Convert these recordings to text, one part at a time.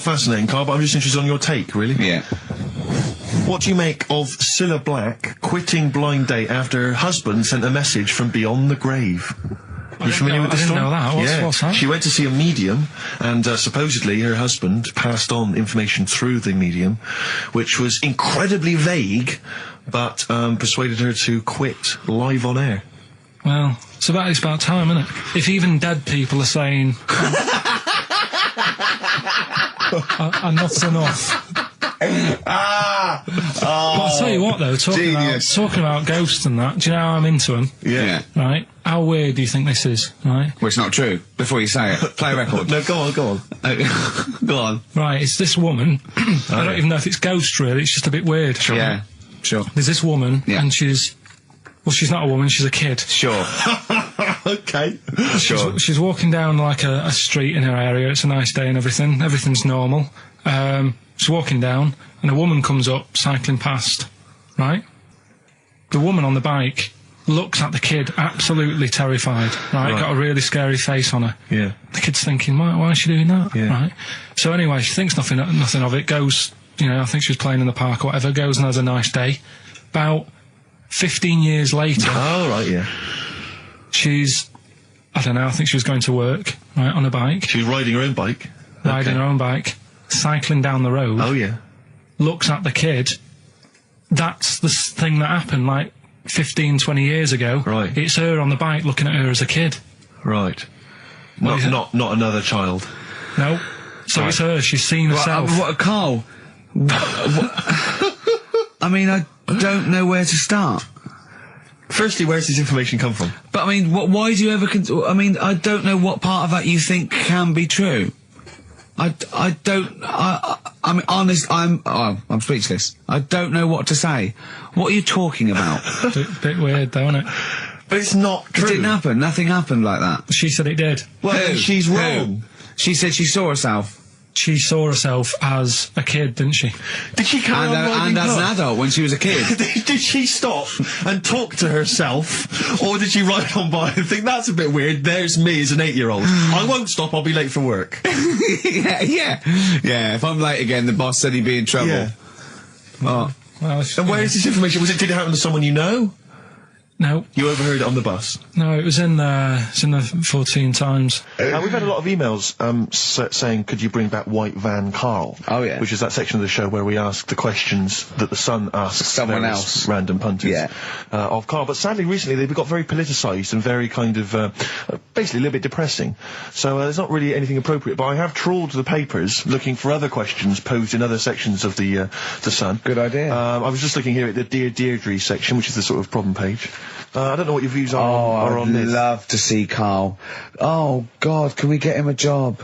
fascinating, Carl, but I'm just interested on your take, really. Yeah. What do you make of Cilla Black quitting Blind Date after her husband sent a message from beyond the grave? Are you familiar with this story? I didn't know that. What's that? She went to see a medium, and supposedly her husband passed on information through the medium, which was incredibly vague, but persuaded her to quit live on air. Well, it's about time, isn't it? If even dead people are saying, enough's enough. But I'll tell you what, though, talking about ghosts and that, do you know how I'm into them? Yeah. Right? How weird do you think this is, right? Well, it's not true. Before you say it, play a record. No, go on. Go on. Right, it's this woman. I don't even know if it's ghost, really. It's just a bit weird. Sure. Yeah, sure. There's this woman, and she's not a woman, she's a kid. Sure. Okay. Sure. She's walking down, like, a street in her area. It's a nice day and everything. Everything's normal. She's walking down, and a woman comes up, cycling past, right? The woman on the bike looks at the kid, absolutely terrified, right? Got a really scary face on her. Yeah. The kid's thinking, why is she doing that? Yeah. Right? So anyway, she thinks nothing of it, goes, I think she was playing in the park or whatever, goes and has a nice day. About 15 years later... Oh, right, yeah. She's, I don't know, I think she was going to work, right, on a bike. She was riding her own bike. Riding her own bike, cycling down the road. Oh, yeah. Looks at the kid. That's the thing that happened, like, 15, 20 years ago. Right. It's her on the bike looking at her as a kid. Right. Not another child. No. So it's her, she's seen herself. Carl? I mean, I don't know where to start. Firstly, where's this information come from? But, I mean, why do you ever... I mean, I don't know what part of that you think can be true. I mean, honest, I'm speechless. I don't know what to say. What are you talking about? Bit weird, though, isn't it? But it's not true. It didn't happen. Nothing happened like that. She said it did. Well, she's wrong. She said she saw herself. She saw herself as a kid, didn't she? Did she carry on riding and as an adult when she was a kid. Did she stop and talk to herself, or did she ride on by and think, that's a bit weird, there's me as an 8-year-old. I won't stop, I'll be late for work. Yeah, if I'm late again, the boss said he'd be in trouble. Yeah. Oh. Well, and where is this information? Did it happen to someone you know? No. You overheard it on the bus? No, it was in the 14 Times. We've had a lot of emails saying, could you bring back White Van Karl? Oh, yeah. Which is that section of the show where we ask the questions that the Sun asks someone else, random punters of Karl. But sadly, recently, they've got very politicised and very kind of, basically a little bit depressing. So there's not really anything appropriate. But I have trawled the papers looking for other questions posed in other sections of the Sun. Good idea. I was just looking here at the Dear Deirdre section, which is the sort of problem page. I don't know what your views are on this. I'd love to see Karl. Oh, God, can we get him a job?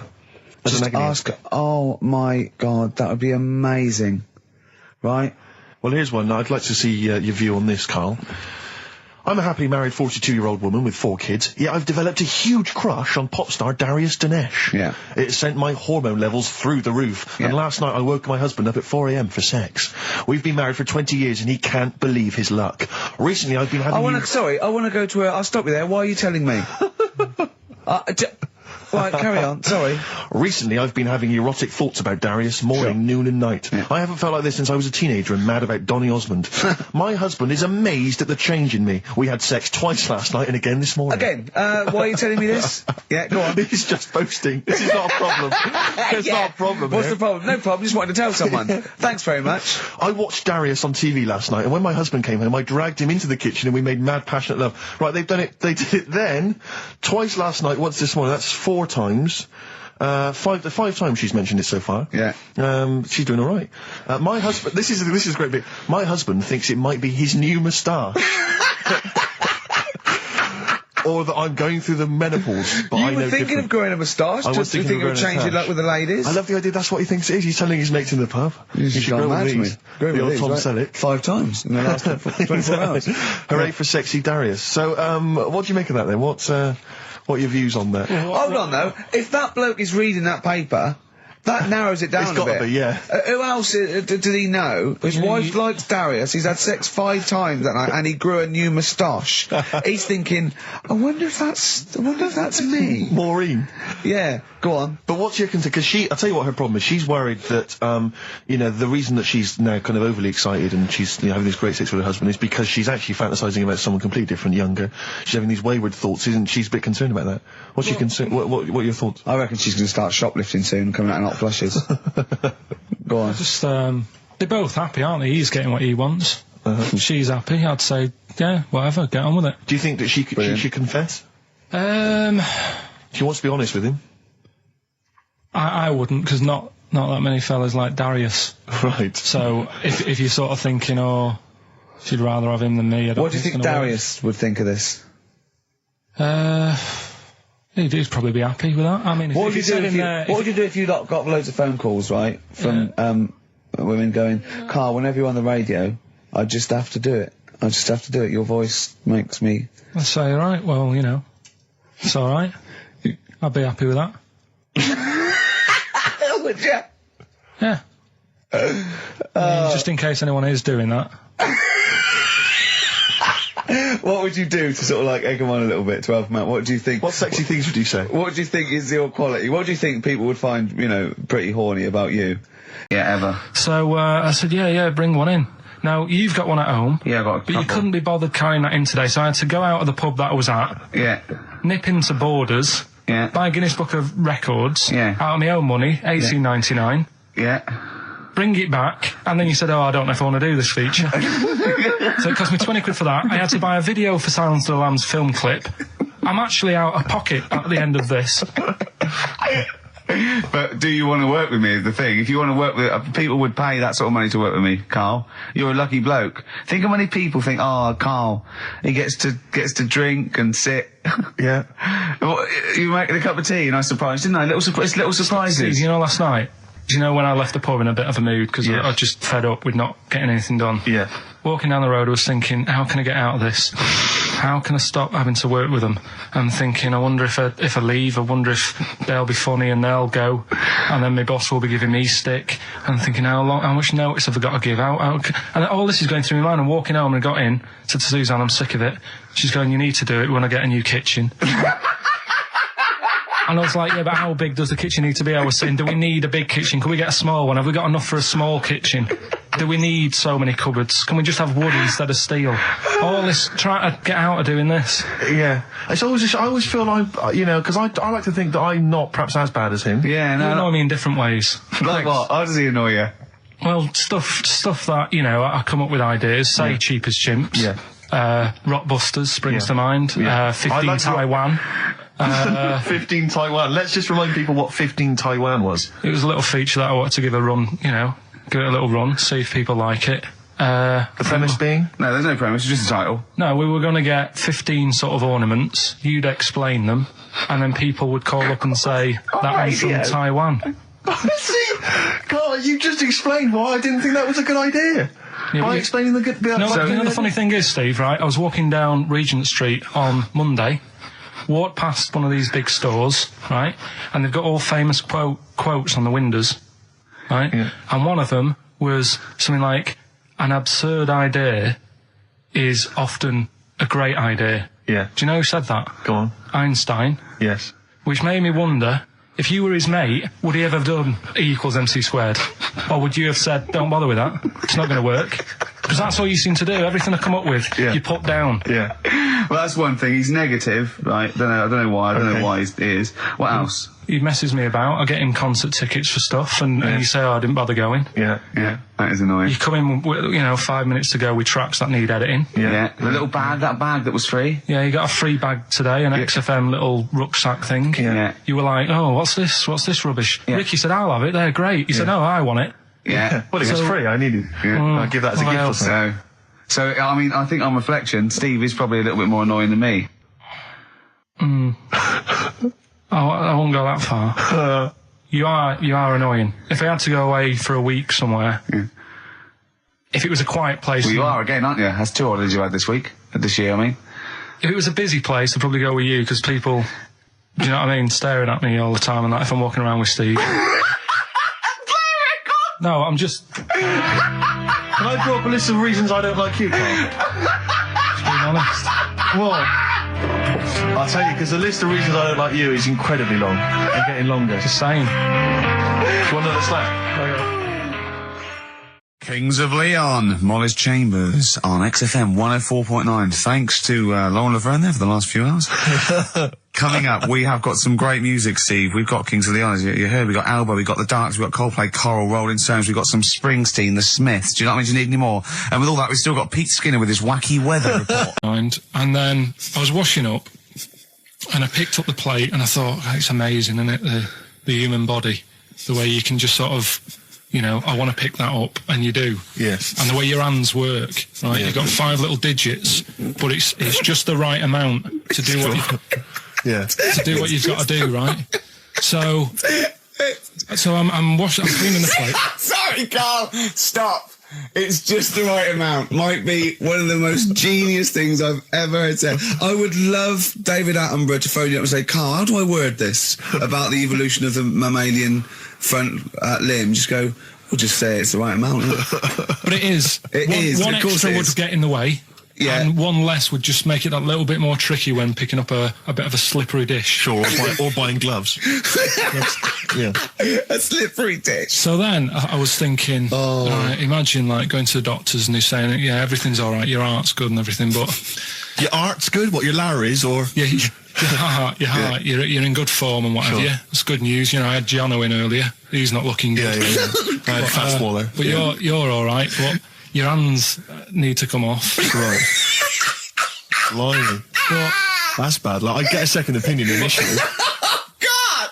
Just ask... Oh, my God, that would be amazing. Right? Well, here's one. I'd like to see your view on this, Karl. I'm a happily married 42-year-old woman with 4 kids, yet I've developed a huge crush on pop star Darius Dinesh. Yeah. It sent my hormone levels through the roof, and last night I woke my husband up at 4 a.m. for sex. We've been married for 20 years and he can't believe his luck. Recently I've been having... I want to go to I'll stop you there. Why are you telling me? Right, carry on, sorry. Recently, I've been having erotic thoughts about Darius morning, noon and night. Yeah. I haven't felt like this since I was a teenager and mad about Donny Osmond. My husband is amazed at the change in me. We had sex twice last night and again this morning. Again? Why are you telling me this? Yeah, go on. He's just boasting. This is not a problem. It's not a problem. What's the problem? No problem, just wanted to tell someone. Thanks very much. I watched Darius on TV last night, and when my husband came home, I dragged him into the kitchen and we made mad, passionate love. Right, they did it then, twice last night, once this morning. That's 4 times. 5 times she's mentioned it so far. Yeah. She's doing all right. My husband, this is a great bit. My husband thinks it might be his new moustache. Or that I'm going through the menopause, but I know You were thinking of growing a moustache? I was thinking of changing it up with the ladies? I love the idea, that's what he thinks it is. He's telling his mates in the pub. You should grow with me. The old Tom Selleck. 5 times in the last 24 hours. Hooray for sexy Darius. So, what do you make of that then? What are your views on that? Hold on though, if that bloke is reading that paper, That narrows it down It's a gotta bit. be, yeah. Who else did he know? His wife likes Darius. He's had sex 5 times that night, and he grew a new moustache. He's thinking, I wonder if that's me. Maureen. Yeah, go on. But what's your concern? Because I'll tell you what her problem is. She's worried that, the reason that she's now kind of overly excited and she's having this great sex with her husband is because she's actually fantasizing about someone completely different, younger. She's having these wayward thoughts, isn't she? She's a bit concerned about that. What's your concern? What are your thoughts? I reckon she's going to start shoplifting soon and coming out in hot flushes. Go on. Just, they're both happy, aren't they? He's getting what he wants. She's happy. I'd say, yeah, whatever, get on with it. Do you think that she should confess? She wants to be honest with him. I wouldn't, because not that many fellas like Darius. Right. So if you're sort of thinking, oh, she'd rather have him than me, I don't What do you think Darius would think of this? He'd probably be happy with that. I mean, What would you do if you got loads of phone calls, right, from women going, Karl, whenever you're on the radio, I just have to do it. I just have to do it. Your voice makes me... I'd say, all right, well, it's all right. I'd be happy with that. Would you? Yeah. I mean, just in case anyone is doing that. What would you do to sort of like egg them on a little bit to help them out? What do you think? What sexy things would you say? What do you think is your quality? What do you think people would find, pretty horny about you? Yeah, ever. So, I said, yeah, bring one in. Now, you've got one at home. Yeah, I got a But you couple. couldn't be bothered carrying that in today, so I had to go out of the pub that I was at. Yeah. Nip into Borders. Yeah. Buy a Guinness Book of Records. Yeah. Out of my own money, $18.99. Yeah. Bring it back, and then you said, I don't know if I want to do this feature. So it cost me 20 quid for that. I had to buy a video for Silence of the Lambs film clip. I'm actually out of pocket at the end of this. But do you want to work with me is the thing. If you want to work with... people would pay that sort of money to work with me, Karl. You're a lucky bloke. Think how many people think, Karl, he gets to drink and sit. Yeah. Well, you make a cup of tea and I surprised, didn't I? Little surprises. Steve, last night, do you know when I left the pub in a bit of a mood because Yeah. I was just fed up with not getting anything done? Yeah. Walking down the road, I was thinking, how can I get out of this? How can I stop having to work with them? I'm thinking, I wonder if I leave, I wonder if they'll be funny and they'll go, and then my boss will be giving me stick. I'm thinking, how much notice have I got to give out? And all this is going through my mind. I'm walking home and I got in, said to Suzanne, I'm sick of it. She's going, you need to do it when I get a new kitchen. And I was like, yeah, but how big does the kitchen need to be? I was saying, do we need a big kitchen? Can we get a small one? Have we got enough for a small kitchen? Do we need so many cupboards? Can we just have wood instead of steel? All this, trying to get out of doing this. Yeah. I always feel like, because I like to think that I'm not perhaps as bad as him. Yeah, You annoy me in different ways. Like what? How does he annoy you? Well, stuff that, I come up with ideas, say Cheap as Chimps. Yeah. Rockbusters springs Yeah. to mind. Yeah. 15 I like Taiwan. 15 Taiwan. Let's just remind people what 15 Taiwan was. It was a little feature that I wanted to give a run, give it a little run, see if people like it. The premise being? No, there's no premise, it's just a title. No, we were going to get 15 sort of ornaments, you'd explain them, and then people would call up and say, that one's from Taiwan. See? Karl, you just explained why I didn't think that was a good idea. By explaining the good... You know the funny thing is, Steve, right, I was walking down Regent Street on Monday, walked past one of these big stores, right, and they've got all famous quotes on the windows, right, and one of them was something like, an absurd idea is often a great idea. Yeah. Do you know who said that? Go on. Einstein. Yes. Which made me wonder, if you were his mate, would he ever have done E=MC²? Or would you have said, don't bother with that, it's not going to work? Because that's all you seem to do, everything I come up with, you put down. Yeah. Well, that's one thing, he's negative, right? I don't know why, I don't know why he is. What else? He messes me about, I get him concert tickets for stuff, and you say, I didn't bother going. Yeah. Yeah, that is annoying. You come in, with, 5 minutes to go with tracks that need editing. Yeah. The little bag, that bag that was free. Yeah, you got a free bag today, an XFM little rucksack thing. Yeah. You were like, oh, what's this rubbish? Yeah. Ricky said, I'll have it, they're great. He said, no, I want it. Yeah. Well, it was free, I needed it. Yeah. I'll give that as a gift or something. So, I mean, I think on reflection, Steve is probably a little bit more annoying than me. I won't go that far. You are annoying. If I had to go away for a week somewhere, if it was a quiet place... Well, you are again, aren't you? That's 2 holidays you had this year, I mean. If it was a busy place, I'd probably go with you, because people, do you know what I mean, staring at me all the time and that if I'm walking around with Steve. No, I'm just... Can I draw up a list of reasons I don't like you, Carl? Just being honest. What? I'll tell you, because the list of reasons I don't like you is incredibly long and getting longer. Just saying. Do you want another slap? Kings of Leon, Molly's Chambers on XFM 104.9. Thanks to Lauren Laverne there for the last few hours. Coming up, we have got some great music, Steve. We've got Kings of Leon, as you heard. We've got Alba, we've got The Darks, we've got Coldplay, Coral, Rolling Stones, we've got some Springsteen, The Smiths. Do you know what I mean? Do you need any more? And with all that, we've still got Pete Skinner with his wacky weather report. And then I was washing up, and I picked up the plate, and I thought, oh, it's amazing, isn't it? The human body. The way you can just sort of... You know, I want to pick that up, and you do. Yes. And the way your hands work, right? Yeah. You've got 5 little digits, but it's just the right amount to do what you've got to do, right? So I'm washing, I'm cleaning the plate. Sorry, Carl, stop. It's just the right amount. Might be one of the most genius things I've ever heard said. I would love David Attenborough to phone you up and say, Carl, how do I word this about the evolution of the mammalian front limb? Just go, we'll just say it's the right amount. But it is. One extra would get in the way. Yeah. And one less would just make it that little bit more tricky when picking up a bit of a slippery dish. Sure, or buying gloves. Yeah. A slippery dish. So then I was thinking, imagine like going to the doctors and he's saying, yeah, everything's all right, your heart's good and everything, but... Your art's good? What, your Larry's, or...? Yeah, your heart, you're in good form and what have you. It's good news. You know, I had Giano in earlier. He's not looking good. Yeah. Fat swaller. But you're all right, but your hands need to come off. Right. Blimey. That's bad. Like, I'd get a second opinion initially.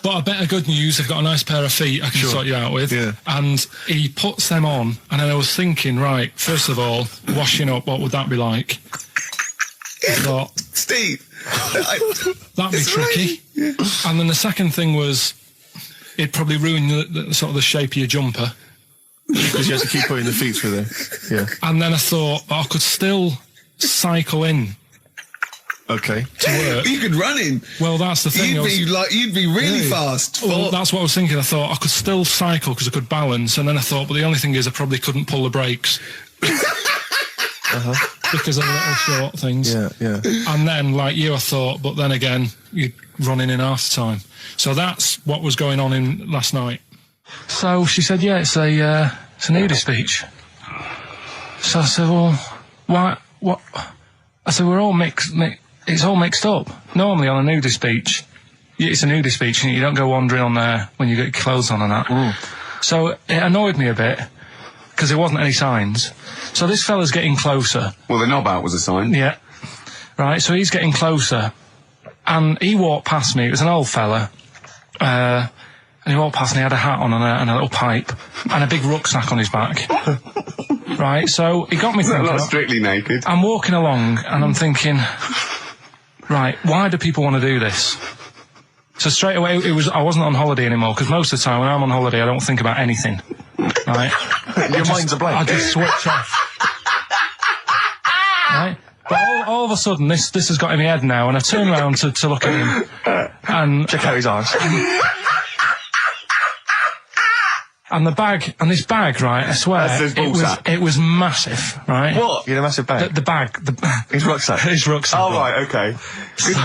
But a better good news, I've got a nice pair of feet I can sort you out with. Yeah. And he puts them on, and then I was thinking, right, first of all, washing up, what would that be like? I thought, Steve, that'd be tricky. Right. Yeah. And then the second thing was, it'd probably ruin the sort of the shape of your jumper. Because you have to keep putting the feet through there. Yeah. And then I thought, I could still cycle in. Okay. To work. You could run in. Well, that's the thing. You'd be really fast. Well, that's what I was thinking. I thought I could still cycle because I could balance, and then I thought, but the only thing is I probably couldn't pull the brakes. Because of the little short things. Yeah. And then, like you, I thought, but then again, you're running in half the time. So that's what was going on in last night. So she said, yeah, it's a nudist beach. So I said, well, why, what? I said, we're all it's all mixed up. Normally on a nudist beach, it's a nudist beach and you don't go wandering on there when you get your clothes on and that. So it annoyed me a bit, because there wasn't any signs. So this fella's getting closer. Well, the knob out was a sign. Yeah. Right, so he's getting closer. And he walked past me. It was an old fella. And he walked past and he had a hat on and a little pipe. And a big rucksack on his back. Right, so he got me thinking... Not strictly naked. I'm walking along and I'm thinking... Right, why do people want to do this? So straight away, I wasn't on holiday anymore, because most of the time when I'm on holiday, I don't think about anything. Right? Your mind's a blank. I just switch off. Right? But all of a sudden, this has got in my head now, and I turn around to look at him, and... Check out his arse. And this bag, right, I swear, it was massive, right? What? You had a massive bag? The bag. His rucksack? His rucksack. Oh, right, okay.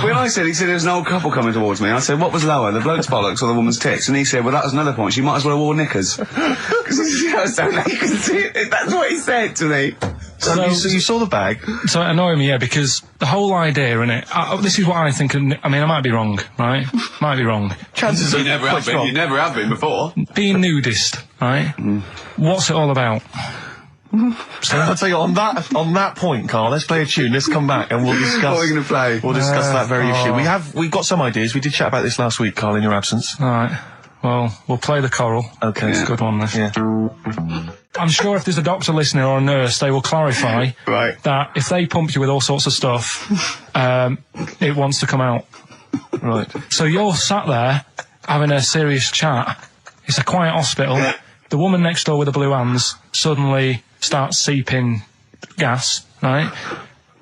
When he said there was an old couple coming towards me, I said, what was lower, the bloke's bollocks or the woman's tits? And he said, well, that was another point, she might as well have worn knickers. Because that's what he said to me. So you saw the bag? So it annoyed me, yeah, because the whole idea in it, this is what I think, I mean, I might be wrong, right? Might be wrong. Chances are you never have been. You never have been before. Being nudist, right? What's it all about? So I'll tell you, on that point, Carl, let's play a tune, let's come back and we'll discuss... What are we going to play? We'll discuss that very issue. We've got some ideas, we did chat about this last week, Carl, in your absence. Alright, well, we'll play the Coral. Okay. It's a good one, this. Yeah. I'm sure if there's a doctor listening or a nurse, they will clarify that if they pump you with all sorts of stuff, it wants to come out. Right. So you're sat there having a serious chat. It's a quiet hospital. The woman next door with the blue hands suddenly starts seeping gas, right?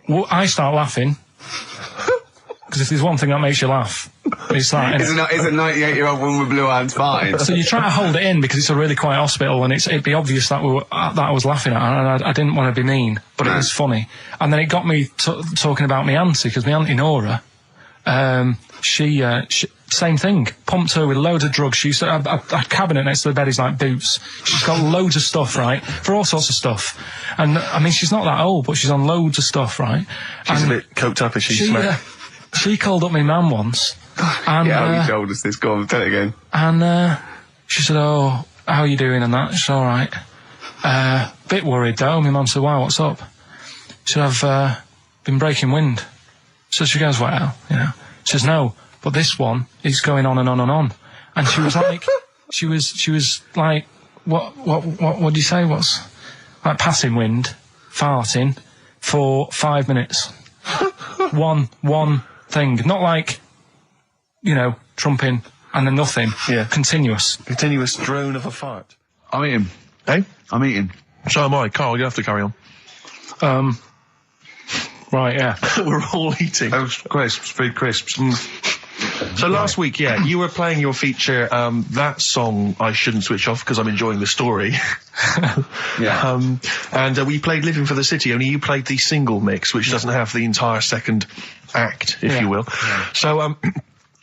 I start laughing. Because if there's one thing that makes you laugh, it's that. Is a 98-year-old woman with blue eyes fine? So you try to hold it in because it's a really quiet hospital, and it'd be obvious that that I was laughing at her, and I didn't want to be mean, but it was funny. And then it got me talking about my auntie, because my auntie Nora, she same thing, pumped her with loads of drugs. She used to have a cabinet next to the bed is like boots. She's got loads of stuff, right, for all sorts of stuff. And I mean, she's not that old, but she's on loads of stuff, right? She's a bit coked up, is she? She called up my mum once. And, you told us this. Go on, tell it again. And she said, "Oh, how are you doing?" And that. She's all right. Bit worried though. My mum said, "Why? What's up?" She said, "I've been breaking wind." So she goes, "Well, you know." She says, "No, but this one is going on and on and on." And she was like, she was like, what do you say? What's like passing wind, farting for 5 minutes. one thing, not like, you know, trumping and then nothing. Yeah. Continuous drone of a fart. I'm eating. Hey? I'm eating. So am I. Carl, you have to carry on. Right, yeah. We're all eating. Crisps, food crisps. So last week, you were playing your feature, that song I Shouldn't Switch Off because I'm enjoying the story. Yeah. And we played Living for the City, only you played the single mix, which doesn't have the entire second act, if you will. Yeah. So,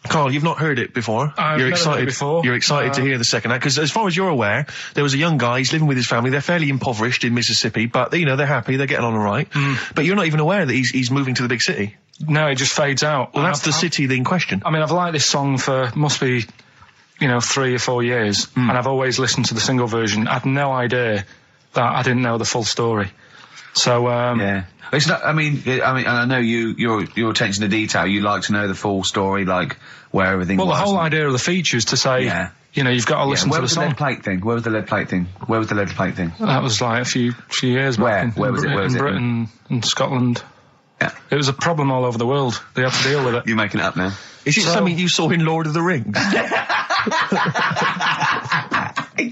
Carl, you've not heard it before. You're excited. You're excited to hear the second act because, as far as you're aware, there was a young guy. He's living with his family. They're fairly impoverished in Mississippi, but you know they're happy. They're getting on all right. But you're not even aware that he's moving to the big city. No, it just fades out. Well, that's the city in question. I mean, I've liked this song for must be, 3 or 4 years, and I've always listened to the single version. I had no idea that I didn't know the full story. So yeah. It's not. I mean, and I know your attention to detail. You like to know the full story, like where everything. Well, was. the whole idea of the feature is to say, you've got to listen to the song. Where was the lead plate thing? Where was the lead plate thing? That was like a few years back. Where was it? In Britain and Scotland. Yeah. It was a problem all over the world. They had to deal with it. You're making it up now. Is it something you saw in Lord of the Rings?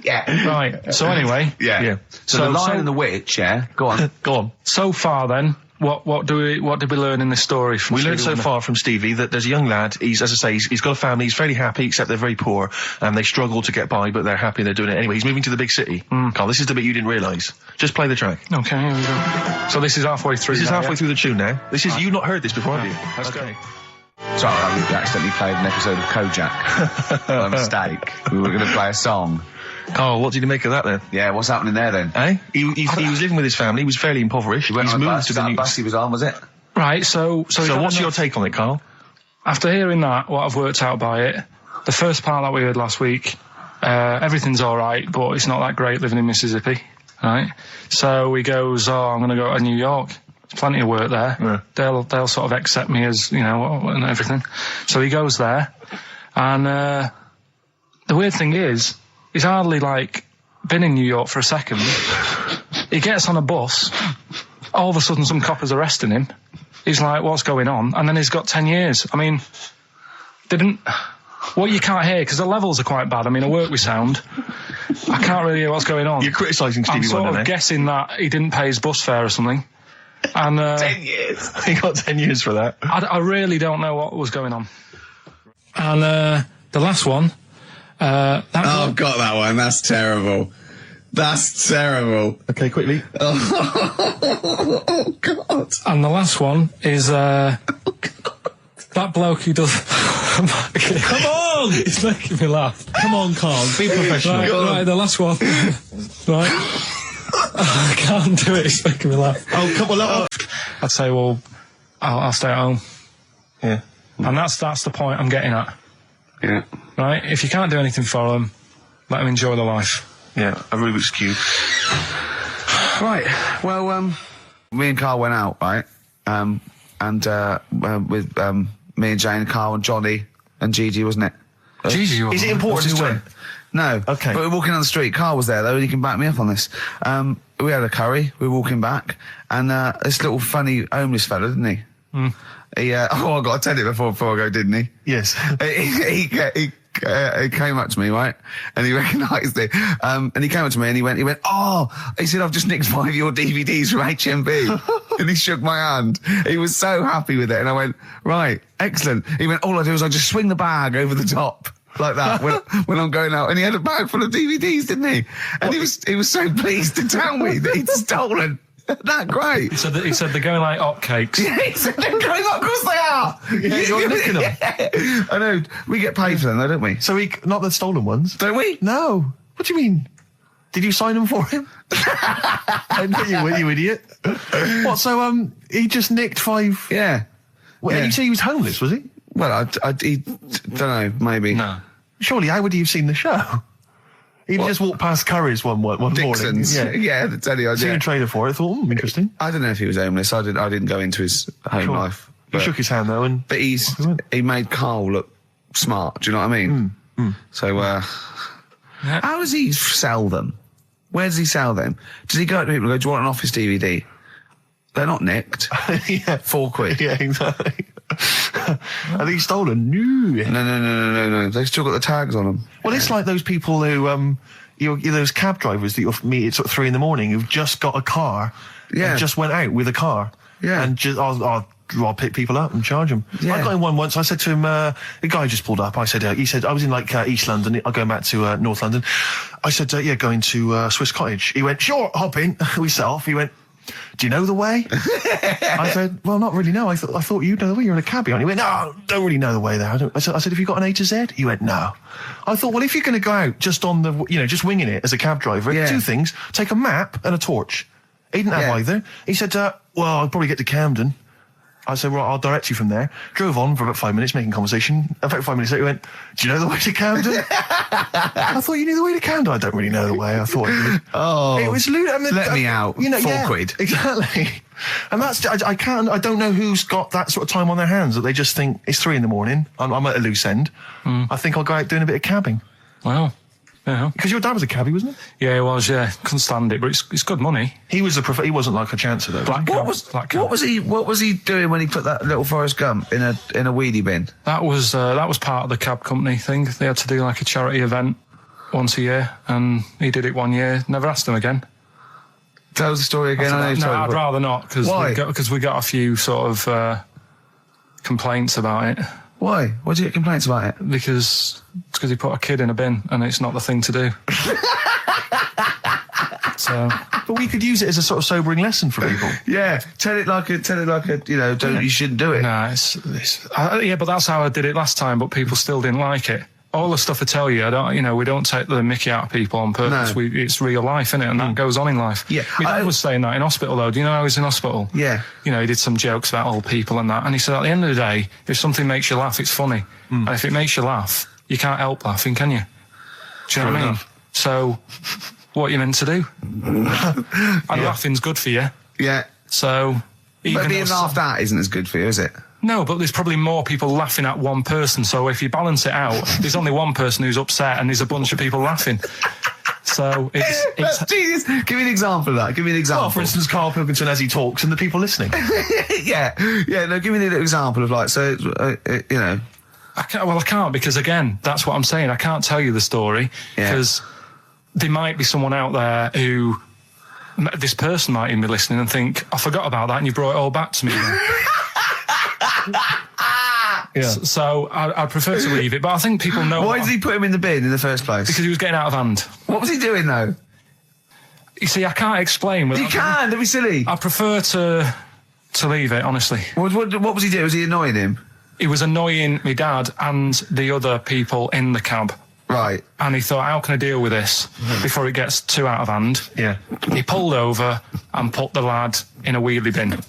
Yeah. Right. So anyway. Yeah. So the Lion and the Witch. Yeah. Go on. Go on. So far, then, what did we learn in this story? We learned so far from Stevie that there's a young lad. He's, as I say, he's got a family. He's fairly happy, except they're very poor and they struggle to get by, but they're happy. They're doing it anyway. He's moving to the big city. Carl, this is the bit you didn't realise. Just play the track. Okay. Here we go. So this is halfway through. This is halfway through the tune now. This is you've not heard this before, have you? Let's go. Sorry, I accidentally played an episode of Kojak by mistake. We were going to play a song. Carl, what did you make of that then? Yeah, what's happening there then? Eh? He was living with his family. He was fairly impoverished. He's moved to the new bus he was on, was it? Right. So what's your take on it, Carl? After hearing that, what I've worked out by it, the first part that we heard last week, everything's all right, but it's not that great living in Mississippi, right? So he goes, I'm going to go to New York. There's plenty of work there. Yeah. They'll sort of accept me as, and everything. So he goes there, and the weird thing is, he's hardly, been in New York for a second. He gets on a bus, all of a sudden some coppers arresting him. He's like, what's going on? And then he's got 10 years. I mean, what you can't hear, because the levels are quite bad. I mean, I work with sound. I can't really hear what's going on. You're criticising Stevie Wonder, I'm sort of guessing that he didn't pay his bus fare or something. And 10 years. He got 10 years for that. I really don't know what was going on. And the last one. I've got that one. That's terrible. That's terrible. Okay, quickly. Oh, God. And the last one is that bloke who does... Come on! He's making me laugh. Come on, Carl. Be professional. Right, the last one. Right. I can't do it. It's making me laugh. Oh, come on. I'd say, well, I'll stay at home. Yeah. And that's the point I'm getting at. Yeah. Right? If you can't do anything for them, let them enjoy their life. Yeah, a Rubik's Cube. Right. Well, me and Carl went out, right? With me and Jane, Carl and Johnny and Gigi, wasn't it? Gigi, is it important who went? No. Okay. But we're walking down the street. Carl was there, though, and he can back me up on this. We had a curry. We were walking back, and this little funny homeless fella, didn't he? He, I got to tell it before I go, didn't he? Yes. He came up to me, right? And he recognised it. And he came up to me and he went, he said, I've just nicked 5 of your DVDs from HMV. And he shook my hand. He was so happy with it. And I went, right, excellent. He went, all I do is I just swing the bag over the top. Like that when I'm going out. And he had a bag full of DVDs, didn't he? And he was so pleased to tell me that he'd stolen. That great. He said they're going like hotcakes. Yeah, he said they're going like, of course they are. Yeah, you're nicking them. Yeah. I know. We get paid for them though, don't we? So not the stolen ones? Don't we? No. What do you mean? Did you sign them for him? I know you would, you idiot. What, so he just nicked 5... Yeah. Well, Yeah. You say he was homeless, was he? Well, he don't know, maybe. No. Surely, how would he have seen the show? He just walked past Curry's one morning. Dixon's. Yeah, the telly on. Seen a trailer for it. I thought, interesting. I don't know if he was homeless. I didn't go into his home Sure. life. He shook his hand though, and But he made Carl look smart. Do you know what I mean? So, how does he sell them? Where does he sell them? Does he go to people and go, do you want an Office DVD? They're not nicked. yeah, £4. yeah, exactly. Are these stolen? No. No. They've still got the tags on them. Well, it's like those people who, you're those cab drivers that you'll meet at sort of 3 a.m. who've just got a car, Yeah. and just went out with a car, Yeah. and just I'll pick people up and charge them. Yeah. I got in one once. I said to him, the guy just pulled up. I said, he said I was in like East London. I'm going back to North London. I said, yeah, going to Swiss Cottage. He went, sure, hop in. We set off. He went, do you know the way? I said, well, not really, no. I thought you know the way. You're in a cabbie, aren't you? He went, no, don't really know the way there. I said, have you got an A to Z? He went, no. I thought, well, if you're going to go out just on the, just winging it as a cab driver, Yeah. 2 things, take a map and a torch. He didn't have Yeah. either. He said, well, I'll probably get to Camden. I said, well, I'll direct you from there. Drove on for about 5 minutes, making conversation. About 5 minutes later, he went, do you know the way to Camden? I thought you knew the way to Camden. I don't really know the way. I thought you did. Oh. It was lewd. I mean, Let me out. £4. Exactly. And that's, I don't know who's got that sort of time on their hands that they just think it's 3 a.m. I'm at a loose end. I think I'll go out doing a bit of cabbing. Wow. Yeah. Because your dad was a cabbie, wasn't he? Yeah, he was, yeah. Couldn't stand it, but it's good money. He was he wasn't like a chancer though. What was he doing when he put that little Forrest Gump in a weedy bin? That was part of the cab company thing. They had to do like a charity event once a year, and he did it 1 year. Never asked him again. Tell us the story again. I'd rather not, because we got a few sort of complaints about it. Why? Why did you get complaints about it? Because he put a kid in a bin, and it's not the thing to do. So, but we could use it as a sort of sobering lesson for people. Yeah, tell it like a, you shouldn't do it. nah, yeah, but that's how I did it last time. But people still didn't like it. All the stuff I tell you, we don't take the mickey out of people on purpose. No. It's real life, innit? And that goes on in life. Yeah. My dad was saying that in hospital, though. Do you know how he was in hospital? Yeah. He did some jokes about old people and that. And he said, at the end of the day, if something makes you laugh, it's funny. And if it makes you laugh, you can't help laughing, can you? Do you know what I mean? So, what are you meant to do? And laughing's good for you. Yeah. So, But being laughed at isn't as good for you, is it? No, but there's probably more people laughing at one person. So if you balance it out, there's only one person who's upset and there's a bunch of people laughing. So it's Jesus. Give me an example of that. Give me an example. Well, for instance, Karl Pilkington as he talks and the people listening. Yeah. No, give me an example of like, so, I can't because again, that's what I'm saying. I can't tell you the story because there might be someone out there who, this person might even be listening and think, I forgot about that and you brought it all back to me. Yeah. So I prefer to leave it, but I think people know. Why did he put him in the bin in the first place? Because he was getting out of hand. What was he doing though? You see, I can't explain. You can't. Don't be silly. I prefer to leave it, honestly. What was he doing? Was he annoying him? He was annoying my dad and the other people in the cab. Right. And he thought, how can I deal with this before it gets too out of hand? Yeah. He pulled over and put the lad in a wheelie bin.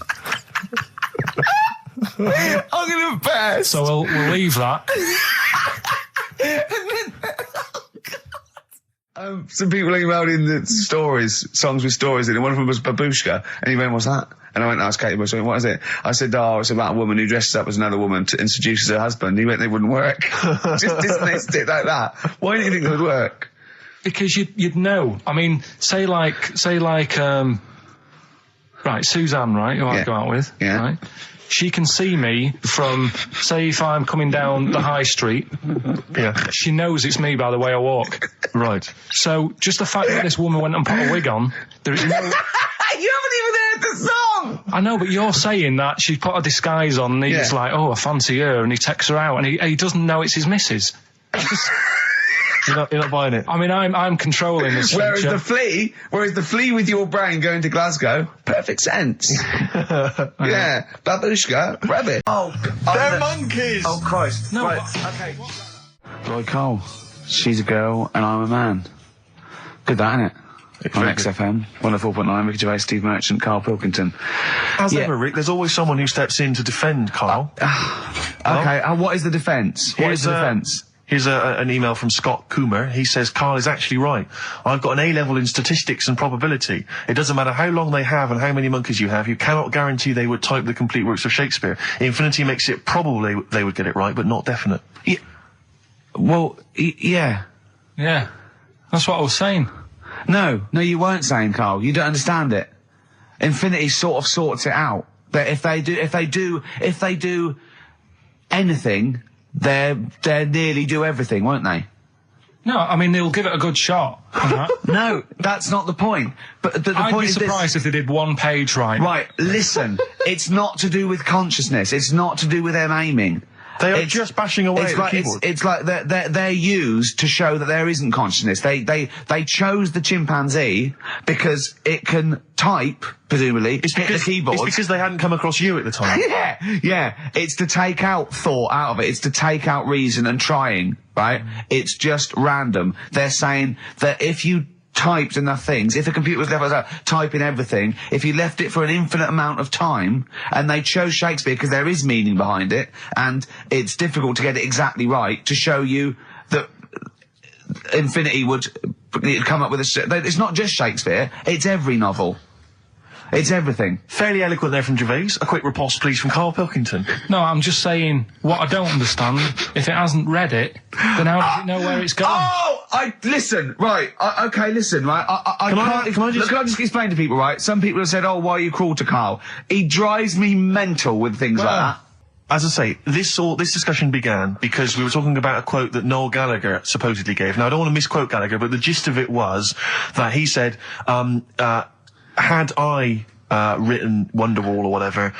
I'm gonna burst. So we'll leave that. Some people emailed in the songs with stories in it. One of them was Babushka, and he went, what's that? And I went, that's Katie Bush. I went, what is it? I said, it's about a woman who dresses up as another woman to seduces her husband. He went, they wouldn't work. Just dismissed it like that. Why do you think it would work? Because you'd know. I mean, say like, right, Suzanne, right, who I go out with, right? She can see me from, say, if I'm coming down the high street. Yeah. She knows it's me by the way I walk. Right. So just the fact that this woman went and put a wig on, there is no... You haven't even heard the song! I know, but you're saying that she's put a disguise on and he's like, oh, I fancy her, and he takes her out and he doesn't know it's his missus. You're not buying it. I mean, I'm controlling this. Whereas the flea with your brain going to Glasgow, perfect sense. Yeah, babushka, rabbit. Oh, they're monkeys! Oh, Christ. No, right. okay. Lloyd Cole. She's a girl and I'm a man. Good that, innit? On XFM, 104.9, Ricky Gervais, Steve Merchant, Karl Pilkington. As ever, Rick, there's always someone who steps in to defend Carl. Okay, what is the defence? What is the defence? Here's an email from Scott Coomer. He says, Carl is actually right. I've got an A-level in statistics and probability. It doesn't matter how long they have and how many monkeys you have. You cannot guarantee they would type the complete works of Shakespeare. Infinity makes it probable they would get it right, but not definite. Yeah. Well, yeah. Yeah. That's what I was saying. No, you weren't saying, Carl. You don't understand it. Infinity sort of sorts it out. That if they do anything, they nearly do everything, won't they? No, I mean, they'll give it a good shot. No, that's not the point. But the I'd point be is surprised if they did one page right. Right, listen. It's not to do with consciousness. It's not to do with them aiming. They are just bashing away at the keyboard. It's like they're used to show that there isn't consciousness. They chose the chimpanzee because it can type, presumably, hit the keyboard. It's because they hadn't come across you at the time. Yeah. It's to take out thought out of it. It's to take out reason and trying, right? It's just random. They're saying that if you typed enough things, if the computer was left typing everything, if you left it for an infinite amount of time, and they chose Shakespeare because there is meaning behind it, and it's difficult to get it exactly right, to show you that Infinity would come up with it's not just Shakespeare, it's every novel. It's everything. Fairly eloquent there from Gervais. A quick riposte, please, from Karl Pilkington. No, I'm just saying, what I don't understand, if it hasn't read it, then how does it know where it's going? Listen, right, listen, right, can I just explain to people, right? Some people have said, oh, why are you cruel to Karl? He drives me mental with things like that. As I say, this discussion began because we were talking about a quote that Noel Gallagher supposedly gave. Now, I don't want to misquote Gallagher, but the gist of it was that he said, had I written Wonderwall or whatever,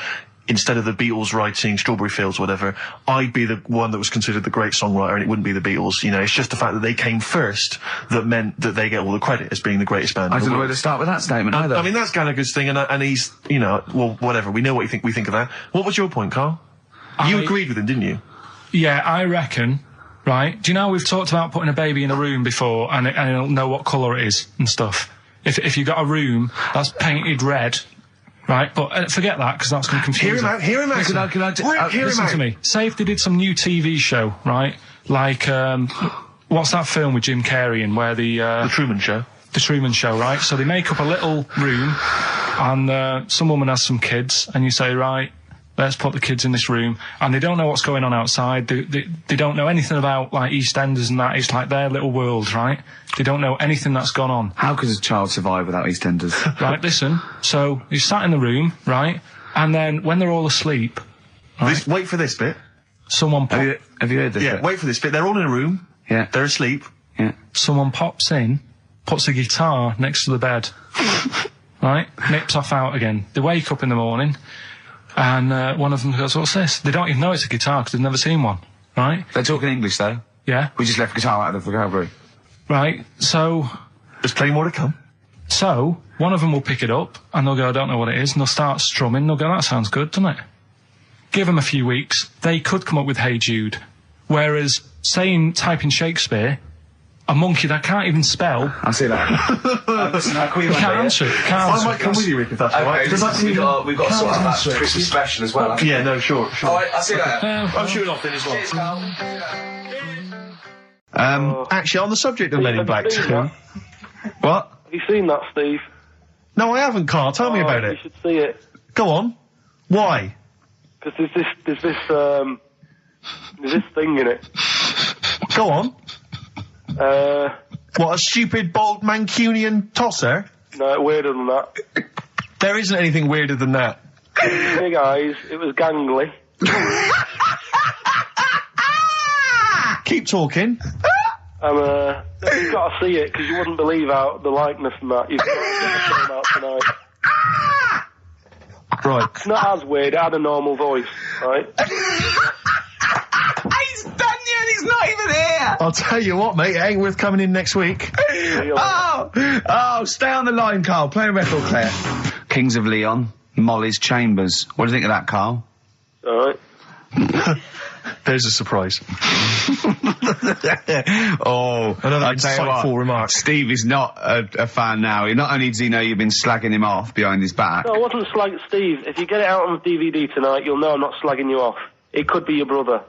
instead of the Beatles writing Strawberry Fields or whatever, I'd be the one that was considered the great songwriter and it wouldn't be the Beatles. You know, it's just the fact that they came first that meant that they get all the credit as being the greatest band. I don't know where to start with that statement either. I mean, that's Gallagher's thing, and he's, you know, well, whatever. We know what we think of that. What was your point, Carl? You agreed with him, didn't you? Yeah, I reckon. Right? Do you know we've talked about putting a baby in a room before and it'll know what colour it is and stuff? If you got a room that's painted red, right? But forget that because that's going to confuse Hear him out. Listen to me. Say if they did some new TV show, right? Like what's that film with Jim Carrey in where the Truman Show. The Truman Show, right? So they make up a little room, and some woman has some kids, and you say, right, let's put the kids in this room, and they don't know what's going on outside. They don't know anything about like EastEnders and that. It's like their little world, right? They don't know anything that's gone on. How could a child survive without EastEnders? Right, listen. So you sat in the room, right, and then when they're all asleep, right, Wait for this bit. Someone have you heard this? Yeah, wait for this bit. They're all in a room. Yeah, they're asleep. Yeah. Someone pops in, puts a guitar next to the bed, right, nips off out again. They wake up in the morning. And one of them goes, what's this? They don't even know it's a guitar because they've never seen one, right? They're talking English, though. Yeah. We just left guitar out of the vocabulary. Right, so... There's plenty more to come. So, one of them will pick it up, and they'll go, I don't know what it is, and they'll start strumming, they'll go, that sounds good, doesn't it? Give them a few weeks, they could come up with Hey Jude. Whereas, typing Shakespeare... A monkey that can't even spell. I see that. Listen, I'll call you can't answer it. I might come with you, Rick, if that's all right. We've got to sort out that Christmas special as well. Yeah, no, sure. All right, I'll see you later. I'm shooting off then as well. Actually, on the subject of Men in Black 2. What? Have you seen that, Steve? No, I haven't, Carl. Tell me about it. You should see it. Go on. Why? Because there's this thing in it. Go on. What, a stupid, bald Mancunian tosser? No, weirder than that. There isn't anything weirder than that. Big eyes, it was gangly. Keep talking. You've got to see it, because you wouldn't believe how the likeness and that. You've got to get the film out tonight. Right. It's not as weird. It had a normal voice, right? He's done you and he's not even here! I'll tell you what, mate, it ain't worth coming in next week. Oh, stay on the line, Carl. Play a record, Claire. Kings of Leon, Molly's Chambers. What do you think of that, Carl? All right. There's a surprise. Another insightful remark. Steve is not a fan now. Not only does he know you've been slagging him off behind his back. No, I wasn't slagging Steve. If you get it out on DVD tonight, you'll know I'm not slagging you off. It could be your brother.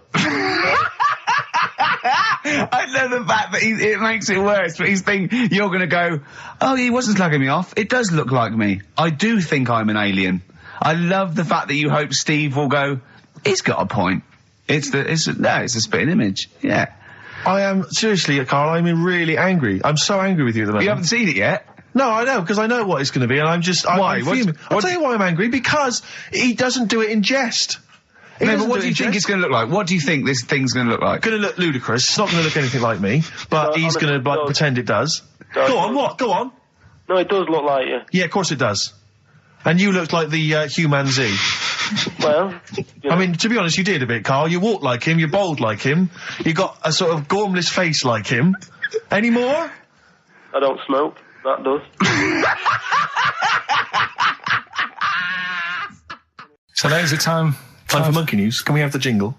I love the fact that it makes it worse, but he's thinking you're going to go, oh, he wasn't slagging me off. It does look like me. I do think I'm an alien. I love the fact that you hope Steve will go, he's got a point. It's a spitting image. Yeah. I am, seriously, Carl, I'm really angry. I'm so angry with you at the moment. You haven't seen it yet? No, I know, because I know what it's going to be, and I'm fuming. I'll tell you why I'm angry, because he doesn't do it in jest. No, but what do you think it's going to look like? What do you think this thing's going to look like? Going to look ludicrous. It's not going to look anything like me, but he's going to pretend it does. Go on, what? Go on. No, it does look like you. Yeah, of course it does. And you looked like the Human Z. Well, I mean, to be honest, you did a bit, Carl. You walk like him, you're bold like him, you got a sort of gormless face like him. Any more? I don't smoke. That does. So there's the time. Time for monkey news. Can we have the jingle?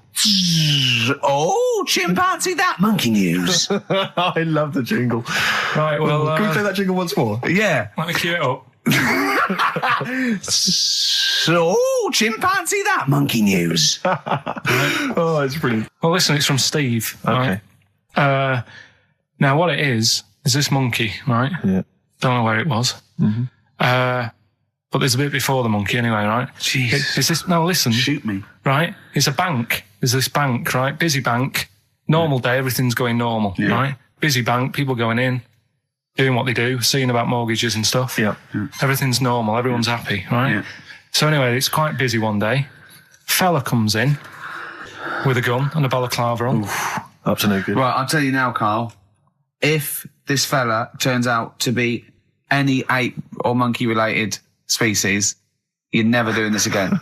Oh, chimpanzee, that monkey news. I love the jingle. Right, well... Can we play that jingle once more? Yeah. Let me cue it up. So, chimpanzee, that monkey news. Oh, it's brilliant. Well, listen, it's from Steve. Okay. Right? Now, what it is this monkey, right? Yeah. Don't know where it was. Mm-hmm. But there's a bit before the monkey anyway, right? Jeez. It's this, no, listen. Shoot me. Right? It's a bank. There's this bank, right? Busy bank. Normal day, everything's going normal, right? Busy bank, people going in, doing what they do, seeing about mortgages and stuff. Yeah. Everything's normal, everyone's happy, right? Yeah. So anyway, it's quite busy one day. Fella comes in with a gun and a balaclava on. Up to no good. Right, I'll tell you now, Carl. If this fella turns out to be any ape or monkey related species, you're never doing this again.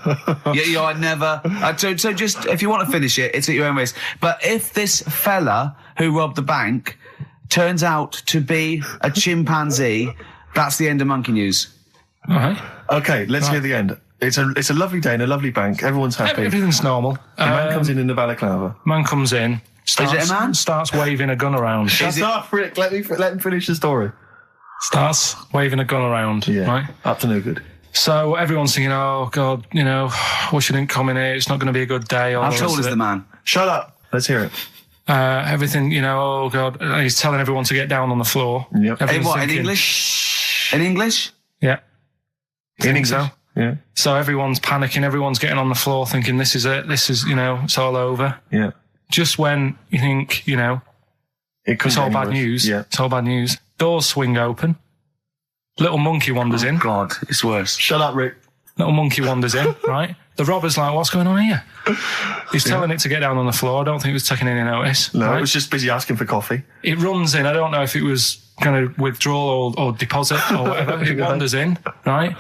You're never. So just, if you want to finish it, it's at your own risk. But if this fella who robbed the bank turns out to be a chimpanzee, that's the end of monkey news. All right. Okay, let's hear the end. It's a lovely day in a lovely bank. Everyone's happy. Everything's normal. The man comes in the balaclava. Man comes in. Is it a man? Starts waving a gun around. Shut up, Rick. Let him finish the story. Starts waving a gun around. Yeah. Right. Up to no good. So everyone's thinking, oh God, wish I didn't come in here. It's not going to be a good day. How tall is the man? Shut up. Let's hear it. Everything, oh God. He's telling everyone to get down on the floor. Yep. In what? In English? In English? Yeah. In English? So. Yeah. So everyone's panicking. Everyone's getting on the floor thinking this is it. This is, it's all over. Yeah. Just when you think, it's all bad news. Yeah. It's all bad news. Doors swing open. Little monkey wanders in. God, it's worse. Shut up, Rick. Little monkey wanders in, right? The robber's like, what's going on here? He's telling it to get down on the floor. I don't think it was taking any notice. No, right? it was just busy asking for coffee. It runs in. I don't know if it was going to withdraw or deposit or whatever. It wanders in, right?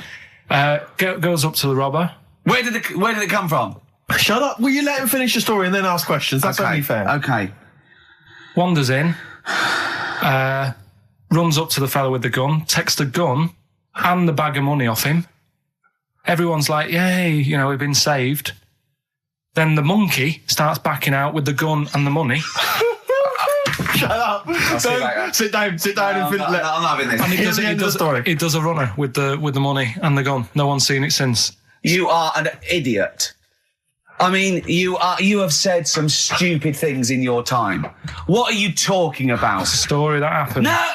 Goes up to the robber. Where did it come from? Shut up. Will you let him finish the story and then ask questions? That's only fair. Okay. Wanders in. Runs up to the fella with the gun, takes the gun and the bag of money off him. Everyone's like, yay, we've been saved. Then the monkey starts backing out with the gun and the money. Shut up. Sit down and I'm not having this. And Here's the end of the story. It does a runner with the money and the gun. No one's seen it since. You are an idiot. I mean, you have said some stupid things in your time. What are you talking about? It's a story that happened. No!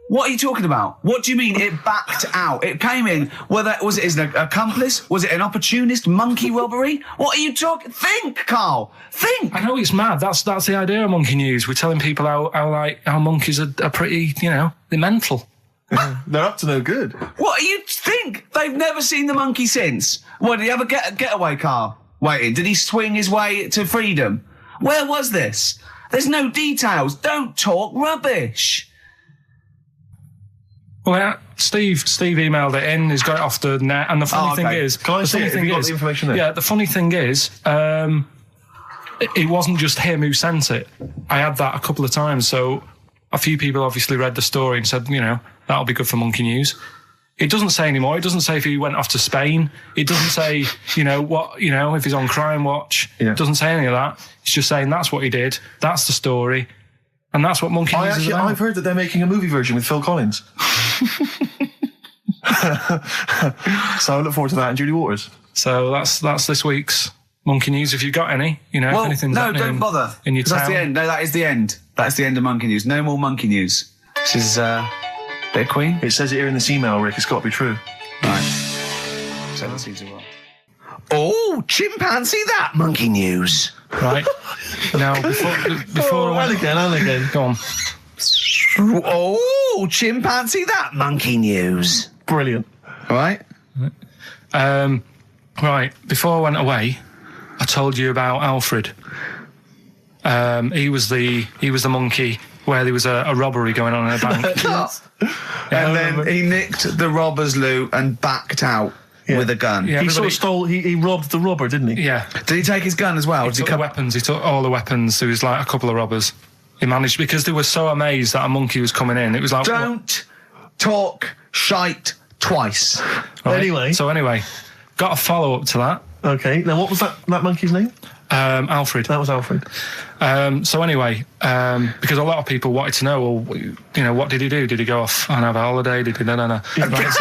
What are you talking about? What do you mean it backed out? It came in, was it an accomplice? Was it an opportunist monkey robbery? What are you talking? Think, Carl! Think! I know it's mad. That's the idea of monkey news. We're telling people how monkeys are pretty, they're mental. They're up to no good. What do you think? They've never seen the monkey since. What, did he have a getaway car waiting? Did he swing his way to freedom? Where was this? There's no details. Don't talk rubbish. Well, yeah, Steve emailed it in. He's got it off the net, and the funny thing is, can I see it? Have you got the information there? Yeah, the funny thing is, it wasn't just him who sent it. I had that a couple of times, so a few people obviously read the story and said, that'll be good for Monkey News. It doesn't say anymore. It doesn't say if he went off to Spain. It doesn't say, if he's on Crime Watch. Yeah. It doesn't say any of that. It's just saying that's what he did. That's the story. And that's what Monkey News is about. I've heard that they're making a movie version with Phil Collins. So I look forward to that, and Judy Waters. So that's this week's Monkey News. If you've got any, if anything's happening don't bother. in your town. That's the end. No, that is the end. That's the end of Monkey News. No more Monkey News. This is bit of Queen. It says it here in this email, Rick. It's got to be true. Right. So that seems well. Oh, chimpanzee that Monkey News. Right. Now, before and again. Go on. Oh, chimpanzee that Monkey News. Brilliant. All right. Right. Before I went away, I told you about Alfred. He was the monkey where there was a robbery going on in a bank. And then he nicked the robber's loot and backed out with a gun. Yeah, he sort of stole. He robbed the robber, didn't he? Yeah. Did he take his gun as well? He took the weapons. He took all the weapons. There was like a couple of robbers. He managed, because they were so amazed that a monkey was coming in. It was like, don't talk shite twice. Right? So anyway, got a follow up to that. Okay. Now, what was that monkey's name? Alfred. That was Alfred. So anyway, because a lot of people wanted to know, well, what did he do? Did he go off and have a holiday? Did he? No. Right,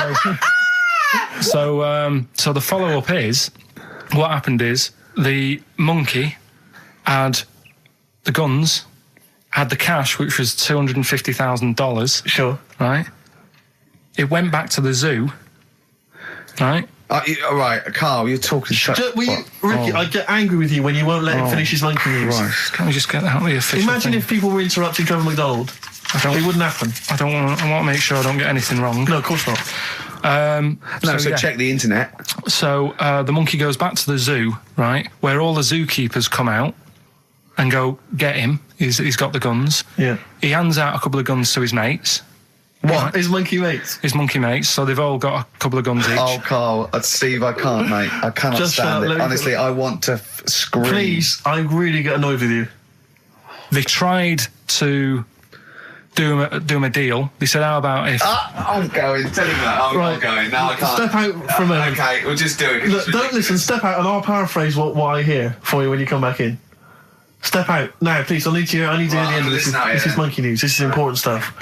so the follow up is, what happened is the monkey had the guns, had the cash, which was $250,000. Sure. Right. It went back to the zoo. Right. All right, Carl, you're talking Ricky, I get angry with you when you won't let him finish his Monkey News. Right. Can we just get out of the official Imagine if people were interrupting Trevor McDonald. It wouldn't happen. I want to make sure I don't get anything wrong. No, of course not. Check the internet. So the monkey goes back to the zoo, right, where all the zookeepers come out and go, get him. He's got the guns. Yeah. He hands out a couple of guns to his mates. What? Right. His monkey mates? His monkey mates, so they've all got a couple of guns each. Oh, Carl, Steve, I can't, mate. I cannot Just stand it. Honestly, I want to scream. Please, I really get annoyed with you. They tried to do him a deal. They said, how about if... I'm going. Tell him that. I'm not going. No, I can't. Step out for a moment. Okay, we'll just do it. Look, don't listen. Step out and I'll paraphrase what I hear for you when you come back in. Step out. Now, please, I need to hear the end of this. This is Monkey News. This is important stuff.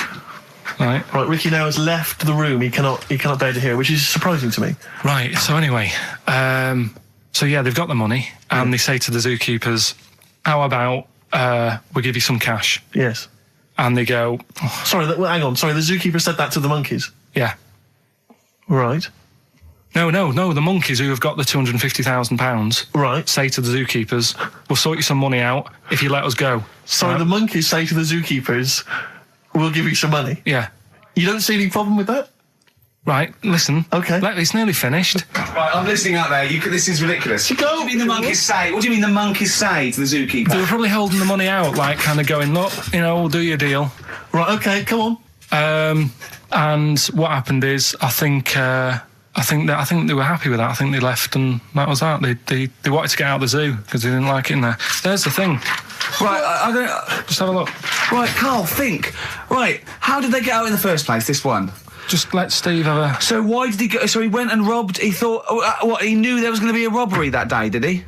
Right. Ricky now has left the room. He cannot bear to hear, which is surprising to me. Right. So anyway, they've got the money, and they say to the zookeepers, "How about we give you some cash?" Yes. And they go, Sorry, hang on. Sorry, the zookeeper said that to the monkeys. "Yeah." Right. No. The monkeys who have got the £250,000, right, say to the zookeepers, "We'll sort you some money out if you let us go." Sorry, the monkeys say to the zookeepers, "We'll give you some money." Yeah. You don't see any problem with that? Right, listen. Okay. It's nearly finished. Right, I'm listening out there. This is ridiculous. What do you mean the monkeys say? What do you mean the monkeys say to the zookeeper? They were probably holding the money out, like kind of going, look, we'll do your deal. Right, okay, come on. And what happened is, I think they were happy with that. I think they left, and that was that. They wanted to get out of the zoo because they didn't like it in there. There's the thing. Right, I don't... Just have a look. Right, Carl, think. Right, how did they get out in the first place, this one? Just let Steve have a... So why did he go... So he went and robbed... He thought... he knew there was going to be a robbery that day, did he?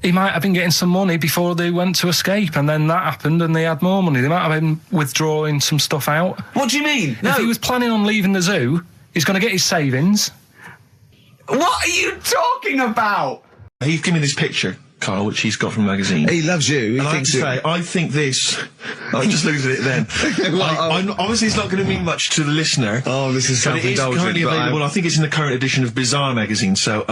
He might have been getting some money before they went to escape, and then that happened and they had more money. They might have been withdrawing some stuff out. What do you mean? No. If he was planning on leaving the zoo, he's going to get his savings. What are you talking about? He's given me this picture, Carl, which he's got from a magazine. He loves you. I think this... I'm just losing it then. Obviously, it's not going to mean much to the listener. Oh, this is but it is currently available. I think it's in the current edition of Bizarre magazine, so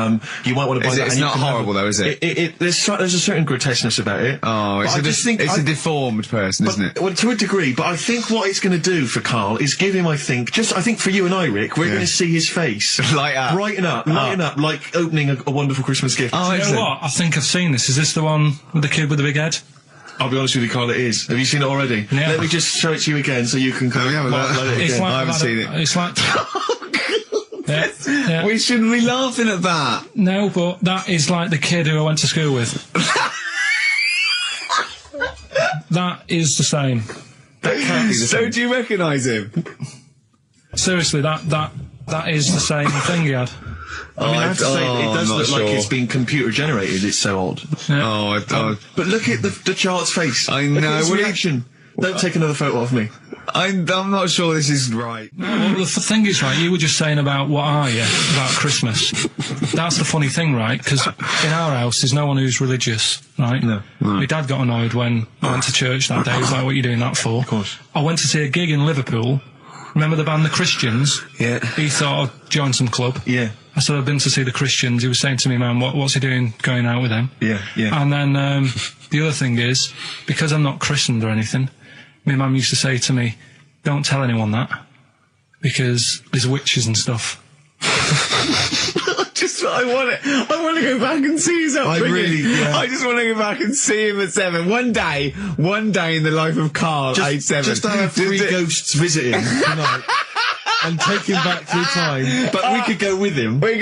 you might want to buy that. It's not horrible, though, is it? There's a certain grotesqueness about it. Oh, it's a deformed person, isn't it? Well, to a degree, but I think what it's going to do for Carl is give him, I think for you and I, Rick, we're going to see his face lighten up, like opening a wonderful Christmas gift. Oh, you know what? I think I've seen this. Is this the one with the kid with the big head? I'll be honest with you, Carl, it is. Have you seen it already? Yeah. Let me just show it to you again so you can kind of highlight it It's again. like I haven't seen it. It's like. Yeah. We shouldn't be laughing at that. No, but that is like the kid who I went to school with. That is the same. That can't be the So same. do you recognise him? Seriously, that is the same thing he had. I mean, I have to say, it does I'm look not like sure. it's been computer generated. It's so odd. Yeah. But look at the child's face. I Look know, at his what do you- reaction. Don't take another photo of me. I'm not sure this is right. Well, the thing is, right, you were just saying about what are you, about Christmas. That's the funny thing, right, because in our house there's no one who's religious, right? No. My dad got annoyed when I went to church that day. He was like, what are you doing that for? Of course. I went to see a gig in Liverpool. Remember the band The Christians? Yeah. He thought I'd join some club. Yeah. I said, I've been to see The Christians. He was saying to me, man, what's he doing going out with them? Yeah. Yeah. And then the other thing is, because I'm not christened or anything, my mum used to say to me, don't tell anyone that, because there's witches and stuff. I want to go back and see his upbringing. I just want to go back and see him at 7. One day in the life of Carl, age 7. Just to have 3 ghosts visiting tonight and take him back through time. But we could go with him. We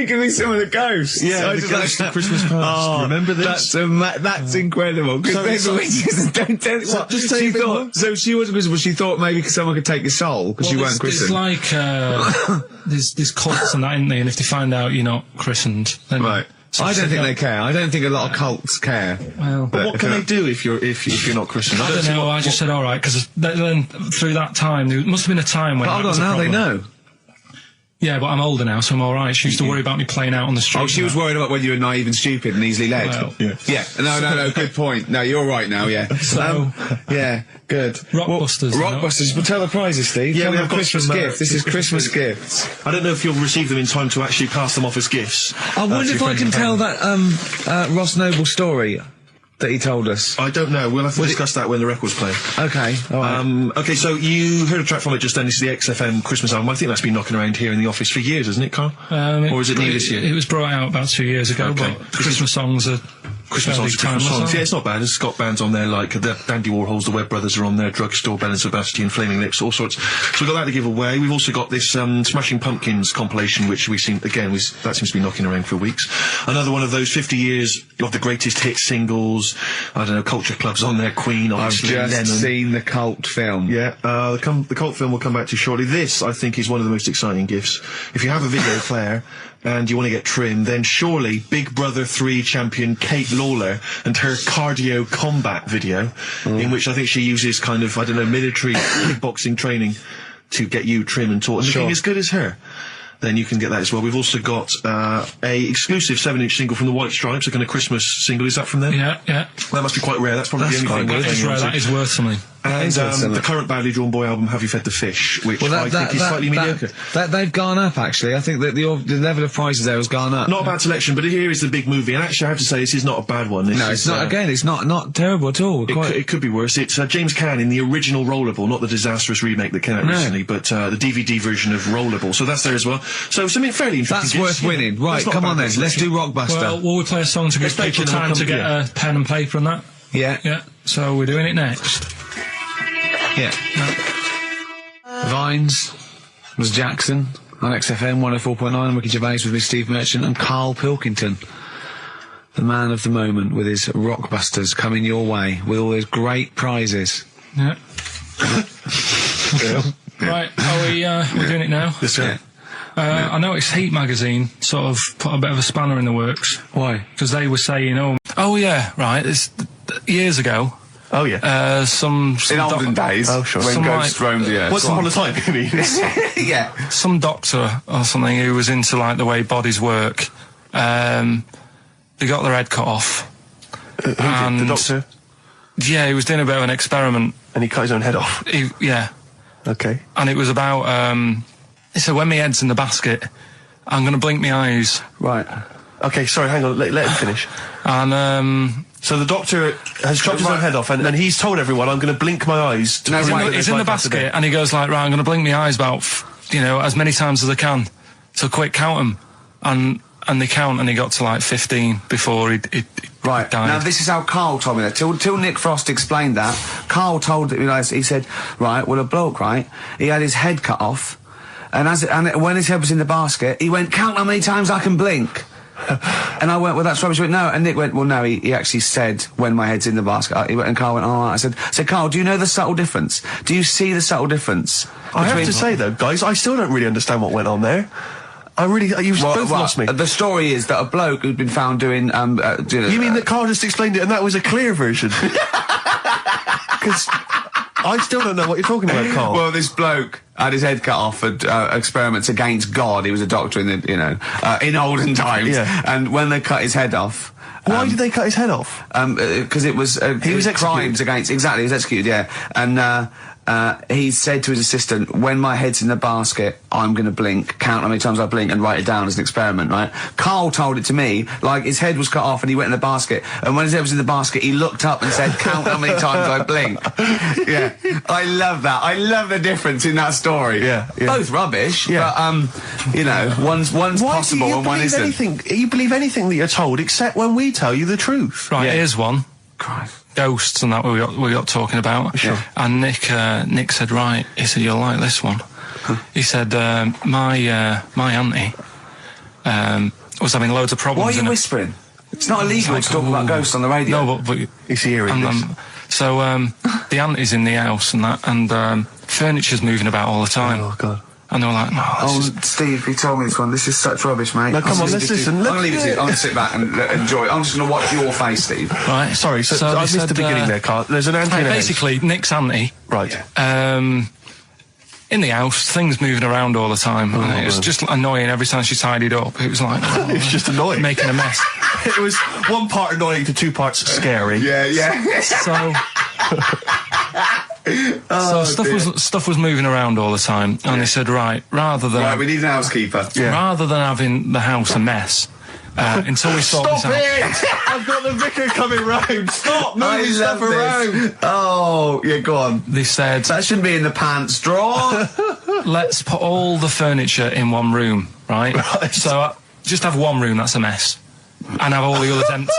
can be some of the ghosts. Yeah, I the just ghosts of Christmas past. Remember this? That's incredible. Because So- don't tell So what. just tell She you a bit thought, more. so she wasn't visible. She thought maybe someone could take your soul because you weren't It's christened. like, there's cults and that, isn't there? And if they find out you're not christened, then... Right. I don't think they care. I don't think a lot of cults care. Well, But what can they do if you're not Christian? I don't see know, what- I just said alright, because then through that time, there must have been a time when... But that hold was on, a now they problem. know. Yeah, but I'm older now, so I'm alright. She used to worry about me playing out on the street. Oh, she was worried about whether you were naive and stupid and easily led. Well, yeah. No, good point. No, you're right now, yeah. So- yeah, good. Rockbusters, you know. Rockbusters. Well, tell the prizes, Steve. Yeah, Tell we them have got Christmas some, gift. This is Christmas Christmas gifts. I don't know if you'll receive them in time to actually pass them off as gifts. I wonder to if your I friends can and tell family. that Ross Noble story that he told us. I don't know. We'll have to discuss that when the record's playing. Okay, all right. Okay, so you heard a track from it just then. This is the XFM Christmas album. I think that's been knocking around here in the office for years, hasn't it, Carl? Or is it new this year? It was brought out about 2 years ago, Okay. but Christmas songs are Christmas songs, timeless, Christmas songs. aren't Yeah, it's not bad. There's Scott bands on there like the Dandy Warhols, the Webb Brothers are on there, Drugstore, Bell and Sebastian, Flaming Lips, all sorts. So we've got that to give away. We've also got this Smashing Pumpkins compilation, which we seem that seems to be knocking around for weeks. Another one of those 50 years of the greatest hit singles. I don't know, Culture Club's on there, Queen, I've obviously, just Lennon. seen the cult film. Yeah, the cult film will come back to you shortly. This, I think, is one of the most exciting gifts. If you have a video player and you want to get trim, then surely Big Brother 3 champion Kate Lawler and her cardio combat video, in which I think she uses kind of, I don't know, military kickboxing training to get you trim and taut. And looking as good as her. Then you can get that as well. We've also got a exclusive 7-inch single from the White Stripes, a kind of Christmas single. Is that from them? Yeah. That must be quite rare. That's probably the only thing. That is rare, that is worth something. And the current badly drawn boy album, Have You Fed the Fish, which I think is slightly mediocre. They've gone up, actually. I think that the level of prices there has gone up. Not a bad selection, but here is the big movie. And actually, I have to say, this is not a bad one. No, it's not. Again, it's not terrible at all. It could be worse. It's James Caan in the original Rollerball, not the disastrous remake that came out recently, but the DVD version of Rollerball. So that's there as well. So something fairly interesting. That's worth winning. Right, come on then. Let's do Rockbuster. Well, will we play a song to give people time to get a pen and paper and that? Yeah. So we're doing it next. Yeah. Vines was Jackson on XFM 104.9. Ricky Gervais with me, Steve Merchant, and Karl Pilkington, the man of the moment, with his Rockbusters coming your way with all those great prizes. Yeah. Right, we're doing it now? This Yeah. I noticed Heat magazine sort of put a bit of a spanner in the works. Why? Because they were saying, oh yeah, right, it's years ago. Oh, yeah. Some In olden days, Oh, sure. when Some ghosts roamed the earth. Once upon a time, you mean? Yeah. some doctor or something who was into like the way bodies work. They got their head cut off. The doctor? Yeah, he was doing a bit of an experiment. And he cut his own head off. Yeah. Okay. And it was about, he said, when my head's in the basket, I'm going to blink my eyes. Right. Okay, sorry, hang on, let him finish. And, So the doctor has chopped his own head off, and he's told everyone, I'm going to blink my eyes to prove that he's there's in the life after basket, death. and he goes like, right, I'm going to blink my eyes about, as many times as I can. So quick, count them. And they count, and he got to like 15 before he Right. died. Now, this is how Carl told me that. Till Nick Frost explained that, Carl told me, he said, right, well, a bloke, right, he had his head cut off, and when his head was in the basket, he went, count how many times I can blink. And I went, well, that's rubbish. He went, no. And Nick went, well, no, he actually said, when my head's in the basket. And Carl went, oh, I said, Carl, do you know the subtle difference? Do you see the subtle difference? I have to say, though, guys, I still don't really understand what went on there. You've both lost me. The story is that a bloke who'd been found doing, You mean that Carl just explained it and that was a clear version? Because I still don't know what you're talking about, Carl. Well, this bloke had his head cut off at experiments against God. He was a doctor in the, in olden times. Yeah. And when they cut his head off... Why did they cut his head off? Because it was... he was executed. Crimes against... Exactly, he was executed, yeah. And, he said to his assistant, when my head's in the basket, I'm going to blink, count how many times I blink and write it down as an experiment, right? Carl told it to me, like his head was cut off and he went in the basket, and when his head was in the basket, he looked up and said, count how many times I blink. Yeah. I love that. I love the difference in that story. Yeah. Both rubbish, Yeah. but, one's possible and one isn't. You believe anything that you're told except when we tell you the truth. Right, Yeah. here's one. Christ. Ghosts and that we got talking about. Sure. And Nick said, right, he said, you'll like this one. He said, my auntie was having loads of problems. Why are you whispering? It's not illegal to talk about ghosts on the radio. No, but He's hearing this. so the auntie's in the house and that, and furniture's moving about all the time. Oh, God. And they were like, no, this is Steve, you told me this one. This is such rubbish, mate. No, come on, let's listen. I'm gonna leave it to you. I'm gonna sit back and enjoy it. I'm just gonna watch your face, Steve. right. Sorry, so I missed the beginning there, Carl. There's an auntie in the house. Basically, Nick's auntie. Right. In the house, things moving around all the time. And it was God. just annoying every time she tidied up. It was like, It was just annoying. making a mess. It was one part annoying to two parts scary. Yeah. So, stuff was moving around all the time, and they said, right, Right, we need an housekeeper. rather than having the house a mess, until we sort this out. I've got the vicar coming round. Stop moving stuff around. Oh, yeah, go on. They said, That shouldn't be in the pants drawer. let's put all the furniture in one room, right? So just have one room that's a mess, and have all the others empty.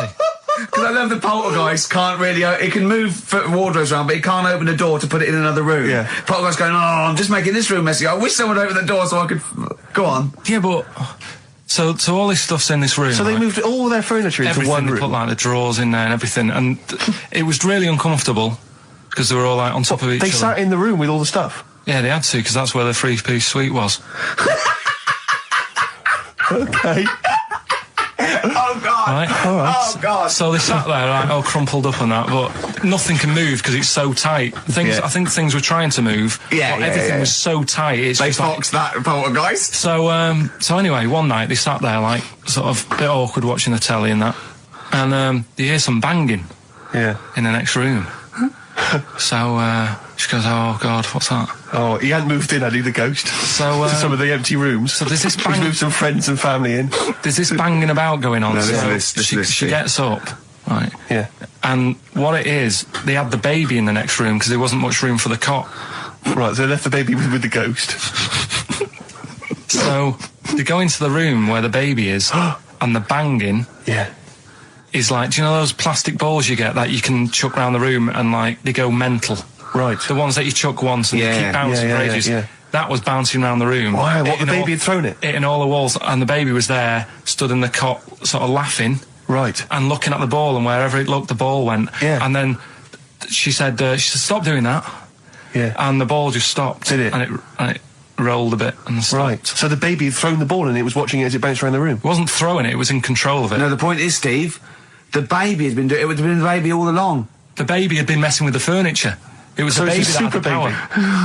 Because I love the poltergeist can't really... It can move wardrobes around, but it can't open a door to put it in another room. Yeah. Poltergeist going, oh, I'm just making this room messy. I wish someone would open the door so I could... Go on. Yeah, but so all this stuff's in this room. So they right? moved all their furniture into Everything, one they room. put like the drawers in there and everything, and it was really uncomfortable because they were all like on top of each They other. sat in the room with all the stuff. Yeah, they had to, because that's where the three-piece suite was. Okay. Oh, God. Right? All right. Oh, God. So they sat there, like, all crumpled up and that, but nothing can move because it's so tight. I think things were trying to move, Yeah, but yeah, everything yeah. was so tight. It's They just like- foxed that poltergeist. So anyway, one night they sat there, like, sort of a bit awkward watching the telly and that, and they hear some banging Yeah. in the next room. So she goes, oh, God, what's that? Oh, he hadn't moved in, had he, the ghost? So, to some of the empty rooms. so there's this He's bang- moved some friends and family in. There's this banging about going on. No, so listen, she Steve. gets up, right? Yeah. And what it is, they had the baby in the next room because there wasn't much room for the cot. Right, so they left the baby with the ghost. So they go into the room where the baby is, and the banging Yeah. is like, do you know those plastic balls you get that you can chuck around the room and like they go mental? Right. The ones that you chuck once and Yeah, they keep bouncing yeah, for yeah, ages. yeah. That was bouncing around the room. Wow, what, the Hitting baby all- had thrown it? Hitting all the walls, and the baby was there, stood in the cot, sort of laughing. Right. And looking at the ball, and wherever it looked, the ball went. Yeah. And then she said, stop doing that. Yeah. And the ball just stopped. Did it? And it rolled a bit and stopped. Right. So the baby had thrown the ball and it was watching it as it bounced around the room. It wasn't throwing it, it was in control of it. No, the point is, Steve, the baby has been doing... It would have been the baby all along. The baby had been messing with the furniture. It was So the it's baby a that had the super power.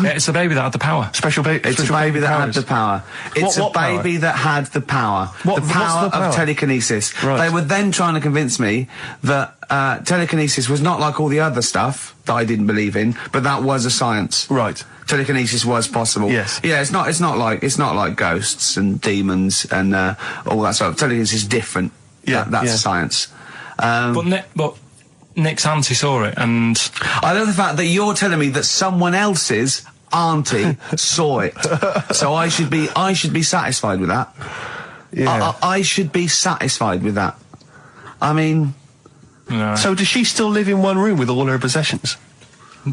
Yeah, it's the baby that had the power. Special baby. It's a baby that had the power. It's What a power? baby that had the power. What- the what's power the power? of telekinesis. Right. They were then trying to convince me that telekinesis was not like all the other stuff that I didn't believe in, but that was a science. Right. Telekinesis was possible. Yes. Yeah, it's not like ghosts and demons and all that stuff. Telekinesis is different. Yeah, That's yeah. science. But Nick's auntie saw it, and I love the fact that you're telling me that someone else's auntie saw it. So I should be satisfied with that. Yeah. I should be satisfied with that. I mean, No. So does she still live in one room with all her possessions?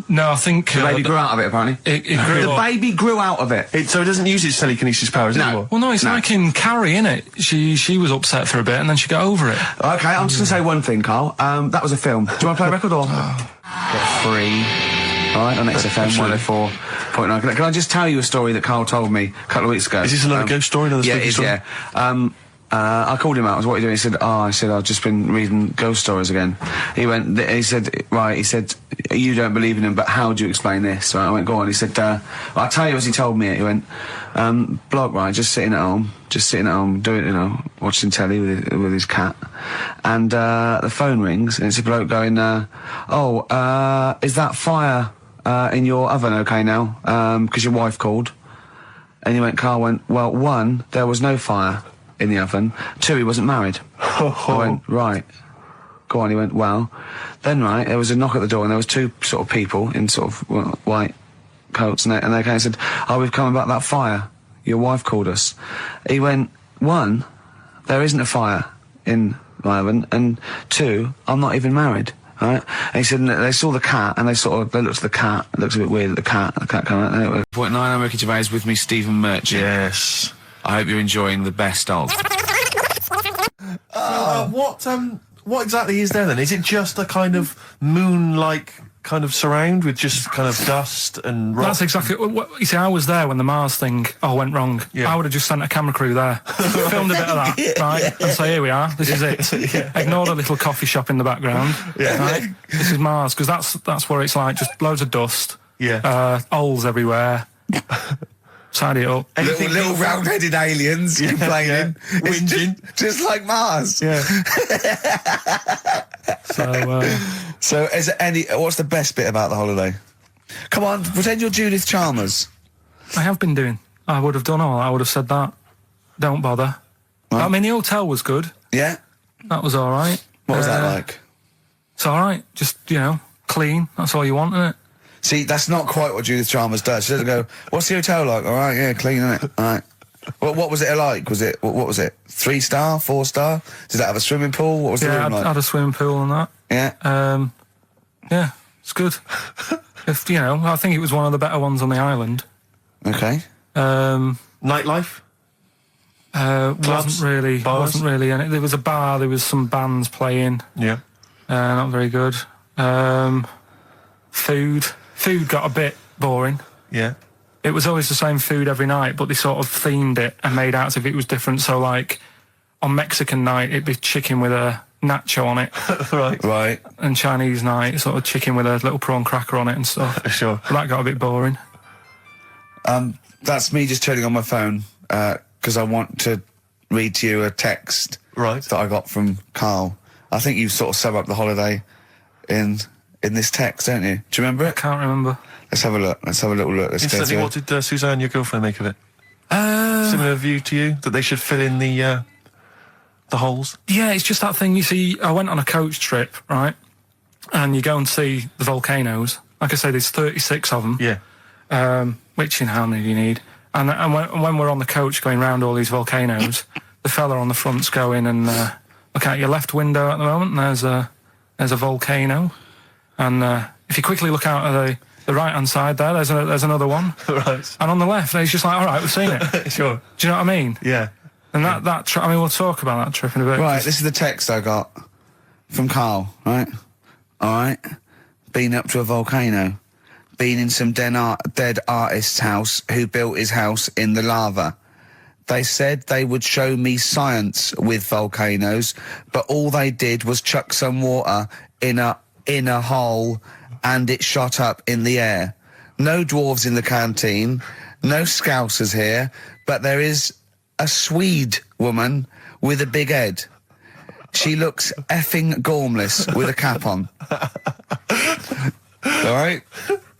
No, I think... The baby grew out of it, apparently. It grew The up. baby grew out of it. So it doesn't use its telekinesis powers anymore? Well, no, it's like in Carrie, innit? She was upset for a bit and then she got over it. Okay, I'm just going to say one thing, Carl. That was a film. Do you want to play a record or...? Get free. All right, on XFM 104.9. Can I just tell you a story that Carl told me a couple of weeks ago? Is this another ghost story? Another Yeah, spooky it is, story? yeah. I called him out. I was, what are you doing? He said, I've just been reading ghost stories again. He said, you don't believe in them, but how do you explain this? Right, I went, go on. He said, I'll tell you as he told me it. He went, bloke, right, just sitting at home, doing, watching telly with his cat. And, the phone rings, and it's a bloke going, is that fire, in your oven okay now? 'Cause your wife called. And Carl went, well, 1, there was no fire in the oven. 2, he wasn't married. I went, right. Go on. He went, well, then right, there was a knock at the door and there was 2 sort of people in sort of white coats and they came and said, we've come about that fire. Your wife called us. He went, 1, there isn't a fire in my oven, and 2, I'm not even married. Right? And he said, and they saw the cat, and they looked at the cat. It looks a bit weird at the cat came out. 0.9, I'm Ricky Gervais, with me, Stephen Merchant. Yes. I hope you're enjoying the best of. What exactly is there then? Is it just a kind of moon-like kind of surround with just kind of dust and rock? That's exactly what you see. I was there when the Mars thing went wrong. Yeah. I would have just sent a camera crew there, filmed a bit of that, right, and say, here we are, this is it. Ignore the little coffee shop in the background. Right? This is Mars, because that's where it's like just loads of dust. Holes everywhere. Side it up. Little round-headed aliens complaining. It's Whinging. just like Mars. So is there what's the best bit about the holiday? Come on, pretend you're Judith Chalmers. I have been doing. I would have done all. I would have said that. Don't bother. Right. I mean, the hotel was good. Yeah? That was all right. What was that like? It's all right. Just, clean. That's all you want, isn't it? See, that's not quite what Judith Chalmers does. She doesn't go, what's the hotel like? All right, yeah, clean, isn't it? All right. What was it like? What was it? 3-star, 4-star? Did that have a swimming pool? What was the room like? I had a swimming pool and that. Yeah? Yeah, it's good. I think it was one of the better ones on the island. Okay. Nightlife? Wasn't really. Bars? Wasn't really. And there was a bar. There was some bands playing. Yeah. Not very good. Food got a bit boring. Yeah. It was always the same food every night, but they sort of themed it and made out as if it was different. So, like, on Mexican night, it'd be chicken with a nacho on it. Right. And Chinese night, sort of chicken with a little prawn cracker on it and stuff. Sure. But that got a bit boring. That's me just turning on my phone, because I want to read to you a text that I got from Karl. I think you sort of sum up the holiday in this text, don't you? Do you remember I it? can't remember. Let's have a look. Let's have a little look. Let's Instantly, what did Suzanne, your girlfriend, make of it? Similar view to you, that they should fill in the holes? Yeah, it's just that thing, you see, I went on a coach trip, right? And you go and see the volcanoes. Like I say, there's 36 of them. Yeah. Which, how many do you need? And when we're on the coach going round all these volcanoes, the fella on the front's going and look out your left window at the moment, and there's a volcano. And if you quickly look out at the right-hand side there, there's another one. Right. And on the left, he's just like, all right, we've seen it. Sure. Do you know what I mean? Yeah. And that trip, we'll talk about that trip in a bit. Right, this is the text I got from Karl, right? All right. Been up to a volcano. Been in some dead artist's house who built his house in the lava. They said they would show me science with volcanoes, but all they did was chuck some water in a hole and it shot up in the air. No dwarves in the canteen, no scousers here, but there is a Swede woman with a big head. She looks effing gormless with a cap on. All right?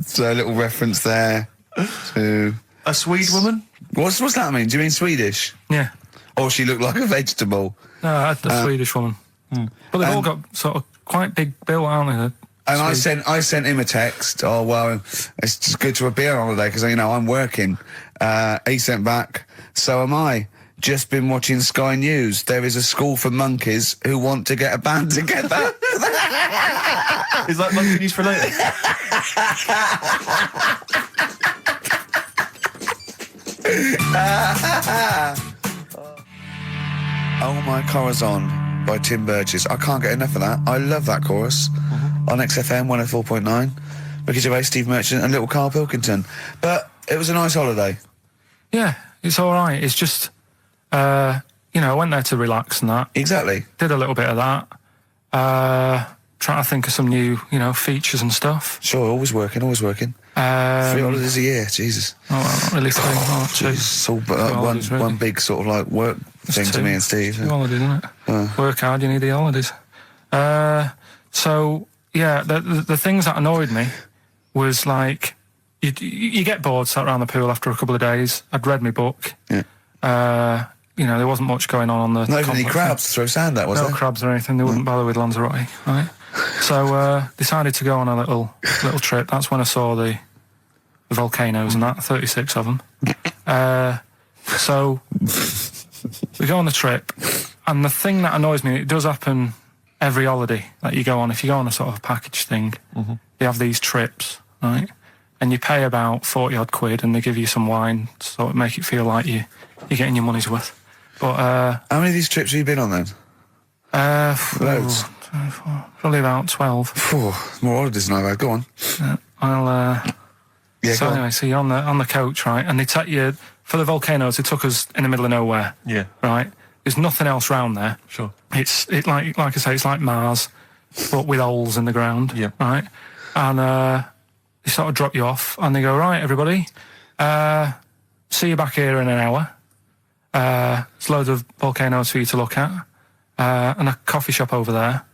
So a little reference there to... A Swede woman? What's that mean? Do you mean Swedish? Yeah. Or she looked like a vegetable? No, I had the Swedish woman. But they've all got sort of quite big bill, aren't they? And I sent him a text. Oh, well, it's just good to be on holiday because, I'm working. He sent back, so am I. Just been watching Sky News. There is a school for monkeys who want to get a band together. Is that monkey news for later? Oh My Corazon by Tim Burgess. I can't get enough of that. I love that chorus. On XFM 104.9. Ricky Gervais, Steve Merchant and little Karl Pilkington. But it was a nice holiday. Yeah, it's all right. It's just, I went there to relax and that. Exactly. Did a little bit of that. Trying to think of some new, features and stuff. Sure, always working. 3 holidays a year, Jesus. Oh, well, not really 3. Oh, 2. It's all holidays, really. one big sort of like work thing to me and Steve. 2 holidays, isn't it? Work hard, you need the holidays. So, yeah, the things that annoyed me was like, you get bored sat around the pool after a couple of days. I'd read my book. Yeah. There wasn't much going on the... Not even any crabs to throw sand at, was there? No crabs or anything. They wouldn't bother with Lanzarote, right? So, decided to go on a little trip. That's when I saw the volcanoes and that, 36 of them. So, we go on the trip, and the thing that annoys me, it does happen every holiday that you go on. If you go on a sort of package thing, they have these trips, right? And you pay about 40 odd quid, and they give you some wine, to sort of make it feel like you're getting your money's worth. But how many of these trips have you been on then? Loads. Probably about 12. More holidays than I've had. Go on. So anyway, so you're on the coach, right? And they take you for the volcanoes. They took us in the middle of nowhere. Yeah. Right. There's nothing else round there. Sure. It's like I say, it's like Mars, but with holes in the ground. Yeah. Right. And they sort of drop you off, and they go, right, everybody, see you back here in an hour. There's loads of volcanoes for you to look at, and a coffee shop over there.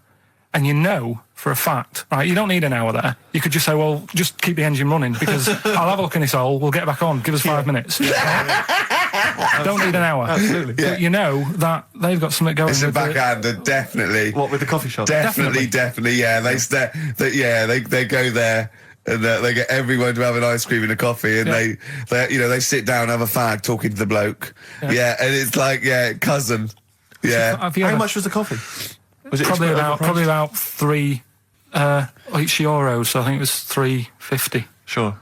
And you know for a fact, right, you don't need an hour there. You could just say, well, just keep the engine running, because I'll have a look in this hole, we'll get back on, give us 5 minutes. Don't need an hour. Absolutely. Yeah. But you know that they've got something going. It's a with backhander, definitely. What, with the coffee shop? Definitely, yeah. They go there. And they get everyone to have an ice cream and a coffee, and they sit down, have a fag, talking to the bloke. Yeah, and it's like, cousin. Yeah. How much was the coffee? Was it probably about 3 each euros, so I think it was 3.50. Sure.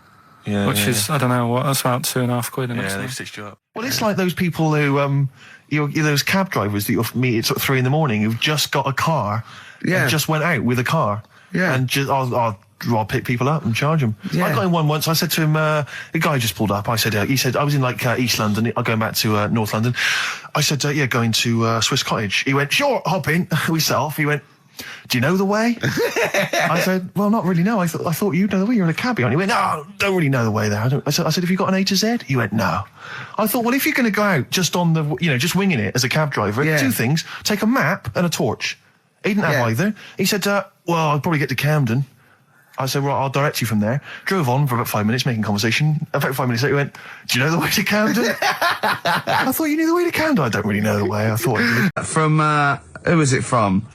Yeah. Which is, I don't know, what, that's about 2.5 quid. Yeah, they've stitched you up. Well, it's like those people who, those cab drivers that you'll meet at sort of 3 a.m. who've just got a car. Yeah. And just went out with a car. Yeah. And just, I'll pick people up and charge them. Yeah. I got in one once. I said to him, the guy just pulled up. I said, he said, I was in like East London. I'm going back to North London. I said, going to Swiss Cottage. He went, sure, hop in. We set off. He went, do you know the way? I said, well, not really, no. I thought you'd know the way. You're in a cabbie. And he went, no, don't really know the way there. I said, have you got an A to Z? He went, no. I thought, well, if you're going to go out just on the, just winging it as a cab driver, 2 things. Take a map and a torch. He didn't have either. He said, well, I'll probably get to Camden. I said, right, I'll direct you from there. Drove on for about 5 minutes, making conversation. About 5 minutes later, he went, do you know the way to Camden? I thought you knew the way to Camden. I don't really know the way. I thought I did. From, who was it from?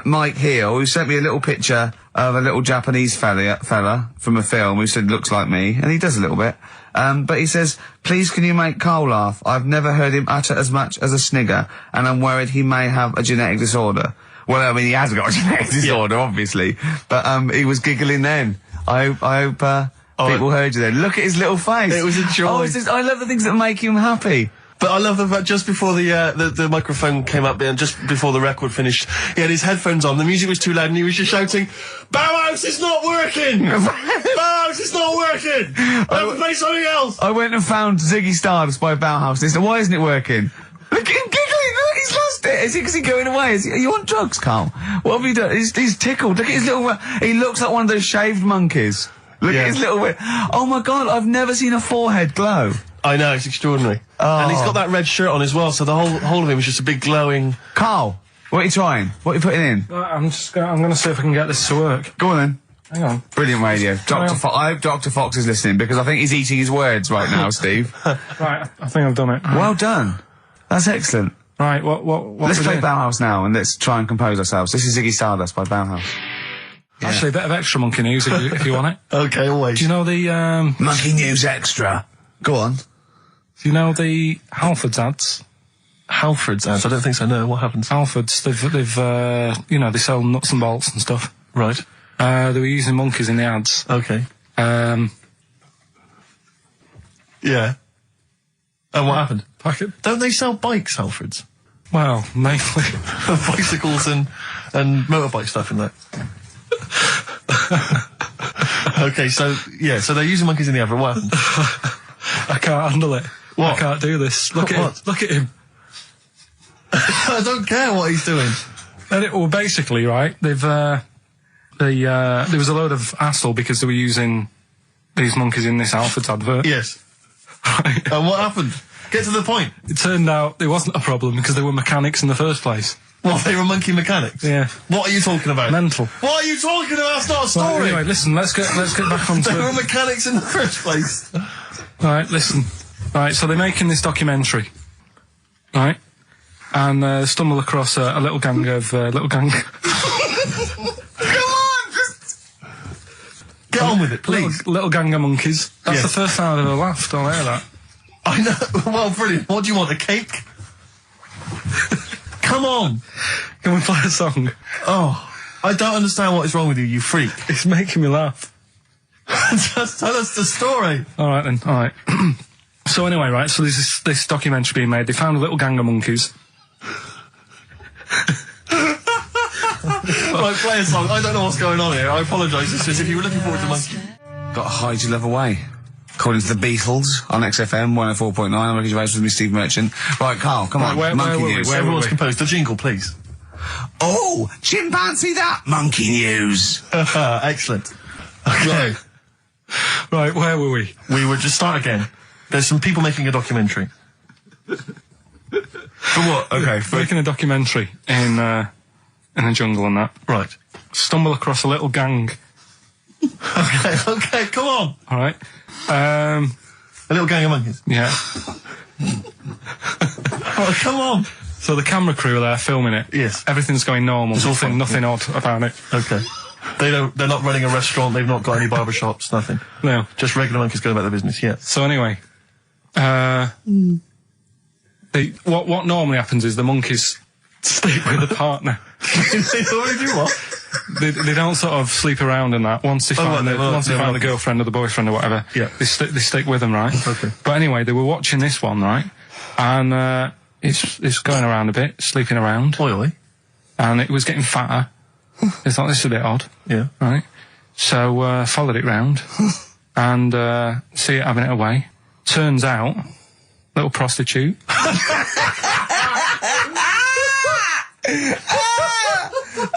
Mike Heel, who sent me a little picture of a little Japanese fella from a film who said looks like me, and he does a little bit. But he says, please can you make Karl laugh? I've never heard him utter as much as a snigger, and I'm worried he may have a genetic disorder. Well, I mean, he has got a genetic disorder, obviously, but he was giggling then. I hope people heard you then. Look at his little face. It was a joy. I love the things that make him happy. But I love the fact just before the microphone came up and just before the record finished, he had his headphones on, the music was too loud, and he was just shouting, Bauhaus is not working! Bauhaus is not working! Play something else! I went and found Ziggy Stardust by Bauhaus, and he said, why isn't it working? Look at him giggling, look, he's lost it! Is he going away? Are you on drugs, Karl? What have you done? He's tickled, look at his little, he looks like one of those shaved monkeys. Look at his little, oh my god, I've never seen a forehead glow. I know, it's extraordinary. Oh. And he's got that red shirt on as well, so the whole of him is just a big glowing... Karl, what are you trying? What are you putting in? I'm going to see if I can get this to work. Go on then. Hang on. Brilliant radio. I hope Dr. Fox is listening, because I think he's eating his words right now, Steve. Right, I think I've done it. Well done. That's excellent. Right, what Let's play Bauhaus now, and let's try and compose ourselves. This is Ziggy Stardust by Bauhaus. Yeah. Actually, a bit of extra monkey news if you want it. Okay, always. Do you know the... Monkey News Extra. Go on. Do you know the Halfords ads? Halfords ads? I don't think so, no. What happens? Halfords, they've you know, they sell nuts and bolts and stuff. Right. They were using monkeys in the ads. Okay. Um, Yeah. And what happened? Packet. Don't they sell bikes, Halfords? Well, mainly. Bicycles and motorbike stuff in that. Okay, so they're using monkeys in the advert. What happened? I can't handle it. What? I can't do this. Look at What? him. Look at him. I don't care what he's doing. And well, basically, right, there was a load of hassle because they were using these monkeys in this Halfords advert. Yes. Right. And what happened? Get to the point. It turned out it wasn't a problem because they were mechanics in the first place. Well, they were monkey mechanics. Yeah. What are you talking about? Mental. What are you talking about? That's not a Right, story. anyway, listen, let's get back onto They were it. mechanics in the first place. Right, listen. Right, so they're making this documentary. Right? And stumble across a little gang of Come on, just get on with it, please. little gang of monkeys. That's Yes. the first time I've ever laughed. I'll hear that. I know. Well, brilliant. What do you want? A cake? Come on. Can we play a song? Oh, I don't understand what is wrong with you, you freak. It's making me laugh. Just tell us the story. All right then. All right. So anyway, right. So there's this documentary being made. They found a little gang of monkeys. Right, play a song. I don't know what's going on here. I apologise. It's just if you were looking forward to monkey. Got a hide your love away. According to the Beatles on XFM 104.9, I'm Ricky Gervais with me, Steve Merchant. Right, Carl, come on. where monkey were we? news. Where Everyone's were we? composed. The jingle, please. Oh, chimpanzee that monkey news. Excellent. Okay. Right, where were we? We would just start again. There's some people making a documentary. For what? Okay. Making a documentary in a jungle and that. Right. Stumble across a little gang. Okay, come on. All right. A little gang of monkeys. Yeah. Oh, come on. So the camera crew are there filming it. Yes. Everything's going normal. all fine. Nothing odd about it. Okay. They're not running a restaurant. They've not got any barber shops. Nothing. No. Just regular monkeys going about their business. Yeah. So anyway, what normally happens is the monkeys sleep with the partner. They already do what? They don't sort of sleep around and that. Once they find the girlfriend or the boyfriend or whatever, Yeah. they stick with them, right? Okay. But anyway, they were watching this one, right? And it's going around a bit, sleeping around, Oi. and it was getting fatter. They thought this is a bit odd, Yeah. right? So followed it round and see it having it away. Turns out, little prostitute.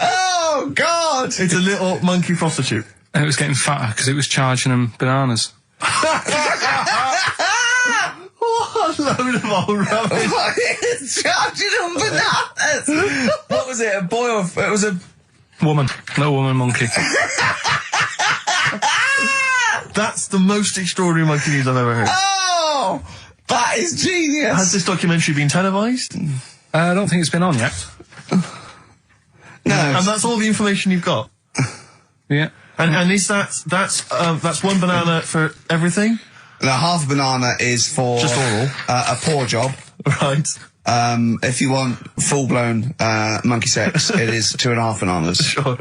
Oh, God! It's a little monkey prostitute. And it was getting fatter because it was charging them bananas. What a load of old rubbish. Charging them bananas! What was it, a boy or... It was a... Woman. Little woman monkey. That's the most extraordinary monkey news I've ever heard. Oh! That is genius! Has this documentary been televised? I don't think it's been on yet. No. And that's all the information you've got? Yeah. And is that's one banana for everything? Now, half a banana is for... Just oral. A poor job. Right. If you want full-blown monkey sex, it is 2.5 bananas. Sure.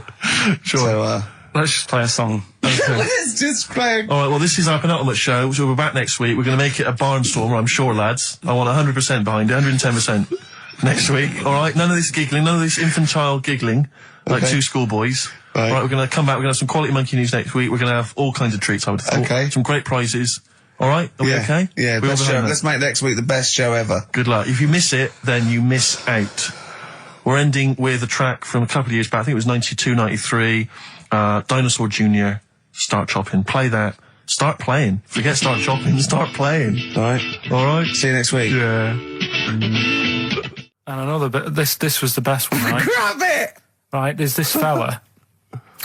So, Let's just play a song. let's just play... All right, well, this is our penultimate show, so we're back next week. We're going to make it a barnstormer, I'm sure, lads. I want 100% behind it, 110% next week. All right, none of this giggling, none of this infantile giggling like two schoolboys. Right. All right, we're going to come back. We're going to have some quality monkey news next week. We're going to have all kinds of treats, I would have thought. Okay. Some great prizes. All right, are we okay? Yeah, We're all best show. behind that. Let's make next week the best show ever. Good luck. If you miss it, then you miss out. We're ending with a track from a couple of years back. I think it was 92, 93. Dinosaur Jr. Start Chopping. Play that. Start playing. Forget start chopping. Start playing. All right. All right. See you next week. Yeah. And another bit. This was the best one, right? Grab it! Right. There's this fella,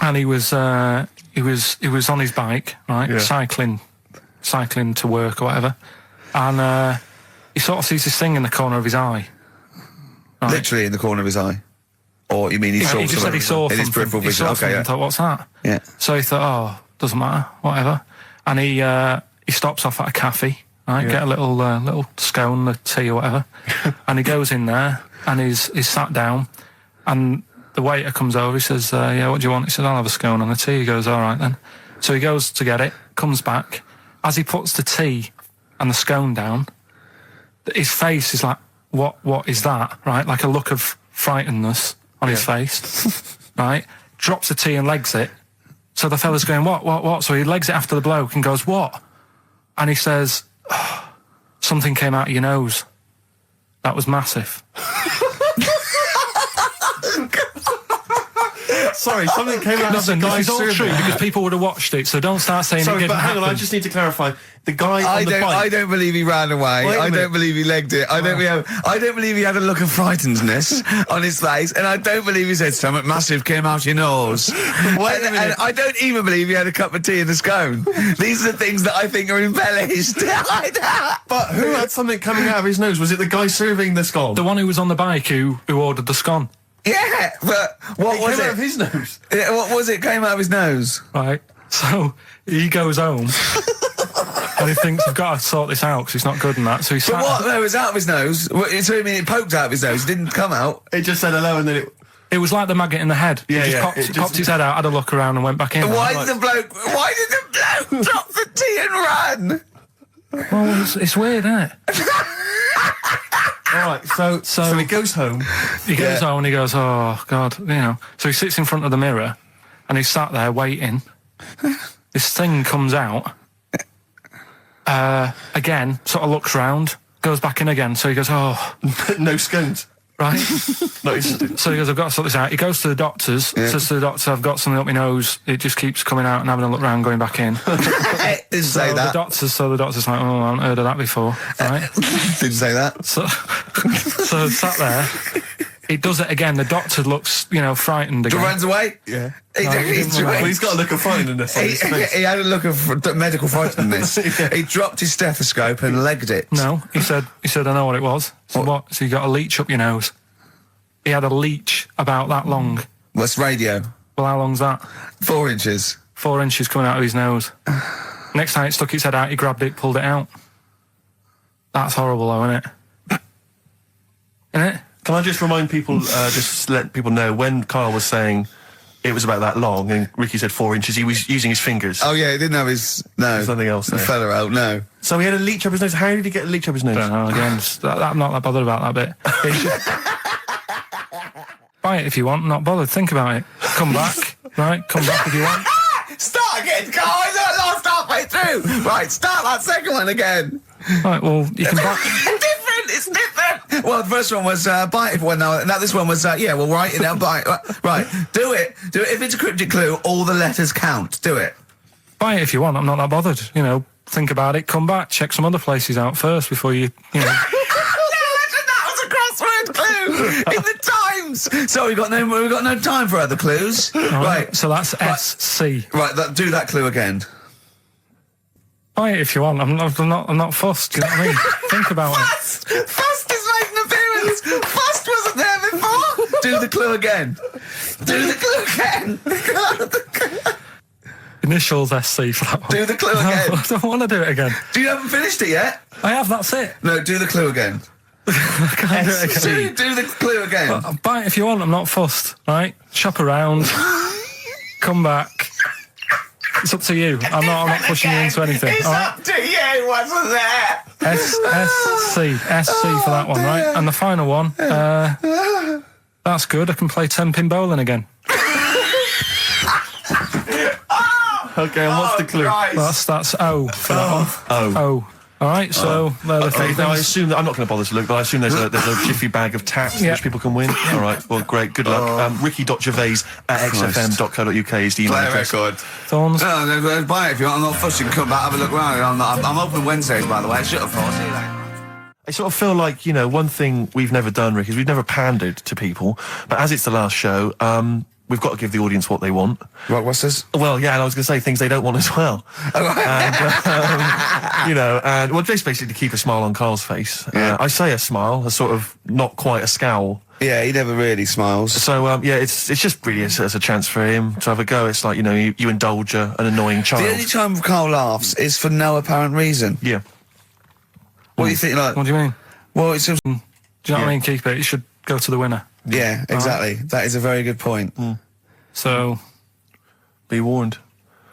and he was on his bike, right, Yeah. cycling to work or whatever, and he sort of sees this thing in the corner of his eye. Right? Literally in the corner of his eye. Or you mean he saw He just said he saw in his something. peripheral He vision? saw Okay, something yeah. and thought, what's that? Yeah. So he thought, oh, doesn't matter, whatever. And he stops off at a cafe, right? Get a little scone, a tea or whatever. And he goes in there and he's sat down, and the waiter comes over. He says, "Yeah, what do you want?" He says, "I'll have a scone and a tea." He goes, "All right then." So he goes to get it, comes back. As he puts the tea and the scone down, his face is like, what is that? Right, like a look of frightenedness on his face. Right, drops the tea and legs it. So the fella's going, what? So he legs it after the bloke and goes, "What?" And he says, "Something came out of your nose. That was massive." Sorry, something came out of the Listen, guy this is all serving. true because people would have watched it, so don't start saying it Sorry, didn't but hang on, I happen. just need to clarify. The guy on the bike... I don't believe he ran away. Wait a I minute. don't believe he legged it. I don't believe he had a look of frightenedness on his face, and I don't believe he said something massive came out your nose. And I don't even believe he had a cup of tea and a scone. These are the things that I think are embellished. But who had something coming out of his nose? Was it the guy serving the scone? The one who was on the bike who ordered the scone, Yeah, but what was came it? out of his nose. Yeah, what was it? Came out of his nose. right? So he goes home and he thinks, "I've got to sort this out because it's not good and that." So he But what? No, it was out of his nose. So I mean, it poked out of his nose. It didn't come out. It just said hello and then it... It was like the maggot in the head. Yeah, He just yeah, popped, it just- popped his head out, had a look around, and went back in. Why did the bloke drop the tea and run? Well, it's weird, isn't it? Alright, so he goes home. He goes home and he goes, "Oh God," you know. So he sits in front of the mirror and he's sat there waiting. This thing comes out. Again, sort of looks round, goes back in again. So he goes, "Oh, No scones. right." No, it's- So he goes, "I've got to sort this out." He goes to the doctor's, says to the doctor, "I've got something up my nose. It just keeps coming out," and having a look round, going back in. Didn't say So that. the doctor's like, "Oh, I haven't heard of that before." Right? Didn't say that. So sat there. He does it again. The doctor looks, frightened again. Runs away. yeah. Well, He's got a look of frightenedness on his face. He had a look of medical frightenedness. He dropped his stethoscope and legged it. No, he said, "I know what it was." So what? So you got a leech up your nose. He had a leech about that long. What's radio? Well, how long's that? 4 inches. 4 inches coming out of his nose. Next time it stuck its head out, he grabbed it, pulled it out. That's horrible, though, isn't it? Isn't it? Can I just remind people, just let people know, when Karl was saying it was about that long and Ricky said 4 inches, he was using his fingers. Oh yeah, he didn't have his There's nothing else there. fella out. No. So he had a leech up his nose. How did he get a leech up his nose? I don't know, again, I'm not that bothered about that bit. Buy it if you want, not bothered, think about it. Come back, right? Come back if you want. Start again, Carl. I lost halfway through. Right, start that second one again. Right, well, you can buy... It's different. Well, the first one was bite it. Well, now this one was we'll write it down. Bite. Right, do it. If it's a cryptic clue, all the letters count. Do it. Buy it if you want, I'm not that bothered. Think about it, come back, check some other places out first before you That was a crossword clue in the Times. So we've got no time for other clues. Right. So that's SC. Right. Do that clue again. Buy it if you want. I'm not fussed. Do you know what I mean? Think about it. Fast is making an appearance. Fast wasn't there before. Do the clue again. Do the clue again. Initials SC for that one. Do the clue again. No, I don't want to do it again. You haven't finished it yet. I have. That's it. No, do the clue again. I can't do it again. Do the clue again. Buy it if you want. I'm not fussed. Right? Shop around. Come back. It's up to you. I'm not pushing you into anything. It's all right? up to you. Wasn't there? SC for that one, right? And the final one. That's good. I can play 10-pin bowling again. Okay, and what's the clue? Christ. That's O for that one. Oh. All right, so they're the three Now I things. assume that I'm not going to bother to look, but I assume there's a jiffy bag of taps Yeah. which people can win. All right, well, great, good luck. Ricky.gervais@xfm.co.uk is the email Play a address. record. Thorns. No, buy it if you want. I'm not fussing. Come back, have a look around. I'm open Wednesdays, by the way. Shut up, for. See you later. I sort of feel like, one thing we've never done, Rick, is we've never pandered to people, but as it's the last show, we've got to give the audience what they want. Right, what's this? Well, yeah, and I was going to say things they don't want as well. And well, just basically to keep a smile on Karl's face. Yeah. I say a smile, a sort of not quite a scowl. Yeah, he never really smiles. So, it's just really as a chance for him to have a go. It's like, you indulge an annoying child. The only time Carl laughs is for no apparent reason. Yeah. What do you think, like... What do you mean? Well, it's just... Do you know what I mean? Keep it. It should go to the winner. Yeah, exactly. That is a very good point. So, Be warned.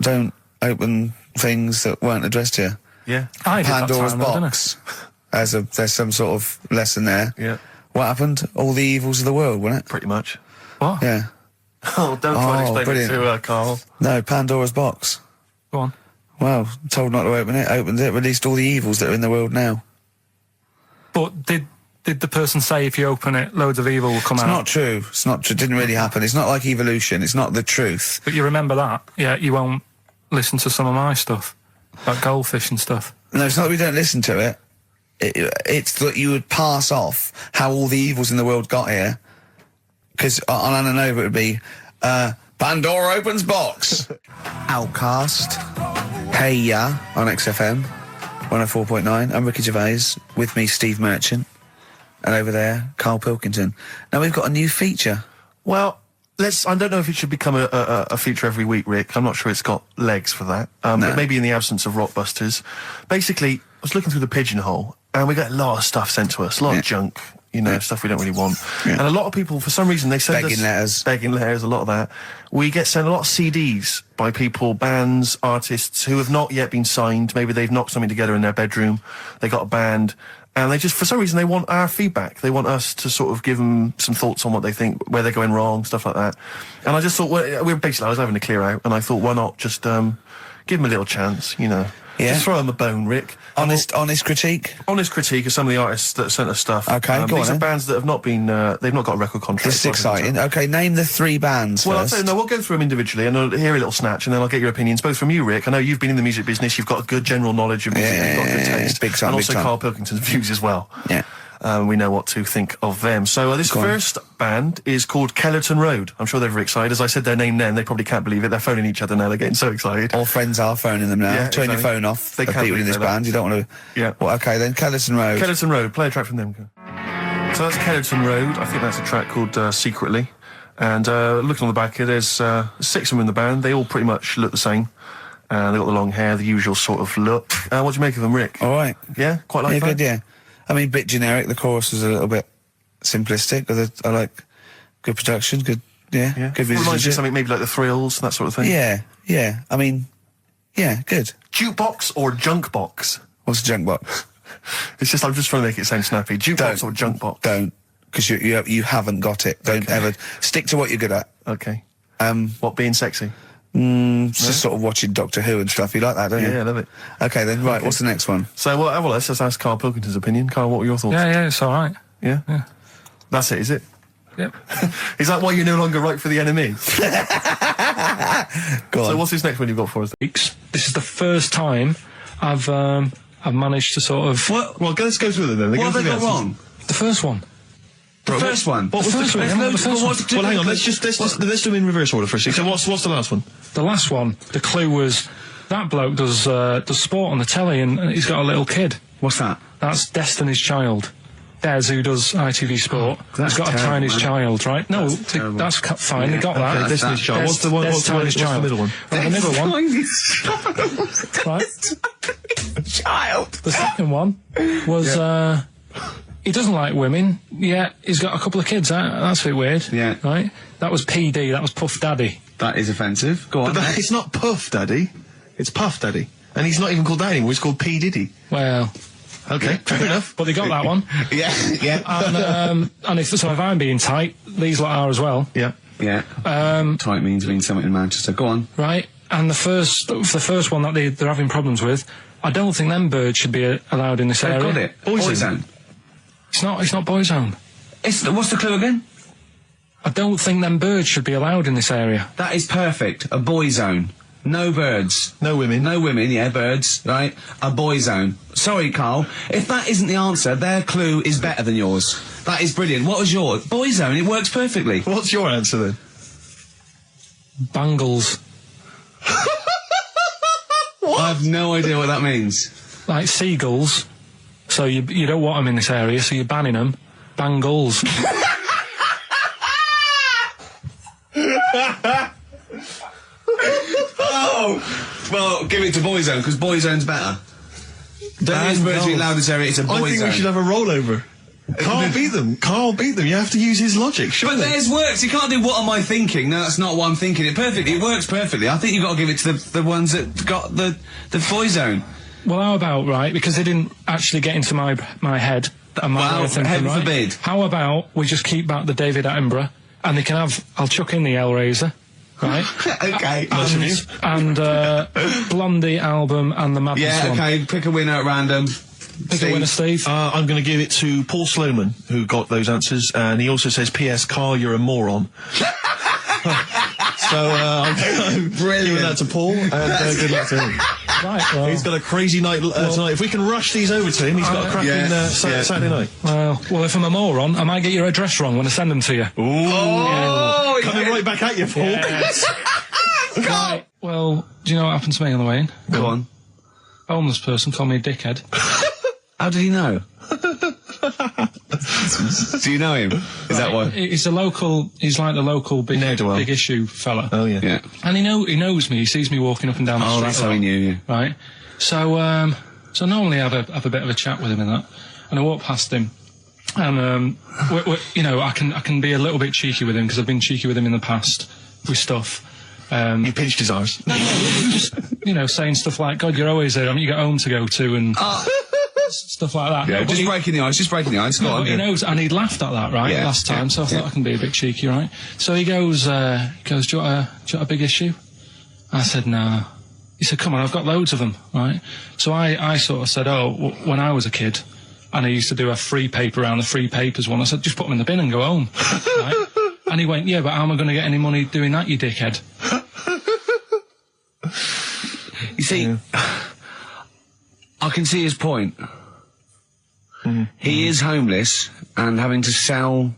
Don't open things that weren't addressed to you. Yeah. I did Pandora's that time, though, didn't I? box. There's some sort of lesson there. Yeah. What happened? All the evils of the world, wasn't it? Pretty much. What? Yeah. Oh, don't try to explain brilliant. it to Carl. No, Pandora's box. Go on. Well, told not to open it, opened it, released all the evils that are in the world now. But did the person say if you open it, loads of evil will come It's out? not true. It's not true. It didn't really happen. It's not like evolution. It's not the truth. But you remember that? Yeah, you won't listen to some of my stuff. Like goldfish and stuff. No, it's not that we don't listen to it. It's that you would pass off how all the evils in the world got here. Because on Anna Nova it would be, Pandora opens box. Outcast. Hey Ya on XFM 104.9. I'm Ricky Gervais. With me, Steve Merchant. And over there, Karl Pilkington. Now we've got a new feature. Well, I don't know if it should become a feature every week, Rick. I'm not sure it's got legs for that. But maybe in the absence of Rockbusters. Basically, I was looking through the pigeonhole, and we got a lot of stuff sent to us, a lot of junk, stuff we don't really want. Yeah. And a lot of people, for some reason, they send Begging letters. Begging letters, a lot of that. We get sent a lot of CDs by people, bands, artists, who have not yet been signed. Maybe they've knocked something together in their bedroom. They got a band. And they just, for some reason, they want our feedback. They want us to sort of give them some thoughts on what they think, where they're going wrong, stuff like that. And I just thought, I was having a clear out, and I thought, why not just give them a little chance, Yeah. Just throw them a bone, Rick. Honest critique? Honest critique of some of the artists that sent us stuff. Okay, go on These are then. bands that have not been, they've not got a record contract. This is exciting. Okay, name the 3 bands Well, first. we'll go through them individually, and I'll hear a little snatch, and then I'll get your opinions, both from you, Rick. I know you've been in the music business, you've got a good general knowledge of music, you've got good taste. Big time, and big also time. Karl Pilkington's views as well. Yeah. We know what to think of them. So this Go on. first band is called Kellerton Road. I'm sure they're very excited. As I said their name then, they probably can't believe it. They're phoning each other now, they're getting so excited. All friends are phoning them now. Yeah, Turn your exactly. phone off. They for can't people in this believe that. band. You don't want to... Yeah. Well, okay, then Kellerton Road. Kellerton Road, play a track from them. So that's Kellerton Road. I think that's a track called Secretly. And looking on the back here, there's 6 of them in the band. They all pretty much look the same. They've got the long hair, the usual sort of look. What do you make of them, Rick? All right. Yeah? Quite like Yeah, that? good, yeah. I mean, bit generic. The chorus is a little bit simplistic, but I like good production, good Yeah. good Reminds you of musicianship. something maybe like the Thrills, that sort of thing. Yeah. I mean, yeah, good. Jukebox or junk box? What's a junk box? It's just, I'm just trying to make it sound snappy. Jukebox or junk box? Don't, because you haven't got it. Don't ever stick to what you're good at. Okay. What, being sexy? It's just sort of watching Doctor Who and stuff. You like that, don't you? Yeah, I love it. Okay, then right. What's the next one? So, well, let's just ask Karl Pilkington's opinion. Karl, what were your thoughts? Yeah, it's all right. Yeah? Yeah. That's it, is it? Yep. Is that why you no longer write for the enemy? Go on. So what's this next one you've got for us? Weeks. This is the first time I've managed to sort of... What? Well, let's go through them then. What have they got wrong? The first one. The first one. What was first the one, correct- yeah, the first one. Well, hang on. Let's do them in reverse order for a second. So what's the last one? The last one, the clue was that bloke does sport on the telly and he's got a little kid. What's that? That's Destiny's Child. Des, who does ITV Sport, that's has got terrible, a Tiny's man. Child, right? No, terrible. that's fine. Yeah, They got okay, that. Destiny's Child. What's the one? Des What's the middle one? Right, the middle one. Right. Child. The second one was he doesn't like women. Yeah, he's got a couple of kids. That's a bit weird. Yeah. Right. That was PD. That was Puff Daddy. That is offensive. Go on. But it's not Puff Daddy. It's Puff Daddy. And he's not even called that anymore. He's called P. Diddy. Well, Okay, fair enough. but they got that one. yeah. And if I'm being tight, these lot are as well. Yeah. Yeah. Tight means something in Manchester. Go on. Right. And the first one that they're having problems with, I don't think them birds should be allowed in this They've area. got it. Boyzone. It's not Boyzone. What's the clue again? I don't think them birds should be allowed in this area. That is perfect. A boy zone. No birds. No women. No women, yeah, birds, right? A boy zone. Sorry, Karl. If that isn't the answer, their clue is better than yours. That is brilliant. What was yours? Boy zone. It works perfectly. What's your answer then? Bangles. I have no idea what that means. Like seagulls. So you don't want them in this area, so you're banning them. Bangles. Oh! Well, give it to boy zone, because boy zone's better. Don't use words in loudest area, it's a boy I think zone. we should have a rollover. Carl beat them. Carl beat them. You have to use his logic, surely. But theirs works. You can't do what am I thinking? No, that's not what I'm thinking. It works perfectly. I think you've got to give it to the ones that got the boy zone. Well, how about, right, because they didn't actually get into my head and my way of thinking, heaven right? forbid. How about we just keep back the David Attenborough, and they can have, I'll chuck in the Hellraiser, right? Okay. And Blondie album and the Madness Yeah, one. okay, pick a winner at random. Pick a winner, Steve. I'm going to give it to Paul Sloman, who got those answers, and he also says, P.S. Carl, you're a moron. So, I'm giving that to Paul, and good luck to him. Right, well, He's got a crazy night tonight. If we can rush these over to him, he's got a cracking Saturday night. well, if I'm a moron, I might get your address wrong when I send them to you. Oh, coming right back at you, Paul. Yes. Right, well, do you know what happened to me on the way in? Go on. A homeless person called me a dickhead. How did he know? Do you know him? Is that why? He's like the local big issue fella. Oh, yeah. Yeah. And he knows me. He sees me walking up and down the street. Oh, that's how he knew you. Right. So normally I have a bit of a chat with him and that. And I walk past him. And, I can be a little bit cheeky with him because I've been cheeky with him in the past with stuff. You pinched his arse. Just, saying stuff like, God, you're always there. I mean, you got home to go to and stuff like that. Yeah, No, just breaking the ice. Go on. But he knows, and he'd laughed at that, right, last time, so I thought I can be a bit cheeky, right? So he goes, do you want a big issue? I said, no. He said, come on, I've got loads of them, right? So I sort of said, when I was a kid, and I used to do a free paper around the free papers one, I said, just put them in the bin and go home, right? And he went, yeah, but how am I going to get any money doing that, you dickhead? You see, I can see his point. He is homeless and having to sell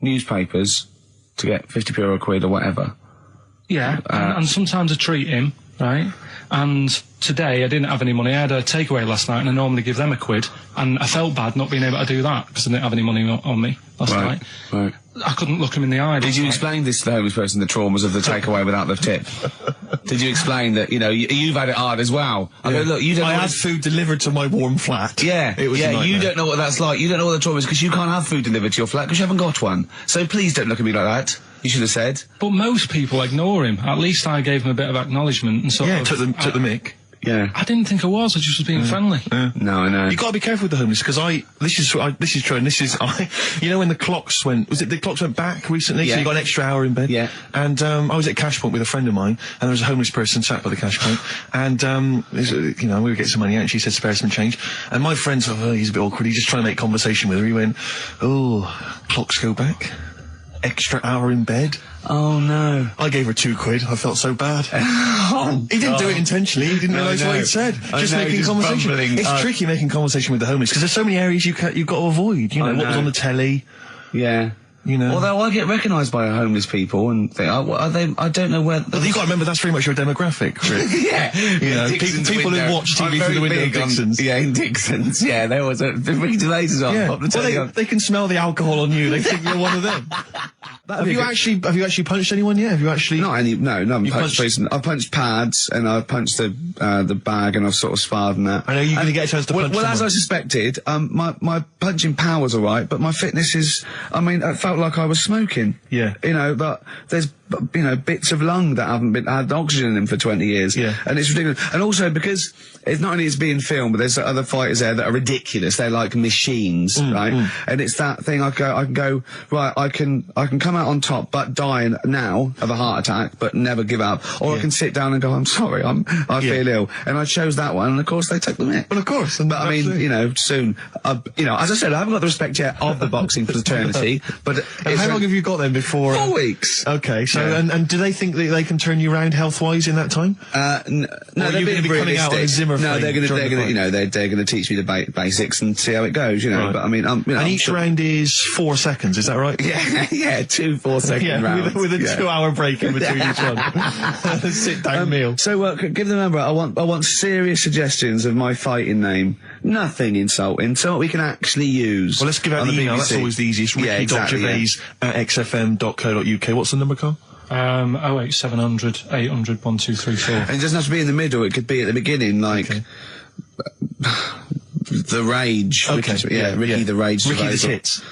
newspapers to get 50p or a quid or whatever. Yeah, and sometimes I treat him, right? And today I didn't have any money. I had a takeaway last night and I normally give them a quid. And I felt bad not being able to do that because I didn't have any money on me last night. Right. I couldn't look him in the eye. Did you explain this to the homeless person, the traumas of the takeaway without the tip? Did you explain that, you've had it hard as well? I go, look, you don't I know had food delivered to my warm flat. Yeah, it was a nightmare. You don't know what that's like. You don't know what the trauma is because you can't have food delivered to your flat because you haven't got one. So please don't look at me like that. You should have said. But most people ignore him. At least I gave him a bit of acknowledgement and sort of... took the mick. Yeah. I didn't think I was. I just was being friendly. No, I know. You got to be careful with the homeless because this is true, and this is when the clocks went back recently, Yeah. so you got an extra hour in bed. Yeah. And I was at Cash Point with a friend of mine, and there was a homeless person sat by the Cash Point, and we were getting some money out, and she said spare some change, and my friend thought, he's a bit awkward. He's just trying to make conversation with her. He went, clocks go back. Extra hour in bed. Oh no. I gave her £2. I felt so bad. He didn't do it intentionally. He didn't realise what he'd said. Just making conversation. Bumbling. It's tricky making conversation with the homeless because there's so many areas you've got to avoid. What was on the telly. Yeah. Although I get recognised by homeless people and think, are they? I don't know where. But you got to remember that's very much your demographic, Rick. Yeah. People who watch TV through the window of Dixon's. In Dixon's. Yeah, there was Ricky Gervais as well. Yeah. Pop the telly on. They can smell the alcohol on you. They think you're one of them. Have you actually punched anyone yet? Have you actually? Not any. No, no. You punched- I've punched pads and I've punched the bag and I've sort of sparred and that. I know you're going to get a chance to punch Well, as someone. I suspected, my punching power was all right, but my fitness is. I mean, it felt like I was smoking. Yeah. But there's bits of lung that haven't had oxygen in them for 20 years. Yeah. And it's ridiculous. And also because it's not only it's being filmed, but there's other fighters there that are ridiculous. They're like machines, right? And it's that thing. I can go right. I can come out on top, but die now of a heart attack, but never give up. Or I can sit down and go, I'm sorry, I feel ill. And I chose that one. And of course they took the mick. Well, of course. But I mean, soon. As I said, I haven't got the respect yet of the boxing fraternity. But how long have you got then before? 4 weeks. Okay, so and do they think that they can turn you around health-wise in that time? No, Or they're you being gonna be coming out on a realistic. Zimmer No, frame they're going during the to, fight? they're going to teach me the basics and see how it goes, Right. But I mean, and each round is 4 seconds. Is that right? yeah, 2 4-second rounds with a 2-hour break in between each one. Sit down meal. So give them a number. I want serious suggestions of my fighting name. Nothing insulting. Something we can actually use. Well, let's give out on the email. BBC. That's always the easiest. Yeah, exactly, Ricky.gervais@xfm.co.uk. What's the number, Carl? 08700 800 1234. And it doesn't have to be in the middle. It could be at the beginning, like. the Rage. Okay. Ricky the Rage. Ricky the Gervais. Tits.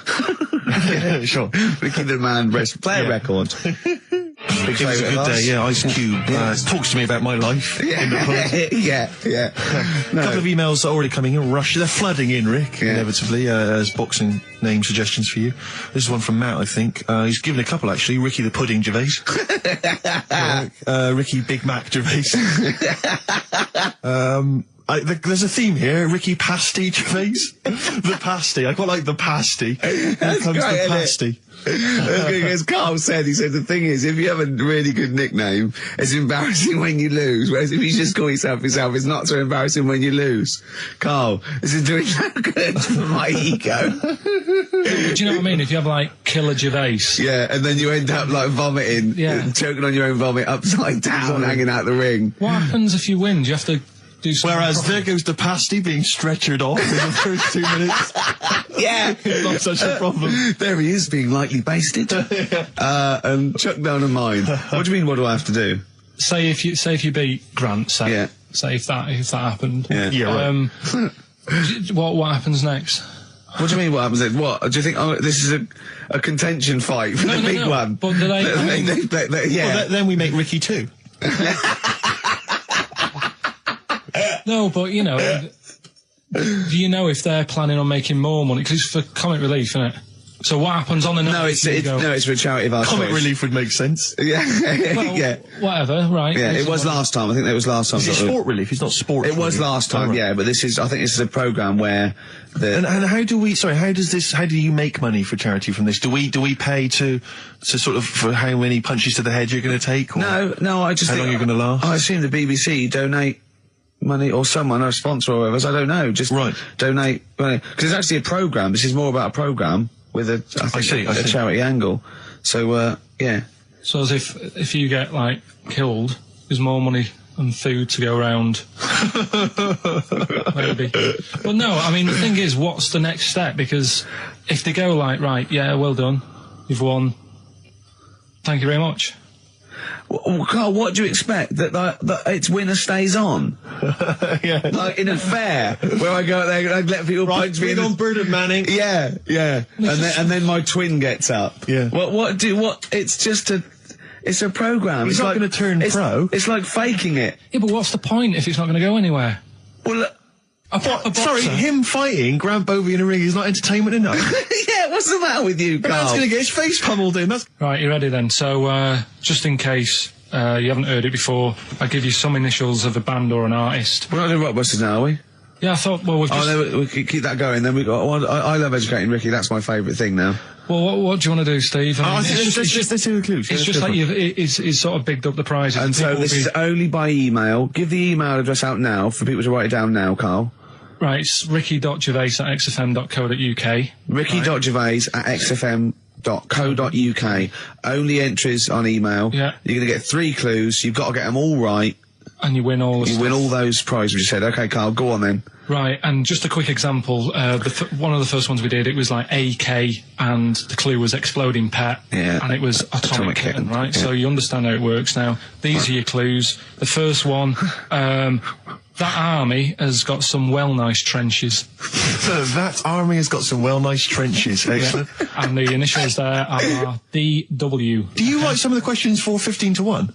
Yeah, sure. Ricky the Man Play a record. Big It was a favourite good of day, ours. yeah. Ice Cube talks to me about my life in the pub. yeah. A couple of emails are already coming in. They're flooding in, Rick, Yeah. inevitably, as boxing name suggestions for you. This is one from Matt, I think. He's given a couple, actually. Ricky the Pudding Gervais. Ricky Big Mac Gervais. There's a theme here. Ricky Pasty Gervais. The pasty. I quite like the pasty. Here comes great, the isn't it? pasty. As Carl said, he said the thing is, if you have a really good nickname, it's embarrassing when you lose. Whereas if you just call yourself, it's not so embarrassing when you lose. Carl, this is doing no good for my ego. Do you know what I mean? If you have like Killer Gervais. Yeah, and then you end up like vomiting, choking on your own vomit upside down, hanging out the ring. What happens if you win? Do you have to do something? Whereas proper? there goes the pasty being stretchered off in the first 2 minutes. Yeah, Not such a problem. there he is, being lightly basted, and chucked down a mine. What do you mean? What do I have to do? Say if you beat Grant, say Yeah. if that happened. Yeah. Yeah, right. What happens next? What do you mean? What happens then? What do you think? Oh, this is a contention fight for the big no, one. but do they- yeah. Well, then we make Ricky 2. No, but you know, do you know if they're planning on making more money? Because it's for comic relief, isn't it? So what happens on the night? No, it's for a charity of our Comic choice. relief would make sense. Yeah, Well, yeah, whatever, right? yeah. It was last time. I think that was last time. Is it sport relief? It's not sport. It was last time, yeah. But this is. I think this is a program where the. And how do we? Sorry, how do you make money for charity from this? Do we pay to sort of for how many punches to the head you're going to take? Or No. I just how think long you're going to last? I assume the BBC donate money or someone or a sponsor or whatever. I don't know. Just donate money because it's actually a program. This is more about a program with a I see. Charity angle. So yeah. So as if you get like killed, there's more money and food to go around. Maybe. Well, no. I mean, the thing is, what's the next step? Because if they go like, right, yeah, well done, you've won. Thank you very much. Well, Carl, what do you expect? That its winner stays on? Yeah. Like in a fair where I go there and I let people punch me. on Bird and Manning. Yeah. And then my twin gets up. Yeah. It's just it's a program. He's it's not like, going to turn pro. It's like faking it. Yeah, but what's the point if it's not going to go anywhere? Well, look, Sorry, him fighting Grant Bovey in a ring is not entertainment enough. yeah, what's the matter with you, That's Carl? going to get his face pummeled in. That's Right, you ready then? So, just in case you haven't heard it before, I'll give you some initials of a band or an artist. We're not doing Rockbusters now, are we? Yeah, I thought, well, we've just... Oh, no, we can keep that going. Then we got. I love educating Ricky. That's my favourite thing now. Well, what do you want to do, Steve? I mean, let's do the clues. it's just like he's sort of bigged up the prizes. And so People this will is only by email. Give the email address out now for people to write it down now, Carl. Right, it's ricky.gervais@xfm.co.uk. ricky.gervais@xfm.co.uk. Only entries on email. Yeah. You're going to get 3 clues. You've got to get them all right. And you win all the You stuff. win all those prizes, which you said. Okay, Carl, go on then. Right, and just a quick example, one of the first ones we did, it was like AK, and the clue was exploding pet, Yeah. and it was atomic kitten, right? yeah. So you understand how it works now. These are your clues. The first one, that army has got some nice trenches. So that army has got some nice trenches. Excellent. And the initials there are DW. Do you write some of the questions for 15 to 1?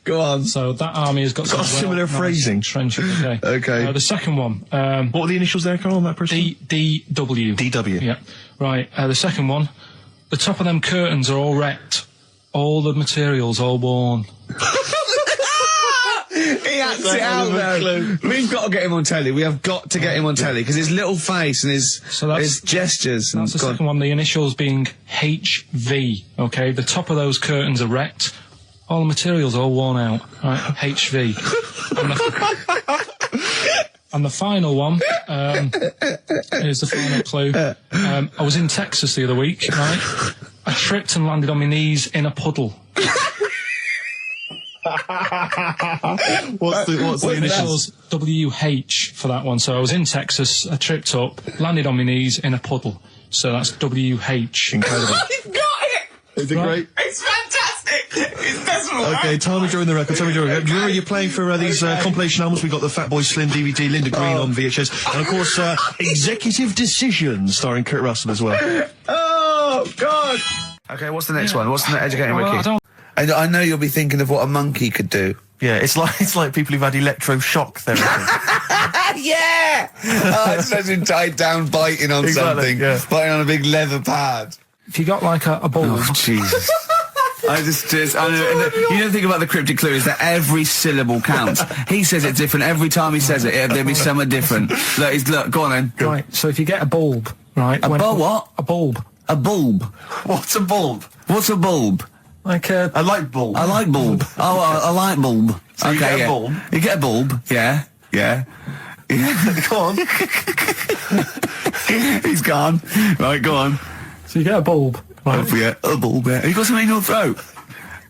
Go on. So that army has got some similar nice phrasing. trenches. Okay. Okay. The second one, What are the initials there, Carl, on that person? DW. DW. Yeah. Right. The second one, the top of them curtains are all wrecked. All the materials all worn. He acts it out though. We've got to get him on telly. We have got to get him on telly because his little face and his gestures. That's the second one. The initials being HV. Okay. The top of those curtains are wrecked. All the materials all worn out. Right. HV. And the final one, here's the final clue. I was in Texas the other week, right? I tripped and landed on my knees in a puddle. What's the initials? WH for that one. So I was in Texas, I tripped up, landed on my knees in a puddle. So that's WH. Incredible. You've got it. Is it Right. great? It's fantastic. Okay, tell me during the record. Do you remember you're playing for these compilation albums? We got the Fatboy Slim DVD, Linda Green on VHS, and of course Executive Decision, starring Kurt Russell as well. Oh, God! Okay, what's the next one? What's the educating Ricky? I know you'll be thinking of what a monkey could do. Yeah, it's like people who've had electroshock therapy. Yeah! Oh, it's imagine tied down biting on something. Yeah. Biting on a big leather pad. If you got like a ball. Oh, Jesus. I know, you don't think about the cryptic clue is that every syllable counts. He says it different every time he says it. There'll be somewhere different. Look, go on then. Right, so if you get a bulb, right? What? A bulb. A bulb. What's a bulb? What's a bulb? Like a... A light bulb. A light bulb. Oh, a light bulb. So you get a bulb? You get a bulb, yeah. Go on. He's gone. Right, go on. So you get a bulb. Right. Oh, yeah, a bulb, yeah. You got something in your throat?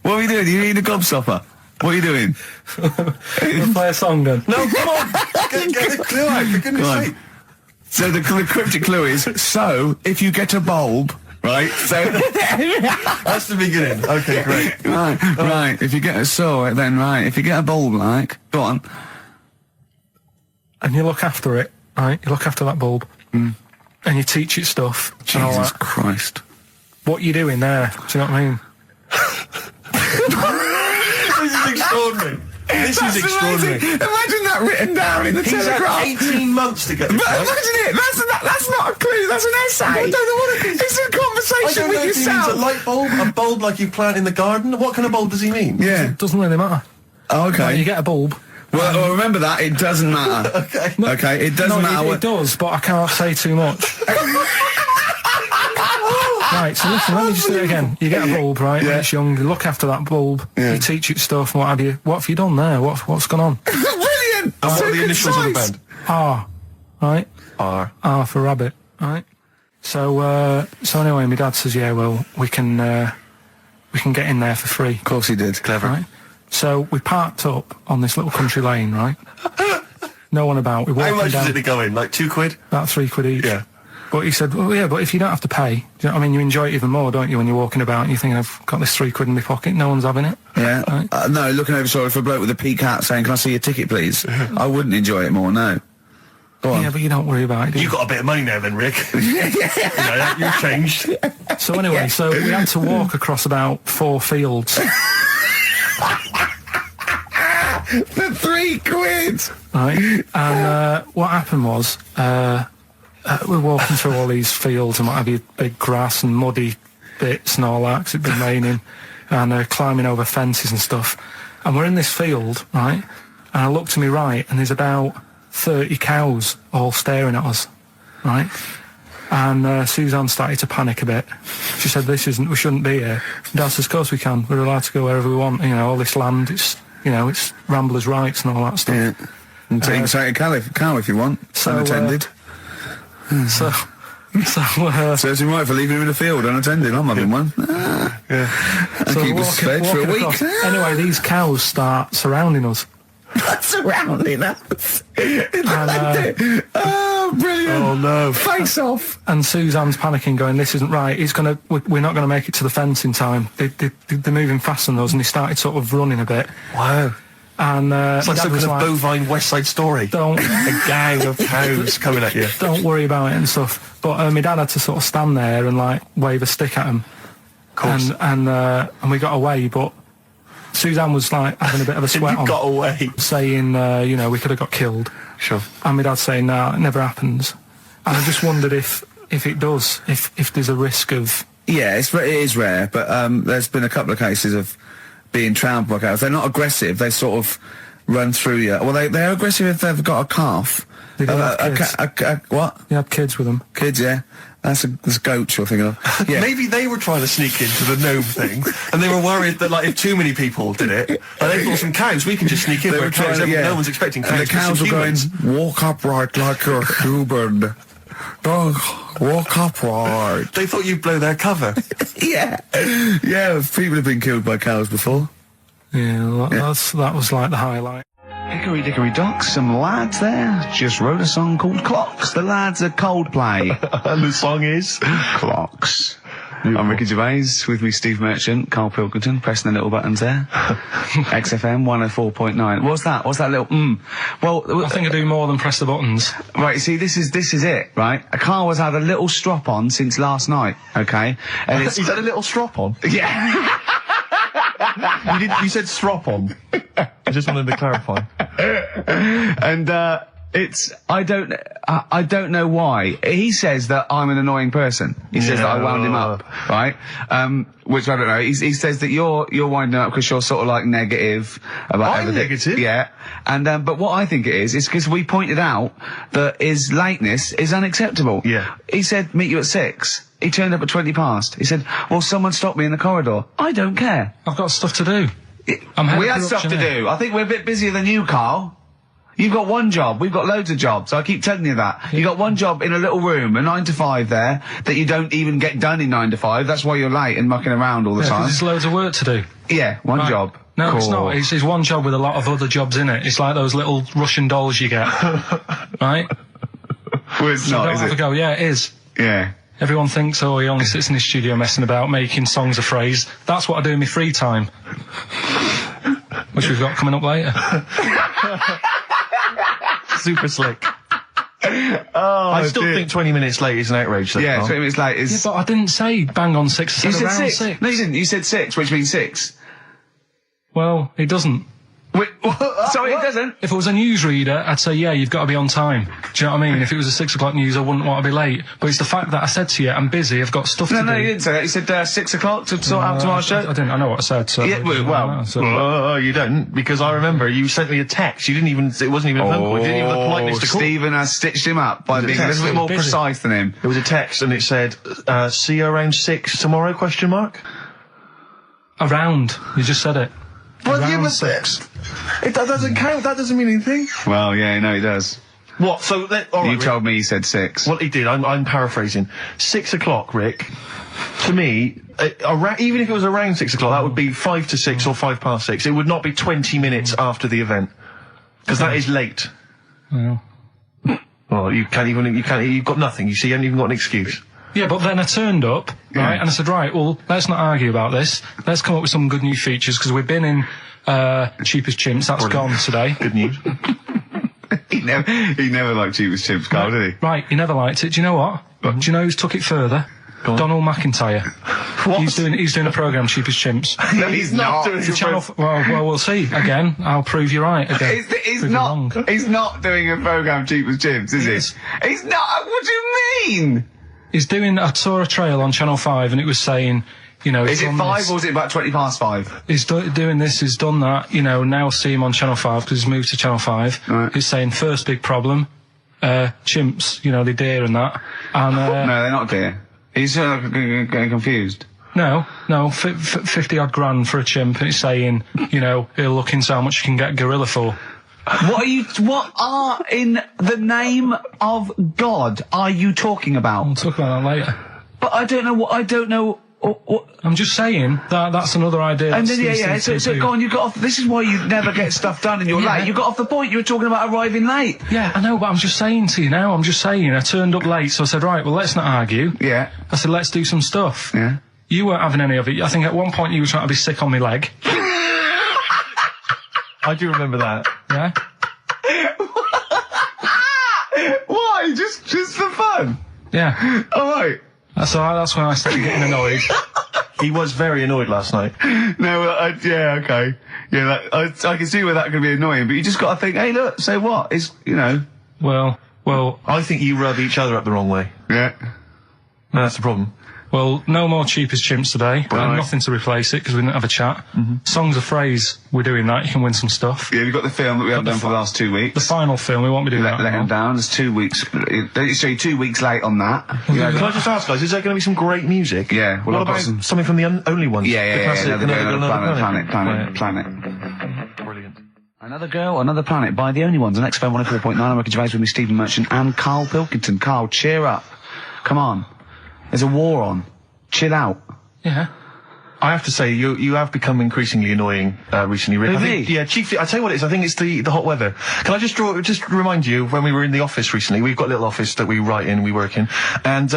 What are you doing? You eating a gobstopper? What are you doing? We'll play a song then. No, come on! Get the clue out, for goodness sake. So the cryptic clue is, so, if you get a bulb, right, so... That's the beginning. Okay, great. Right, if you get if you get a bulb, like, go on. And you look after it, right? You look after that bulb. And you teach it stuff. And all Jesus that. Christ. What you doing there? Do you know what I mean? This is extraordinary. This is extraordinary. Imagine that written down in the Telegraph. He's had 18 months to get this right. Imagine it. That's not a clue. That's an essay. I don't know what it is. It's a conversation with yourself. He means a light bulb, a bulb like you plant in the garden. What kind of bulb does he mean? Yeah. It doesn't really matter. Oh, okay. Right, you get a bulb. Well, remember that. It doesn't matter. Okay. Okay, it doesn't matter. It does, but I can't say too much. Right, so listen, let me just do it again. You get a bulb, right, when it's young, you look after that bulb, you teach it stuff and what have you. What have you done there? What's gone on? Brilliant! And what are the initials of the band? R, right? R. R for rabbit, right? So anyway, my dad says, yeah, well, we can get in there for free. Of course he did. Clever. Right? So we parked up on this little country lane, right? No one about. We walked How much down, did it go in? Like £2? about £3 each. Yeah. But he said, well, yeah, but if you don't have to pay, do you know what I mean? You enjoy it even more, don't you, when you're walking about and you think, I've got this £3 in my pocket, no one's having it. Yeah. Right? No, looking over shoulder for a bloke with a peak hat saying, can I see your ticket, please? I wouldn't enjoy it more, no. Go on. Yeah, but you don't worry about it, do you? You got a bit of money now then, Rick. You've changed. So anyway, so we had to walk across about 4 fields. For £3! Right? And what happened was, we're walking through all these fields and what have you, big grass and muddy bits and all that, 'cause it'd been raining, and climbing over fences and stuff. And we're in this field, right? And I look to my right, and there's about 30 cows all staring at us, right? And Suzanne started to panic a bit. She said, we shouldn't be here. Dad says, of course we can. We're allowed to go wherever we want. You know, all this land, it's ramblers' rights and all that stuff. Yeah. And take a cow if you want, unattended. So Serves him right for leaving him in the field unattended. I'm having one. And so keep us fed for a week. across. Anyway, these cows start surrounding us. Surrounding us. And, oh, brilliant. Oh, no. Face off. and Suzanne's panicking, going, this isn't right. We're not going to make it to the fence in time. They're moving faster than us, and they started sort of running a bit. Wow. And It's like Dad some was kind of bovine West Side Story. Don't A gang of cows coming at you. don't worry about it and stuff. But my dad had to sort of stand there and like wave a stick at him. Of course. And we got away, but Suzanne was like having a bit of a sweat You on, got away. saying, we could have got killed. Sure. And my dad saying, nah, it never happens. And I just wondered if it does, if there's a risk of... Yeah, it is rare, but there's been a couple of cases of being trampled by cows. They're not aggressive. They sort of run through you. Well, they're aggressive if they've got a calf. They do have kids. What? They had kids with them. Kids, yeah. That's a goat you're thinking of. Yeah. Maybe they were trying to sneak into the gnome thing, and they were worried that, like, if too many people did it, and they thought some cows, we can just sneak in. They were trying to, No one's expecting cows. And the cows were going, walk upright like you're human. Don't walk upright. They thought you'd blow their cover. Yeah. Yeah, people have been killed by cows before. Yeah, that was like the highlight. Hickory dickory dock, some lads there just wrote a song called Clocks. The lads are Coldplay. And the song is? Clocks. I'm Ricky Gervais, with me Steve Merchant, Karl Pilkington, pressing the little buttons there. XFM 104.9. What's that little Well, I think I do more than press the buttons. right, you see, this is it, right? Karl has had a little strop on since last night, okay? And it's... He's had a little strop on. yeah. You said strop on. I just wanted to clarify. And, I don't know why. He says that I'm an annoying person. He says that I wound him up, right? Which I don't know. He says that you're winding up because you're sort of like negative about I'm everything. negative? Yeah. And, but what I think it is because we pointed out that his lateness is unacceptable. Yeah. He said, meet you at 6. He turned up at 20 past. He said, well, someone stopped me in the corridor. I don't care. I've got stuff to do. We had stuff to do. I think we're a bit busier than you, Karl. You've got one job. We've got loads of jobs. I keep telling you that. You got one job in a little room, a 9 to 5 there, that you don't even get done in 9 to 5. That's why you're late and mucking around all the time. There's loads of work to do. Yeah, one job. No, Cool. it's not. It's one job with a lot of other jobs in it. It's like those little Russian dolls you get. Right? Well, it's So not, don't is have it? a go. Yeah, it is. Yeah. Everyone thinks, oh, he only sits in his studio messing about, making songs a phrase. That's what I do in my free time. Which we've got coming up later. Super slick. I still dear. think 20 minutes late is an outrage. Though, Yeah, Karl. 20 minutes late is... Yeah, but I didn't say bang on 6. I you said said around 6. 6. No, you didn't. You said 6, which means 6. Well, it doesn't. Wait, sorry, it doesn't. If it was a newsreader, I'd say, yeah, you've got to be on time. Do you know what I mean? If it was a 6 o'clock news, I wouldn't want to be late. But it's the fact that I said to you, I'm busy, I've got stuff to do. No, you didn't say that. You said 6 o'clock to sort out tomorrow's show. I didn't. I know what I said. So Yeah, well, You don't, because I remember you sent me a text. You didn't even, it wasn't even a phone call. You didn't even have the politeness to call. Stephen has stitched him up by being a little bit more Busy. precise than him. It was a text and it said, see you around 6 tomorrow, question mark? Around. You just said it. Well, Around yeah, but 6. that doesn't count, that doesn't mean anything. Well, yeah, no, he does. What, so all right, You Rick. told me you said 6. Well, he did, I'm paraphrasing. 6 o'clock, Rick, to me, even if it was around 6 o'clock, that would be 5 to 6 or 5 past 6. It would not be 20 minutes after the event. Because that is late. Well. Well, you've got nothing, you see, you haven't even got an excuse. Yeah, but then I turned up, right, and I said, right, well, let's not argue about this. Let's come up with some good new features, because we've been in Cheap as Chimps. That's gone today. Good news. He never liked Cheapest Chimps, Carl, did he? Right, he never liked it. Do you know what? Do you know who's took it further? Donald McIntyre. What? He's doing a programme, Cheap as Chimps. No, he's not. doing The channel. Well, we'll see. Again, I'll prove you right. Again, He's Prove you wrong. not. He's not doing a program Cheapest Chimps, is Yes. he? He's not. What do you mean? He's doing. I saw a trail on Channel 5, and it was saying, you know, Is he's it done 5 this. or is it about 20 past 5? He's doing this, he's done that, you know, now see him on Channel 5 because he's moved to Channel 5. Right. He's saying first big problem, chimps, you know, they deer and that. And, No, they're not, dear. He's getting confused. no, 50 odd grand for a chimp, and it's saying, you know, he'll look into how much you can get gorilla for. What are in the name of God are you talking about? We'll talk about that later. But I don't know what. I'm just saying that's another idea. And that then, Steve seems to so do. go on, you got off, this is why you never get stuff done and you're Yeah. late. You got off the point, you were talking about arriving late. Yeah, I know, but I'm just saying to you now, I turned up late, so I said, right, well, let's not argue. Yeah. I said, let's do some stuff. Yeah. You weren't having any of it. I think at one point you were trying to be sick on my leg. I do remember that. Yeah? Why? Just for fun? Yeah. Alright. That's when I started getting annoyed. He was very annoyed last night. No, yeah, okay. Yeah, I can see where that could be annoying, but you just gotta think, hey look, so what? It's, you know. Well, I think you rub each other up the wrong way. Yeah. That's the problem. no more Cheap as Chimps today. Right. Nothing to replace it because we didn't have a chat. Songs of phrase, we're doing that. You can win some stuff. Yeah, we've got the film that we haven't done for the last 2 weeks. The final film, we won't be doing Let that. him down. There's 2 weeks. So you're 2 weeks late on that. Can I just ask, guys, is there going to be some great music? Yeah, well, What I've got about some- something from the only ones? Yeah, The classic, another planet. Brilliant. Another girl, another planet by the only ones on XFM 104.9. I'm Ricky Gervais with me, Stephen Merchant and Karl Pilkington. Karl, cheer up. Come on. There's a war on. Chill out. Yeah. I have to say, you have become increasingly annoying recently, Rick. Really? Yeah, chiefly, I tell you what it is, I think it's the hot weather. Can I just remind you, when we were in the office recently, we've got a little office that we write in, we work in, and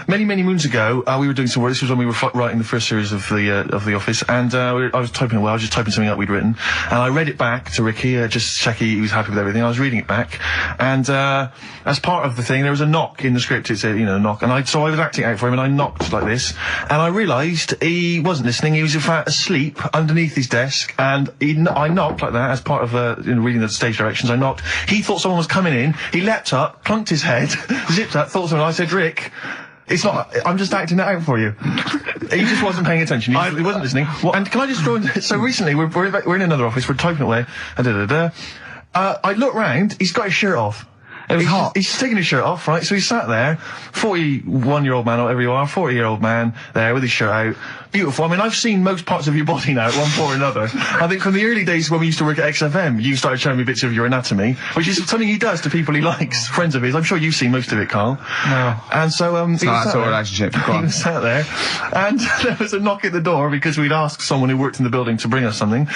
many moons ago, we were doing some work. This was when we were writing the first series of the office, and I was typing away, I was just typing something up we'd written, and I read it back to Ricky, just check he was happy with everything. I was reading it back, and as part of the thing, there was a knock in the script. It said, knock, and so I was acting out for him, and I knocked like this, and I realised he wasn't listening. He was in fact asleep underneath his desk, and I knocked like that as part of reading the stage directions. I knocked. He thought someone was coming in. He leapt up, plunked his head, zipped up, thought someone. I said, Rick, it's not. I'm just acting it out for you. He just wasn't paying attention. He wasn't listening. And can I just draw in? So recently we're in another office. We're typing away. I look round. He's got his shirt off. It was hot. He's taking his shirt off, right? So he sat there, 41-year-old man, or whatever you are, 40-year-old man, there with his shirt out. Beautiful. I mean, I've seen most parts of your body now at one point or another. I think from the early days when we used to work at XFM, you started showing me bits of your anatomy, which is something he does to people he likes, friends of his. I'm sure you've seen most of it, Carl. No. And so, It's not that sort of relationship. Go he on. was sat there, and there was a knock at the door because we'd asked someone who worked in the building to bring us something,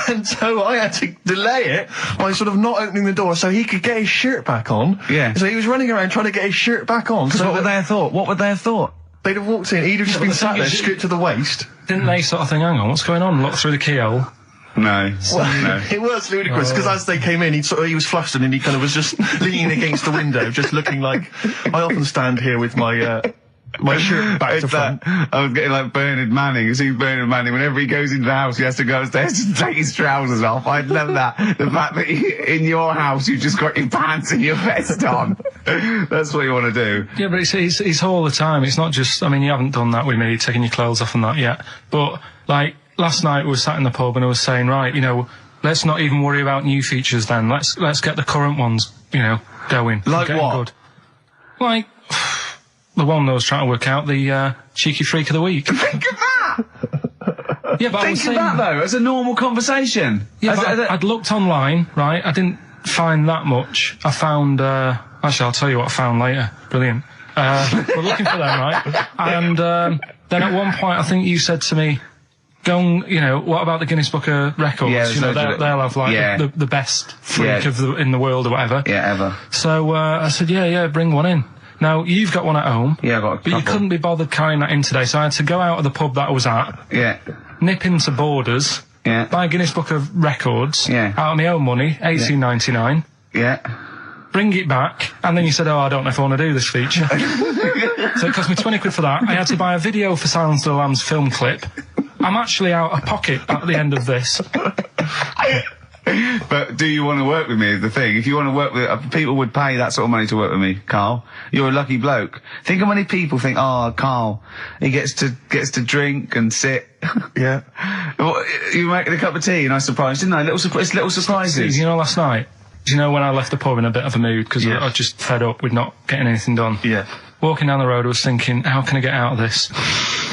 and so I had to delay it by sort of not opening the door so he could get his shirt back on. Yeah. So he was running around trying to get his shirt back on. So What would they have thought? What would they have thought? they'd have walked in, he'd have just been sat there, stripped to the waist. Didn't they sort of think, hang on, what's going on? Look through the keyhole. No. Well, it was ludicrous because as they came in, he was flustered and he kind of was just leaning against the window, just looking like. I often stand here with my shirt back to front. I was getting like Bernard Manning. You see Bernard Manning, whenever he goes into the house, he has to go upstairs and take his trousers off. I'd love that. The fact that in your house, you've just got your pants and your vest on. That's what you want to do. Yeah, but it's all the time. It's not just, I mean, you haven't done that with me, taking your clothes off and that yet. But, like, last night we were sat in the pub and I was saying, right, let's not even worry about new features then. Let's get the current ones, going. Like Getting what? Good. Like, the one that I was trying to work out, the cheeky freak of the week. Think of that! Yeah, but I Think was of saying, that, though, as a normal conversation. Yeah, but I'd looked online, right? I didn't find that much. I found, actually, I'll tell you what I found later. Brilliant. We're looking for them, right? And then at one point, I think you said to me, go and, what about the Guinness Book of Records? Yeah, they'll have, like, the best freak in the world or whatever. Yeah, ever. So I said, yeah, bring one in. Now, you've got one at home. Yeah, I got a But you couple. couldn't be bothered carrying that in today, so I had to go out of the pub that I was at, Yeah. nip into Borders, Yeah. buy a Guinness Book of Records, Yeah. out of my own money, $18.99, Yeah. bring it back, and then you said, I don't know if I want to do this feature. So it cost me 20 quid for that. I had to buy a video for Silence of the Lambs film clip. I'm actually out of pocket at the end of this. But do you want to work with me is the thing. If you want to work with, people would pay that sort of money to work with me, Carl. You're a lucky bloke. Think how many people think, Carl, he gets to drink and sit. Yeah. Well, you making a cup of tea and I surprised, didn't I? Little surprises. Last night, when I left the pub in a bit of a mood, because I was just fed up with not getting anything done. Yeah. Walking down the road, I was thinking, how can I get out of this?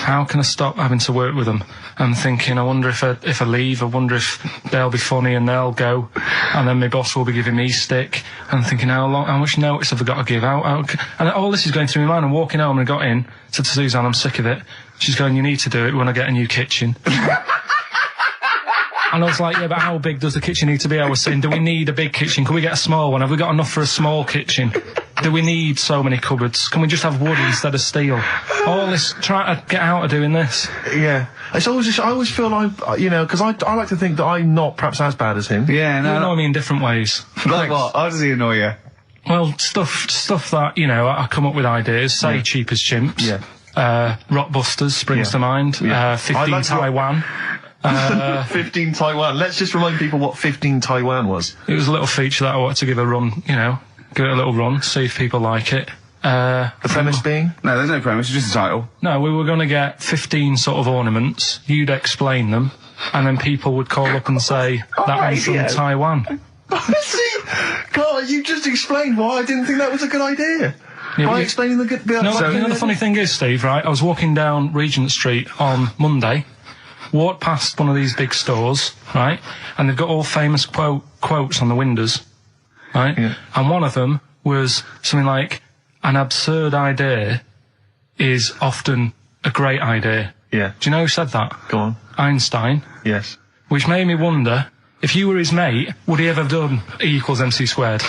How can I stop having to work with them? I'm thinking, I wonder if I leave, I wonder if they'll be funny and they'll go, and then my boss will be giving me stick. And I'm thinking, how much notice have I got to give out? And all this is going through my mind. I'm walking home and I got in, said to Suzanne, I'm sick of it. She's going, you need to do it when I get a new kitchen. And I was like, yeah, but how big does the kitchen need to be? I was saying, do we need a big kitchen? Can we get a small one? Have we got enough for a small kitchen? Do we need so many cupboards? Can we just have wood instead of steel? All this, trying to get out of doing this. Yeah. It's always I always feel like, because I like to think that I'm not perhaps as bad as him. Yeah, You no. know me in different ways. Like what? How does he annoy you? Well, stuff that, I come up with ideas, say Cheap as Chimps. Yeah. Rockbusters springs to mind. Yeah. 15 I like Taiwan. 15 Taiwan. Let's just remind people what 15 Taiwan was. It was a little feature that I wanted to give a run, give it a little run, see if people like it. The premise being? No, there's no premise, it's just a title. No, we were going to get 15 sort of ornaments, you'd explain them, and then people would call up and say, that one's from Taiwan. See, Carl, you just explained why I didn't think that was a good idea. Yeah, By but explaining the good... No, the funny thing is, Steve, right, I was walking down Regent Street on Monday, walked past one of these big stores, right, and they've got all famous quotes on the windows, right, and one of them was something like, an absurd idea is often a great idea. Yeah. Do you know who said that? Go on. Einstein. Yes. Which made me wonder, if you were his mate, would he ever have done E equals MC squared?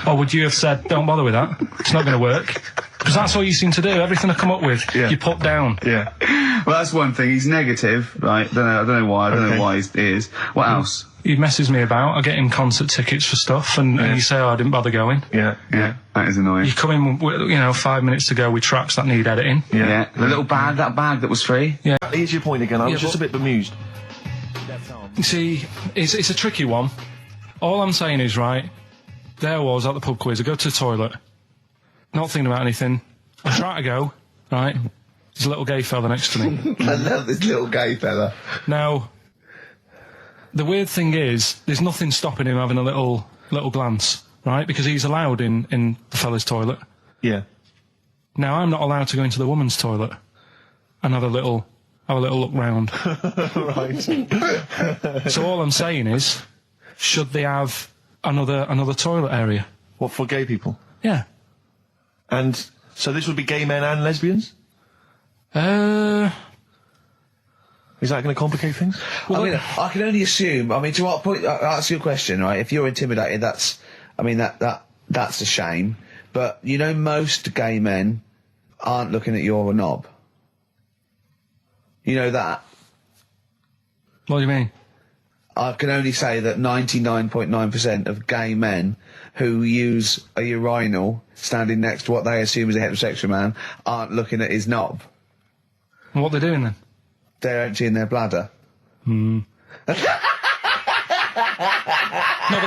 Or would you have said, don't bother with that, it's not going to work? Because that's all you seem to do. Everything I come up with, you put down. Yeah. Well, that's one thing. He's negative, right? I don't know why. I don't know why he is. What else? He messes me about. I get him concert tickets for stuff, and you say, oh, I didn't bother going. Yeah. That is annoying. You come in, with, 5 minutes to go with tracks that need editing. Yeah. The little bag, that was free. Yeah. Here's your point again. I was just a bit bemused. You see, it's a tricky one. All I'm saying is, right, there I was at the pub quiz. I go to the toilet, not thinking about anything. I try to go, right, there's a little gay fella next to me. I love this little gay fella. Now, the weird thing is, there's nothing stopping him having a little glance, right, because he's allowed in the fella's toilet. Yeah. Now, I'm not allowed to go into the woman's toilet and have a little look round. Right. So all I'm saying is, should they have another toilet area? What, for gay people? Yeah. And so this would be gay men and lesbians? Is that going to complicate things? Well, I mean, I can only assume. I mean, to what point? I'll ask you a question, right? If you're intimidated, that's a shame. But you know, most gay men aren't looking at your knob. You know that. What do you mean? I can only say that 99.9% of gay men who use a urinal standing next to what they assume is a heterosexual man aren't looking at his knob. And what they're doing then? They're emptying their bladder. No, but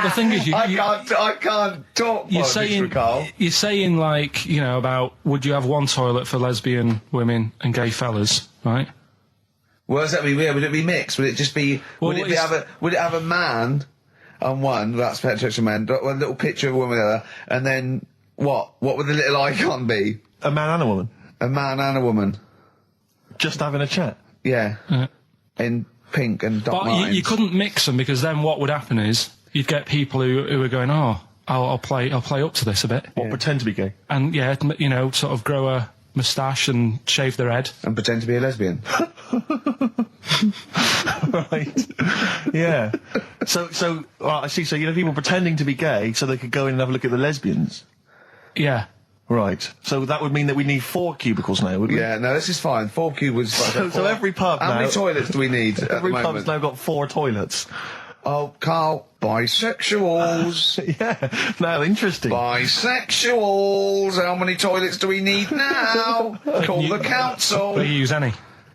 the thing is, I can't talk politics, Carl. You're saying, like, about would you have one toilet for lesbian women and gay fellas, right? What does that mean? Would it be mixed? Would it just be? Would it have a man on one? That's heterosexual man. One little picture of a woman on the other, and then what? What would the little icon be? A man and a woman? A man and a woman. Just having a chat? Yeah. In pink and dot lines. But you couldn't mix them, because then what would happen is you'd get people who are going, oh, I'll play up to this a bit. What, pretend to be gay? And sort of grow a moustache and shave their head. And pretend to be a lesbian. Right. Yeah. So I see. So people pretending to be gay so they could go in and have a look at the lesbians. Yeah. Right. So that would mean that we need 4 cubicles now, would we? Yeah. No, this is fine. 4 cubicles. So every pub How now. many toilets do we need? Every at the pub's now got 4 toilets. Oh, Carl, bisexuals. Yeah. Now, interesting. Bisexuals. How many toilets do we need now? Call the council. Will you use any?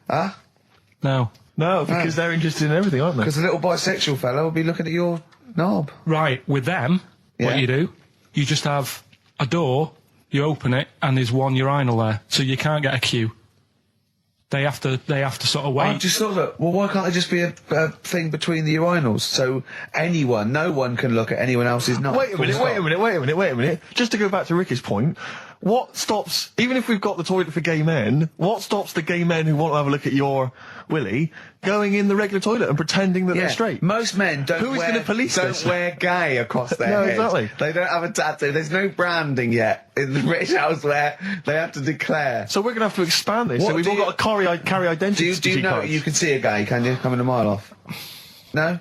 Huh? No. No, because they're interested in everything, aren't they? Because the little bisexual fellow will be looking at your knob. Right. With them, what you do, you just have a door, you open it, and there's one urinal there, so you can't get a queue. They have to sort of wait. I just thought that, well, why can't there just be a thing between the urinals so no one can look at anyone else's knob? Wait a minute. Just to go back to Ricky's point, what stops, even if we've got the toilet for gay men, what stops the gay men who want to have a look at your willy going in the regular toilet and pretending that they're straight? Most men don't wear gay across their head. Exactly. They don't have a tattoo. There's no branding yet in the British house where they have to declare. So we're going to have to expand this. So we've all got to carry identity. Do you know you can see a gay, can you? Coming a mile off. No?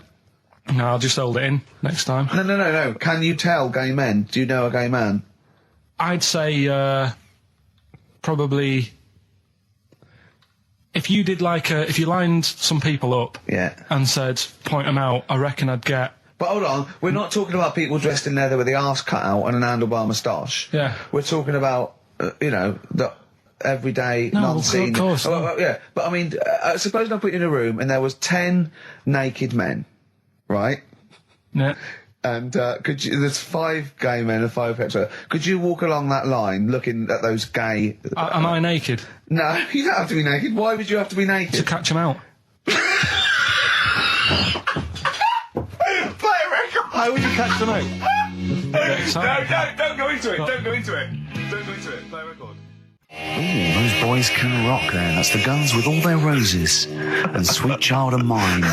No, I'll just hold it in next time. No. Can you tell gay men? Do you know a gay man? I'd say probably if you did if you lined some people up and said point them out, I reckon I'd get. But hold on, we're not talking about people dressed in leather with the arse cut out and an handlebar moustache. Yeah. We're talking about the everyday non-seen. Of course. Yeah, but I mean, suppose I put you in a room and there was 10 naked men, right? Yeah. And there's 5 gay men and 5 hetero. Could you walk along that line looking at those gay... Am I naked? No, you don't have to be naked. Why would you have to be naked? To catch them out. Play a record! How would you catch them out? No, don't go into it. Don't go into it. Play a record. Ooh, those boys can rock there. That's the Guns with All Their Roses and Sweet Child of Mine.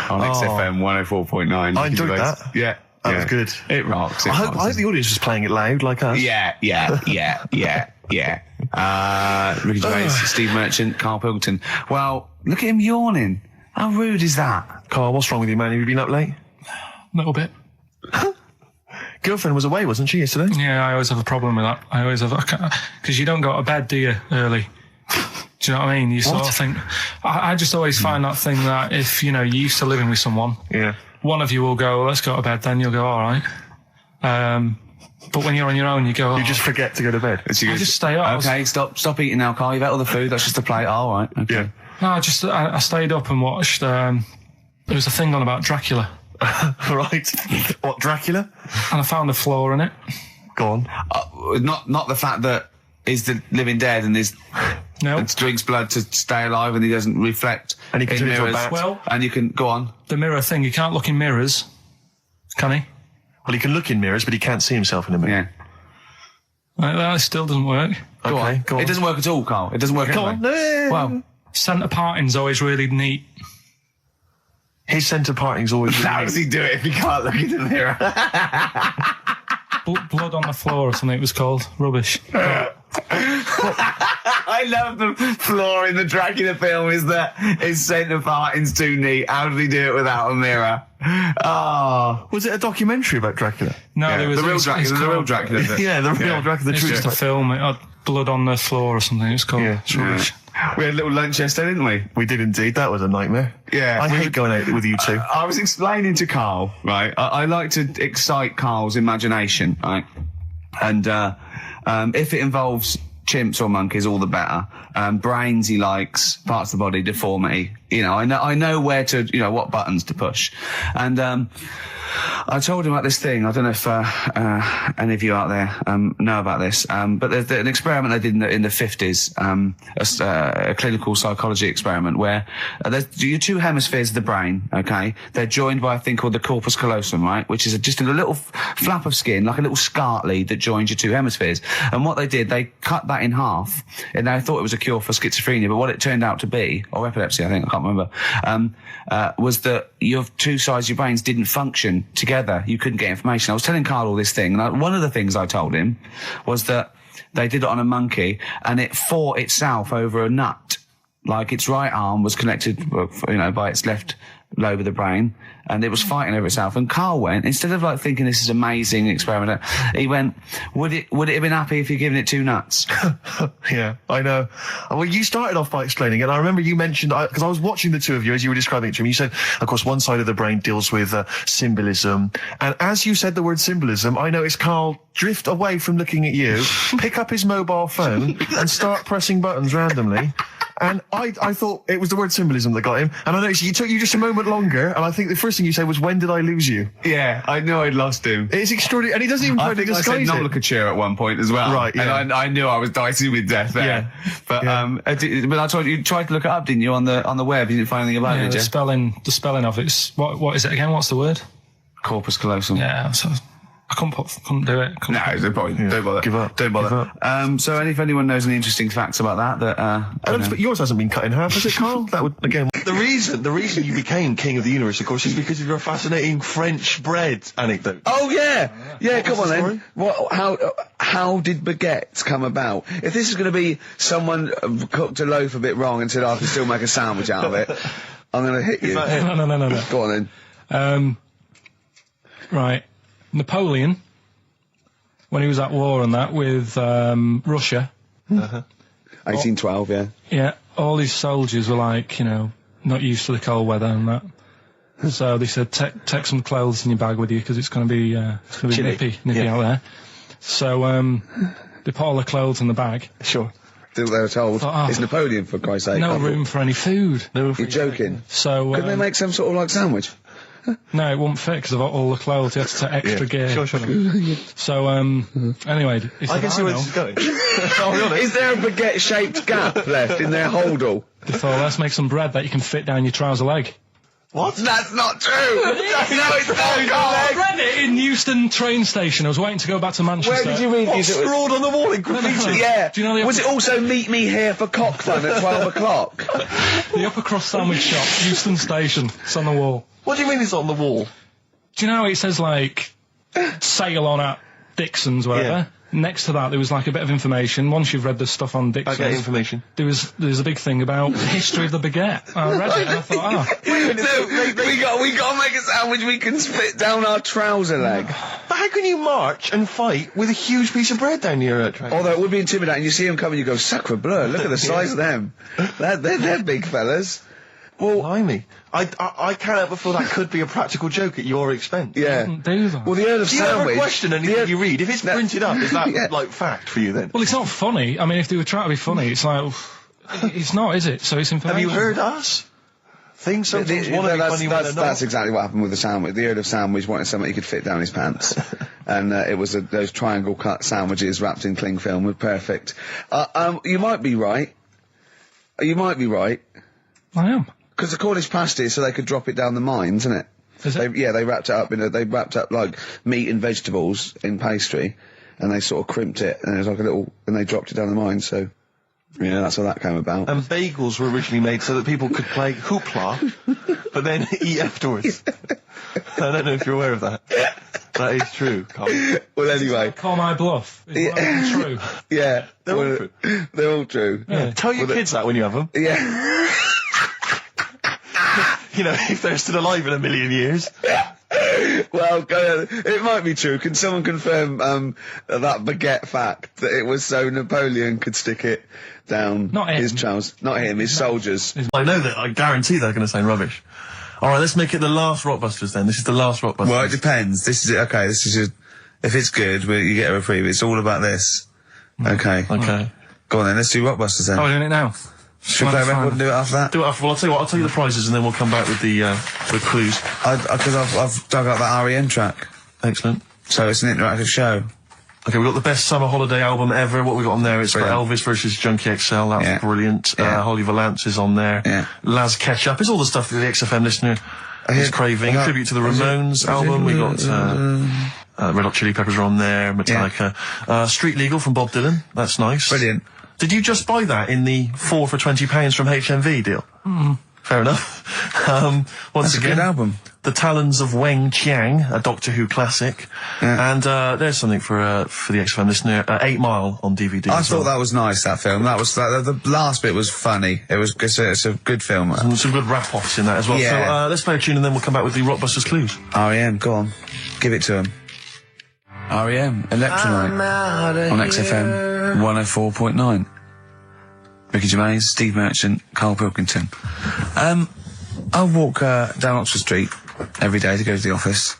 On XFM 104.9. I enjoyed that. Yeah. That was good. It rocks. I hope the audience is playing it loud like us. Yeah. Yeah. Ricky Gervais, Steve Merchant, Karl Pilkington. Well, look at him yawning. How rude is that? Carl, what's wrong with you, man? Have you been up late? A little bit. Girlfriend was away, wasn't she, yesterday? Yeah, I always have a problem with that. I always have, because you don't go to bed, do you, early? Do you know what I mean? You sort of think, I just always find that thing that if, you know, you're used to living with someone, one of you will go, let's go to bed, then you'll go, all right. But when you're on your own, you go, You just forget to go to bed. I just stay up. Okay, stop eating now, Carl. You've ate all the food. That's just a plate. All right. Okay. Yeah. No, I stayed up and watched, there was a thing on about Dracula. Right. What, Dracula? And I found a flaw in it. Go on. Not the fact that he's the living dead and and drinks blood to stay alive and he doesn't reflect And he can in turn into a mirrors. bat. Well, And you can go on. the mirror thing, you can't look in mirrors, can he? Well, he can look in mirrors, but he can't see himself in a mirror. Yeah. That still doesn't work. Go on. Go on. It doesn't work at all, Carl. It doesn't work. Go anyway. on. Well, Centre parting's always really neat. His centre parting's always... how does he do it if he can't look in the mirror? Blood on the floor or something it was called. Rubbish. I love the flaw in the Dracula film is that his centre parting's too neat. How did he do it without a mirror? Oh. Was it a documentary about Dracula? No, Yeah, there was the real it's Dracula. The real called- Dracula. Yeah, the real Dracula. The It's true just a story. film. It had blood on the floor or something. It's called. Yeah. It's rubbish. We had a little lunch yesterday, didn't we? We did indeed. That was a nightmare. Yeah. I hate going out with you two. I was explaining to Carl, right? I like to excite Carl's imagination, right? And if it involves chimps or monkeys, all the better. Brains he likes, parts of the body, deformity. You know, I know where to, you know, what buttons to push. And I told him about this thing. I don't know if any of you out there know about this, but there's an experiment they did in the 50s, a clinical psychology experiment where there's your two hemispheres of the brain, okay? They're joined by a thing called the corpus callosum, right? Which is just a little flap of skin, like a little scarlet lead that joins your two hemispheres. And what they did, they cut that in half, and they thought it was a cure for schizophrenia, but what it turned out to be, or epilepsy, I think, I can't remember, was that your two sides of your brains didn't function together. You couldn't get information. I was telling Carl all this thing, and one of the things I told him was that they did it on a monkey, and it fought itself over a nut. Like its right arm was connected, you know, by its left lobe of the brain, and it was fighting over itself. And Carl went, instead of like thinking this is amazing experiment, he went, would it have been happy if you'd given it two nuts? Yeah, I know. Well, you started off by explaining it, and I remember you mentioned, because I was watching the two of you as you were describing it to me, you said, of course, one side of the brain deals with symbolism, and as you said the word symbolism, I noticed Carl drift away from looking at you, pick up his mobile phone, and start pressing buttons randomly. And I thought it was the word symbolism that got him. And I noticed it took you just a moment longer. And I think the first thing you said was, when did I lose you? Yeah, I knew I'd lost him. It's extraordinary. And he doesn't even try I to think I said disguise it. nomenclature at one point as well. Right, yeah. And I knew I was dicing with death there. Yeah. But, Yeah. but I told you tried to look it up, didn't you, on the web? You didn't find anything about Yeah, it, did the you? spelling of it's what is it again? What's the word? Corpus callosum. Yeah, so I couldn't do it. No, it's no point. Don't bother. Give up. Don't bother. Give up. So if anyone knows any interesting facts about that, But yours hasn't been cut in half, has it, Carl? That would, again... The reason you became king of the universe, of course, is because of your fascinating French bread anecdote. Oh yeah, yeah. Come on the then. story? How did baguettes come about? If this is going to be someone cooked a loaf a bit wrong and said I can still make a sandwich out of it, I'm going to hit you. No. Go on then. Right. Napoleon, when he was at war and that with Russia, 1812. Yeah. yeah, all his soldiers were like, you know, not used to the cold weather and that. So they said, take some clothes in your bag with you because it's going to be Chilly. nippy out there. So they put all the clothes in the bag. Sure. They were told Oh. it's Napoleon, for Christ's sake. No room for any food. You're joking. So Couldn't they make some sort of like sandwich? no, it wouldn't fit because of all the clothes. You had to take extra gear. Sure. So anyway, he said, I can see where this is going. I'll be honest. Is there a baguette-shaped gap left in their holdall? They thought, let's make some bread that you can fit down your trouser leg. What? That's not true. No, it's not. I read it in Euston train station. I was waiting to go back to Manchester. Where did you read What, these? scrawled on the wall in graffiti? Yeah. Do you know the Was it also meet me here for cock fun at 12 o'clock? The Upper Cross Sandwich Shop, Euston Station. It's on the wall. What do you mean it's on the wall? Do you know how it says, like, sail on at Dixon's, whatever? Next to that, there was like a bit of information. Once you've read the stuff on Dixon's, Baguette information. there was a big thing about the history of the baguette. I read it and I thought, we got to make a sandwich we can spit down our trouser leg. But how can you march and fight with a huge piece of bread down your trousers? Although it would be intimidating. You see them coming, you go, sacre bleu, look at the size of them. They're big fellas. Well, Blimey. I can't help but feel that could be a practical joke at your expense. yeah. do that. Well, the Earl of Do you ever Sandwich... question anything you read? If it's printed up, is that, like, fact for you then? Well, it's not funny. I mean, if they were trying to be funny, it's like, it's not, is it? So it's Have information. you heard us? Things sometimes want to be funny when they're not. That's exactly what happened with the sandwich. The Earl of Sandwich wanted something he could fit down his pants. And it was those triangle cut sandwiches wrapped in cling film were perfect. You might be right. You might be right. I am. Because the Cornish pasty, so they could drop it down the mines, isn't it? Is it? They wrapped it up they wrapped up like meat and vegetables in pastry, and they sort of crimped it, and it was like and they dropped it down the mine, so, yeah, that's how that came about. And bagels were originally made so that people could play hoopla, but then eat afterwards. I don't know if you're aware of that. That is true, Carl. Well, anyway. Call my bluff. Is that true? Yeah. They're all true. They're all true. Yeah. Tell your kids that when you have them. Yeah. You know, if they're still alive in a million years. Well, it might be true. Can someone confirm that baguette fact that it was so Napoleon could stick it down Not him. his trousers? Not him, his soldiers. I know that. I guarantee they're going to sound rubbish. All right, let's make it the last Rockbusters then. This is the last Rockbusters. Well, it depends. This is it. Okay, this is if it's good, you get a reprieve. It's all about this. Okay. Okay. Go on then. Let's do Rockbusters then. Oh, we're doing it now. Should we play a record and do it after that? Do it after. Well, I'll tell you what. I'll tell you the prizes and then we'll come back with the clues. Because I've dug up that REM track. Excellent. So it's an interactive show. Okay, we've got the best summer holiday album ever. What we got on there? It's got Brilliant. Elvis versus Junkie XL. That's Yeah. brilliant. Yeah. Holly Valance is on there. Yeah. Laz Ketchup. It's all the stuff that the XFM listener is craving. Tribute to the Ramones album. We got Red Hot Chili Peppers are on there. Metallica. Street Legal from Bob Dylan. That's nice. Brilliant. Did you just buy that in the 4 for £20 from HMV deal? Fair enough. Once That's a again, good album. The Talons of Weng Chiang, a Doctor Who classic. Yeah. And there's something for the XFM listener. 8 Mile on DVD. I as thought well. that was nice, that film. The last bit was funny. It's a good film. Some good rap-offs in that as well. Yeah. So let's play a tune and then we'll come back with the Rockbusters clues. REM, go on. Give it to him. REM, Electrolyte on XFM 104.9. Ricky Gervais, Steve Merchant, Karl Pilkington. I walk down Oxford Street every day to go to the office,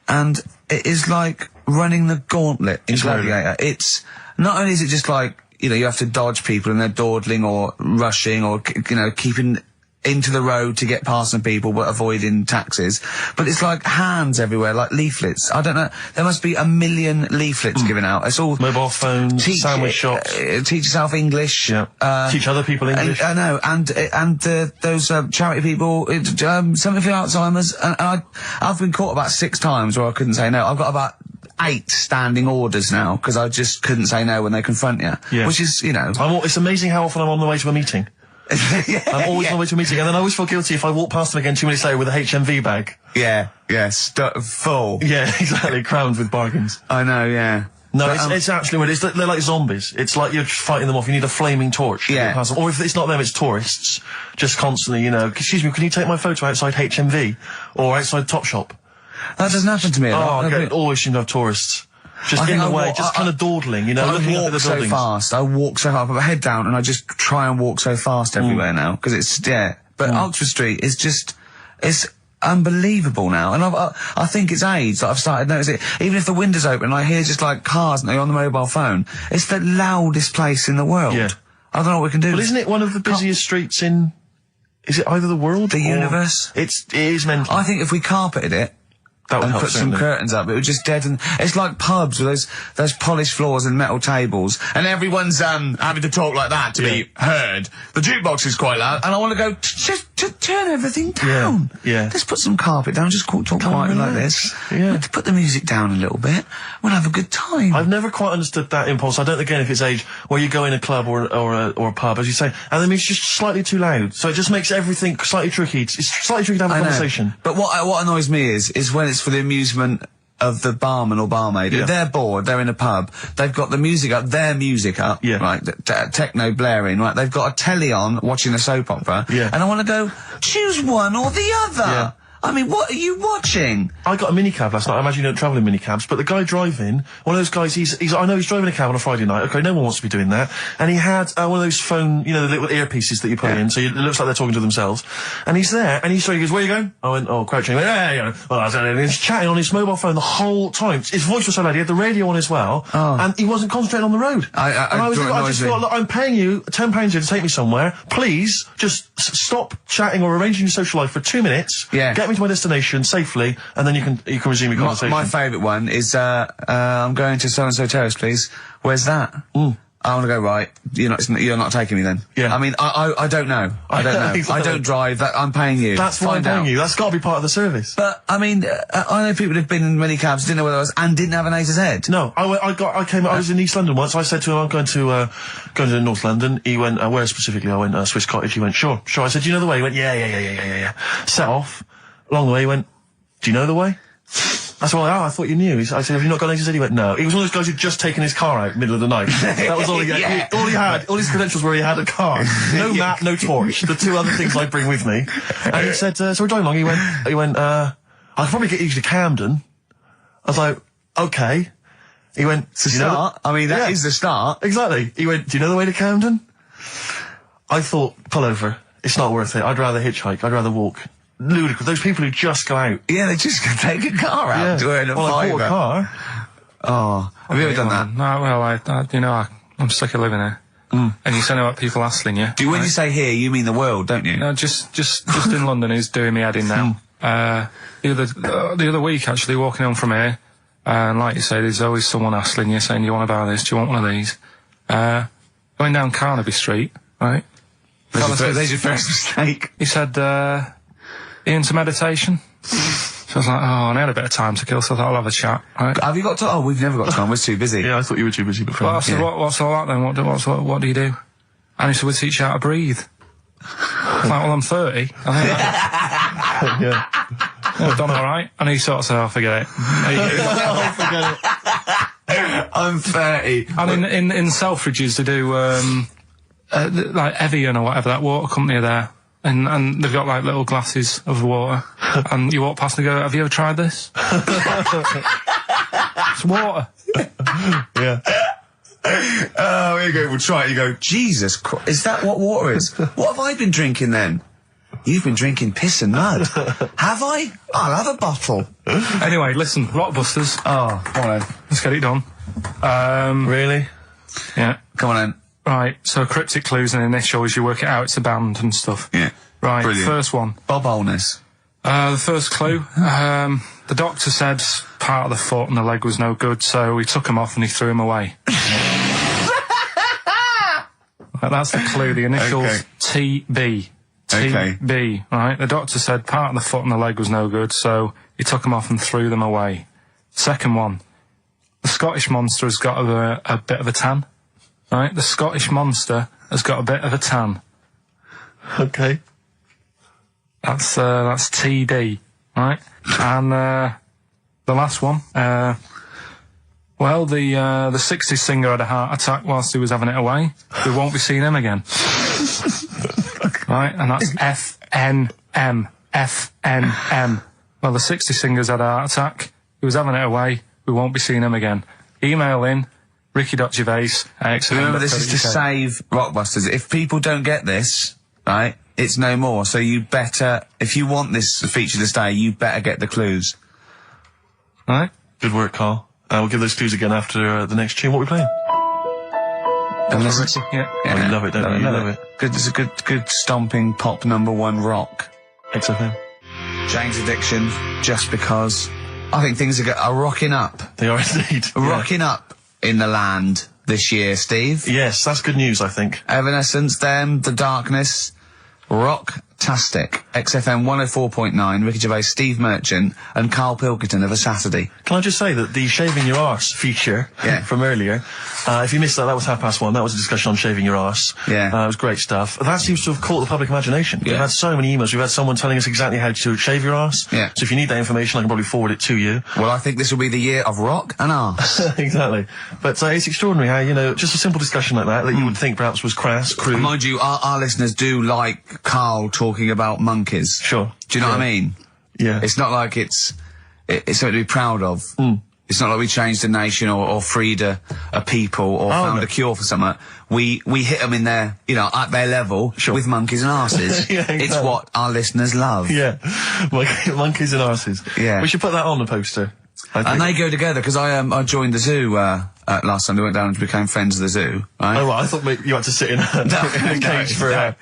and it is like running the gauntlet in Gladiator. It's not only is it just like, you know, you have to dodge people and they're dawdling or rushing or, you know, keeping into the road to get past some people but avoiding taxis, but it's like hands everywhere, like leaflets. I don't know, there must be 1 million leaflets given out. It's all Mobile phones, sandwich shops. Teach yourself English. Yeah. Teach other people English. I know, and those charity people, something for Alzheimer's, and I've been caught about 6 times where I couldn't say no. I've got about 8 standing orders now because I just couldn't say no when they confront you. Yeah. Which is, you know, It's amazing how often I'm on the way to a meeting. yeah, I'm always on the way to a meeting, and then I always feel guilty if I walk past them again 2 minutes later with a HMV bag. yeah, full. Yeah, exactly, crammed with bargains. I know, yeah. No, But, it's actually weird. They're like zombies. It's like you're fighting them off. You need a flaming torch to Yeah. get past them. Or if it's not them, it's tourists. Just constantly, you know, excuse me, can you take my photo outside HMV? Or outside Topshop? that doesn't happen to me. a lot. Okay, always seem to have tourists. I Just in think the I way, walk- just kind of dawdling, you know, I looking up at walk the so buildings. fast. I walk so hard. I put my head down and I just try and walk so fast everywhere now because it's But Oxford Street is just it's unbelievable now, and I think it's age that I've started noticing it. Even if the window's open, and I hear just like cars and they're on the mobile phone. It's the loudest place in the world. Yeah. I don't know what we can do. Well, isn't it one of the busiest streets in? Is it either the world, The or universe? It is mental. I think if we carpeted it. That would And help, put some certainly. curtains up, it would just deaden. It's like pubs with those polished floors and metal tables, and everyone's having to talk like that to be heard. The jukebox is quite loud, and I want to go just turn everything down. Yeah. Let's put some carpet down, just talk quietly like this. Yeah. Let's put the music down a little bit. We'll have a good time. I've never quite understood that impulse. I don't, again, if it's age, where you go in a club or a pub, as you say, and the music's just slightly too loud. So it just makes everything slightly tricky. It's slightly tricky to have a I know. conversation. But what annoys me is when it's for the amusement of the barman or barmaid. Yeah. They're bored, they're in a pub, they've got the music up, their music up, Yeah. right, techno blaring, right, they've got a telly on watching a soap opera, Yeah. and I want to go, choose one or the other. Yeah. I mean, what are you watching? I got a minicab last night. I imagine you don't travel in minicabs, but the guy driving, one of those guys, I know he's driving a cab on a Friday night. Okay, no one wants to be doing that. And he had one of those phone, you know, the little earpieces that you put in, so it looks like they're talking to themselves. And he's there, and he goes, where are you going? I went, oh, Crouching. He went, yeah. Well, and he's chatting on his mobile phone the whole time. His voice was so loud, he had the radio on as well, and he wasn't concentrating on the road. I just thought, look, I'm paying you £10 here to take me somewhere. Please, just stop chatting or arranging your social life for 2 minutes. Yeah. Get me to my destination safely, and then you can resume your conversation. My favourite one is, I'm going to so-and-so terrace, please. Where's that? I want to go, right, you're not taking me then. Yeah. I mean, I don't know. I don't know. Exactly. I don't drive, I'm paying you. That's why I'm paying you. That's got to be part of the service. But, I mean, I know people who've been in many cabs, didn't know where I was, and didn't have an A to Z. No, I was in East London once. I said to him, I'm going to North London. He went, where specifically? I went, Swiss Cottage. He went, sure. I said, do you know the way? He went, yeah. Set off. Along the way, he went, do you know the way? That's why I thought you knew. I said, have you not got an A to Z? He went, no. He was one of those guys who'd just taken his car out middle of the night. That was all he had. Yeah. All his credentials were he had a car. No map, no torch. The two other things I bring with me. And he said, so we're driving along. He went, I'll probably get you to Camden. I was like, okay. He went, It's the start. I mean, that is the start. Exactly. He went, do you know the way to Camden? I thought, pull over. It's not worth it. I'd rather hitchhike. I'd rather walk. Ludicrous. Those people who just go out. Yeah, they just take a car out to earn a I bought fiver. a car. Oh, have you ever done that? No, well, I'm sick of living here. And you say about people hassling you. When you say here, you mean the world, don't you? No, just in London is doing me head in now. The other week, actually, walking home from here, and like you say, there's always someone hassling you, saying, do you want to buy this? Do you want one of these? Going down Carnaby Street, right? There's your first mistake. He said, into meditation. So I was like, oh, and I had a bit of time to kill, so I thought I'll have a chat, right? Have you got time? Oh, we've never got time. We're too busy. Yeah, I thought you were too busy before. Well, I said, what's all that then? What do you do? And he said, we teach you how to breathe. I was like, well, I'm 30. I think Yeah. I've done alright. And he sort of said, oh, forget it. I'm 30. And in Selfridges, they do, like Evian or whatever, that water company are there. And they've got like little glasses of water. And you walk past and go, have you ever tried this? It's water. Yeah. Oh, here you go. We'll try it. You go, Jesus Christ, is that what water is? What have I been drinking then? You've been drinking piss and mud. Have I? I'll have a bottle. Anyway, listen, Rockbusters. Oh, come on then. Let's get it done. Really? Yeah. Come on then. Right, so cryptic clues and initials, you work it out, it's a band and stuff. Yeah. Right, Brilliant. first one. Bob Holness. The first clue, the doctor said part of the foot and the leg was no good, so he took him off and he threw him away. Right, that's the clue, the initials Okay. TB. Okay. TB, right? The doctor said part of the foot and the leg was no good, so he took them off and threw them away. Second one, the Scottish Monster has got a bit of a tan. Right, the Scottish Monster has got a bit of a tan. Okay. That's TD, right? And the last one, well, the 60s singer had a heart attack whilst he was having it away. We won't be seeing him again. Right, and that's FNM. FNM. Well, the 60s singer's had a heart attack. He was having it away. We won't be seeing him again. Email in ricky.gervais@xfm.co.uk. Remember, this is to save Rockbusters. If people don't get this, right, it's no more. So you better, if you want this feature to stay, you better get the clues. Right? Good work, Carl. We'll give those clues again after the next tune. What are we playing? And listen to- Yeah. Oh, you love it, don't you? You love it. Good, it's a good stomping pop #1 rock. XFM. Jane's Addiction, just because I think things are rocking up. They are indeed. Rocking up in the land this year, Steve. Yes, that's good news, I think. Evanescence, them, The Darkness, rock fantastic. XFM 104.9, Ricky Gervais, Steve Merchant, and Karl Pilkington of a Saturday. Can I just say that the shaving your arse feature from earlier, if you missed that was 1:30. That was a discussion on shaving your arse. Yeah. It was great stuff. That seems to have caught the public imagination. We've had so many emails. We've had someone telling us exactly how to shave your arse. Yeah. So if you need that information, I can probably forward it to you. Well, I think this will be the year of rock and arse. Exactly. But it's extraordinary how, you know, just a simple discussion like that you would think perhaps was crass, crude. Mind you, our listeners do like Karl talking about monkeys. Sure. Do you know what I mean? Yeah. It's not like it's something to be proud of. It's not like we changed a nation or freed a people or found a cure for something. We hit them in their, you know, at their level with monkeys and arses. Yeah, exactly. It's what our listeners love. Yeah. Monkeys and arses. Yeah. We should put that on the poster. And they go together, because I joined the zoo last Sunday, went down and became friends of the zoo, right? Oh, right, I thought maybe you had to sit in a cage for that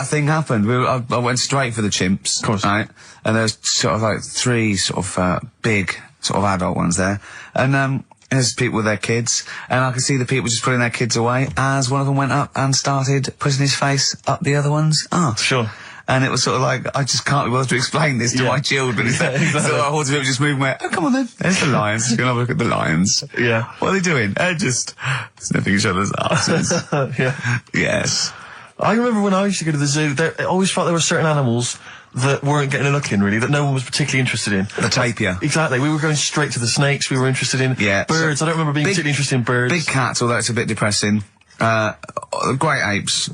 thing happened. I went straight for the chimps, of course, right? And there's sort of like 3 sort of big sort of adult ones there, and there's people with their kids, and I could see the people just putting their kids away as one of them went up and started putting his face up the other one's arse. Sure. And it was sort of like, I just can't be bothered to explain this to my children. Exactly. So I was just moving away. Oh, come on then. There's the lions. You're going to have a look at the lions. Yeah. What are they doing? They're just sniffing each other's asses. Yeah. Yes. I remember when I used to go to the zoo, I always felt there were certain animals that weren't getting a look in, really, that no one was particularly interested in. The tapir. Exactly. We were going straight to the snakes we were interested in. Yeah. Birds. I don't remember being particularly interested in birds. Big cats, although it's a bit depressing. Great apes.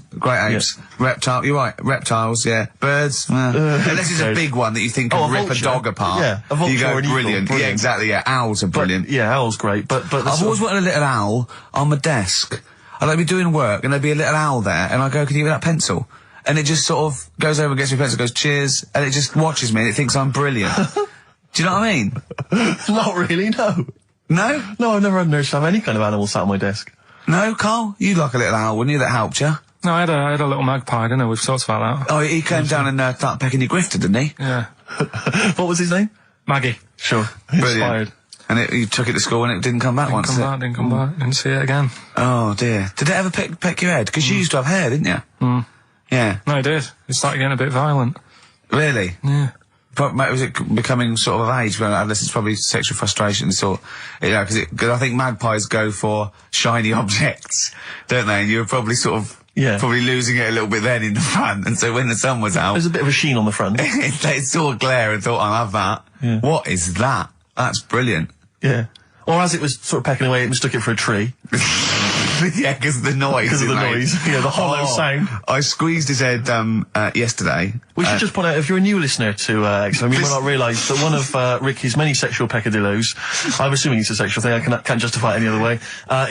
Reptile, you're right, reptiles, yeah. Birds, unless it's a big one that you think can rip vulture. a dog apart. Yeah, a vulture you go, or an eagle, brilliant. Yeah, exactly, yeah. Owls are brilliant. Yeah, owl's great, but I've always wanted a little owl on my desk. I'd like be doing work and there'd be a little owl there, and I go, can you give me that pencil? And it just sort of goes over and gets me a pencil, goes, cheers, and it just watches me and it thinks I'm brilliant. Do you know what I mean? Not really, no. No? No, I've never had an urge to have any kind of animal sat on my desk. No, Karl? You'd like a little owl, wouldn't you, that helped you? No, I had a little magpie, didn't I? We've talked about that. Oh, he came down and started pecking your grifter, didn't he? Yeah. What was his name? Maggie. Sure. Brilliant. Inspired. And you took it to school and it didn't come back once, did it? Didn't come back. Didn't see it again. Oh, dear. Did it ever peck your head? Because you used to have hair, didn't you? Yeah. No, it did. It started getting a bit violent. Really? Yeah. But was it becoming sort of of age when it's probably sexual frustration sort, you know, because I think magpies go for shiny objects, don't they? And you were probably sort of probably losing it a little bit then in the front, and so when the sun was out, there's a bit of a sheen on the front. They saw a glare and thought, I'll have that. Yeah. What is that? That's brilliant. Yeah. Or as it was sort of pecking away, it mistook it for a tree. Yeah, because of the noise. Because of the noise. Yeah, the hollow sound. I squeezed his head yesterday. We should just point out, if you're a new listener to XFM, you might not realise that one of Ricky's many sexual peccadillos, I'm assuming it's a sexual thing, I can't justify it any other way,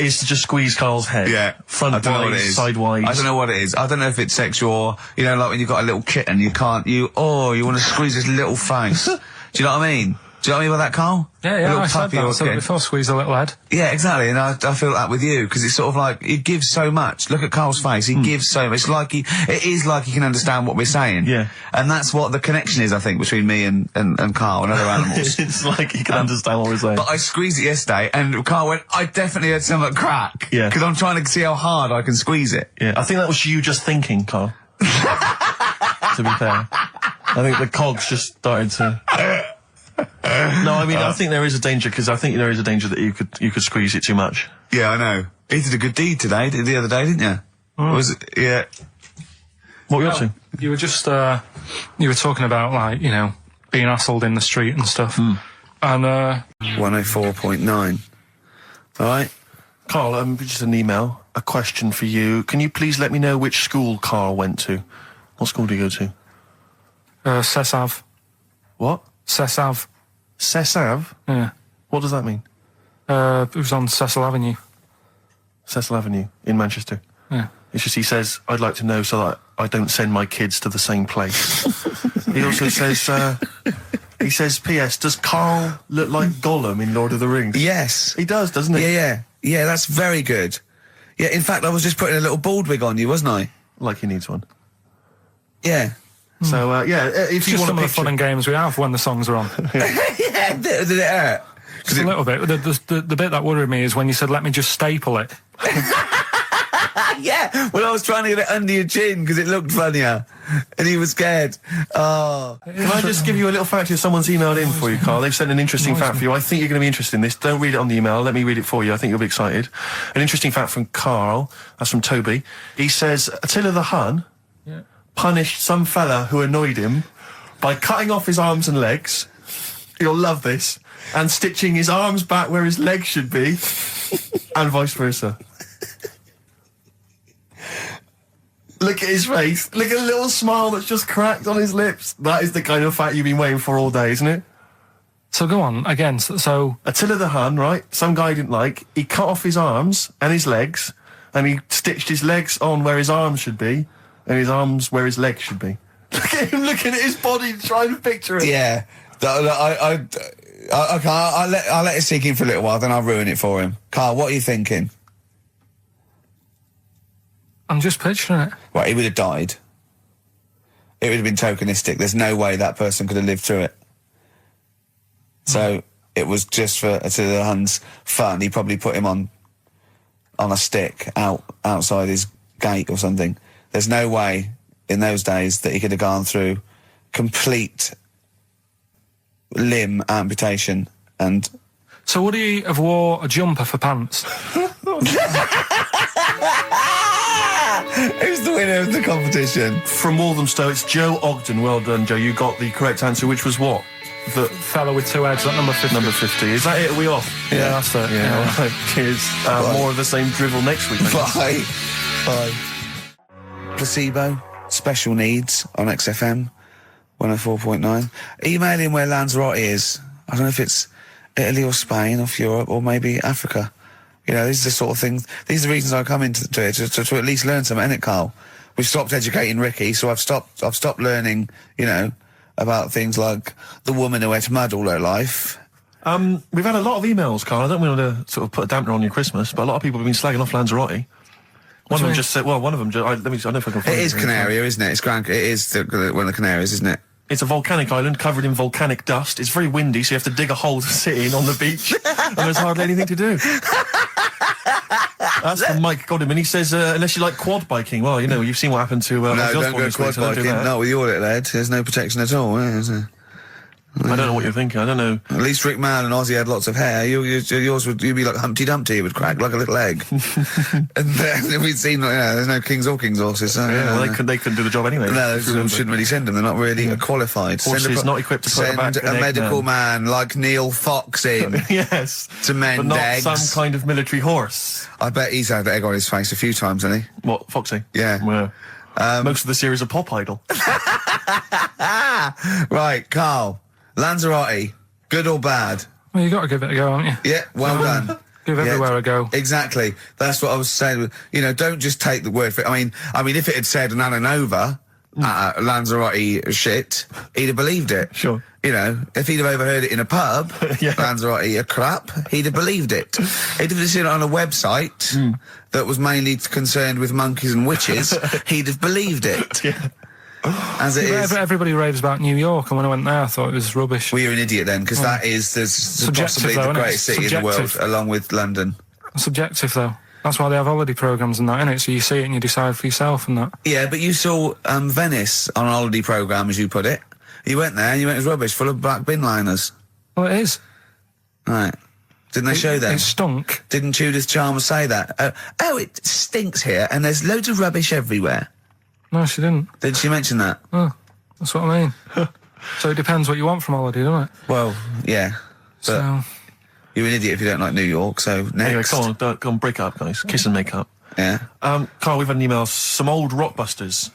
is to just squeeze Karl's head. Yeah. Front-wise, sidewise. I don't know what it is. I don't know if it's sexual or, you know, like when you've got a little kitten, you want to squeeze his little face. Do you know what I mean? Do you know what I mean by that, Karl? Yeah, I said that before, squeeze a little head. Yeah, exactly, and I feel that with you, because it's sort of like, he gives so much. Look at Karl's face, he gives so much. It is like he can understand what we're saying. Yeah. And that's what the connection is, I think, between me and Karl and other animals. It's like he can understand what we're saying. But I squeezed it yesterday, and Karl went, I definitely heard something crack. Yeah. Because I'm trying to see how hard I can squeeze it. Yeah, I think that was you just thinking, Karl. To be fair. I think the cogs just started to... No, I mean, I think there is a danger, because I think there is a danger that you could squeeze it too much. Yeah, I know. He did a good deed today, the other day, didn't you? Was it? Yeah. What were you up to? You were just, you were talking about, like, you know, being hassled in the street and stuff. And, 104.9. Alright? Karl, just an email, a question for you. Can you please let me know which school Karl went to? What school did he go to? Cessav. What? Cessav. Cessav? Yeah. What does that mean? It was on Cecil Avenue. Cecil Avenue in Manchester. Yeah. It's just, he says, I'd like to know so that I don't send my kids to the same place. He also says, P.S., does Karl look like Gollum in Lord of the Rings? Yes. He does, doesn't he? Yeah. Yeah, that's very good. Yeah, in fact, I was just putting a little bald wig on you, wasn't I? Like he needs one. Yeah. So, if you just want some a of the fun and games we have when the songs are on. Yeah, did it hurt? Just a little bit. The bit that worried me is when you said, let me just staple it. Yeah, well, I was trying to get it under your chin because it looked funnier. And he was scared. Oh. Can I just give you a little fact here? Someone's emailed in for you, Carl. They've sent an interesting fact for you. I think you're going to be interested in this. Don't read it on the email. Let me read it for you. I think you'll be excited. An interesting fact from Carl. That's from Toby. He says, Attila the Hun punished some fella who annoyed him by cutting off his arms and legs. You'll love this. And stitching his arms back where his legs should be. And vice versa. Look at his face. Look at the little smile that's just cracked on his lips. That is the kind of fact you've been waiting for all day, isn't it? So go on, again, so... Attila the Hun, right? Some guy he didn't like. He cut off his arms and his legs, and he stitched his legs on where his arms should be, and his arms where his legs should be. Look at him looking at his body, trying to picture it. Yeah. I'll let it sink in for a little while, then I'll ruin it for him. Carl, what are you thinking? I'm just picturing it. Right, he would have died. It would have been tokenistic. There's no way that person could have lived through it. So it was just for Attila the Hun's fun. He probably put him on a stick outside his gate or something. There's no way in those days that he could have gone through complete limb amputation and... So would he have wore a jumper for pants? Who's the winner of the competition? From Walthamstow, it's Joe Ogden. Well done, Joe. You got the correct answer, which was what? The Fella with two heads, that number 50. number 50. Is that it? Are we off? Yeah, that's it. Yeah, all right. Cheers. More of the same drivel next week. I guess. Bye. Placebo, special needs on XFM 104.9. Email in where Lanzarote is. I don't know if it's Italy or Spain or Europe or maybe Africa. You know, these are the sort of things, these are the reasons I come into it, to at least learn something, innit, Carl? We've stopped educating Ricky, so I've stopped learning, you know, about things like the woman who ate mud all her life. We've had a lot of emails, Carl. I don't want to sort of put a dampener on your Christmas, but a lot of people have been slagging off Lanzarote. One of them just said, well, one of them, I don't know if I can find it. It is Canaria, isn't it? It is one of the Canaries, isn't it? It's a volcanic island covered in volcanic dust. It's very windy, so you have to dig a hole to sit in on the beach, and there's hardly anything to do. That's from Mike Godham, and he says, unless you like quad biking, well, you know, you've seen what happened to... no, don't go quad biking, not with your little head. There's no protection at all, is there? I don't know what you're thinking, I don't know. At least Rick Mann and Ozzy had lots of hair. Yours would, you'd be like Humpty Dumpty, it would crack like a little egg. And then we'd seen, there's no kings or king's horses. So, well, they couldn't do the job anyway. No, shouldn't really send them, they're not really qualified. Horses not equipped to put back a medical man like Neil Fox in. Yes. To mend but not eggs. some kind of military horse. I bet he's had egg on his face a few times, hasn't he? What, Foxy? Yeah. Well, most of the series are Pop Idol. Right, Carl. Lanzarote, good or bad? Well, you got to give it a go, haven't you? Yeah, well done. Give everywhere a go. Exactly. That's what I was saying. You know, don't just take the word for it. I mean, if it had said Nananova, Lanzarote shit, he'd have believed it. Sure. You know, if he'd have overheard it in a pub, Lanzarote a crap, he'd have believed it. He'd have seen it on a website that was mainly concerned with monkeys and witches, he'd have believed it. Yeah. As it is. Everybody raves about New York, and when I went there, I thought it was rubbish. Well, you're an idiot then, because that is possibly the greatest city in the world, along with London. Subjective, though. That's why they have holiday programmes and that, innit? So you see it and you decide for yourself and that. Yeah, but you saw Venice on a holiday programme, as you put it. You went there and you went, it was rubbish, full of black bin liners. Well, it is. Right. Didn't they show that? It stunk. Didn't Judith Chalmers say that? It stinks here and there's loads of rubbish everywhere. No, she didn't. Did she mention that? Oh, that's what I mean. So it depends what you want from holiday, doesn't it? Well, yeah. So... You're an idiot if you don't like New York, so next. Anyway, come on, break up, guys. Kiss and make up. Yeah. Carl, we've had an email. Some old Rockbusters.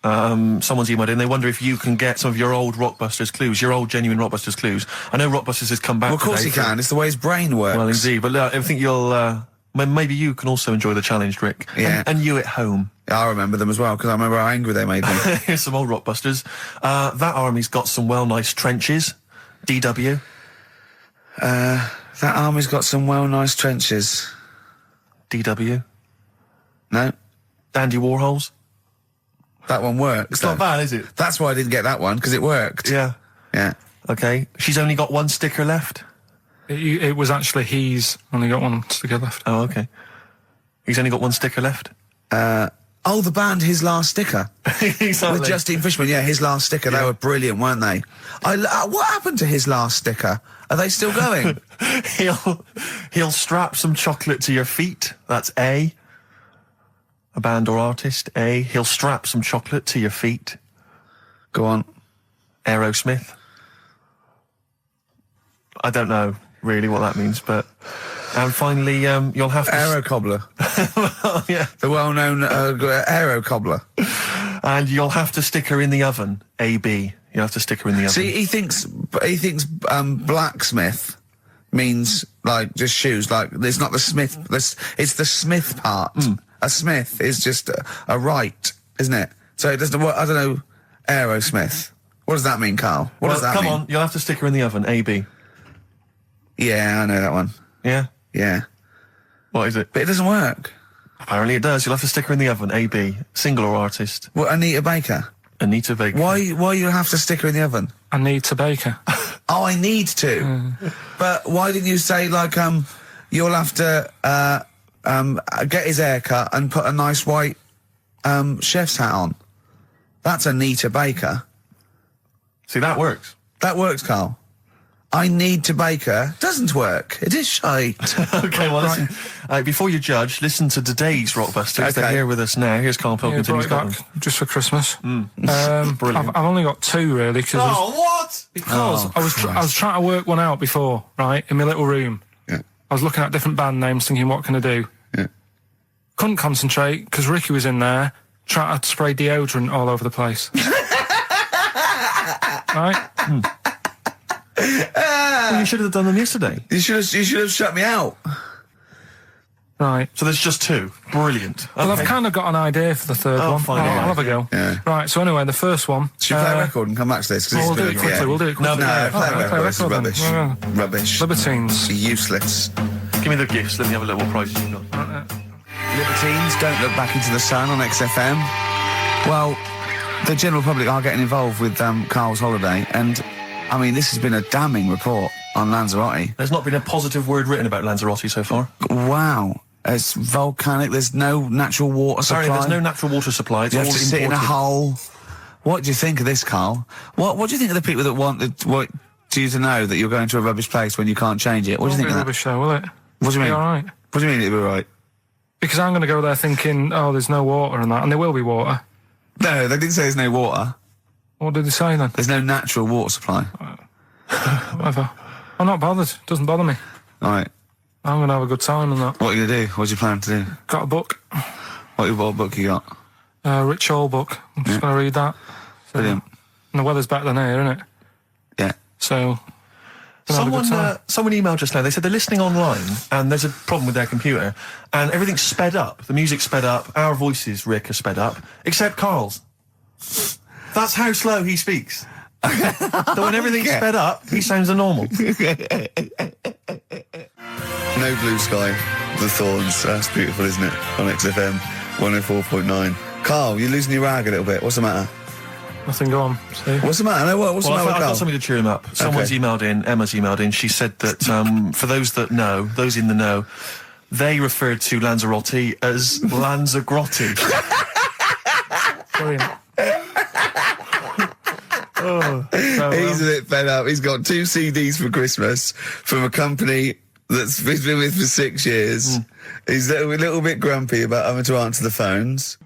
Someone's emailed in. They wonder if you can get some of your old Rockbusters clues, your old genuine Rockbusters clues. I know Rockbusters has come back. Well, of course he can. It's the way his brain works. Well, indeed. But I think you'll... maybe you can also enjoy the challenge, Rick. Yeah. And you at home. I remember them as well, because I remember how angry they made me. Here's some old Rockbusters. That army's got some nice trenches. DW. That army's got some nice trenches. DW. No. Dandy Warhols. That one works. It's not bad, is it? That's why I didn't get that one, because it worked. Yeah. Yeah. Okay. She's only got one sticker left. It was actually he's only got one sticker left. Oh, okay. He's only got one sticker left. the band His Last Sticker. Exactly. With Justine Fishman, yeah, His Last Sticker. They were brilliant, weren't they? What happened to His Last Sticker? Are they still going? He'll strap some chocolate to your feet. That's A. A band or artist. A. He'll strap some chocolate to your feet. Go on. Aerosmith. I don't know really what that means, but... And finally, you'll have to... Aero Cobbler. Well, yeah. The well-known Aero Cobbler. And you'll have to stick her in the oven. A-B. You'll have to stick her in the oven. See, he thinks blacksmith means, like, just shoes. Like, it's not the smith. It's the smith part. A smith is just a right, isn't it? So it doesn't... I don't know... Aerosmith. What does that mean, Carl? What does that mean? Come on, you'll have to stick her in the oven. A-B. Yeah, I know that one. Yeah? Yeah. What is it? But it doesn't work. Apparently it does. You'll have to stick her in the oven. A-B. Single or artist. What, Anita Baker? Anita Baker. Why you have to stick her in the oven? I need to bake her. Oh, I need to. But why didn't you say, like, you'll have to, get his hair cut and put a nice white, chef's hat on? That's Anita Baker. See, that works. That works, Carl. I need to bake her. Doesn't work. It is shite. Okay, well, listen. Before you judge, listen to today's Rockbusters. Okay. They're here with us now. Here's Karl Pilkington. Brought He's it got back them. just for Christmas. Brilliant. I've only got 2 really because what? I was trying to work one out before, right, in my little room. Yeah. I was looking at different band names, thinking, what can I do? Yeah. Couldn't concentrate because Ricky was in there trying to spray deodorant all over the place. Right? Well, you should have done them yesterday. You should have shut me out. Right. So there's just 2. Brilliant. Well, Okay. I've kind of got an idea for the third Oh, one. fine, I'll all right. have a go. Yeah. Right, so anyway, the first one... Should we play a record and come back to this? 'Cause We'll it's do been it quickly, we'll do it quickly. No, play a record. This is then. rubbish. Yeah. Rubbish. Libertines. Useless. Give me the gifts. Let me have a look what prizes you've got. Libertines, Don't Look Back Into the Sun on XFM. Well, the general public are getting involved with Carl's holiday, and, I mean, this has been a damning report on Lanzarote. There's not been a positive word written about Lanzarote so far. Wow. It's volcanic, there's no natural water supply. Sorry, there's no natural water supply. It's You all have to sit in a imported. hole. What do you think of this, Carl? What do you think of the people that want you to know that you're going to a rubbish place when you can't change it? What do you think of that? Rubbish show, will it? What do you mean? Be all right. What do you mean it'll be right? Because I'm going to go there thinking, oh, there's no water and that, and there will be water. No, they didn't say there's no water. What did they say then? There's no natural water supply. Whatever. I'm not bothered. Doesn't bother me. All right. I'm going to have a good time and that. What are you going to do? What do you plan to do? Got a book. What book you got? Rich Hall book. I'm just going to read that. So, Brilliant. And the weather's better than here, isn't it? Yeah. So... gonna have a good time. Someone emailed just now. They said they're listening online and there's a problem with their computer and everything's sped up. The music's sped up. Our voices, Rick, are sped up, except Carl's. That's how slow he speaks. So when everything's sped up, he sounds normal. No Blue Sky, The Thorns. That's beautiful, isn't it? On XFM 104.9. Carl, you're losing your rag a little bit. What's the matter? Nothing, go on. See? What's the matter? No, what's the Well, matter with I've got Carl? something to cheer him up. Someone's emailed in, Emma's emailed in, she said that, for those that know, those in the know, they referred to Lanzarote as Lanzagrotte. Brilliant. He's a bit fed up. He's got 2 CDs for Christmas from a company that's he's been with for 6 years. He's a little bit grumpy about having to answer the phones.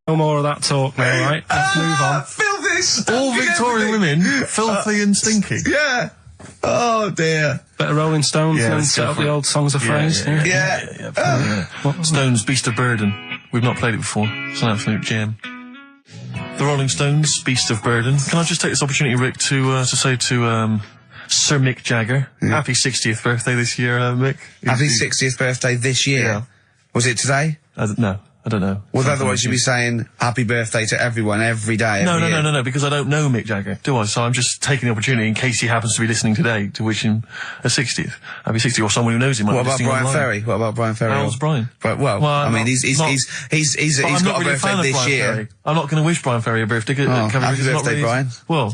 No more of that talk now, right? Let's move on. Filthy! All Victorian women, filthy and stinky. Yeah. Oh dear. Bit of Rolling Stones and let's set go up for the it. old songs of phrase. Yeah. Stones, Beast of Burden. We've not played it before. It's an absolute gem. The Rolling Stones, Beast of Burden. Can I just take this opportunity, Rick, to say to Sir Mick Jagger, happy 60th birthday this year, Mick. Happy 60th birthday this year. Yeah. Was it today? No, I don't know. Well, otherwise you'd be saying happy birthday to everyone every day. every year. No, because I don't know Mick Jagger, do I? So I'm just taking the opportunity, in case he happens to be listening today, to wish him a 60th. Happy 60th, or someone who knows him. What about Brian Ferry? What about Brian Ferry? How's Brian? Well, I mean, he's got a birthday this year. Ferry. I'm not going to wish Brian Ferry a birthday. Happy birthday, Brian. Well,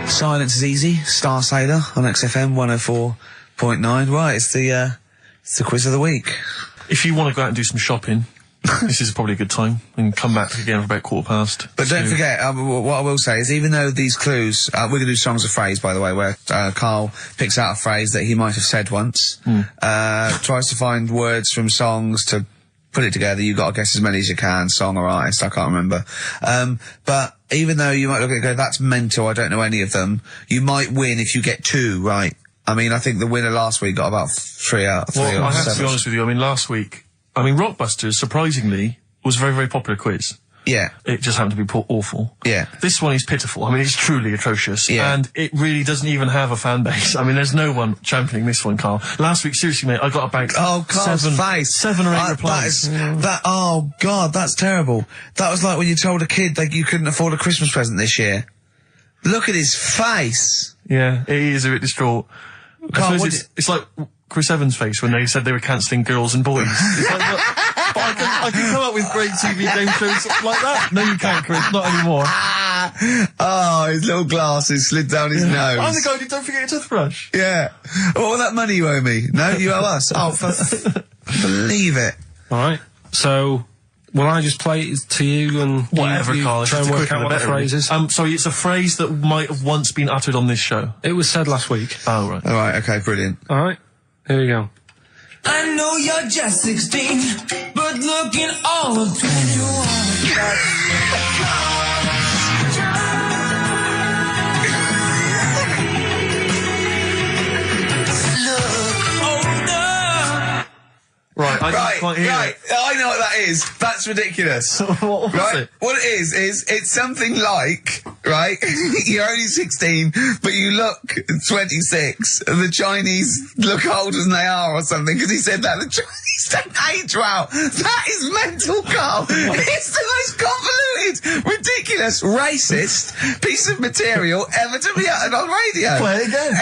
Silence is Easy, Star Sailor on XFM 104.9. Right, it's the quiz of the week. If you want to go out and do some shopping, this is probably a good time. And come back again for about 15:15. But don't forget, what I will say is, even though these clues, we're going to do songs of phrase, by the way, where Karl picks out a phrase that he might have said once, tries to find words from songs to put it together. You've got to guess as many as you can, song or artist, I can't remember. But even though you might look at it and go, that's mental, I don't know any of them, you might win if you get 2 right. I mean, I think the winner last week got about 3 out of 3 Well, or I have 7. to be honest with you, I mean, last week, Rockbusters, surprisingly, was a very, very popular quiz. Yeah. It just happened to be awful. Yeah. This one is pitiful. I mean, it's truly atrocious. Yeah. And it really doesn't even have a fan base. I mean, there's no one championing this one, Karl. Last week, seriously, mate, I got about Karl's face. 7 or 8 replies. Oh God, that's terrible. That was like when you told a kid that you couldn't afford a Christmas present this year. Look at his face. Yeah, it is a bit distraught. Karl, It's like Chris Evans' face when they said they were cancelling Girls and Boys. It's like, look, but I can come up with great TV game shows like that. No, you can't, Chris. Not anymore. Oh, his little glasses slid down his nose. I'm the guy who don't forget your toothbrush. Yeah. What was that money you owe me? No, you owe us. Oh, believe it. Alright, so will I just play it to you and Whatever, you Karl. try and work out what the phrase is? Sorry, it's a phrase that might have once been uttered on this show. It was said last week. Oh, right. Alright, okay, brilliant. Alright, here we go. I know you're just 16, but looking all of 21. Right, I can't quite hear it. I know what that is. That's ridiculous. What was right? it? What it is it's something like, right? You're only 16, but you look 26. And the Chinese look older than they are or something, because he said that. The Chinese don't age well. That is mental, Karl. It's the most convoluted, ridiculous, racist piece of material ever to be uttered on radio. Play it again.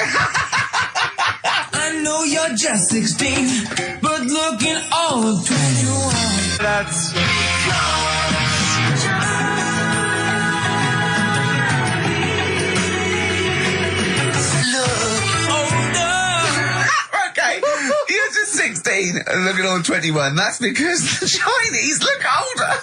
I know you're just 16, but looking all of 21. That's... Okay, you're just 16 and looking all 21. That's because the Chinese look older.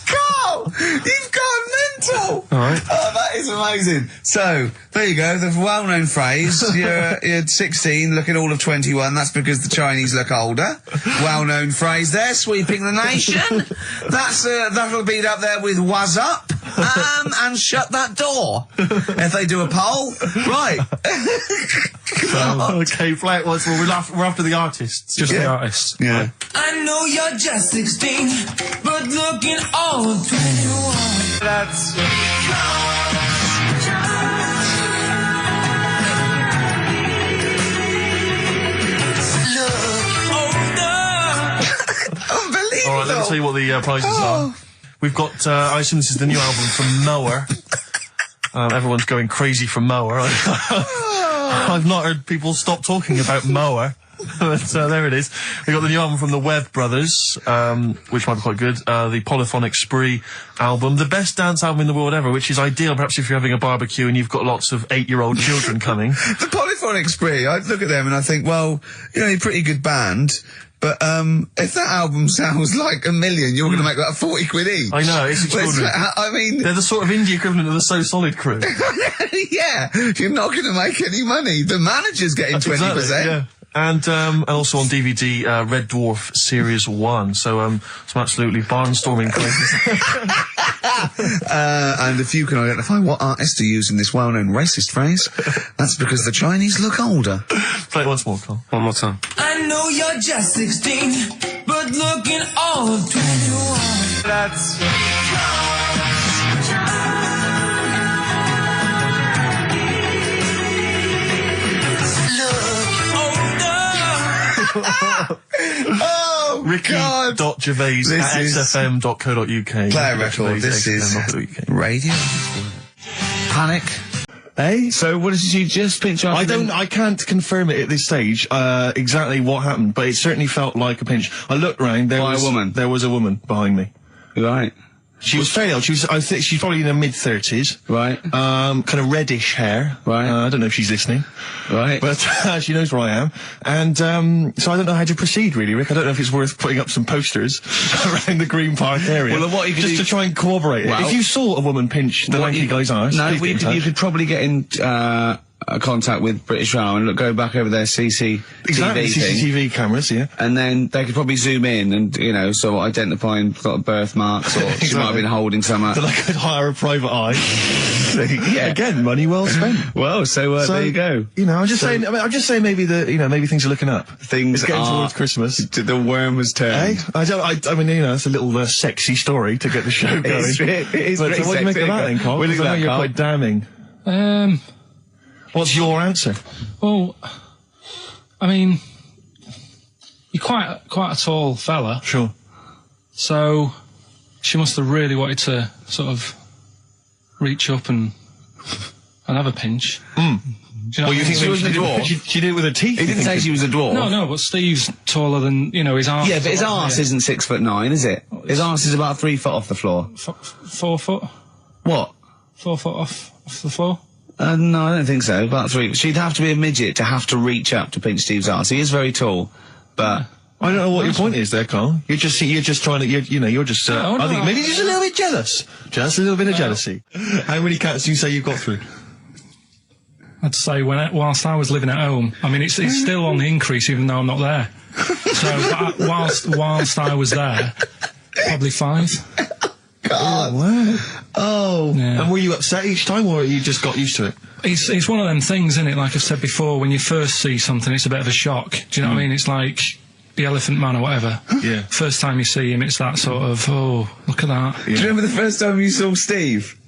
Karl, you've gone mental. Alright. Oh, that is amazing. So, there you go, the well-known phrase, you're 16, looking all of 21, that's because the Chinese look older. Well-known phrase there, sweeping the nation. That'll be up there with "was up," and "shut that door." If they do a poll, right. Okay, play it once more. We're after the artists. Just the artists. Yeah. I know you're just 16, but looking all of 21. That's... Unbelievable. All right, let me tell you what the prizes are. We've got, I assume this is the new album from Mower. Everyone's going crazy from Mower. I've not heard people stop talking about Mower. But there it is. We got the new album from the Webb Brothers, which might be quite good. The Polyphonic Spree album, the best dance album in the world ever, which is ideal perhaps if you're having a barbecue and you've got lots of 8-year-old children coming. The Polyphonic Spree, I look at them and I think, well, you know, you're a pretty good band, but if that album sounds like $1 million, you're going to make that 40 quid each. I know, it's extraordinary. I mean... They're the sort of indie equivalent of the So Solid crew. Yeah, you're not going to make any money. The manager's getting 20%. Exactly, yeah. And also on DVD, Red Dwarf Series 1. So, some absolutely barnstorming places. And if you can identify what artist are using this well-known racist phrase, that's because the Chinese look older. Play it once more, Karl. One more time. I know you're just 16, but looking all of 21. That's... Oh, Ricky.Gervais at xfm.co.uk. Play a record. This is radio. Panic. Hey? So what did you just pinch off? I can't confirm it at this stage, exactly what happened, but it certainly felt like a pinch. I looked round, there was a woman behind me. Right. She was fairly old. I think she's probably in her mid-30s. Right. Kind of reddish hair. Right. I don't know if she's listening. Right. But she knows where I am. And so I don't know how to proceed, really, Rick. I don't know if it's worth putting up some posters around the Green Park area. Well, what you could just do- to try and corroborate it. If you saw a woman pinch the lanky guy's arse, No, please get in touch. you could probably get in contact with British Rail and go back over their CCTV Exactly, thing. CCTV cameras, yeah. And then they could probably zoom in and, sort of identifying sort of birthmarks, or she might have been holding some. Then I could hire a private eye. Yeah. Again, money well spent. Well, so there you go. I'm just saying. I'm just saying. Maybe maybe things are looking up. Things It's getting are- towards Christmas. The worm has turned. I mean, it's a little sexy story to get the show going. It is But pretty what do you make sexy. of that then, Carl? What do you Because I know think of that, you're Carl? quite damning. What's your answer? Well, I mean, you're quite a tall fella, Sure. so she must have really wanted to sort of reach up and have a pinch. Do you know Well, what you I think mean? maybe she did it? She did it with her teeth. He didn't say she was a dwarf. No, but Steve's taller than, his arse. Yeah, but his arse isn't 6'9", is it? His arse is about 3 foot off the floor. 4 foot? What? 4 foot off the floor? No, I don't think so. About 3. She'd have to be a midget to have to reach up to pinch Steve's arse. He is very tall, but I don't know what your point is there, Carl. You're just trying to, you're just, No, I think no. maybe just a little bit jealous. Just a little bit of jealousy. How many cats do you say you've got through? I'd say whilst I was living at home, I mean, it's still on the increase even though I'm not there. So whilst I was there, probably 5. God. Wow. oh, Yeah. And were you upset each time, or you just got used to it? It's one of them things, isn't it? Like I've said before, when you first see something, it's a bit of a shock. Do you know what I mean? It's like the Elephant Man or whatever. Yeah. First time you see him, it's that sort of, oh, look at that. do you remember the first time you saw Steve?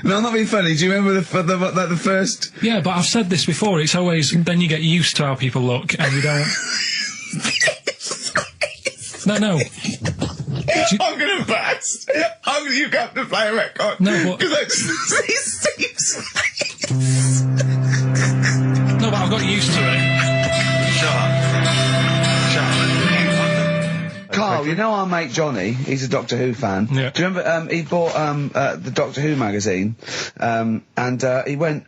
No, I'm not being funny. Do you remember the first? Yeah, but I've said this before. It's always then you get used to how people look, and you don't. No. I'm gonna burst. You have to play a record. No, but- because I see Steve's. No, but I've got used to it. Carl, you know our mate Johnny, he's a Doctor Who fan. Yeah. Do you remember, he bought, the Doctor Who magazine, and he went,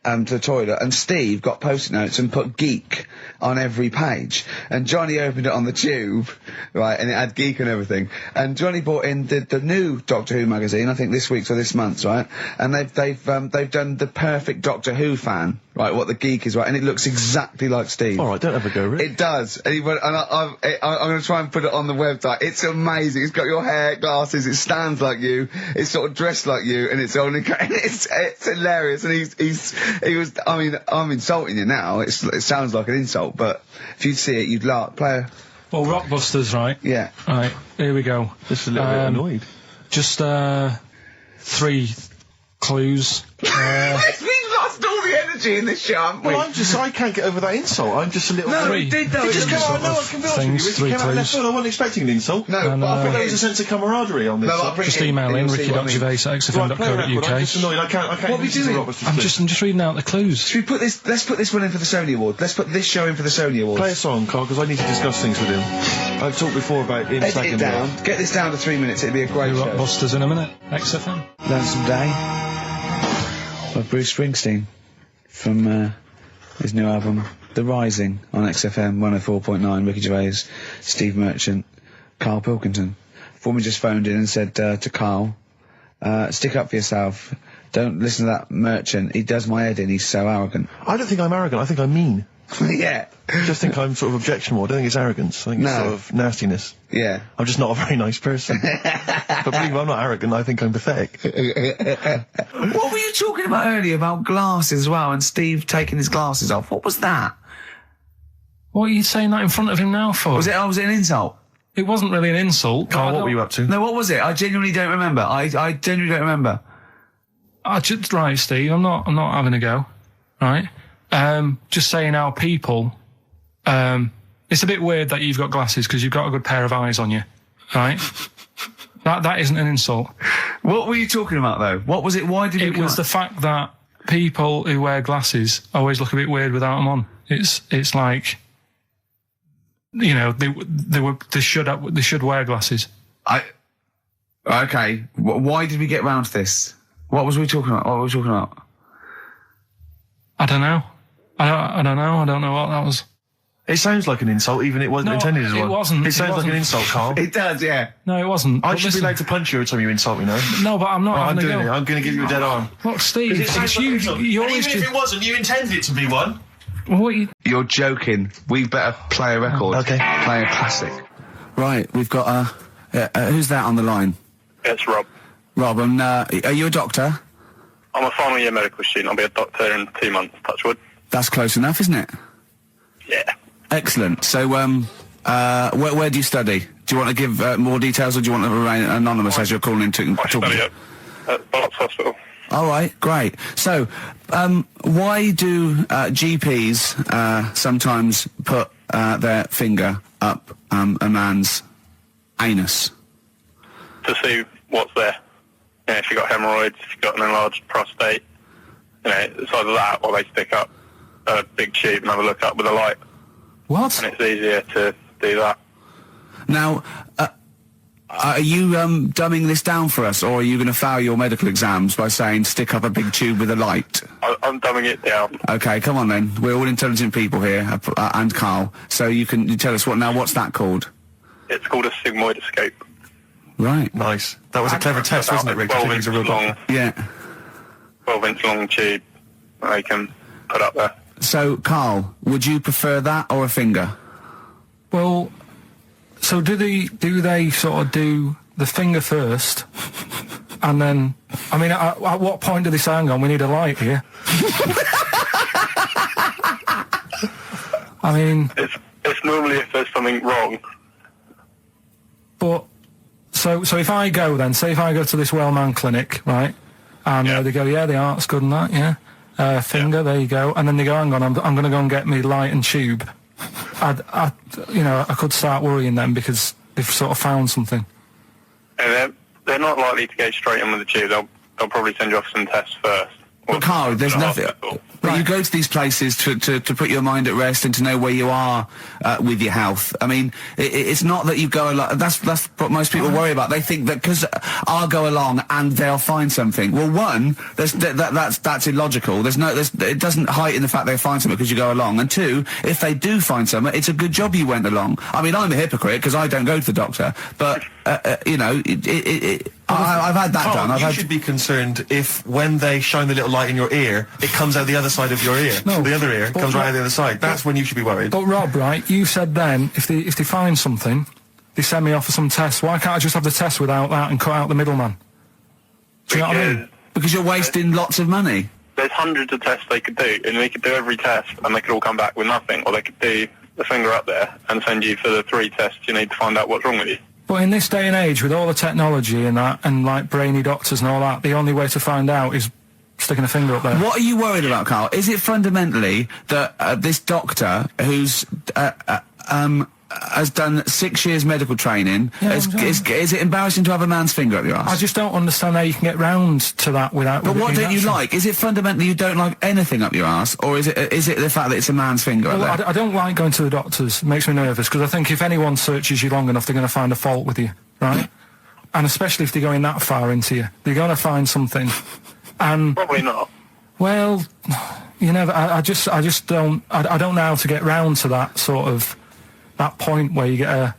to the toilet, and Steve got post-it notes and put geek on every page. And Johnny opened it on the tube, right, and it had geek and everything. And Johnny bought in the new Doctor Who magazine, I think this week's or this month's, right? And they've done the perfect Doctor Who fan, right, what the geek is, right, and it looks exactly like Steve. Alright, don't have a go, Rick. It does. And, I'm going to try and put it on the website. It's amazing. It's got your hair, glasses, it stands like you, it's sort of dressed like you, and it's only, it's hilarious. And he was, I mean, I'm insulting you now. It sounds like an insult, but if you'd see it, you'd laugh. Well, Rockbusters, right? Yeah. Right, here we go. Just a little bit annoyed. Just 3 clues. We've lost all the energy in this show, haven't we? Well, I can't get over that insult. I'm just a little... No, Three. we did though. It just came out, sort no, of I can be honest things, with you, three it came out left clues. field. I wasn't expecting an insult. No, And, but I think There was a sense of camaraderie on this. No, I'll side. bring Just it in email and in, you'll see what I mean. ricky.gervais at Right, play a record. I'm xfm.co.uk. just annoyed. I can't What are we listen to doing? Robert's I'm just reading out the clues. Should we put this, let's put this one in for the Sony Award. Let's put this show in for the Sony Awards. Play a song, Carl, because I need to discuss things with him. I've talked before about him Edit slagging it me down. off. Get this down to 3 minutes. It'd be a great show. Rockbusters in a minute. XFM. Lonesome Day by Bruce Springsteen from his new album The Rising on XFM 104.9. Ricky Gervais, Steve Merchant, Karl Pilkington. Foreman just phoned in and said to Karl, stick up for yourself. Don't listen to that Merchant. He does my head in. He's so arrogant. I don't think I'm arrogant. I think I'm mean. Yeah. I just think I'm sort of objectionable. I don't think it's arrogance. I think it's No. sort of nastiness. Yeah. I'm just not a very nice person. But believe me, I'm not arrogant. I think I'm pathetic. What were you talking about earlier about glasses as well, and Steve taking his glasses off? What was that? What are you saying that in front of him now for? Was it an insult? It wasn't really an insult. Carl, what were you up to? No, what was it? I genuinely don't remember. I genuinely don't remember. Right, Steve, I'm not having a go. Right? Just saying how people, it's a bit weird that you've got glasses because you've got a good pair of eyes on you. Right? That isn't an insult. What were you talking about, though? What was it? Why did It was the fact that people who wear glasses always look a bit weird without them on. It's like, you know, they should wear glasses. Okay, why did we get round to this? What was we talking about? I don't know. I don't know. I don't know what that was. It sounds like an insult, even it wasn't intended as one. It wasn't. It sounds like an insult, Carl. It does, yeah. No, it wasn't. I But should be listen- allowed to punch you every time you insult me now. No, but I'm not I'm having doing a it. go. I'm going to give you a dead arm. Look, Steve, it's you. You always Even if just... it wasn't, you intended it to be one. What you... You're joking. We better play a record. Okay. Play a classic. Right, we've got, who's that on the line? It's Rob. Rob, are you a doctor? I'm a final year medical student. I'll be a doctor in 2 months, touch wood. That's close enough, isn't it? Yeah. Excellent. So, where do you study? Do you want to give more details, or do you want to remain anonymous as you're calling in to I study at Barts Hospital. All right, great. So, why do GPs sometimes put their finger up a man's anus? To see what's there. You know, if you've got hemorrhoids, if you've got an enlarged prostate, you know, it's either that or they stick up a big tube and have a look up with a light. What? And it's easier to do that. Now, are you dumbing this down for us, or are you going to fail your medical exams by saying stick up a big tube with a light? I'm dumbing it down. Okay, come on then. We're all intelligent people here, and Carl. So you tell us what's that called? It's called a sigmoidoscope. Right. Nice. That was a clever test, wasn't it, Rick? 12 He's inch a real long, doctor. Yeah. 12-inch long tube that they can put up there. So, Carl, would you prefer that or a finger? Well, so do they sort of do the finger first, and then, I mean, at what point do they say, hang on, we need a light here? I mean... It's normally if there's something wrong. But, so if I go then, say if I go to this Wellman clinic, right, and they go, yeah, the art's good and that, yeah, finger, there you go, and then they go, hang on, I'm going to go and get me light and tube. I could start worrying then because they've sort of found something. And they're not likely to go straight in with the tube. They'll probably send you off some tests first. But Carl, there's nothing. But you go to these places to put your mind at rest and to know where you are with your health. I mean, it's not that you go along. That's what most people worry about. They think that because I'll go along and they'll find something. Well, one, that's illogical. It doesn't heighten the fact they find something because you go along. And two, if they do find something, it's a good job you went along. I mean, I'm a hypocrite because I don't go to the doctor, but I've had that Carl, done. you should be concerned if when they shine the little light in your ear, it comes out the other side of your ear. No, the other ear comes right out the other side. That's when you should be worried. But Rob, right, you said then, if they find something, they send me off for some tests. Why can't I just have the test without that and cut out the middleman? Do you know what I mean? Because you're wasting lots of money. There's hundreds of tests they could do, and they could do every test, and they could all come back with nothing, or they could do the finger up there and send you for the 3 tests you need to find out what's wrong with you. But in this day and age, with all the technology and that, and like brainy doctors and all that, the only way to find out is sticking a finger up there. What are you worried about, Carl? Is it fundamentally that this doctor who's has done 6 years medical training, is it embarrassing to have a man's finger up your ass? I just don't understand how you can get round to that without... But what don't you like? Is it fundamentally you don't like anything up your ass, or is it the fact that it's a man's finger up there? I don't like going to the doctors. It makes me nervous, because I think if anyone searches you long enough, they're going to find a fault with you, right? And especially if they're going that far into you. They're going to find something. And... Probably not. Well, you know, I just don't... I don't know how to get round to that sort of... that point where you get a...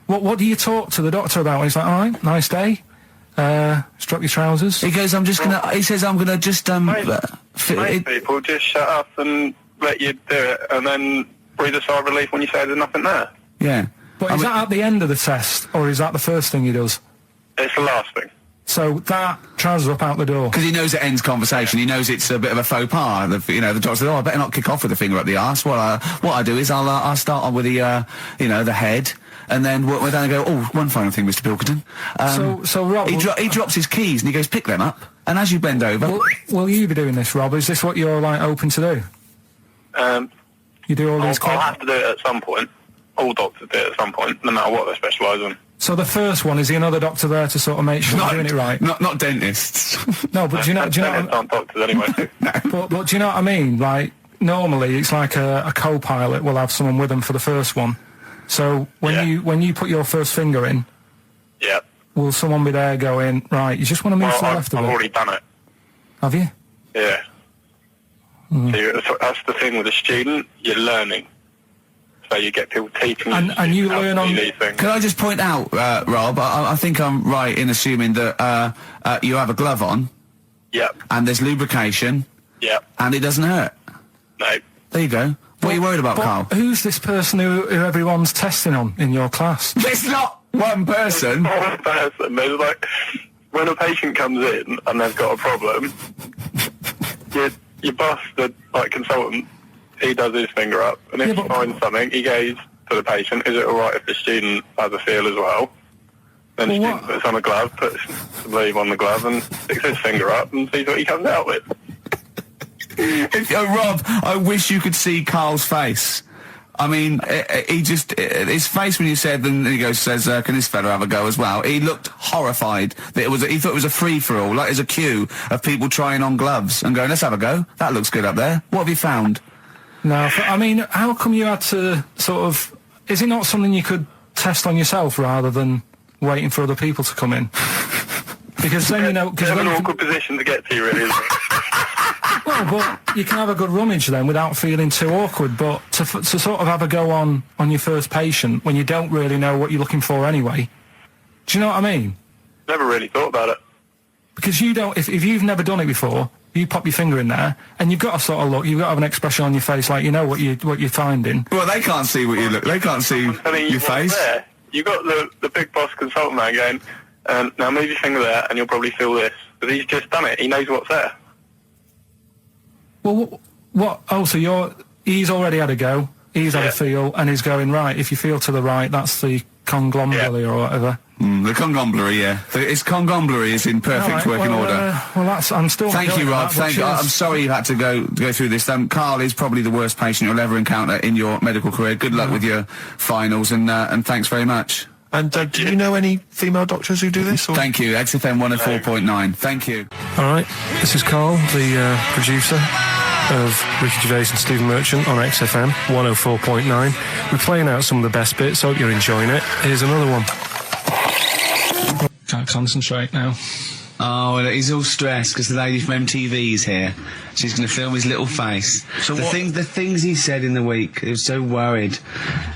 What do you talk to the doctor about? He's like, all right, nice day. Strap your trousers. He goes, he says, I'm gonna just, Most people just shut up and let you do it, and then breathe a sigh of relief when you say there's nothing there. Yeah. But is that at the end of the test, or is that the first thing he does? It's the last thing. So that trousers up out the door. Because he knows it ends conversation. He knows it's a bit of a faux pas. The doctor says, "Oh, I better not kick off with the finger up the arse." Well, what I do is I'll start on with the the head, and then we're down and go. Oh, one final thing, Mr. Pilkington. So Rob, he drops his keys and he goes, "Pick them up." And as you bend over, will you be doing this, Rob? Is this what you're like open to do? You do all these. I'll have to do it at some point. All doctors do it at some point, no matter what they specialise in. So the first one, is another doctor there to sort of make sure you're doing it right? Not dentists. No, but do you know? Dentists aren't doctors anyway. But do you know what I mean? Like, normally it's like a co-pilot will have someone with them for the first one. So when you put your first finger in, yeah, will someone be there going, right, you just want to move to the left I've of it? already done it. Have you? Yeah. So that's the thing with a student, you're learning. So you get people teaching And you how learn to on... do these things. Can I just point out, Rob, I think I'm right in assuming that you have a glove on, Yep, and there's lubrication, yep, and it doesn't hurt. no. There you go. What are you worried about, But Carl? who's this person who everyone's testing on in your class? It's not one person. One person. There's like, when a patient comes in and they've got a problem, your boss, the consultant, he does his finger up, and if Yeah, he but- finds something, he goes to the patient, is it alright if the student has a feel as well? Then the Well, student puts on a glove, puts the leave on the glove, and sticks his finger up and sees what he comes out with. Rob, I wish you could see Carl's face. I mean, he just, his face when you said, and he says, can this fella have a go as well? He looked horrified that he thought it was a free-for-all, like there's a queue of people trying on gloves and going, let's have a go. That looks good up there. What have you found? No, I mean, how come you had to sort of... Is it not something you could test on yourself rather than waiting for other people to come in? Because then, you know... It's an awkward position to get to, really, isn't it? Well, but you can have a good rummage then without feeling too awkward, but to sort of have a go on your first patient when you don't really know what you're looking for anyway, do you know what I mean? Never really thought about it. Because you don't... If you've never done it before, you pop your finger in there, and you've got to sort of look, you've got to have an expression on your face like you know what you're finding. Well, they can't see what you look. They can't see I mean, your face. There, you got the big boss consultant man going, now move your finger there and you'll probably feel this. But he's just done it. He knows what's there. Well, what? Oh, so he's already had a go. He's had a feel, and he's going, right, if you feel to the right, that's the conglomerate or whatever. The conglomerate, yeah. Its conglomerate is in perfect working order. Well, that's... I'm still... Thank you, Rob. Thank you. I'm sorry you had to go through this. Carl is probably the worst patient you'll ever encounter in your medical career. Good luck with your finals, and thanks very much. And do you know any female doctors who do this? Or? Thank you. XFM 104.9. Thank you. All right, this is Carl, the producer of Ricky Gervais and Stephen Merchant on XFM 104.9. We're playing out some of the best bits. Hope you're enjoying it. Here's another one. Can't concentrate now. Oh, well, he's all stressed because the lady from MTV is here. She's going to film his little face. So the things he said in the week, he was so worried.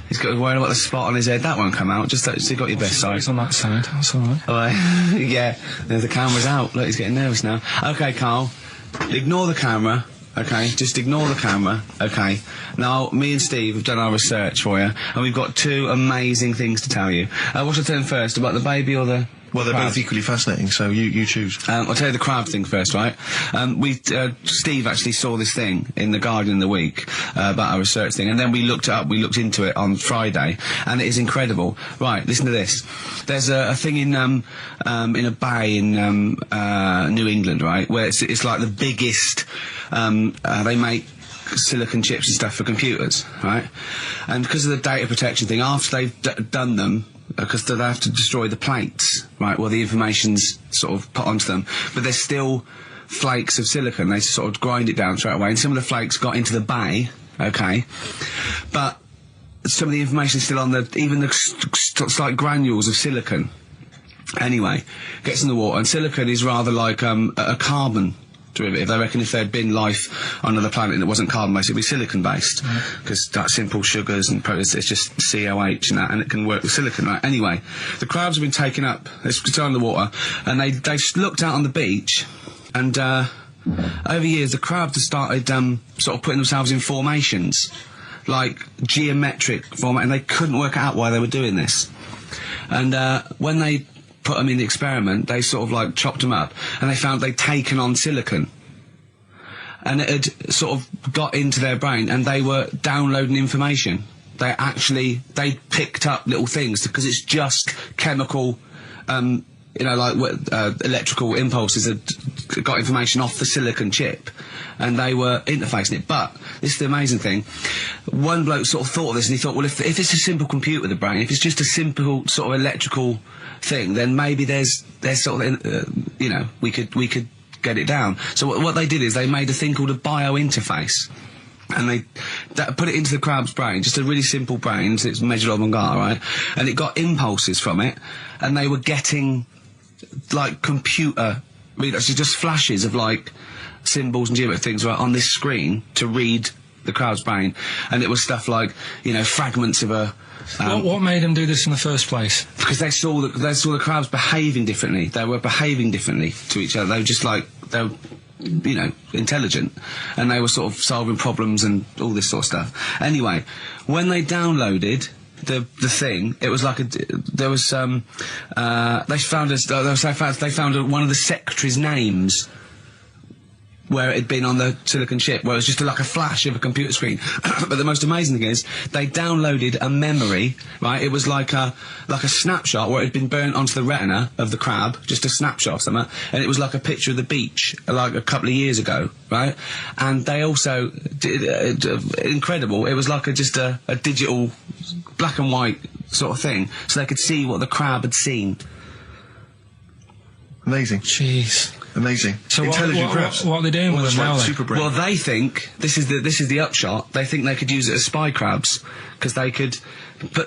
He's got worried about the spot on his head. That won't come out. Just you got your best side. It's on that side. That's all right. All right. Yeah. The camera's out. Look, he's getting nervous now. Okay, Carl. Ignore the camera. Okay, just ignore the camera. Okay. Now, me and Steve have done our research for you, and we've got two amazing things to tell you. What should I tell him first, about the baby or the... Well, they're crab? both equally fascinating, so you choose. I'll tell you the crab thing first, right? Steve actually saw this thing in The Guardian in the week about our research thing, and then we looked it up, we looked into it on Friday, and it is incredible. Right, listen to this. There's a thing in a bay in New England, right, where it's like the biggest, they make silicon chips and stuff for computers, right? And because of the data protection thing, after they've done them, because they have to destroy the plates, right, well, the information's sort of put onto them, but there's still flakes of silicon. They sort of grind it down straight away, and some of the flakes got into the bay, okay, but some of the information's still on even the slight granules of silicon. Anyway, gets in the water, and silicon is rather like a carbon derivative. They reckon if there'd been life on another planet that wasn't carbon-based, it'd be silicon-based. Because that's simple sugars and it's just COH and that, and it can work with silicon, right? Anyway, the crabs have been taken up, it's down in the water, and they looked out on the beach, and over years the crabs have started sort of putting themselves in formations, like geometric format, and they couldn't work out why they were doing this. And when they put them in the experiment, they sort of like chopped them up, and they found they'd taken on silicon, and it had sort of got into their brain, and they were downloading information. They picked up little things, because it's just chemical, like electrical impulses that got information off the silicon chip, and they were interfacing it. But this is the amazing thing. One bloke sort of thought of this, and he thought, well, if it's a simple computer, the brain, if it's just a simple sort of electrical thing, then maybe there's sort of, we could get it down. So what they did is they made a thing called a biointerface. and they put it into the crab's brain, just a really simple brain, so it's measured avant-garde, right? And it got impulses from it, and they were getting, like, computer, so just flashes of, like, symbols and geometric things right on this screen to read the crab's brain, and it was stuff like, you know, fragments of a... what made them do this in the first place? Because they saw the crabs behaving differently. They were behaving differently to each other. They were just like, they were, you know, intelligent, and they were sort of solving problems and all this sort of stuff. Anyway, when they downloaded the thing, it was like they found one of the secretary's names where it had been on the silicon chip, where it was just like a flash of a computer screen. But the most amazing thing is, they downloaded a memory, right? It was like a snapshot where it had been burnt onto the retina of the crab, just a snapshot of something, and it was like a picture of the beach, like a couple of years ago, right? And they also did, incredible, it was like just a digital black and white sort of thing, so they could see what the crab had seen. Amazing. Jeez. Amazing. So intelligent crabs. What are they doing with them now? Super brain. Well, they think this is the upshot. They think they could use it as spy crabs because they could get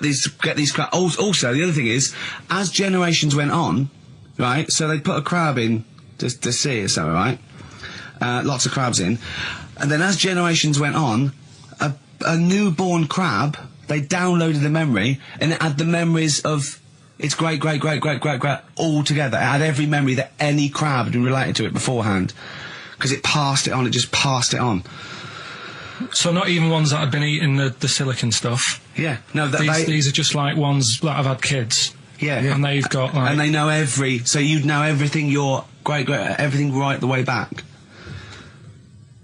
these crabs. Also, the other thing is, as generations went on, right? So they put a crab in the sea or something, right? Lots of crabs in, and then as generations went on, a newborn crab, they downloaded the memory, and it had the memories of its great all together. It had every memory that any crab had been related to it beforehand, because it passed it on. It just passed it on. So not even ones that had been eating the silicon stuff. Yeah, no, these are just like ones that have had kids. Yeah, and they've got like, and they know so you'd know everything. Your everything right the way back.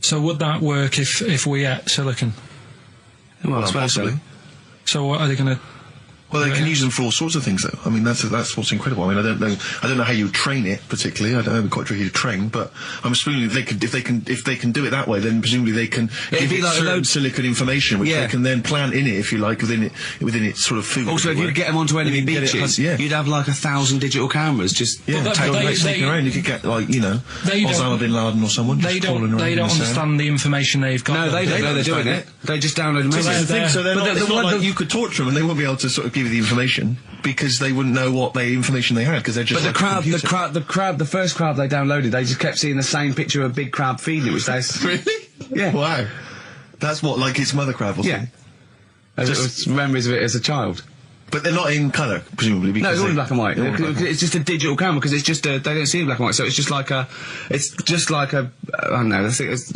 So would that work if we ate silicon? Well, possibly. So what are they going to? Well, they can use them for all sorts of things, though. I mean, that's what's incredible. I mean, I don't know how you train it particularly. I don't know quite tricky to train, but I'm assuming if they can do it that way, then presumably they can give it like certain silicon information, which they can then plant in it, if you like, within its sort of food. Also, if you get them onto enemy beaches, you'd have like 1,000 digital cameras just sneaking around. You could get like, you know, Osama bin Laden or someone. They don't understand the information they've got. No, they don't know they're doing it. They just download them. So it's not like you could torture them and they won't be able to sort of give you the information, because they wouldn't know what information they had, because they're just. But the first crab they downloaded, they just kept seeing the same picture of a big crab feeding it, which they really. Yeah. Wow. That's what, like its mother crab or something. Yeah. Just memories of it as a child. But they're not in colour, presumably. Because no, it's all in black and white. It's just a digital camera, because it's just they don't see in black and white, so it's just like a I don't know. I think it's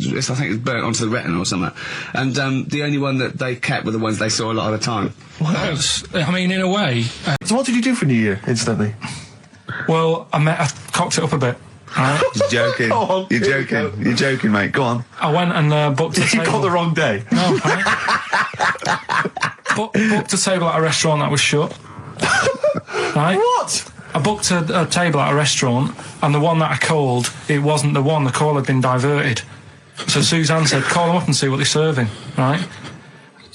burnt onto the retina or something. And the only one that they kept were the ones they saw a lot of the time. Wow. I mean, in a way. So what did you do for New Year, incidentally? Well, I cocked it up a bit. Right? You're joking. You're joking. You're joking, mate. Go on. I went and booked a table. You got the wrong day. No, booked a table at a restaurant that was shut. Right? What? I booked a table at a restaurant, and the one that I called, it wasn't the one. The call had been diverted. So Suzanne said, call them up and see what they're serving, right?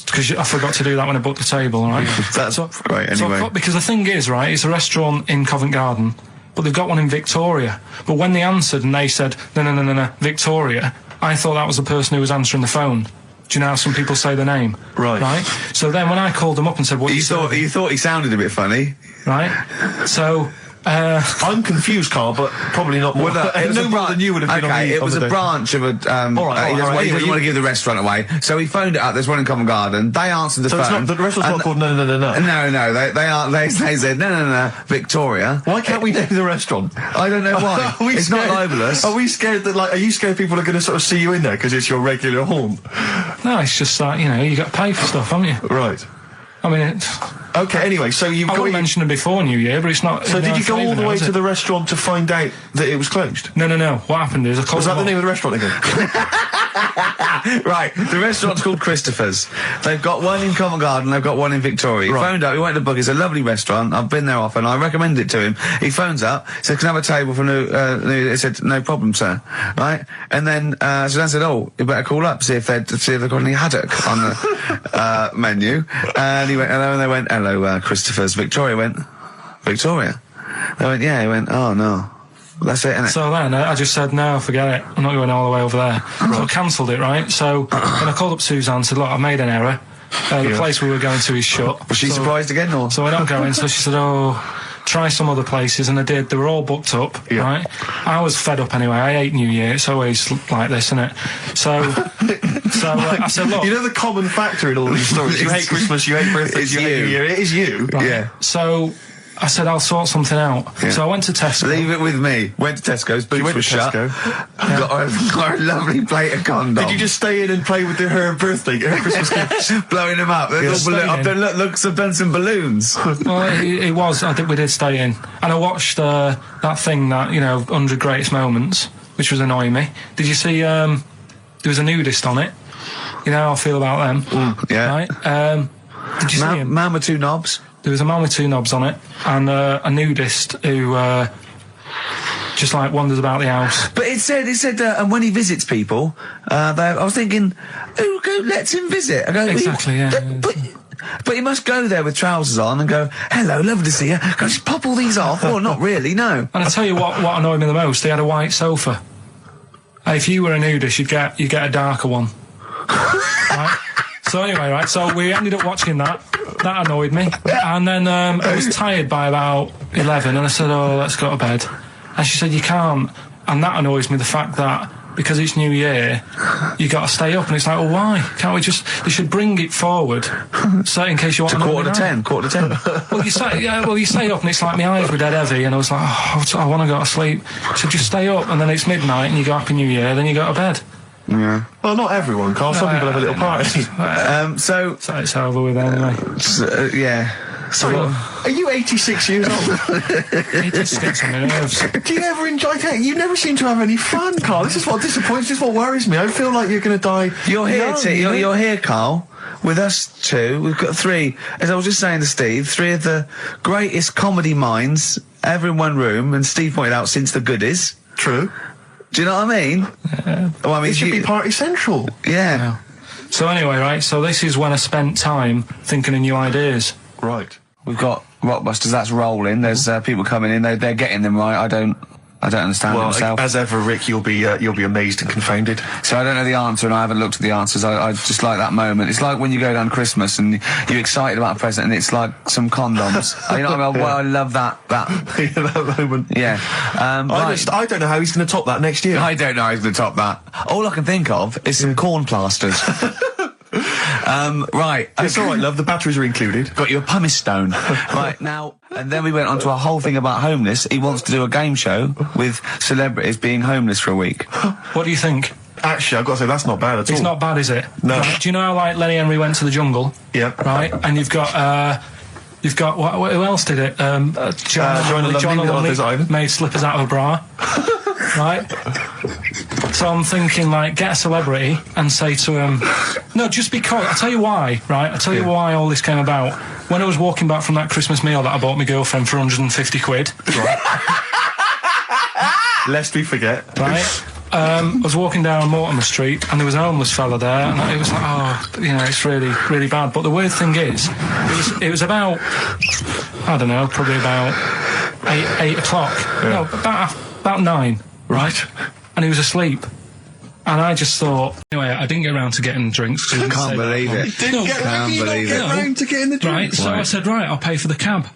Because I forgot to do that when I booked the table, right? That's right, anyway. Because the thing is, right, it's a restaurant in Covent Garden, but they've got one in Victoria. But when they answered and they said, no, Victoria, I thought that was the person who was answering the phone. Do you know how some people say the name? Right. So then when I called them up and said, what you thought he sounded a bit funny. Right? So... I'm confused, Carl, but probably not more. No more than you would have been. Okay, it was a branch of a. He doesn't want to give the restaurant away, so he phoned it up. There's one in Covent Garden. They answered the phone. So the restaurant's not called No. No. They said no, Victoria. Why can't we name the restaurant? I don't know why. It's not libelous. Are we scared that are you scared people are going to sort of see you in there because it's your regular haunt? No, it's just like, you got to pay for stuff, haven't you? Right. I mean, okay, anyway, so you've got... I mentioned it before New Year, but it's not... So did you go all the way to the restaurant to find out that it was closed? No. What happened is I called... Was that the name of the restaurant again? Right, the restaurant's called Christopher's. They've got one in Covent Garden, they've got one in Victoria. He phoned up, he went to book, it's a lovely restaurant, I've been there often, I recommend it to him. He phones up, said, can I have a table for he said, no problem, sir. Right? And then, Suzanne said, oh, you better call up, see if they've got any haddock on the menu. And he went, hello, and they went, hello, Christopher's. Victoria went, Victoria? They went, yeah. He went, oh, no. That's it, innit? So then I just said, no, forget it. I'm not going all the way over there. So I cancelled it, right? So then I called up Suzanne and said, look, I've made an error. The place we were going to is shut. Was she surprised again, or? So we're not going. So she said, oh, try some other places. And I did. They were all booked up, right? I was fed up anyway. I hate New Year. It's always like this, isn't it? So I said, look. You know the common factor in all these stories? You hate Christmas, you hate birthdays, you hate New Year. It is you. Right. Yeah. So I said, I'll sort something out. Yeah. So I went to Tesco. Leave it with me. Went to Tesco's, boots were shut. Got a lovely plate of condoms. Did you just stay in and play with her Christmas gift? blowing them up? I've done some balloons. Well, it was. We did stay in. And I watched that thing, that, 100 Greatest Moments, which was annoying me. Did you see, there was a nudist on it? You know how I feel about them. Yeah. Right? Did you see him? Man with two knobs. There was a man with two knobs on it, and a nudist who just like wanders about the house. But it said, and when he visits people, I was thinking, who lets him visit? I go, Exactly, yeah. But you must go there with trousers on and go, hello, lovely to see you. Go, just pop all these off. Well, not really, no. And I tell you what annoyed me the most, they had a white sofa. If you were a nudist, you'd get a darker one. Right? So anyway, right, so we ended up watching that. That annoyed me. And then I was tired by about 11, and I said, oh, let's go to bed. And she said, you can't. And that annoys me, the fact that because it's New Year, you got to stay up. And it's like, well, why? Can't we just... They should bring it forward, so in case you want to... Quarter to 10. Well, you stay up, and it's like my eyes were dead heavy, and I was like, oh, I want to go to sleep. So just stay up, and then it's midnight, and you go Happy New Year, then you go to bed. Yeah. Well, not everyone, Carl. Some people have a little party. So it's over with anyway. Yeah. Sorry, are you 86 years old? It just gets on my nerves. Do you ever enjoy... You never seem to have any fun, Carl. This is what disappoints, this is what worries me. I feel like you're going to die You're here, young, you're here, Carl, with us two. We've got three, as I was just saying to Steve, three of the greatest comedy minds ever in one room, and Steve pointed out, since the goodies. True. Do you know what I mean? Well, I mean, it should be party central. Yeah. So anyway, right, so this is when I spent time thinking of new ideas. Right. We've got Rockbusters, that's rolling. There's people coming in, they're getting them right. I don't understand it myself. As ever, Rick, you'll be amazed and confounded. So I don't know the answer, and I haven't looked at the answers. I just like that moment. It's like when you go down Christmas and you're excited about a present, and it's like some condoms. You know what I mean? Well, I love that. that moment. Yeah. I don't know how he's going to top that next year. I don't know how he's going to top that. All I can think of is some corn plasters. Right. It's all right, love. The batteries are included. Got you a pumice stone. Right, now, and then we went on to a whole thing about homeless. He wants to do a game show with celebrities being homeless for a week. What do you think? Actually, I've got to say, that's not bad at all. It's not bad, is it? No. Right, do you know how, like, Lenny Henry went to the jungle? Yeah. Right? And you've got, who else did it? John Lonely made slippers out of a bra. Right? So I'm thinking, like, get a celebrity and say to him, no, just because, I'll tell you why, right? I'll tell you why all this came about. When I was walking back from that Christmas meal that I bought my girlfriend for 150 quid. Right? Lest we forget. Right? I was walking down Mortimer Street, and there was a homeless fella there, and it was like, oh, it's really, really bad. But the weird thing is, it was about, I don't know, probably about 8 o'clock. Yeah. No, about 9. Right? And he was asleep. And I just thought, anyway, I didn't get around to getting drinks. I can't believe it. Didn't get around to getting the drinks. Right, so I said, right, I'll pay for the cab.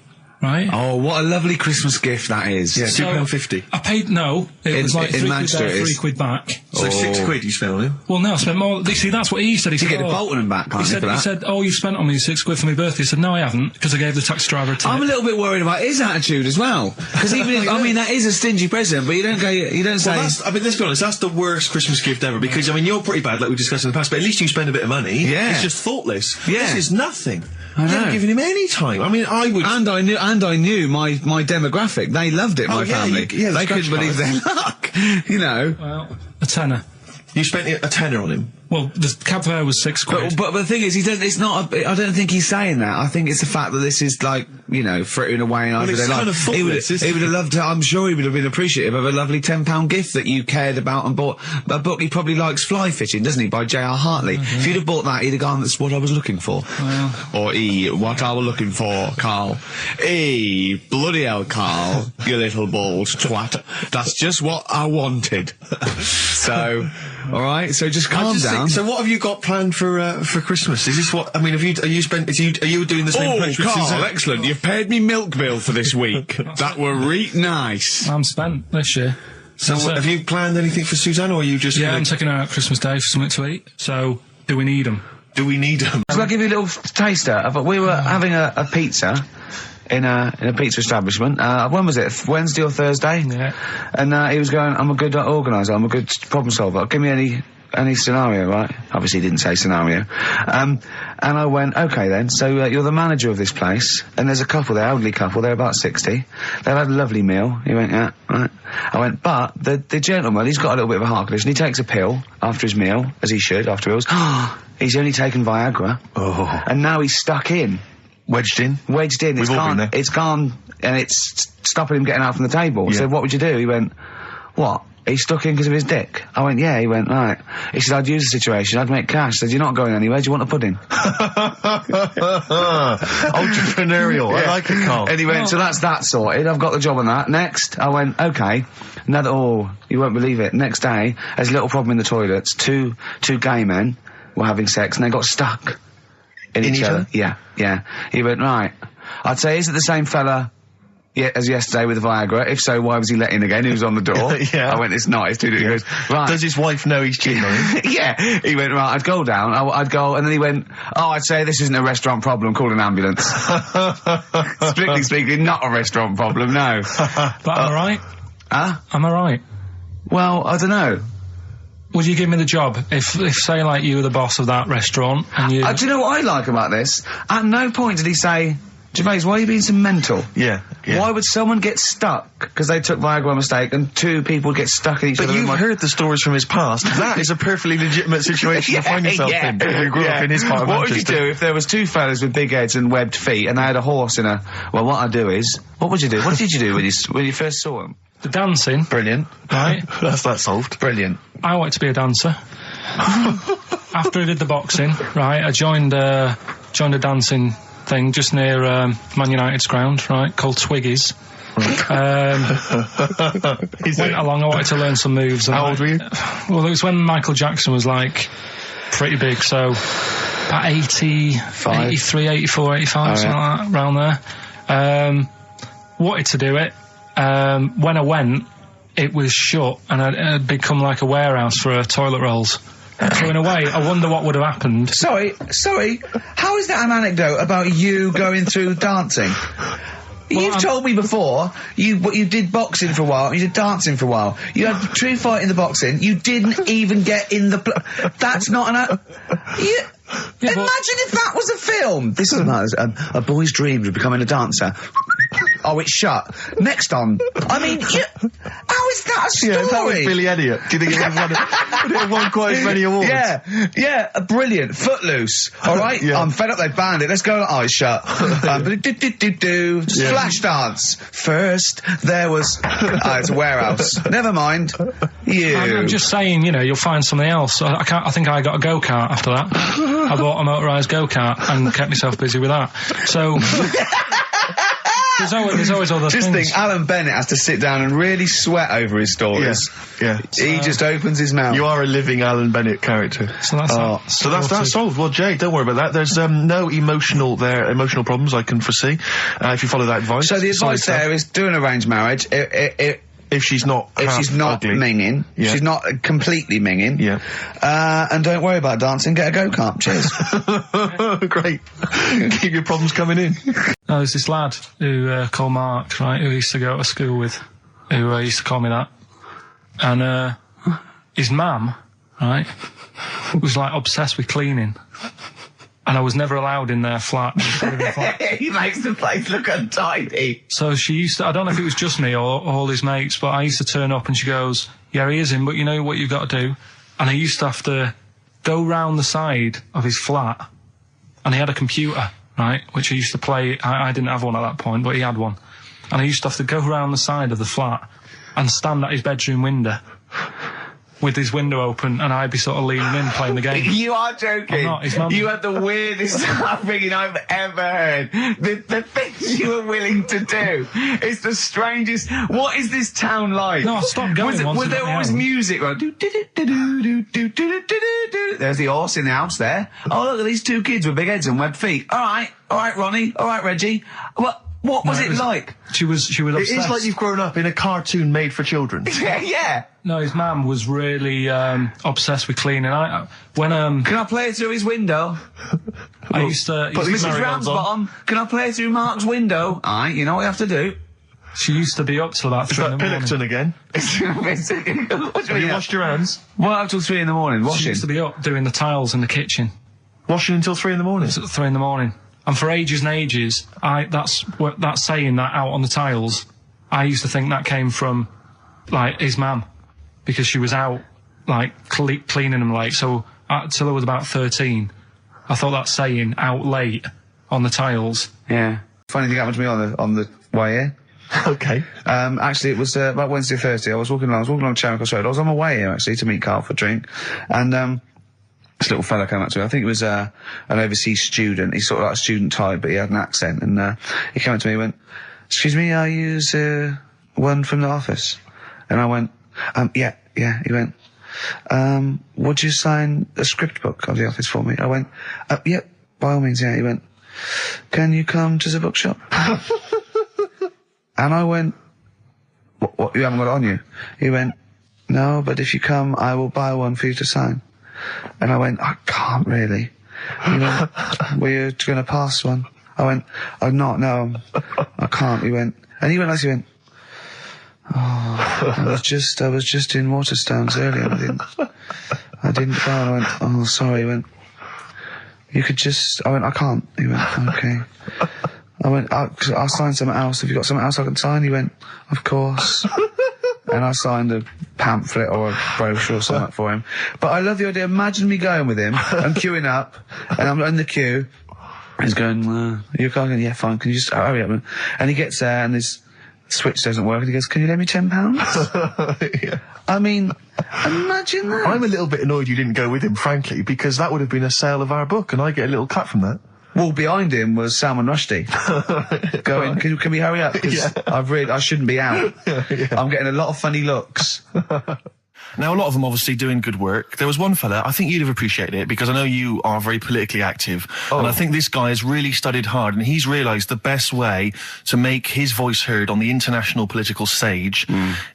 Right? Oh, what a lovely Christmas gift that is. Yeah, £2.50. I paid, no, it was like 3 quid there, 3 quid back. So 6 quid you spent on him? Well, no, I spent more. See, that's what he said. He said, get the Bolton and back, he said, oh, you spent on me 6 quid for my birthday. He said, no, I haven't, because I gave the taxi driver a tip. I'm a little bit worried about his attitude as well. Because even if, I mean, that is a stingy present, but you don't say... Well, I mean, let's be honest, that's the worst Christmas gift ever, because, I mean, you're pretty bad, like we discussed in the past, but at least you spend a bit of money. Yeah. It's just thoughtless. Yeah. This is nothing. I know. You haven't given him any time. I mean, I would... And I knew my demographic. They loved it, my family. They couldn't believe their luck. You know. Well, a tenner. You spent a tenner on him? Well, the cab fare was £6. But the thing is, it's not. I don't think he's saying that. I think it's the fact that this is like, frittering away in everyday life. Kind of he would have loved to. I'm sure he would have been appreciative of a lovely £10 gift that you cared about and bought. A book he probably likes, Fly Fishing, doesn't he, by J.R. Hartley? If you'd have bought that, he'd have gone, "That's what I was looking for." Or what I was looking for, Carl. Bloody hell, Carl, you little bald twat. That's just what I wanted. So, all right. So just calm down. So what have you got planned for Christmas? Is this what? I mean, are you doing the same approach with Carl, Suzanne? excellent. You've paid me milk bill for this week. That were nice. I'm spent this year. So have you planned anything for Suzanne, or are you just? Yeah, I'm taking her out Christmas Day for something to eat. So, do we need them? Do we need them? Shall I give you a little taster? We were having a pizza in a pizza establishment. When was it? Wednesday or Thursday? Yeah. And he was going, "I'm a good organiser. I'm a good problem solver. Give me any scenario, right?" Obviously, he didn't say scenario. And I went, "Okay then. So you're the manager of this place, and there's a couple there, elderly couple. They're about 60. They've had a lovely meal." He went, "Yeah, right." I went, "But the gentleman, he's got a little bit of a heart condition. He takes a pill after his meal, as he should after meals. He's only taken Viagra. And now he's stuck in." Wedged in. It's all been there. It's gone, and it's stopping him getting out from the table. Yeah. So what would you do? He went, "What? He's stuck in because of his dick?" I went, "Yeah." He went, "Right." He said, "I'd use the situation. I'd make cash." I said, "You're not going anywhere. Do you want a pudding?" Entrepreneurial. I like it, Carl. And he went, "So that's that sorted. I've got the job on that. Next." I went, "Okay." You won't believe it. Next day, there's a little problem in the toilets. Two gay men were having sex and they got stuck in each other. Yeah. He went, "Right. I'd say, is it the same fella as yesterday with the Viagra? If so, why was he let in again? He was on the door." Yeah. I went, "It's not. It's too different." He goes, "Right." Does his wife know he's cheating on him? Yeah. He went, "Right, I'd go down. I'd go," and then he went, "Oh, I'd say this isn't a restaurant problem. Call an ambulance." Strictly speaking, not a restaurant problem, no. But am I right? Huh? Am I right? Well, I don't know. Would you give me the job if say, like, you were the boss of that restaurant and you... Do you know what I like about this? At no point did he say, "Gervais, why are you being so mental?" Yeah. Why would someone get stuck because they took Viagra by mistake and two people get stuck in each other? But you've heard the stories from his past. That is a perfectly legitimate situation to find yourself in. You grew up in his part of What would you Manchester. do if there was two fellas with big heads and webbed feet and they had a horse in a... Well, what I'd do is... What would you do? What did you do when you first saw them? The dancing, Brilliant. right? That's that solved. Brilliant. I wanted to be a dancer. After I did the boxing, right, I joined a dancing thing just near Man United's ground, right, called Twiggy's. Went along, I wanted to learn some moves. How old were you? Well, it was when Michael Jackson was, like, pretty big, so about 83, 84, 85, something like that, around there. Wanted to do it. When I went, it was shut, and I'd become like a warehouse for toilet rolls. So in a way, I wonder what would have happened. Sorry, how is that an anecdote about you going through dancing? You've told me before, you did boxing for a while, you did dancing for a while. You had a true fight in the boxing, you didn't even get in the... That's not an... Imagine if that was a film! This is a boy's dreams of becoming a dancer. Oh, it's shut. Next on. I mean, how is that a story? Yeah, that was Billy Elliot. Do you think it would have won quite as many awards? Yeah, brilliant. Footloose. All right? Yeah. I'm fed up they banned it. Let's go. Oh, it's shut. Flash dance. First, there was... it's a warehouse. Never mind. I'm just saying, you'll find something else. I think I got a go-kart after that. I bought a motorised go-kart and kept myself busy with that. So... There's always other things. Just think, Alan Bennett has to sit down and really sweat over his stories. Yeah. He just opens his mouth. You are a living Alan Bennett character. So that's solved. Well, Jay, don't worry about that. There's no emotional problems I can foresee if you follow that advice. So the advice there is do an arranged marriage. If she's not ugly. minging, she's not completely minging. Yeah. And don't worry about dancing. Get a go-kart. Cheers. Great. Keep your problems coming in. No, there's this lad who called Mark, right, who used to go to school with, who used to call me that. And his mum, right, was like obsessed with cleaning. And I was never allowed in their flat. He makes the place look untidy. So she used to, I don't know if it was just me or all his mates, but I used to turn up and she goes, "Yeah, he is in, but you know what you've got to do?" And I used to have to go round the side of his flat, and he had a computer, right, which he used to play. I didn't have one at that point, but he had one. And I used to have to go round the side of the flat and stand at his bedroom window with his window open, and I'd be sort of leaning in playing the game. You are joking. I'm not, his mum- You had the weirdest upbringing I've ever heard. The things you were willing to do. It's the strangest. What is this town like? No, I stopped going once Was I there got my always own. music? Like, there's the horse in the house there. Oh, look at these two kids with big heads and webbed feet. All right, Ronnie. All right, Reggie. What was it like? She was obsessed. It is like you've grown up in a cartoon made for children. Yeah. No, his mum was really obsessed with cleaning. When Can I play it through his window? I used to... Put these Mrs. Marigolds on. Ramsbottom, can I play it through Mark's window? Alright, you know what you have to do. She used to be up till about Is 3 that in the morning. Pilkington again? What do Have you washed your hands? What up till 3 in the morning? She Washing? used to be up doing the tiles in the kitchen. Washing until 3 in the morning? It's at 3 in the morning. And for ages and ages, that saying that out on the tiles, I used to think that came from, like, his mum. Because she was out, like, cleaning them late. So, till I was about 13, I thought that saying, out late, on the tiles. Yeah. Funny thing happened to me on the way here. Okay. Actually, it was about Wednesday or Thursday. I was walking along Charing Cross Road. I was on my way here, actually, to meet Karl for a drink. And, this little fella came up to me. I think it was an overseas student. He's sort of like a student type, but he had an accent. And he came up to me and went, "Excuse me, are you one from the office?" And I went, yeah. He went, "Would you sign a script book of the office for me?" I went, "Yeah, by all means, yeah." He went, "Can you come to the bookshop?" And I went, what, you haven't got it on you? He went, "No, but if you come, I will buy one for you to sign." And I went, "I can't really." He went, "Were you going to pass one?" I went, "I'm not, no, I can't." He went, he went, "Oh, I was just in Waterstones earlier. I didn't go." And I went, "Oh, sorry." He went, "You could just," I went, "I can't." He went, "Okay." I went, "I'll sign something else. Have you got something else I can sign?" He went, "Of course." And I signed a pamphlet or a brochure or something for him. But I love the idea. Imagine me going with him. I'm queuing up, and I'm in the queue. He's going, "You're going?" "Yeah, fine. Can you just hurry up?" And he gets there, and his switch doesn't work, and he goes, "Can you lend me £10?" Yeah. I mean, imagine that. I'm a little bit annoyed you didn't go with him, frankly, because that would have been a sale of our book, and I get a little cut from that. Well, behind him was Salman Rushdie going, can we hurry up? Because I shouldn't be out. I'm getting a lot of funny looks. Now, a lot of them obviously doing good work. There was one fella, I think you'd have appreciated it, because I know you are very politically active. And I think this guy has really studied hard, and he's realised the best way to make his voice heard on the international political stage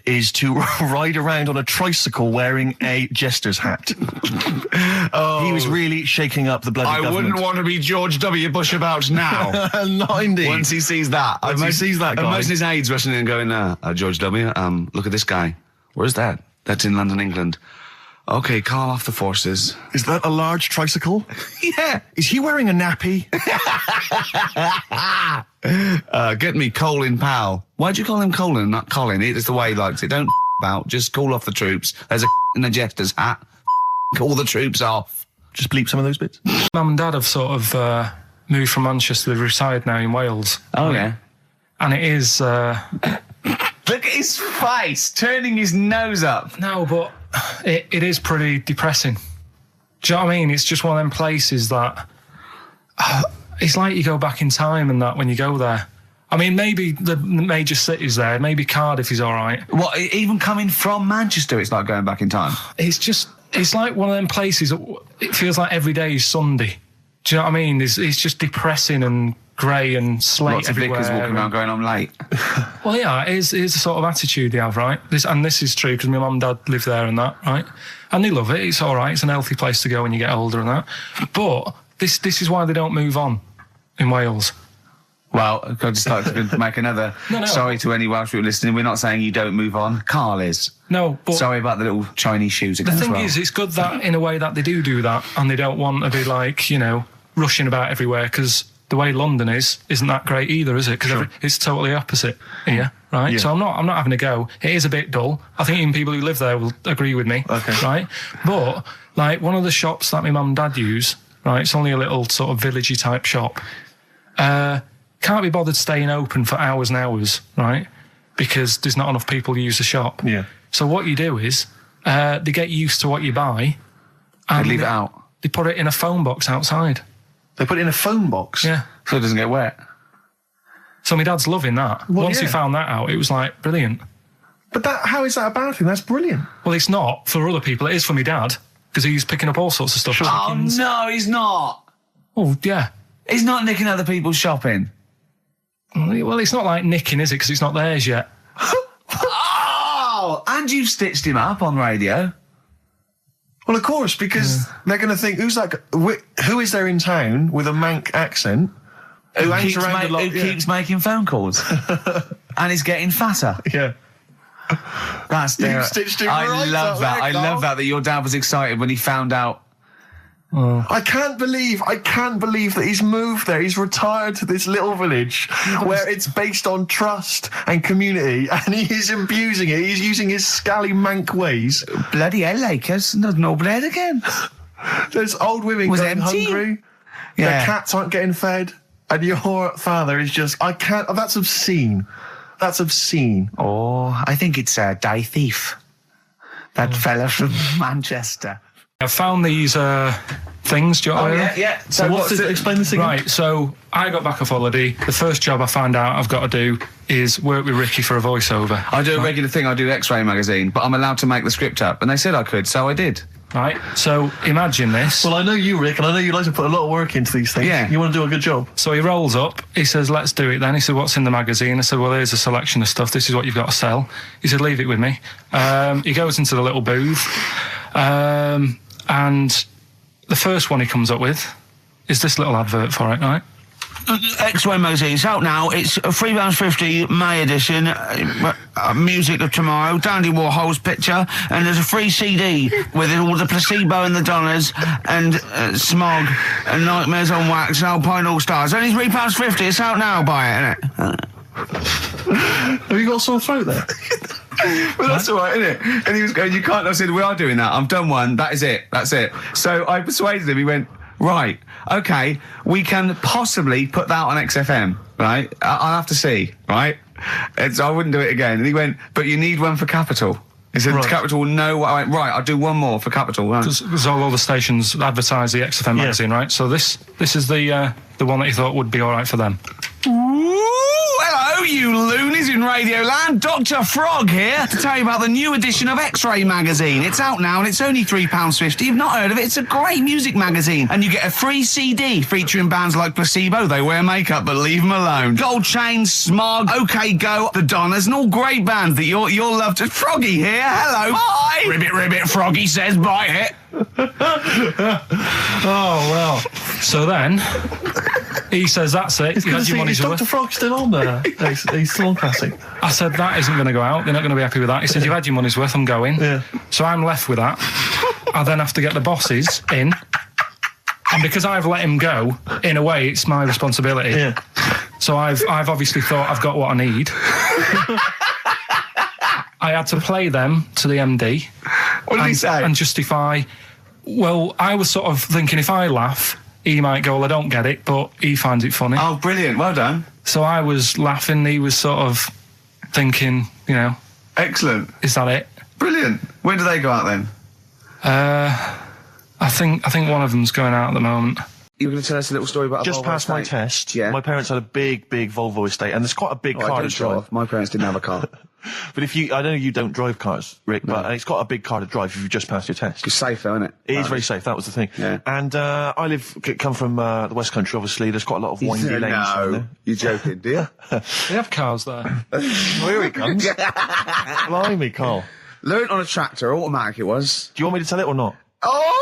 is to ride around on a tricycle wearing a jester's hat. He was really shaking up the bloody government. wouldn't want to be George W. Bush about now. Not indeed. Once he sees that. Once he sees that guy. Imagine his aides rushing in and going, "George W., look at this guy. Where's that?" "That's in London, England." "Okay, call off the forces." Is that a large tricycle? Yeah. Is he wearing a nappy? Get me Colin Powell. Why'd you call him Colin, not Colin? It's the way he likes it. Don't about. Just call off the troops. There's a in a jester's hat. Call the troops off. Just bleep some of those bits. Mum and Dad have sort of moved from Manchester. They reside now in Wales. Oh, yeah. And it is... Look at his face, turning his nose up. No, but it is pretty depressing. Do you know what I mean? It's just one of them places that... it's like you go back in time and that when you go there. I mean, maybe the major cities there, maybe Cardiff is all right. What, even coming from Manchester, it's like going back in time? It's like one of them places that it feels like every day is Sunday. Do you know what I mean? It's just depressing and grey and slate Lots of everywhere. vicars walking around going, "I'm late." Well, yeah, it is the sort of attitude they have, right? This is true because my mum and dad live there and that, right? And they love it. It's all right. It's an healthy place to go when you get older and that. But this is why they don't move on in Wales. Well, I'd just like to make another... No. Sorry to any Welsh people listening. We're not saying you don't move on. Karl is. No, but... Sorry about the little Chinese shoes again. The thing as well. is, it's good that, in a way, that they do that, and they don't want to be, like, rushing about everywhere, because the way London isn't that great either, is it? Because it's totally opposite here, right? Yeah. So I'm not having a go. It is a bit dull. I think even people who live there will agree with me, right? But, like, one of the shops that my mum and dad use, right, it's only a little sort of villagey type shop, can't be bothered staying open for hours and hours, right? Because there's not enough people who use the shop. Yeah. So what you do is, they get used to what you buy, and They leave it out. They put it in a phone box outside. They put it in a phone box? Yeah. So it doesn't get wet. So my dad's loving that. Well, Once he yeah. found that out, it was like, brilliant. But how is that a bad thing? That's brilliant. Well, it's not for other people. It is for my dad, because he's picking up all sorts of stuff. Oh, Chickens. no, he's not. Oh, yeah. He's not nicking other people's shopping. Well, it's not like nicking, is it? Because it's not theirs yet. Oh, and you've stitched him up on radio. Well, of course, because they're going to think, who is there in town with a Manc accent who hangs around a lot? Who keeps making phone calls and is getting fatter. Yeah. That's You've stitched him I right love up that. there, I Carl. love that your dad was excited when he found out. I can't believe that he's moved there. He's retired to this little village where it's based on trust and community, and he is abusing it. He's using his scally Manc ways. Bloody hell, Lakers. There's no bread again. There's old women Was going empty? hungry. Yeah. Their cats aren't getting fed. And your father is just, that's obscene. That's obscene. Oh, I think it's Die Thief. That fella from Manchester. I found these things. Do you want to hear them? yeah. So what's this? Explain this again. Right, so I got back off holiday. The first job I found out I've got to do is work with Ricky for a voiceover. I do a regular thing. I do X-Ray magazine, but I'm allowed to make the script up. And they said I could, so I did. Right, so imagine this. Well, I know you, Rick, and I know you like to put a lot of work into these things. Yeah. You want to do a good job. So he rolls up, he says, let's do it then. He said, what's in the magazine? I said, well, here's a selection of stuff. This is what you've got to sell. He said, leave it with me. He goes into the little booth, and the first one he comes up with is this little advert for it, right? X-Ray magazine. It's out now. It's £3.50 May edition. Music of Tomorrow. Dandy Warhol's picture, and there's a free CD with all the Placebo and the Donners and Smog and Nightmares on Wax and Alpine All Stars. Only £3.50. It's out now. Buy it, innit? Have you got a sore throat there? Well, that's all right, isn't it? And he was going, you can't. I said, we are doing that. I've done one. That is it. That's it. So I persuaded him. He went, right, okay, we can possibly put that on XFM, right? I'll have to see, right? And so I wouldn't do it again. And he went, but you need one for Capital. He said, Right. Capital will know what I went, right, I'll do one more for Capital. Right. Because all the stations advertise the XFM magazine, right? So this is the one that you thought would be all right for them. Ooh, hello, you loonies in Radioland. Dr. Frog here to tell you about the new edition of X-Ray magazine. It's out now and it's only £3.50. You've not heard of it? It's a great music magazine. And you get a free CD featuring bands like Placebo. They wear makeup, but leave them alone. Gold Chain, Smog, OK Go, The Donners, and all great bands that you'll love to. Froggy here. Hello. Bye. Ribbit, ribbit. Froggy says bye it. Oh, well. So then, he says, that's it. You had your money's Is worth. Dr. Frog still on there? He's still on Classic. I said, that isn't going to go out. They're not going to be happy with that. He said, you've had your money's worth. I'm going. Yeah. So I'm left with that. I then have to get the bosses in. And because I've let him go, in a way, it's my responsibility. Yeah. So I've obviously thought I've got what I need. I had to play them to the MD. What did he say? And justify. Well, I was sort of thinking if I laugh, he might go, well, I don't get it, but he finds it funny. Oh, brilliant. Well done. So I was laughing, he was sort of thinking, you know, Excellent. is that it? Brilliant. When do they go out then? I think one of them's going out at the moment. You were going to tell us a little story about Just passed my test. Yeah. My parents had a big Volvo estate, and there's quite a big Oh, I car to don't show drive. off. My parents didn't have a car. But I know you don't drive cars, Rick, but it's got a big car to drive if you just passed your test. It's safe though, isn't it? It is very safe. That was the thing. Yeah. And I come from the West Country. Obviously, there's quite a lot of windy lanes. around there. You're joking, do you? They have cars there. Well, here he comes. Blimey, Carl. Learned on a tractor, automatic it was. Do you want me to tell it or not? Oh!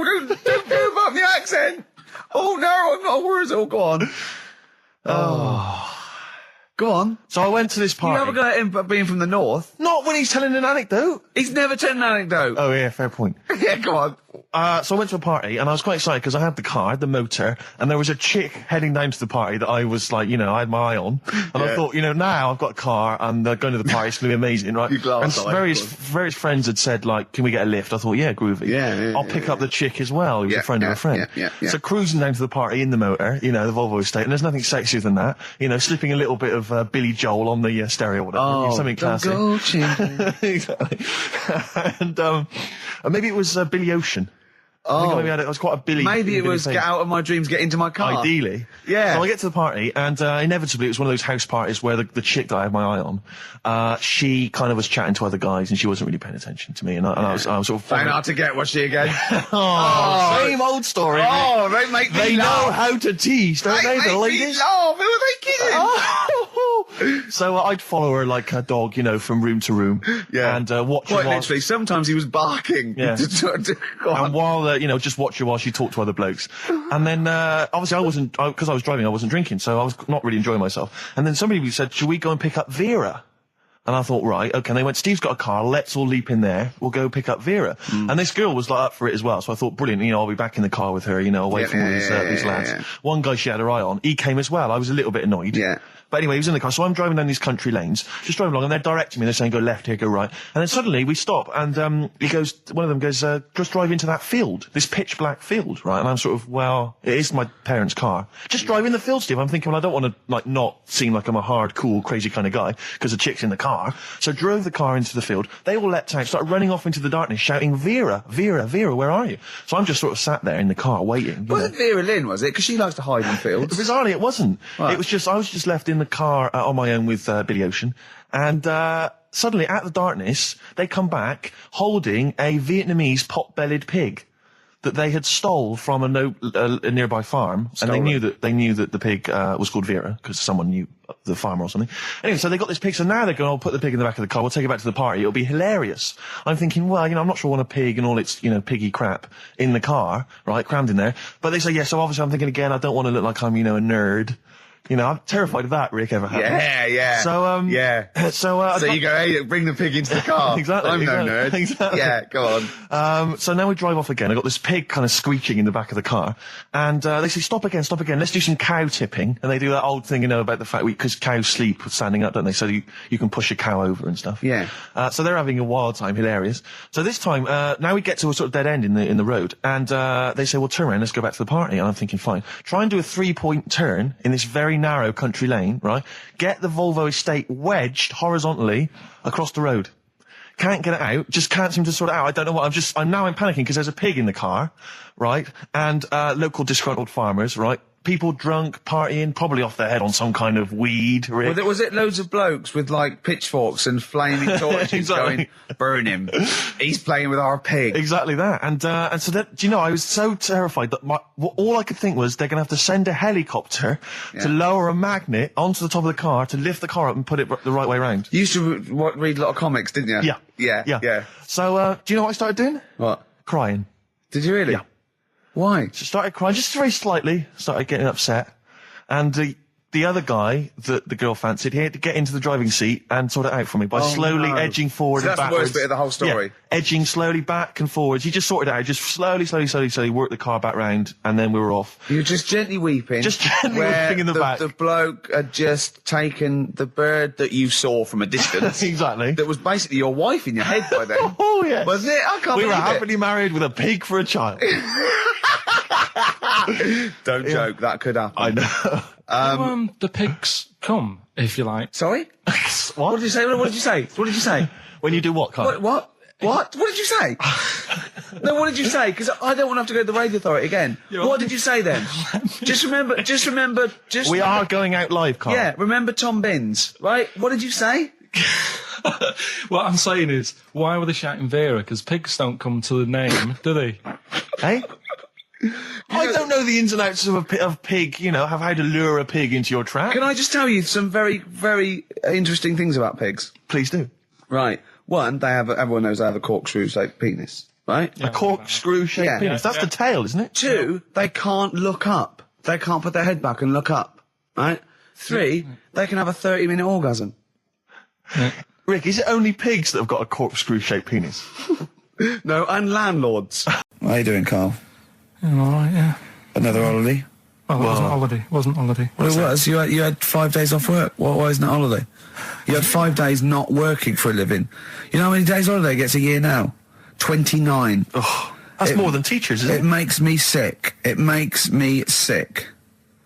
Don't move up the accent! Oh no, I'm not words. Oh, go on. Go on. So I went to this You party. have a go at him being from the north. Not when he's telling an anecdote. He's never told an anecdote. Oh yeah, fair point. Yeah, go on. So I went to a party and I was quite excited because I had the car, I had the motor, and there was a chick heading down to the party that I was like, I had my eye on. And I thought, now I've got a car and going to the party, it's going to be amazing, right? And various friends had said, like, can we get a lift? I thought, yeah, groovy. I'll pick up the chick as well, who's a friend of a friend. So cruising down to the party in the motor, the Volvo estate, and there's nothing sexier than that. Slipping a little bit of Billy Joel on the stereo or whatever. Something classic. Exactly. And maybe it was Billy Ocean. I think maybe it was quite a Billy. Maybe it was Get Out of My Dreams, Get Into My Car. Ideally. Yeah. So I get to the party, and inevitably it was one of those house parties where the chick that I had my eye on, she kind of was chatting to other guys, and she wasn't really paying attention to me, and I was sort of... Trying hard to get, was she again? Same old story. Oh, they make me They laugh. know how to tease, don't they, the ladies? Who are they kidding? So I'd follow her like a dog, from room to room. Yeah. And watch her Quite while... literally, sometimes he was barking. Yeah. And while, just watch her while she talked to other blokes. And then, obviously because I was driving, I wasn't drinking, so I was not really enjoying myself. And then somebody said, should we go and pick up Vera? And I thought, right, okay. And they went, Steve's got a car, let's all leap in there, we'll go pick up Vera. And this girl was like up for it as well, so I thought, brilliant, I'll be back in the car with her, away from all these lads. Yeah. One guy she had her eye on, he came as well, I was a little bit annoyed. Yeah. But anyway, he was in the car, so I'm driving down these country lanes, just driving along, and they're directing me, they're saying, go left here, go right. And then suddenly we stop, and one of them goes, just drive into that field, this pitch black field, right? And I'm sort of, well, it is my parents' car. Just drive in the field, Steve. I'm thinking, well, I don't want to, not seem like I'm a hard, cool, crazy kind of guy, because the chick's in the car. So drove the car into the field, they all leapt out, started running off into the darkness, shouting, Vera, Vera, Vera, where are you? So I'm just sort of sat there in the car, waiting. Wasn't Vera Lynn, was it? Because she likes to hide in fields. Bizarrely, it wasn't. Right. It was just, I was just left in the car on my own with Billy Ocean, and suddenly, at the darkness, they come back holding a Vietnamese pot-bellied pig that they had stole from a nearby farm, and they knew that the pig was called Vera because someone knew the farmer or something. Anyway, so they got this pig, so now they're going, I'll put the pig in the back of the car, we'll take it back to the party, it'll be hilarious. I'm thinking, well, I'm not sure I want a pig and all its, piggy crap in the car, right, crammed in there. But they say, yeah, so obviously I'm thinking again, I don't want to look like I'm, a nerd. I'm terrified of that, Rick, ever happens. Yeah. So, So you go, hey, bring the pig into the car. Exactly. I'm no nerd. Exactly. Yeah, go on. So now we drive off again. I got this pig kind of squeaking in the back of the car. And, they say, stop again. Let's do some cow tipping. And they do that old thing, about the fact because cows sleep standing up, don't they? So you can push a cow over and stuff. Yeah. So they're having a wild time, hilarious. So this time, now we get to a sort of dead end in the road. And, they say, well, turn around, let's go back to the party. And I'm thinking, fine. Try and do a 3-point turn in this very narrow country lane, right? Get the Volvo estate wedged horizontally across the road. Can't get it out, just can't seem to sort it out. I don't know what, I'm panicking because there's a pig in the car, right? And, local disgruntled farmers, right? People drunk, partying, probably off their head on some kind of weed, Rick. Was it loads of blokes with, pitchforks and flaming torches going, burn him. He's playing with our pig. Exactly that. And so that, do you know, I was so terrified that all I could think was they're going to have to send a helicopter to lower a magnet onto the top of the car to lift the car up and put it the right way around. You used to read a lot of comics, didn't you? Yeah. So, do you know what I started doing? What? Crying. Did you really? Yeah. Why? So started crying, just very slightly, started getting upset. And the other guy that the girl fancied, he had to get into the driving seat and sort it out for me by slowly edging forward and backwards. That's the worst bit of the whole story. Yeah, edging slowly back and forwards. He just sorted it out, just slowly worked the car back round, and then we were off. You were just gently weeping. Just gently weeping in the back. The bloke had just taken the bird that you saw from a distance. Exactly. That was basically your wife in your head by then. Oh, yeah. Wasn't it? I can't We believe were it. happily married with a pig for a child. Don't joke, that could happen. I know. The pigs come, if you like. Sorry? What did you say? What did you say? What did you say? When you do what, Carl? What? What did you say? No, what did you say? Because I don't want to have to go to the radio authority again. What did you say then? Just remember. We are going out live, Carl. Yeah, remember Tom Binns, right? What did you say? What I'm saying is, why were they shouting Vera? Because pigs don't come to the name, do they? Hey? I don't know the ins and outs of pig, of how to lure a pig into your trap. Can I just tell you some very, very interesting things about pigs? Please do. Right. One, everyone knows they have a corkscrew-shaped penis, right? A corkscrew-shaped penis. That's the tail, isn't it? Two, they can't look up. They can't put their head back and look up, right? Three, they can have a 30-minute orgasm. Rick, is it only pigs that have got a corkscrew-shaped penis? No, and landlords. How you doing, Carl? I'm alright, yeah. Another holiday? Well, it wasn't holiday. It wasn't holiday. Well, it was. You had 5 days off work. Why isn't that holiday? You had 5 days not working for a living. You know how many days holiday gets a year now? 29. Oh, that's more than teachers, isn't it? It makes me sick. It makes me sick.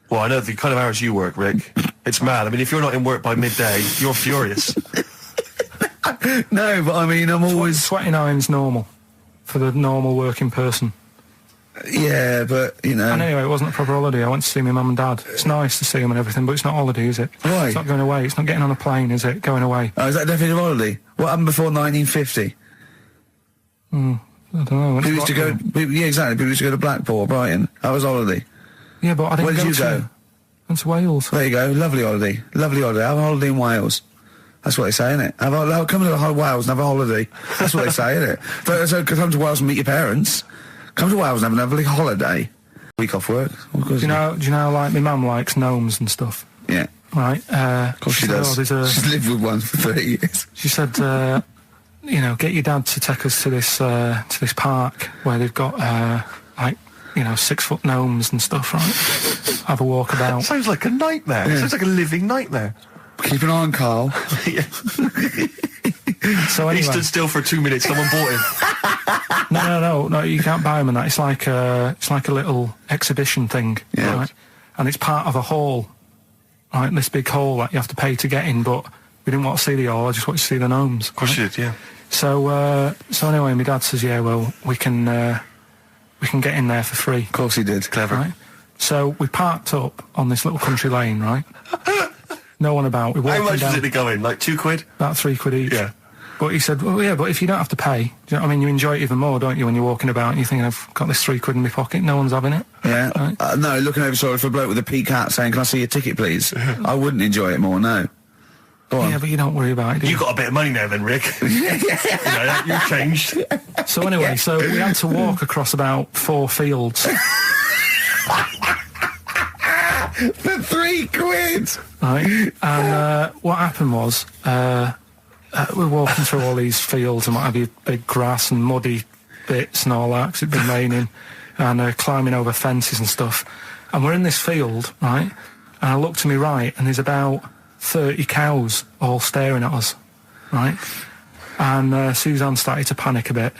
Well, I know the kind of hours you work, Rick. It's mad. I mean, if you're not in work by midday, you're furious. No, but I mean, I'm always... 29's normal for the normal working person. Yeah, but, you know... And anyway, it wasn't a proper holiday. I went to see my mum and dad. It's nice to see them and everything, but it's not holiday, is it? Why? It's not going away. It's not getting on a plane, is it? Going away. Oh, is that definitely a holiday? What happened before 1950? I don't know. People used to go... Yeah, exactly. People used to go to Blackpool or Brighton. That was holiday. Yeah, but I didn't Where did go you to... go? Went to Wales. There you go. Lovely holiday. Lovely holiday. Have a holiday in Wales. That's what they say, innit? Come to Wales and have a holiday. That's what they say, innit? So come to Wales and meet your parents. Come to Wales and have a lovely holiday. Week off work. Do you know, like, my mum likes gnomes and stuff? Yeah. Right? Of course she does. She's lived with one for 30 years. She said, you know, get your dad to take us to this park where they've got, like, you know, 6-foot gnomes and stuff, right? Have a walk about. Sounds like a nightmare. Yeah. Sounds like a living nightmare. Keep an eye on Carl. So anyway, he stood still for 2 minutes. Someone bought him. No. You can't buy them and that. It's like a little exhibition thing, Yeah. right? And it's part of a hall, right? This big hall that you have to pay to get in. But we didn't want to see the hall. I just wanted to see the gnomes. Of course you did, yeah. So anyway, my dad says, yeah, well, we can get in there for free. Of course he did. Clever. Right? So we parked up on this little country lane, right? No one about. We walked How much down, was it to go in? Like £2? about £3 each. Yeah. But he said, well, yeah, but if you don't have to pay, do you know what I mean? You enjoy it even more, don't you, when you're walking about and you're thinking, I've got this £3 in my pocket, no one's having it. Yeah. Right? No, looking over shoulder for a bloke with a peak hat saying, can I see your ticket, please? I wouldn't enjoy it more, no. Go on. Yeah, but you don't worry about it, do you? You got a bit of money now then, Rick. You know, you've changed. So anyway, so we had to walk across about 4 fields. For £3? Right? And what happened was, we're walking through all these fields and what have you, big grass and muddy bits and all that, 'cause it'd been raining, and climbing over fences and stuff. And we're in this field, right? And I look to my right, and there's about 30 cows all staring at us, right? And Suzanne started to panic a bit.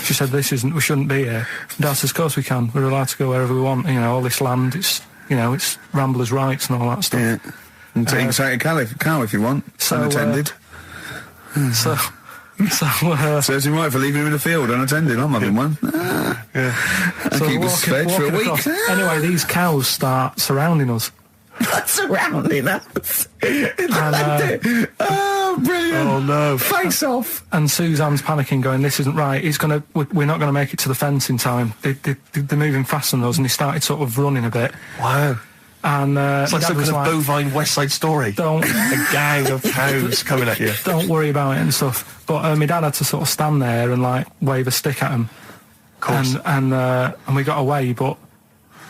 She said, we shouldn't be here. Dad says, of course we can. We're allowed to go wherever we want. You know, all this land, it's ramblers' rights and all that stuff. Yeah. And take a cow if you want. So, unattended. So Serves him right for leaving him in the field unattended. I'm having one. Yeah. And keep us fed for a week. across. Anyway, these cows start surrounding us. Surrounding us. And, brilliant. Oh, no. Face off. and Suzanne's panicking, going, this isn't right. We're not going to make it to the fence in time. They're moving faster than us, and they started sort of running a bit. Wow. And It's like some kind of bovine West Side Story. Don't A gang of cows coming at you. don't worry about it and stuff. But my dad had to sort of stand there and like wave a stick at him. Of course. And we got away, but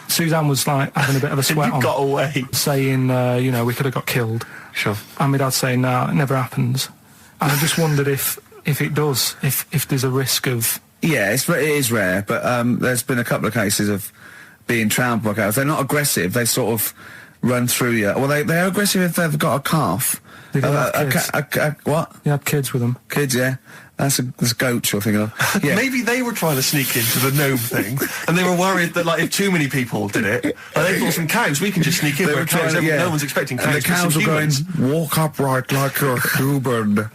Suzanne was like having a bit of a sweat You on, got away. saying, we could have got killed. Sure. And my dad saying, no, it never happens. And I just wondered if it does, if there's a risk of... Yeah, it is rare, but there's been a couple of cases of being trampled by cows. They're not aggressive. They sort of run through you. Well, they're aggressive if they've got a calf. They don't have kids. What? You had kids with them. Kids, yeah. That's goats you're thinking of. Yeah. Maybe they were trying to sneak into the gnome thing, and they were worried that, like, if too many people did it, they thought some cows, we can just sneak in. They were trying to, yeah. No one's expecting cows. And the cows were going, walk upright like you're human.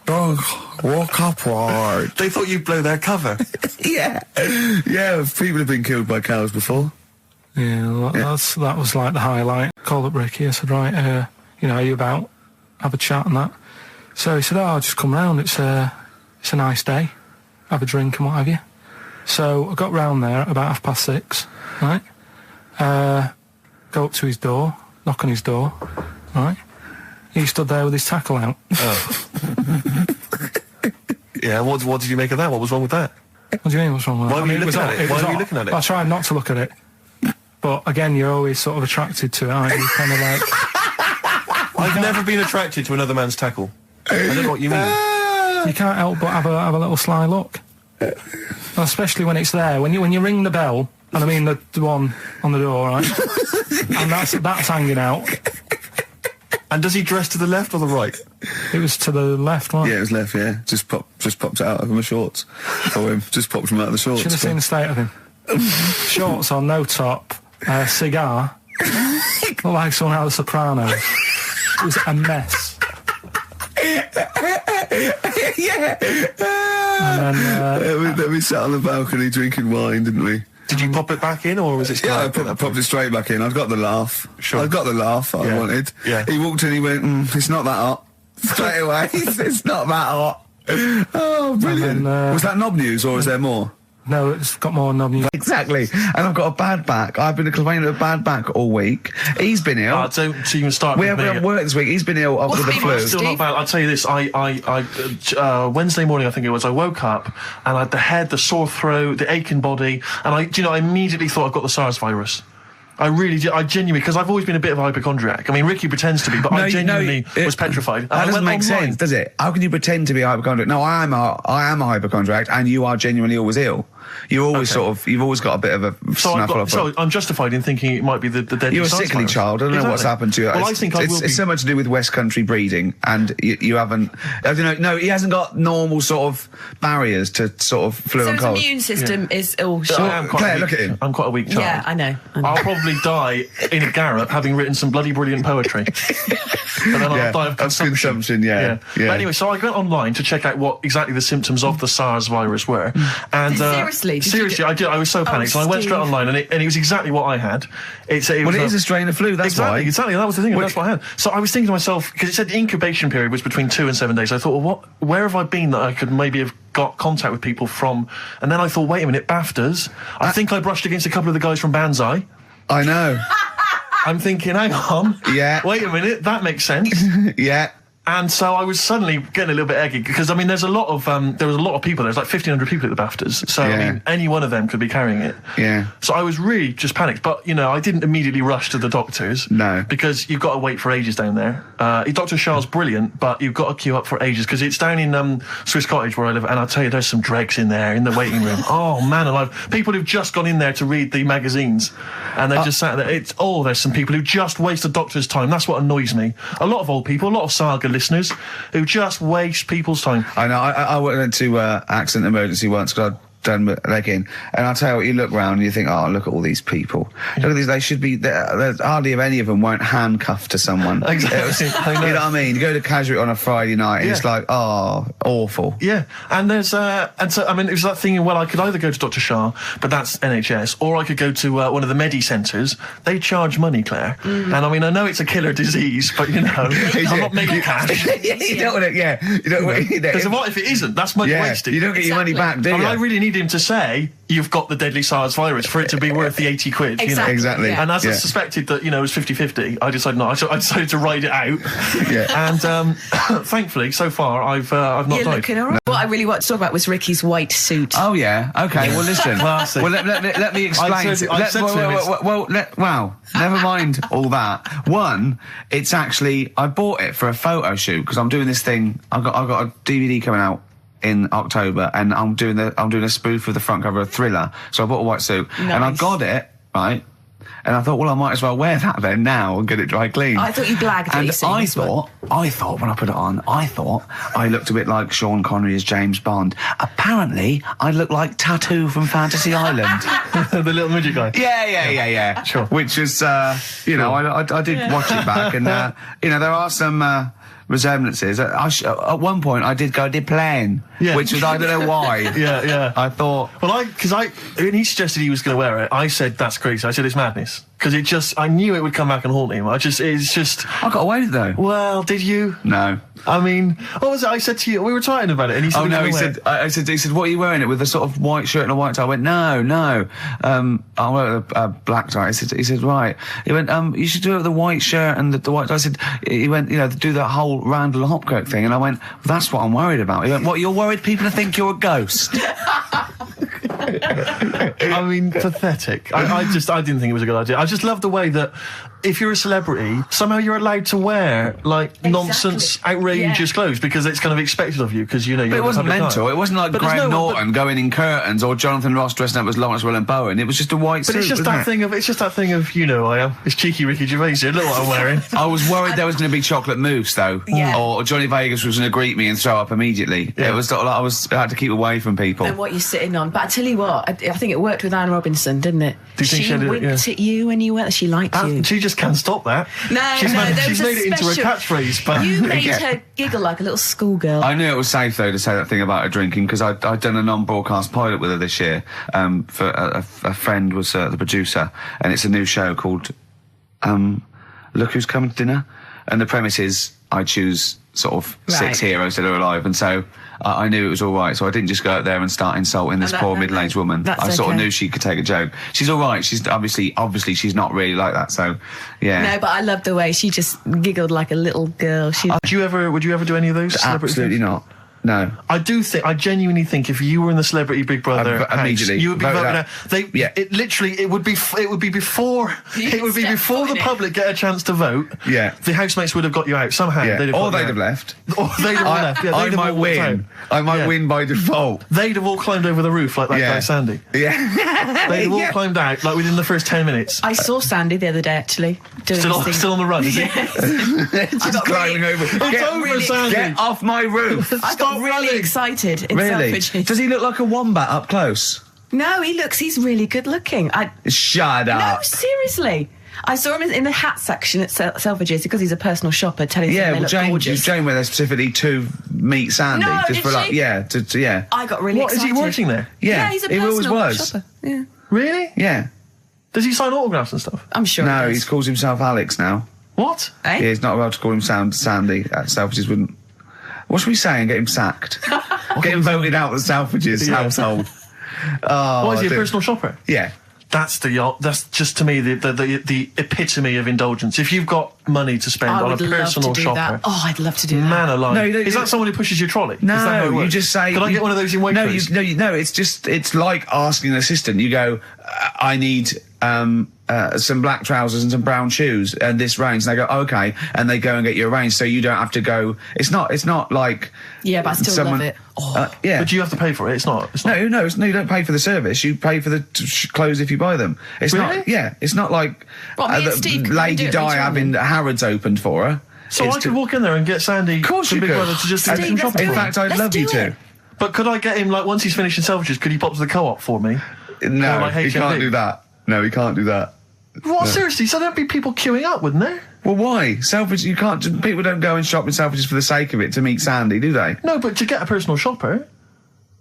Don't walk upright. They thought you'd blow their cover. Yeah. Yeah, people have been killed by cows before. Yeah, that was like the highlight. Called up Ricky. I said, right, are you about? Have a chat and that. So he said, I'll just come round. It's a nice day. Have a drink and what have you. So I got round there at about 6:30, right? Go up to his door, knock on his door, right? He stood there with his tackle out. Oh. Yeah, what did you make of that? What was wrong with that? What do you mean, what's wrong with that? Why were you looking at it? Why were you looking at it? I tried not to look at it. But again, you're always sort of attracted to it, aren't you? Kind of like... I've never been attracted to another man's tackle. I don't know what you mean. You can't help but have a little sly look. Especially when it's there. When you ring the bell, and I mean the one on the door, right? And that's hanging out. And does he dress to the left or the right? It was to the left, right? Yeah, it was left, yeah. Just popped it out of my shorts for him. Just popped him out of the shorts. Should have seen the state of him. Shorts on, no top, cigar. Looked like someone out of The Sopranos. It was a mess. Yeah. And then, we sat on the balcony drinking wine, didn't we? Did you pop it back in, or was it? Yeah, I popped it straight back in. I got the laugh. Sure. I got the laugh I wanted. Yeah. He walked in, he went, it's not that hot. Straight away, it's not that hot. Oh, brilliant. And then, was that knob news, or is there more? no, it's got more knob news. Exactly. And I've got a bad back. I've been complaining of a bad back all week. He's been ill. Don't even start. We haven't worked this week. He's been ill with the flu. Still not bad. I'll tell you this. I Wednesday morning, I think it was, I woke up and I had the head, the sore throat, the aching body, and I immediately thought I've got the SARS virus. I really did. I genuinely, because I've always been a bit of a hypochondriac. I mean, Ricky pretends to be, but I genuinely was petrified. That doesn't make sense, does it? How can you pretend to be a hypochondriac? No, I am a hypochondriac, and you are genuinely always ill. You always you've always got a bit of a snuffle. So I'm justified in thinking it might be the deadly. You're a SARS sickly virus. child. I don't know what's happened to you. Well, I think it's so much to do with West Country breeding, and you haven't. I don't know. No, he hasn't got normal sort of barriers to sort of flu So and his cold. immune system is all I shot. am quite Claire, a weak, look at him. I'm quite a weak child. Yeah, I know. I'll probably die in a garret having written some bloody brilliant poetry. But then I'll die of consumption. Yeah. But anyway, so I went online to check out what exactly the symptoms of the SARS virus were. And Seriously? seriously, I did. I was so panicked. So I went straight online, and it was exactly what I had. It is a strain of flu. That's why. Exactly. That was the thing. That's what I had. So I was thinking to myself, because it said the incubation period was between 2 and 7 days. I thought, well, where have I been that I could maybe have got contact with people from? And then I thought, wait a minute, BAFTAs. I think I brushed against a couple of the guys from Banzai. I know. I'm thinking, hang on. Yeah. Wait a minute, that makes sense. Yeah. And so I was suddenly getting a little bit eggy, because I mean, there was a lot of people. There's like 1,500 people at the BAFTAs. So I mean, any one of them could be carrying it. Yeah. So I was really just panicked, but I didn't immediately rush to the doctors. No. Because you've got to wait for ages down there. Dr. Shah's brilliant, but you've got to queue up for ages, because it's down in Swiss Cottage where I live, and I'll tell you, there's some dregs in there in the waiting room. Oh man alive! People who've just gone in there to read the magazines, and they're just sat there. There's some people who just waste the doctor's time. That's what annoys me. A lot of old people, a lot of Saga listeners, who just waste people's time. I know. I went to accident emergency once because I'd done my leg in, and I'll tell you what, you look round and you think, oh, look at all these people. Look at these, they should be, there's hardly any of them weren't handcuffed to someone. Exactly. You know what I mean? You go to Casualty on a Friday night and it's like, oh, awful. Yeah, and there's and so I mean, it was that thing. Well, I could either go to Dr. Shah, but that's NHS, or I could go to one of the Medi centres. They charge money, Claire, and I mean, I know it's a killer disease, but I'm not making cash. You don't want to, you don't want to. Because what if it isn't? That's money wasted. You don't get your money back, do you? I mean, I really need him to say you've got the deadly SARS virus for it to be worth the 80 quid. Exactly. And as I suspected that, it was 50-50, I decided not. I decided to ride it out. And thankfully, so far, I've not died. Looking all right. What I really want to talk about was Ricky's white suit. Oh yeah. Okay. Well, listen. Classic. Well, let me explain. Wow. Never mind all that. One, it's actually, I bought it for a photo shoot because I'm doing this thing. I've got a DVD coming out in October, and I'm doing a spoof of the front cover of Thriller. So I bought a white suit, and I got it right. And I thought, well, I might as well wear that then now and get it dry clean. I thought you blagged it. And I thought when I put it on, I looked a bit like Sean Connery as James Bond. Apparently, I looked like Tattoo from Fantasy Island. The little midget guy. Yeah. Sure. Which was, I did watch it back, and there are some resemblances. At one point, I did plan, which was, I don't know why. Yeah. I thought, well, when he suggested he was going to wear it, I said that's crazy. I said it's madness, because I knew it would come back and haunt him. I got away with it though. Well, did you? No. I mean, what was it I said to you? We were talking about it, and he said, he said, what are you wearing it with? A sort of white shirt and a white tie. I went, no. I wear a black tie. He said, right. He went, you should do it with the white shirt and the white tie. He went, do that whole Randall Hopkirk thing. And I went, well, that's what I'm worried about. He went, what, you're worried people think you're a ghost? I mean, pathetic. I didn't think it was a good idea. I just love the way that if you're a celebrity, somehow you're allowed to wear, like, nonsense, outrageous clothes because it's kind of expected of you, because, you know, you're But it wasn't a public mental. eye. It wasn't like But there's Graham no- Norton going in curtains or Jonathan Ross dressing up as Lawrence Bowen. It was just a white suit. But it's just wasn't that it? thing of, you know, I am. It's cheeky Ricky Gervais here. Look what I'm wearing. I was worried there was going to be chocolate mousse, though. Yeah. Or Johnny Vegas was going to greet me and throw up immediately. Yeah. It was sort of like I had to keep away from people. And what you're sitting on. But I tell you what, I think it worked with Anne Robinson, didn't it? Do you think she did it? winked Yeah. at you when you went. She liked you. She just can't stop that. No, she's no, made, there she's was a made it into a special- catchphrase, but You made Yeah. her giggle like a little schoolgirl. I knew it was safe, though, to say that thing about her drinking, because I'd done a non-broadcast pilot with her this year. For a friend was the producer, and it's a new show called Look Who's Coming to Dinner. And the premise is I choose sort of Right. 6 heroes that are alive, and so I knew it was all right. So I didn't just go out there and start insulting this that- poor that- middle-aged woman. that's I sort of okay. knew she could take a joke. She's all right. She's obviously she's not really like that. So yeah. No, but I loved the way she just giggled like a little girl. She. would you ever do any of those? celebrity Absolutely things? not. No. I genuinely think if you were in the Celebrity Big Brother I'd house, immediately you would be vote voted out. out. Yeah. It would be before step foot the in it. public get a chance to vote. Yeah. The housemates would have got you out somehow. Yeah. Or got they'd you have out. left. Or they'd have left. Yeah, I they'd have might all walked out. win. I might Yeah. win by default. They'd have all climbed over the roof like that Yeah. guy Sandy. Yeah. They'd have all climbed out like within the first 10 minutes. I saw Sandy the other day actually doing this thing. Still on the run, is he? Just got climbing really- over. It's over, really- Sandy. Get off my roof. I got Stop really running. excited in Really? Selfridges. Does he look like a wombat up close? No, he's really good looking. Shut No, up. seriously. I saw him in the hat section at Selfridges because he's a personal shopper telling Yeah, them they well, look gorgeous. Jane went there specifically to meet Sandy. No, just did for like, she? yeah, yeah. I got really What, is excited. he working there? Yeah, he's a he personal always was. shopper. Yeah, Really? Yeah. Does he sign autographs and stuff? I'm sure. No, he he does. calls himself Alex now. What? Eh? Yeah, he's not allowed to call him Sandy. Selfridges wouldn't. What should we say and get him sacked? Get him voted out of the Selfridges Yeah. household. Oh, Why is he a dude. personal shopper? Yeah. That's just to me the epitome of indulgence. If you've got money to spend I on a would love personal to do shopper, that. Oh, I'd love to do that. man alive. No, you don't- is that someone who pushes your trolley? Is that how No, it you works? just say. Can I get one of those in Waitrose? No, it's like asking an assistant. You go, I need some black trousers and some brown shoes and this range. And they go, okay, and they go and get you a range, so you don't have to go. It's not like. Yeah, but I still someone, love it. Oh. Yeah. But you have to pay for it. It's not. No, you don't pay for the service. You pay for the clothes if you buy them. It's Really? not. Yeah, it's not like Well, me and the Steve could Lady do it Di later on having then. Harrods opened for her. So It's I could walk in there and get Sandy Of course from you Big could. Brother to just do Steve, some let's shopping. do In it. fact, I'd Let's love you do to. it. But could I get him, like, once he's finished in Selfridges, could he pop to the co-op for me? No, Or like he HMV? can't do that. No, he can't do that. What, seriously? So there'd be people queuing up, wouldn't there? Well, why? Selfridges, you can't. People don't go and shop in Selfridges for the sake of it to meet Sandy, do they? No, but to get a personal shopper,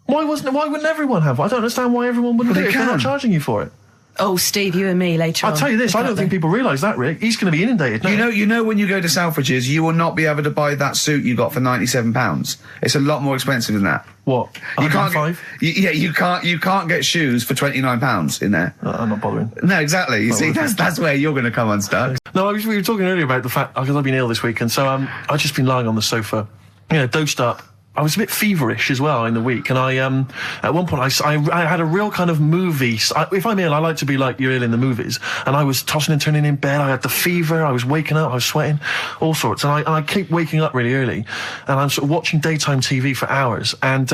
why wouldn't everyone have one? I don't understand why everyone wouldn't Well, do it they if they're not can. charging you for it. Oh, Steve, you and me later on. I'll tell you this, I don't think people realise that, Rick. He's going to be inundated now. You know, when you go to Selfridges, you will not be able to buy that suit you got for £97. It's a lot more expensive than that. What? You can't. $105? You can't get shoes for £29 in there. I'm not bothering. No, exactly. You see, that's where you're going to come unstuck. No, we were talking earlier about the fact, because I've been ill this week, and so I've just been lying on the sofa, dosed up. I was a bit feverish as well in the week, and I at one point I had a real kind of movie. If I'm ill, I like to be like you're ill in the movies, and I was tossing and turning in bed. I had the fever. I was waking up. I was sweating, all sorts, and I keep waking up really early, and I'm sort of watching daytime TV for hours, and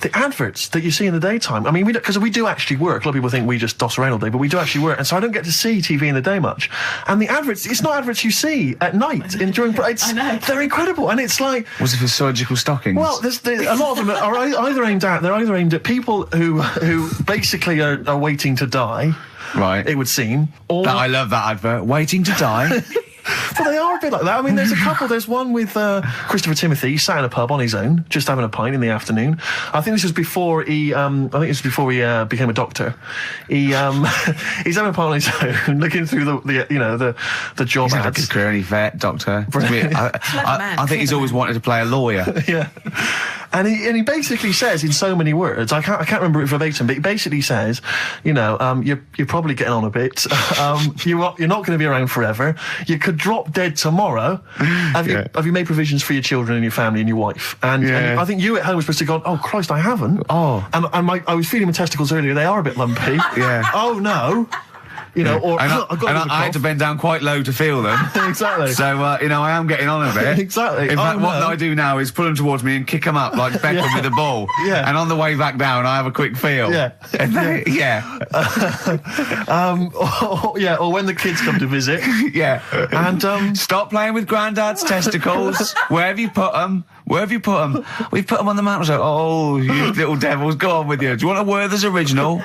the adverts that you see in the daytime, I mean, because we do actually work. A lot of people think we just doss around all day, but we do actually work, and so I don't get to see TV in the day much. And the adverts, it's not adverts you see at night during. I know. They're incredible, and it's like. Was it for surgical stockings? Well, there's a lot of them are either aimed at people who basically are waiting to die. right. It would seem, or I love that advert. Waiting to die. well, they are a bit like that. I mean, there's a couple. There's one with Christopher Timothy. He sat in a pub on his own, just having a pint in the afternoon. I think this was before he. Became a doctor. He's having a pint on his own, looking through the job He's had a ads. good career, any vet, doctor. I think he's always wanted to play a lawyer. Yeah, and he basically says in so many words, I can't remember it verbatim, but he basically says, you're probably getting on a bit. You're not going to be around forever. You could drop dead tomorrow. Have you made provisions for your children and your family and your wife? And I think you at home were supposed to go, oh Christ, I haven't. Oh. And I was feeling my testicles earlier. They are a bit lumpy. Yeah. Oh no. You know, or and I've got a bit of a I had to cough. bend down quite low to feel them. Exactly. So, you know, I am getting on a bit. Exactly. In fact, I what know. I do now is pull them towards me and kick them up like Beckham with a ball. Yeah. And on the way back down, I have a quick feel. Yeah. And yeah. Or when the kids come to visit. Yeah. And, Stop playing with Grandad's testicles. Where have you put them? Where have you put them? We've put them on the mantel. Oh, you little devils, go on with you. Do you want a Werther's original?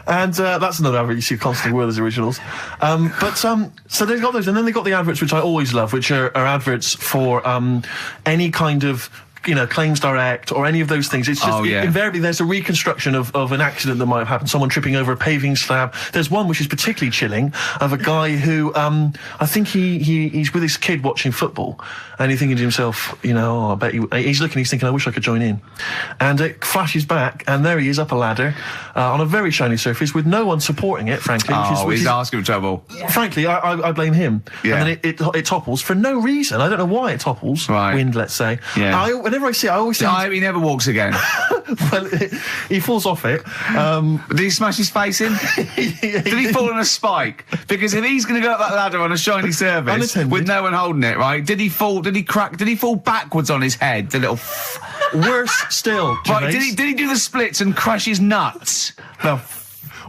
And that's another advert you see constantly, Werther's Originals. So they've got those, and then they've got the adverts, which I always love, which are adverts for any kind of, you know, Claims Direct or any of those things. It's just, invariably there's a reconstruction of an accident that might have happened, someone tripping over a paving slab. There's one which is particularly chilling, of a guy who, I think he's with his kid watching football, and he's thinking to himself, you know, I bet he's thinking, I wish I could join in. And it flashes back, and there he is up a ladder, on a very shiny surface with no one supporting it, frankly. Which He's is asking for trouble. Frankly, I blame him. Yeah. And then it topples for no reason. I don't know why it topples. Right. Wind, let's say. Yeah. Whenever I see it, I always think, I hope he never walks again. well, he falls off it. Did he smash his face in? Did he fall on a spike? Because if he's going to go up that ladder on a shiny surface Unattended. with no one holding it, right? Did he fall? Did he crack? Did he fall backwards on his head? The little. Worse still, Right? Gervais. Did he do the splits and crush his nuts? No.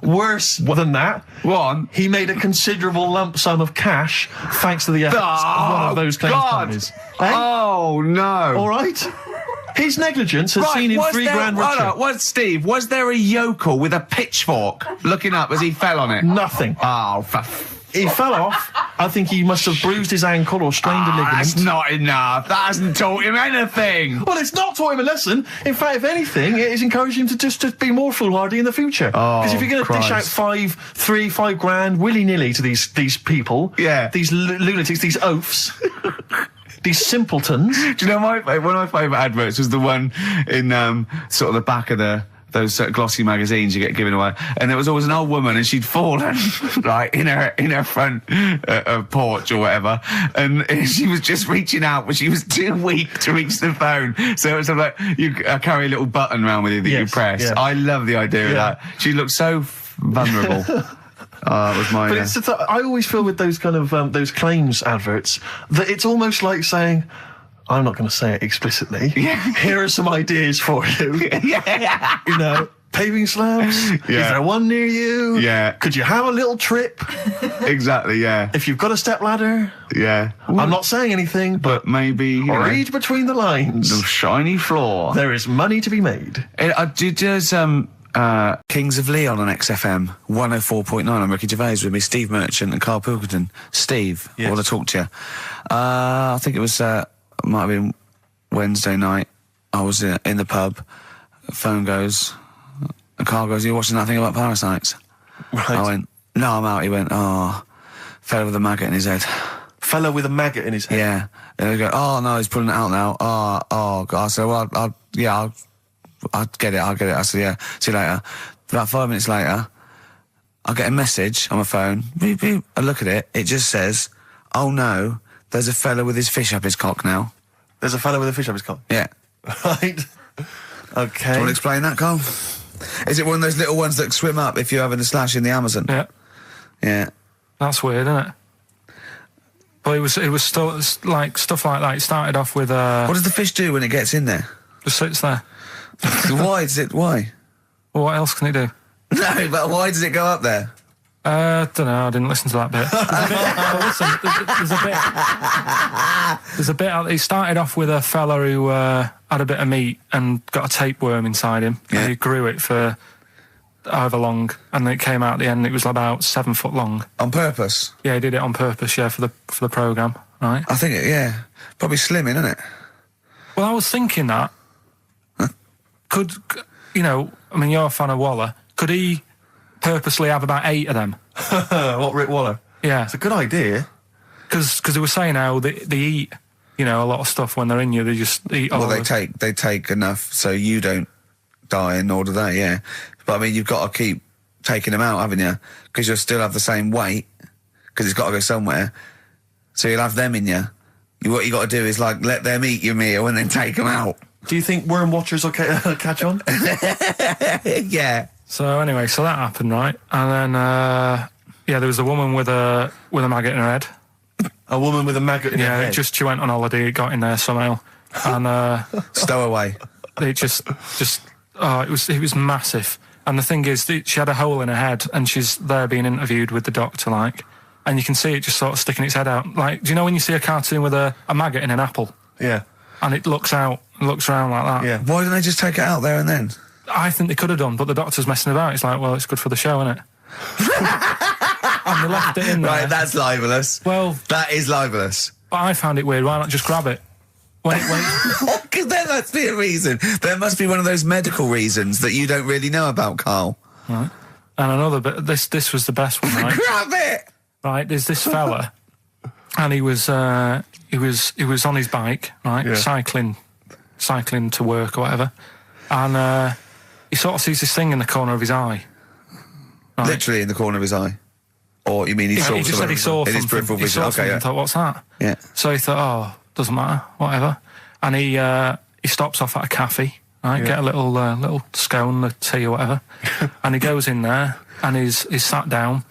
Worse than that, One. he made a considerable lump sum of cash thanks to the efforts of one of those claims companies. Eh? Oh no! All right. His negligence has seen him was £3 there, grand hold richer. on, Steve, was there a yokel with a pitchfork looking up as he fell on it? Nothing. Oh, He fell off. I think he must have bruised his ankle or strained a ligament. that's not enough. That hasn't taught him anything. Well, it's not taught him a lesson. In fact, if anything, it has encouraged him to be more foolhardy in the future. Because if you're going to dish out £5 grand willy-nilly to these people, these lunatics, these oafs, these simpletons. Do you know one of my favourite adverts was the one in sort of the back of those glossy magazines you get given away, and there was always an old woman, and she'd fallen right in her front porch or whatever, and she was just reaching out, but she was too weak to reach the phone. So it was sort of like you carry a little button around with you that you press. Yeah. I love the idea of that. She looked so vulnerable. It was mine. But it's just, I always feel with those kind of those claims adverts that it's almost like saying, I'm not going to say it explicitly. Here are some ideas for you. You know, paving slabs. Is there one near you? Could you have a little trip? Exactly. Yeah. If you've got a step ladder. Yeah. I'm not saying anything, but maybe you know, read between the lines. The shiny floor. There is money to be made. There's Kings of Leon on XFM 104.9. I'm Ricky Gervais with me, Steve Merchant and Karl Pilkington. Steve, I want to talk to you. I think it was might have been Wednesday night. I was in the pub. Phone goes. Karl goes, "You watching that thing about parasites?" Right. I went, "No, I'm out." He went, "Oh, fella with a maggot in his head." Fellow with a maggot in his head. Yeah. And they go, "Oh no, he's pulling it out now." Oh God. I said, "Well, I'll get it. I said, "Yeah, see you later." About 5 minutes later, I get a message on my phone. Beep, beep. I look at it. It just says, "Oh no, there's a fella with his fish up his cock now." There's a fellow with a fish up his cock? Yeah. Right. Okay. Do you want to explain that, Carl? Is it one of those little ones that swim up if you're having a slash in the Amazon? Yeah. Yeah. That's weird, isn't it? But it was still like stuff like that. It started off with What does the fish do when it gets in there? just sits there. Why? Well, what else can it do? No, but why does it go up there? Don't know. I didn't listen to that bit. There's a bit. It started off with a fella who had a bit of meat and got a tapeworm inside him. Yeah. And he grew it for however long, and then it came out at the end. It was about 7 foot long. On purpose? Yeah, he did it on purpose. Yeah, for the program, right? I think probably slimming, isn't it? Well, I was thinking that could I mean, you're a fan of Waller. Could he purposely have about 8 of them? What, Rick Waller? Yeah. It's a good idea. Because they were saying how they eat, a lot of stuff when they're in you. They just eat all Well, of it. they take enough so you don't die, nor do they, yeah. But, I mean, you've got to keep taking them out, haven't you? Because you'll still have the same weight, because it's got to go somewhere. So you'll have them in you. What you got to do is, let them eat your meal and then take them out. Do you think worm watchers will catch on? Yeah. So anyway, so that happened, right? And then, yeah, there was a woman with a maggot in her head. A woman with a maggot in her Yeah, head? she went on holiday, it got in there somehow. And, Stowaway. it just, oh, it was massive. And the thing is, she had a hole in her head, and she's there being interviewed with the doctor, like, and you can see it just sort of sticking its head out. Like, do you know when you see a cartoon with a maggot in an apple? Yeah. And it looks around like that? Yeah. Why didn't they just take it out there and then? I think they could have done, but the doctor's messing about. It's like, well, it's good for the show, isn't it? And they left it in there. Right, that's libelous. Well, That is libelous. but I found it weird. Why not just grab it? When Because there must be a reason. There must be one of those medical reasons that you don't really know about, Carl. Right. And another bit. This was the best one, right? Grab it! Right. There's this fella, and he was on his bike, right, Yeah. cycling to work or whatever, and he sort of sees this thing in the corner of his eye. Right? Literally in the corner of his eye. Or you mean he Yeah, saw he just said he saw in his something. peripheral He vision? saw Okay, something yeah. and thought, what's that? Yeah. So he thought, oh, doesn't matter, whatever. And he stops off at a cafe, right? Yeah. Get a little scone, a tea or whatever. And he goes in there and he's sat down,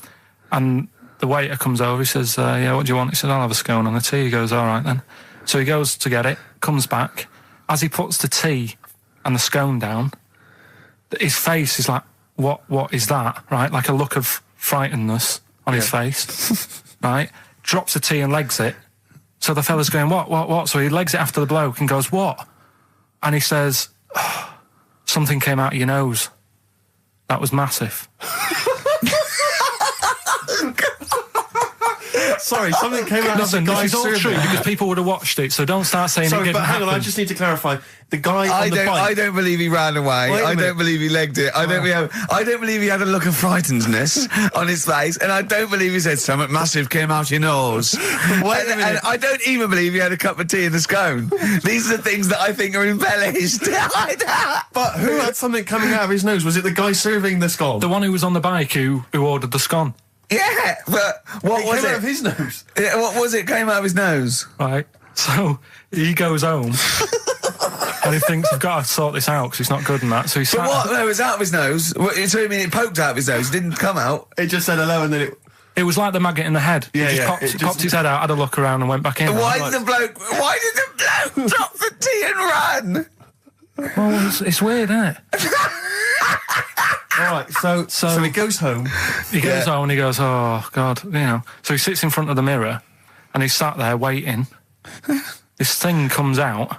and the waiter comes over. He says, yeah, what do you want? He said, I'll have a scone and a tea. He goes, all right then. So he goes to get it, comes back. As he puts the tea and the scone down, his face is like, what is that? Right? Like a look of frightenedness on his face. Right? Drops the tea and legs it. So the fella's going, what? So he legs it after the bloke and goes, what? And he says, oh, something came out of your nose. That was massive. Sorry, something came out of the Listen, guy this is all serving. true because people would have watched it, so don't start saying it Sorry, didn't but hang on, happen. I just need to clarify. The guy I on the don't. bike... I don't believe he ran away. Wait a I minute. don't believe he legged it. I don't believe he had a look of frightenedness on his face, and I don't believe he said something massive came out your nose. Wait a and minute. I don't even believe he had a cup of tea in the scone. These are the things that I think are embellished. But who had something coming out of his nose? Was it the guy serving the scone? The one who was on the bike who ordered the scone. Yeah, but what It was came it? out of his nose. Yeah, what was it? Came out of his nose. Right. So he goes home and he thinks, I've got to sort this out because it's not good and that. So he But sat. what? No, it was out of his nose. So you mean it poked out of his nose? It didn't come out. It just said hello and then it... It was like the maggot in the head. Yeah, He just yeah, popped, it just- popped his head out, had a look around and went back in. Why Like, did the bloke drop the tea and run? well, it's weird, isn't it? All right, so he goes home. He goes home and he goes, oh, God, you know. So he sits in front of the mirror and he's sat there waiting. This thing comes out.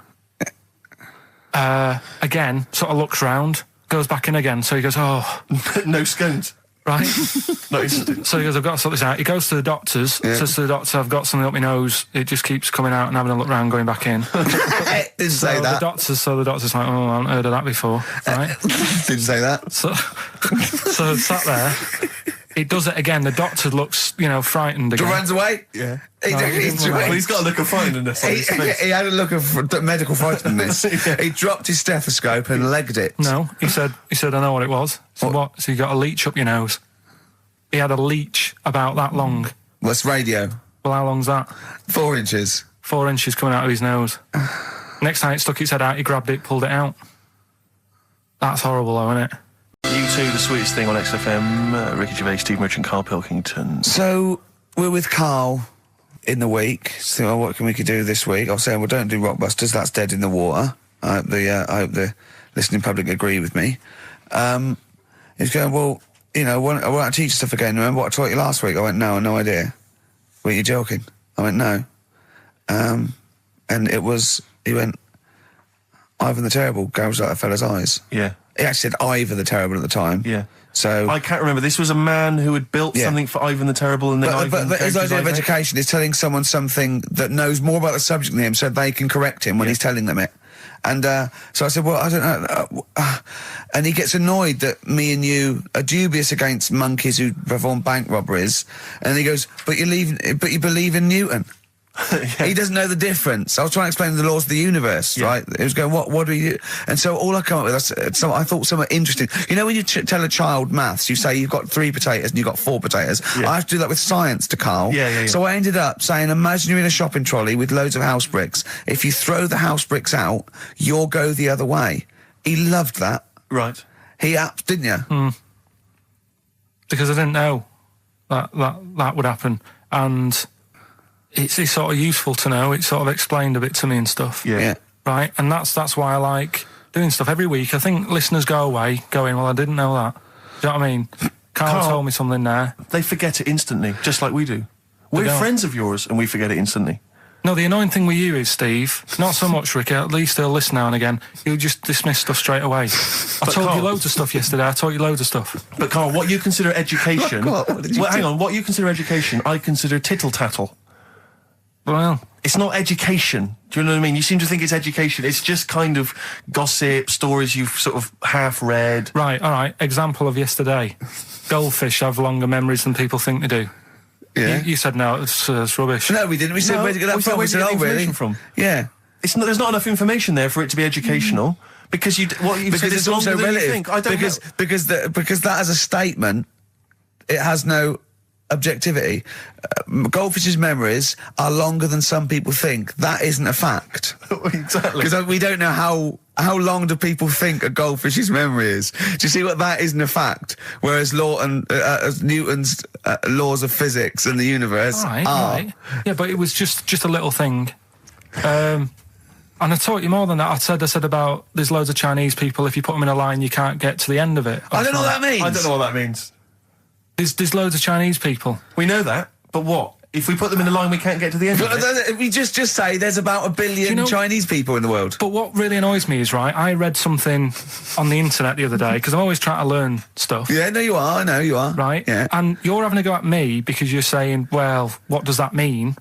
Again, sort of looks round, goes back in again. So he goes, oh, No scones. right. Not interested. So he goes, I've got to sort this out. He goes to the doctor's, says to the doctor, I've got something up my nose. It just keeps coming out and having a look round, going back in. Didn't say that. So the doctor's like, oh, I haven't heard of that before, right? Didn't say that. So sat there. He does it again. The doctor looks, frightened again. Runs away. Yeah. Well, He's got a look of frightenedness on his face. He had a look of medical frightenedness. He dropped his stethoscope and legged it. No, he said, I know what it was. So what? So you got a leech up your nose. He had a leech about that long. What's radio? Well, how long's that? 4 inches. 4 inches coming out of his nose. Next time it stuck its head out, he grabbed it, pulled it out. That's horrible, though, isn't it? U2, the sweetest thing on XFM. Ricky Gervais, Steve Merchant, Karl Pilkington. So we're with Carl in the week. So what can we do this week? I was saying, well, don't do Rockbusters. That's dead in the water. I hope the listening public agree with me. He's going, well, I want to teach stuff again. Remember what I taught you last week? I went, no, no idea. Were you joking? I went, no. And he went, Ivan the Terrible gouged out a fella's eyes. Yeah. He actually said Ivan the Terrible at the time. Yeah. So I can't remember. This was a man who had built something for Ivan the Terrible, and then But his idea of education is telling someone something that knows more about the subject than him, so they can correct him when he's telling them it. And so I said, well, I don't know. And he gets annoyed that me and you are dubious against monkeys who perform bank robberies. And he goes, but you believe in Newton. He doesn't know the difference. I was trying to explain the laws of the universe, right? It was going, what do you do? And so all I come up with, I thought somewhat interesting. You know, when you tell a child maths, you say you've got 3 potatoes and you've got 4 potatoes. I have to do that with science to Carl. So I ended up saying, imagine you're in a shopping trolley with loads of house bricks. If you throw the house bricks out, you'll go the other way. He loved that. Right. He didn't you? because I didn't know that would happen, and it's sort of useful to know. It sort of explained a bit to me and stuff. Yeah. Right, and that's why I like doing stuff every week. I think listeners go away going, well, I didn't know that. Do you know what I mean? Carl told me something there. They forget it instantly, just like we do. We're friends of yours, and we forget it instantly. No, the annoying thing with you is, Steve, not so much Ricky, at least he'll listen now and again, he'll just dismiss stuff straight away. I told you loads of stuff yesterday, I taught you loads of stuff. But Carl, what you consider education... hang on, what you consider education, I consider tittle-tattle. Well... It's not education. Do you know what I mean? You seem to think it's education. It's just kind of gossip, stories you've sort of half read. Right, all right. Example of yesterday. Goldfish have longer memories than people think they do. Yeah. You said no, it's rubbish. No, we didn't. We said, where'd you get that from? We said, oh, really? From? Yeah. There's not enough information there for it to be educational. Because it's also relative. I don't know. Because that as a statement, it has no objectivity. Goldfish's memories are longer than some people think. That isn't a fact. Exactly. Because we don't know how long do people think a goldfish's memory is. Do you see what that isn't a fact? Whereas Newton's laws of physics and the universe are. Right. Yeah, but it was just a little thing. And I taught you more than that. I said about there's loads of Chinese people, if you put them in a line, you can't get to the end of it. I don't know what that means. I don't know what that means. There's loads of Chinese people. We know that, but what? If we put them in a line, we can't get to the end of it? We just say there's about 1 billion Chinese people in the world. But what really annoys me is, right, I read something on the internet the other day, because I'm always trying to learn stuff. Yeah, no, you are. I know you are. Right? Yeah. And you're having a go at me because you're saying, well, what does that mean?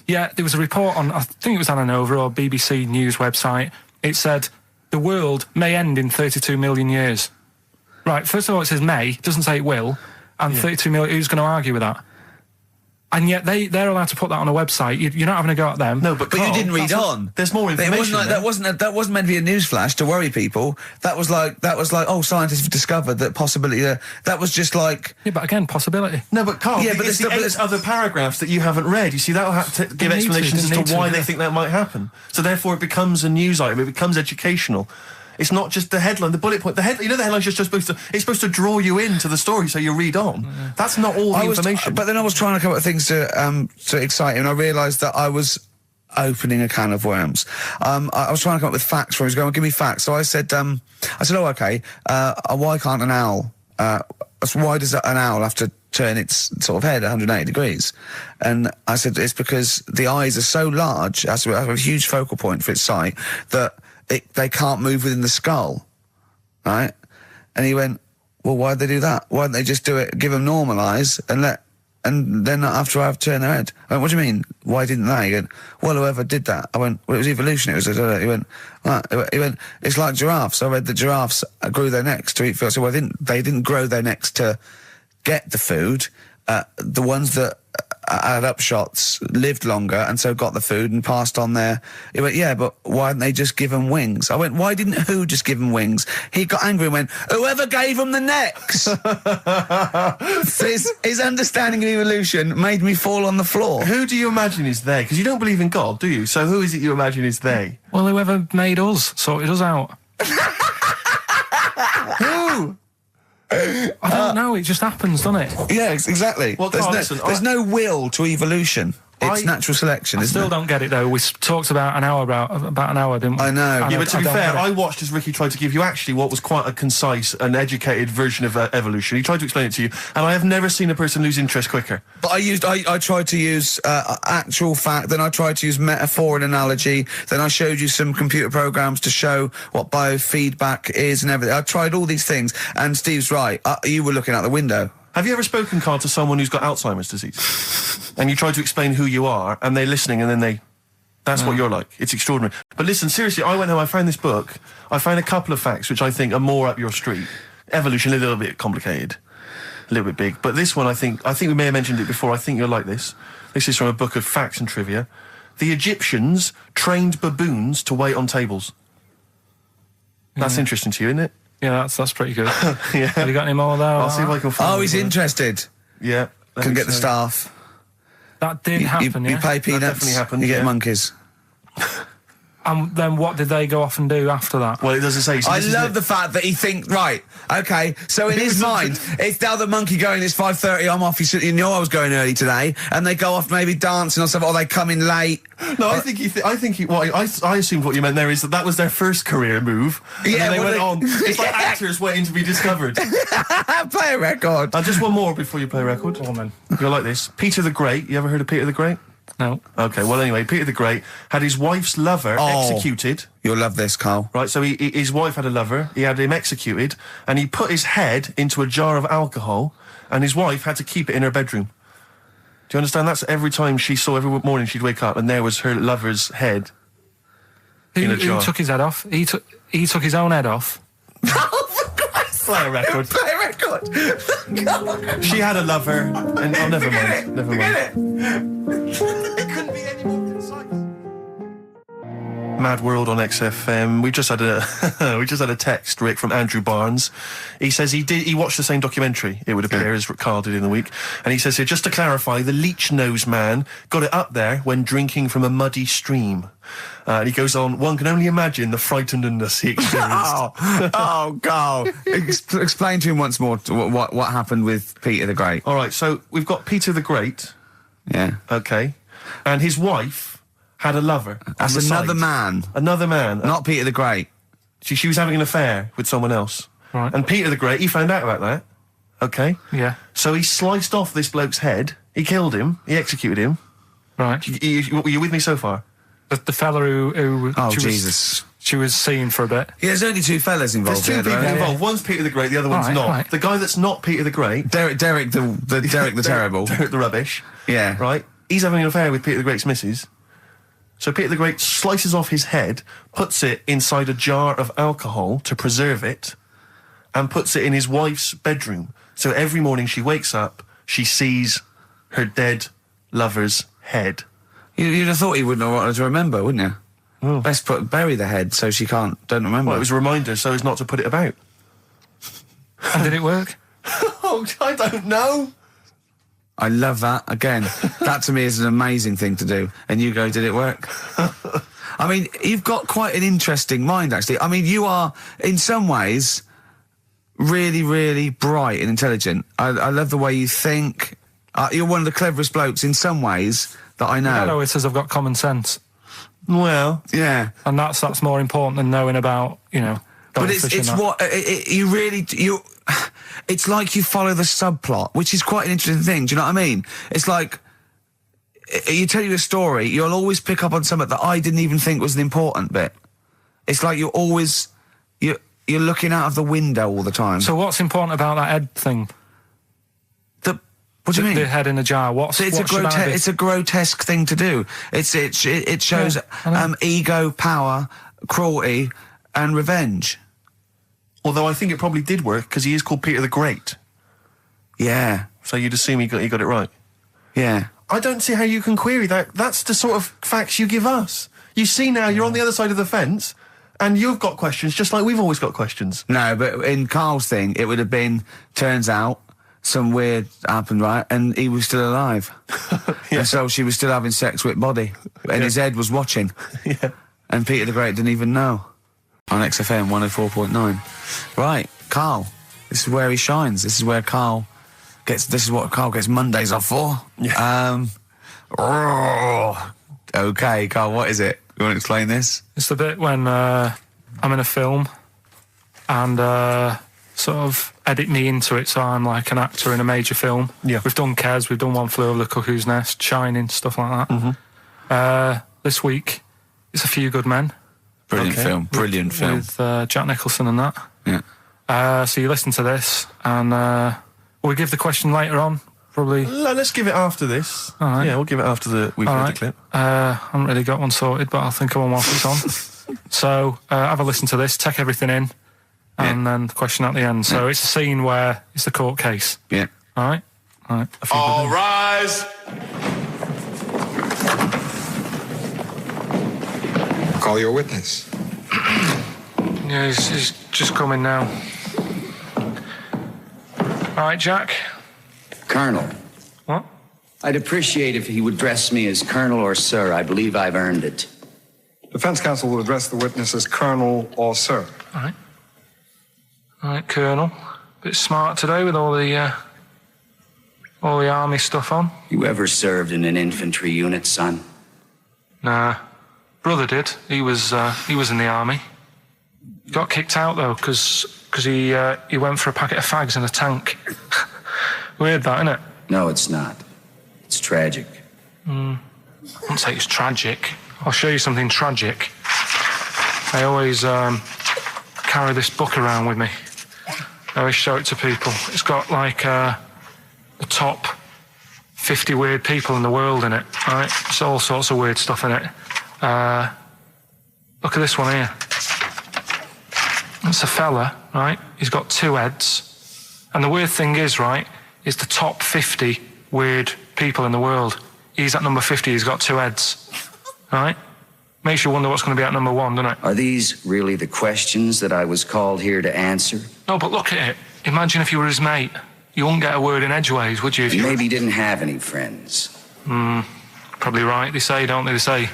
Yeah, there was a report on, I think it was Anna Nova or BBC News website. It said, the world may end in 32 million years. Right, first of all, it says may, it doesn't say it will. And 32 million, who's going to argue with that? And yet they're allowed to put that on a website. You're not having a go at them. No, but you didn't read on. There's more information. That wasn't meant to be a news flash to worry people. That was like, oh, scientists have discovered that possibility. That was just like. Yeah, but again, possibility. No, but Carl, yeah, but there's other paragraphs that you haven't read. You see, that'll have to give explanations as to why they think that might happen. So therefore, it becomes a news item. It becomes educational. It's not just the headline, the bullet point. The headline's just supposed to draw you into the story so you read on. Yeah. That's not all the information. But then I was trying to come up with things to excite you, and I realised that I was opening a can of worms. I was trying to come up with facts for him. He was going, give me facts. So I said, oh, okay, why can't an owl, why does an owl have to turn its sort of head 180 degrees? And I said, it's because the eyes are so large, it has a huge focal point for its sight, that they can't move within the skull, right? And he went, well, why'd they do that? Why didn't they just do it, give them normal eyes, and then after I've turned their head? I went, what do you mean? Why didn't they? He went, well, whoever did that. I went, well, it was evolution. He went, it's like giraffes. I read that giraffes grew their necks to eat food. So they didn't grow their necks to get the food. The ones that had upshots lived longer and so got the food and passed on their. He went, yeah, but why didn't they just give them wings? I went, why didn't who just give them wings? He got angry and went, whoever gave them the necks. So his understanding of evolution made me fall on the floor. Who do you imagine is they? Because you don't believe in God, do you? So who is it you imagine is they? Well, whoever made us sorted us out. Who? I don't know, it just happens, doesn't it? Yeah, exactly. Well, there's no will to evolution. It's natural selection, isn't it? I still don't get it, though. We talked about an hour, didn't we? I know. Yeah, but to be fair, I watched as Ricky tried to give you actually what was quite a concise and educated version of evolution. He tried to explain it to you, and I have never seen a person lose interest quicker. But I tried to use actual fact, then I tried to use metaphor and analogy, then I showed you some computer programs to show what biofeedback is and everything. I tried all these things, and Steve's right. You were looking out the window. Have you ever spoken, Carl, to someone who's got Alzheimer's disease? And you try to explain who you are, and they're listening, and then that's what you're like. It's extraordinary. But listen, seriously, I went home, I found this book, I found a couple of facts which I think are more up your street. Evolution, a little bit complicated, a little bit big. But this one, I think we may have mentioned it before, I think you'll like this. This is from a book of facts and trivia. The Egyptians trained baboons to wait on tables. That's interesting to you, isn't it? Yeah, that's pretty good. Yeah. Have you got any more there? I'll see if I can find he's interested. Yeah. Can get the staff. That did happen, You pay peanuts, definitely happened, you get yeah. monkeys. And then what did they go off and do after that? Well, it doesn't say. So I this is love it. the fact that he thinks, right, okay, so in his mind, it's now the monkey going, it's 5:30, I'm off, you know I was going early today, and they go off maybe dancing or something, or they come in late. No, I assumed what you meant there is that was their first career move. And Yeah, then they well, went they- on. It's like actors waiting to be discovered. Play a record. Just one more before you play a record. Go on, then. You'll like this. Peter the Great. You ever heard of Peter the Great? No. Okay, well anyway, Peter the Great had his wife's lover executed. You'll love this, Carl. Right, so his wife had a lover, he had him executed, and he put his head into a jar of alcohol, and his wife had to keep it in her bedroom. Do you understand? That's every time every morning she'd wake up, and there was her lover's head in a jar. Who took his head off? He took his own head off. Play a record. Play a record. She had a lover, and never mind. Never mind. It couldn't be any more concise. Mad World on XFM. We just had a text, Rick, from Andrew Barnes. He says he watched the same documentary, it would appear, as Carl did in the week. And he says here, just to clarify, the leech nose man got it up there when drinking from a muddy stream. And he goes on, one can only imagine the frightenedness he experienced. Carl. Explain to him once more what happened with Peter the Great. All right, so we've got Peter the Great. Yeah. Okay. And his wife had a lover. That's another man. Another man. Not Peter the Great. She was having an affair with someone else. Right. And Peter the Great, he found out about that. Okay. Yeah. So he sliced off this bloke's head. He killed him. He executed him. Right. Were you with me so far? The fella who Oh, Jesus. she was seeing for a bit. Yeah, there's only two fellas involved. There's two people here, though. involved. One's Peter the Great, the other one's Right, not. right. The guy that's not Peter the Great... Derek the Terrible. Derek the Rubbish. Yeah. Right? He's having an affair with Peter the Great's missus. So Peter the Great slices off his head, puts it inside a jar of alcohol to preserve it, and puts it in his wife's bedroom. So every morning she wakes up, she sees her dead lover's head. You'd have thought he wouldn't have wanted to remember, wouldn't you? Oh. Best bury the head so she don't remember. Well, it was a reminder so as not to put it about. And did it work? Oh, I don't know. I love that. Again, that to me is an amazing thing to do. And you go, did it work? I mean, you've got quite an interesting mind, actually. I mean, you are, in some ways, really, really bright and intelligent. I love the way you think. You're one of the cleverest blokes in some ways that I know. Hello, it says I've got common sense. Well, yeah. And that's more important than knowing about, But it's like you follow the subplot, which is quite an interesting thing. Do you know what I mean? It's like, you tell you a story, you'll always pick up on something that I didn't even think was an important bit. It's like you're looking out of the window all the time. So what's important about that head thing? What do you mean? The head in a jar. It's a grotesque thing to do. It shows ego, power, cruelty, and revenge. although I think it probably did work because he is called Peter the Great. Yeah. So you'd assume he got it right. Yeah. I don't see how you can query that. That's the sort of facts you give us. You see now, you're on the other side of the fence, and you've got questions just like we've always got questions. No, but in Carl's thing, it would have been, turns out, some weird happened, right? And he was still alive. Yeah. And so she was still having sex with body. And his head was watching. Yeah. And Peter the Great didn't even know. On XFM 104.9. Right, Carl. This is where he shines. This is what Carl gets Mondays off for. Yeah. Okay, Carl, what is it? You want to explain this? It's the bit when I'm in a film and sort of edit me into it, so I'm like an actor in a major film. Yeah. We've done Kes, we've done One Flew Over the Cuckoo's Nest, Shining, stuff like that. Mm-hmm. This week, it's A Few Good Men. Brilliant film. Brilliant film. With Jack Nicholson and that. Yeah. So you listen to this, and we'll give the question later on, probably. Let's give it after this. All right. Yeah, we'll give it after we've heard the clip. I haven't really got one sorted, but I'll think of one whilst it's on. So have a listen to this, take everything in, and then the question at the end. So it's a scene where it's the court case. Yeah. All right? All right. All rise. Call your witness. Yeah, he's just coming now. All right, Jack. Colonel. What? I'd appreciate if he would address me as Colonel or Sir. I believe I've earned it. Defense counsel will address the witness as Colonel or Sir. All right. All right, Colonel. Bit smart today with all the army stuff on. You ever served in an infantry unit, son? Nah. Brother did. He was in the army. Got kicked out though, because he went for a packet of fags in a tank. Weird that, innit? No, it's not. It's tragic. I wouldn't say it's tragic. I'll show you something tragic. I always carry this book around with me. I always show it to people. It's got like the top 50 weird people in the world in it, right? It's all sorts of weird stuff in it. Look at this one here. It's a fella, right? He's got 2 heads. And the weird thing is, right, is the top 50 weird people in the world. He's at number 50, he's got 2 heads. Right? Makes you wonder what's going to be at number 1, doesn't it? Are these really the questions that I was called here to answer? No, but look at it. Imagine if you were his mate. You wouldn't get a word in edgeways, would you? If you maybe didn't have any friends. Probably right. They say, don't they? They say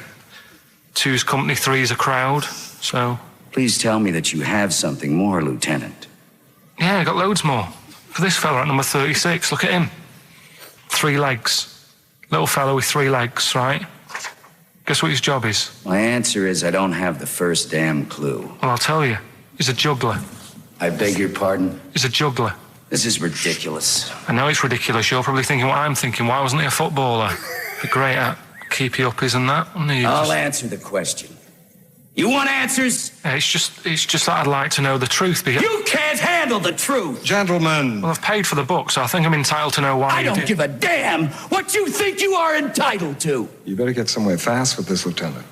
2's company, 3's a crowd. So... Please tell me that you have something more, Lieutenant. Yeah, I got loads more. For this fella at number 36, look at him. 3 legs. Little fella with 3 legs, right? Guess what his job is? My answer is I don't have the first damn clue. Well, I'll tell you. He's a juggler. I beg your pardon? He's a juggler. This is ridiculous. I know it's ridiculous. You're probably thinking what I'm thinking. Why wasn't he a footballer? Be great at keepy uppies and that. I'll answer the question. You want answers? Yeah, it's just that I'd like to know the truth. Because you can't handle the truth! Gentlemen. Well, I've paid for the book, so I think I'm entitled to know why I don't give a damn what you think you are entitled to! You better get somewhere fast with this, Lieutenant.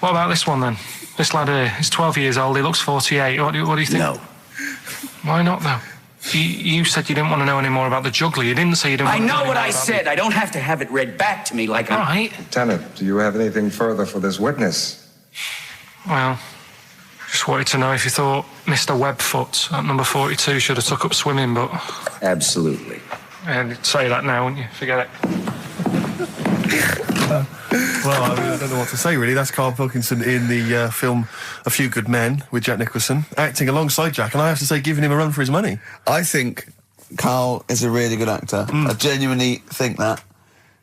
What about this one, then? This lad here, he's 12 years old, he looks 48. What do you think? No. Why not, though? You said you didn't want to know any more about the juggler. You didn't say you didn't want to know I know what I about said. I don't have to have it read back to me like I'm... Right. Lieutenant, do you have anything further for this witness? Well, just wanted to know if you thought Mr. Webfoot at number 42 should have took up swimming, but... Absolutely. Yeah, you'd say that now, wouldn't you? Forget it. Well, I don't know what to say, really. That's Karl Pilkington in the film A Few Good Men with Jack Nicholson, acting alongside Jack, and I have to say, giving him a run for his money. I think Karl is a really good actor. I genuinely think that.